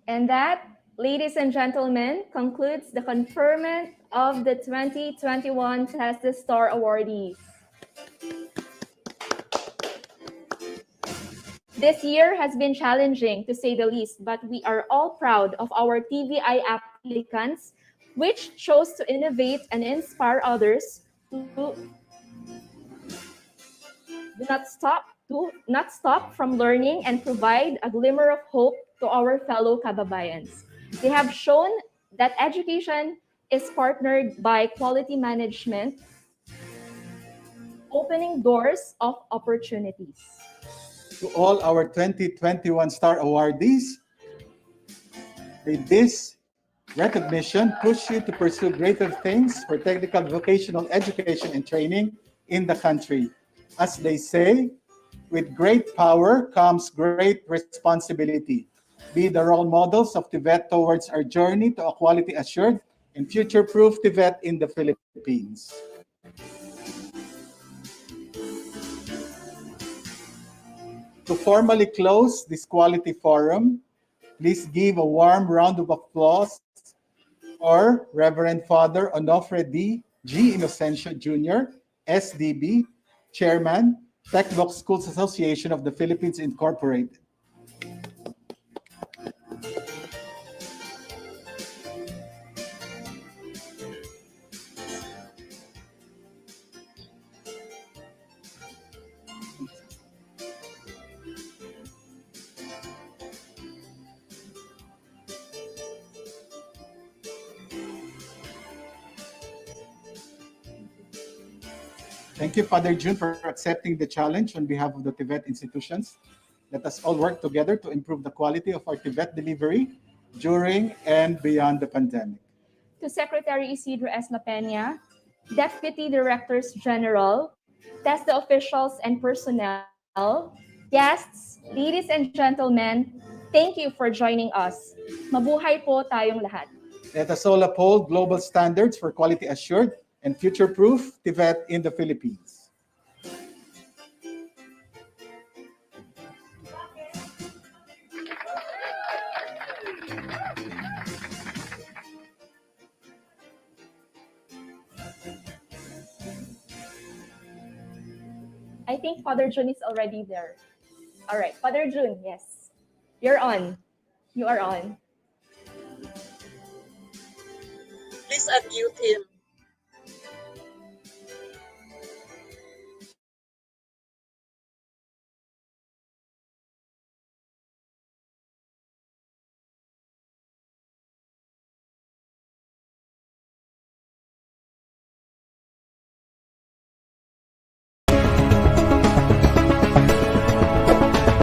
And that, ladies and gentlemen, concludes the conferment of the 2021 TESDA Star awardees. This year has been challenging, to say the least, but we are all proud of our TVI applicants, which chose to innovate and inspire others to not stop from learning and provide a glimmer of hope to our fellow kababayans. They have shown that education is partnered by quality management, opening doors of opportunities. To all our 2021 Star awardees, may this recognition push you to pursue greater things for technical vocational education and training in the country. As they say, with great power comes great responsibility. Be the role models of TVET towards our journey to a quality-assured and future-proof TVET in the Philippines. To formally close this quality forum, please give a warm round of applause for Reverend Father Onofre D. G. Inocencio Jr., SDB, Chairman, Techbox Schools Association of the Philippines Incorporated. Thank you, Father June, for accepting the challenge on behalf of the TVET institutions. Let us all work together to improve the quality of our TVET delivery during and beyond the pandemic. To Secretary Isidro S. La Peña, Deputy Directors General, TESDA officials and personnel, guests, ladies and gentlemen, thank you for joining us. Mabuhay po tayong lahat. Let us all uphold global standards for quality assured and future-proof TVET in the Philippines. I think Father June is already there. All right, Father June, yes. You're on. You are on. Please unmute him.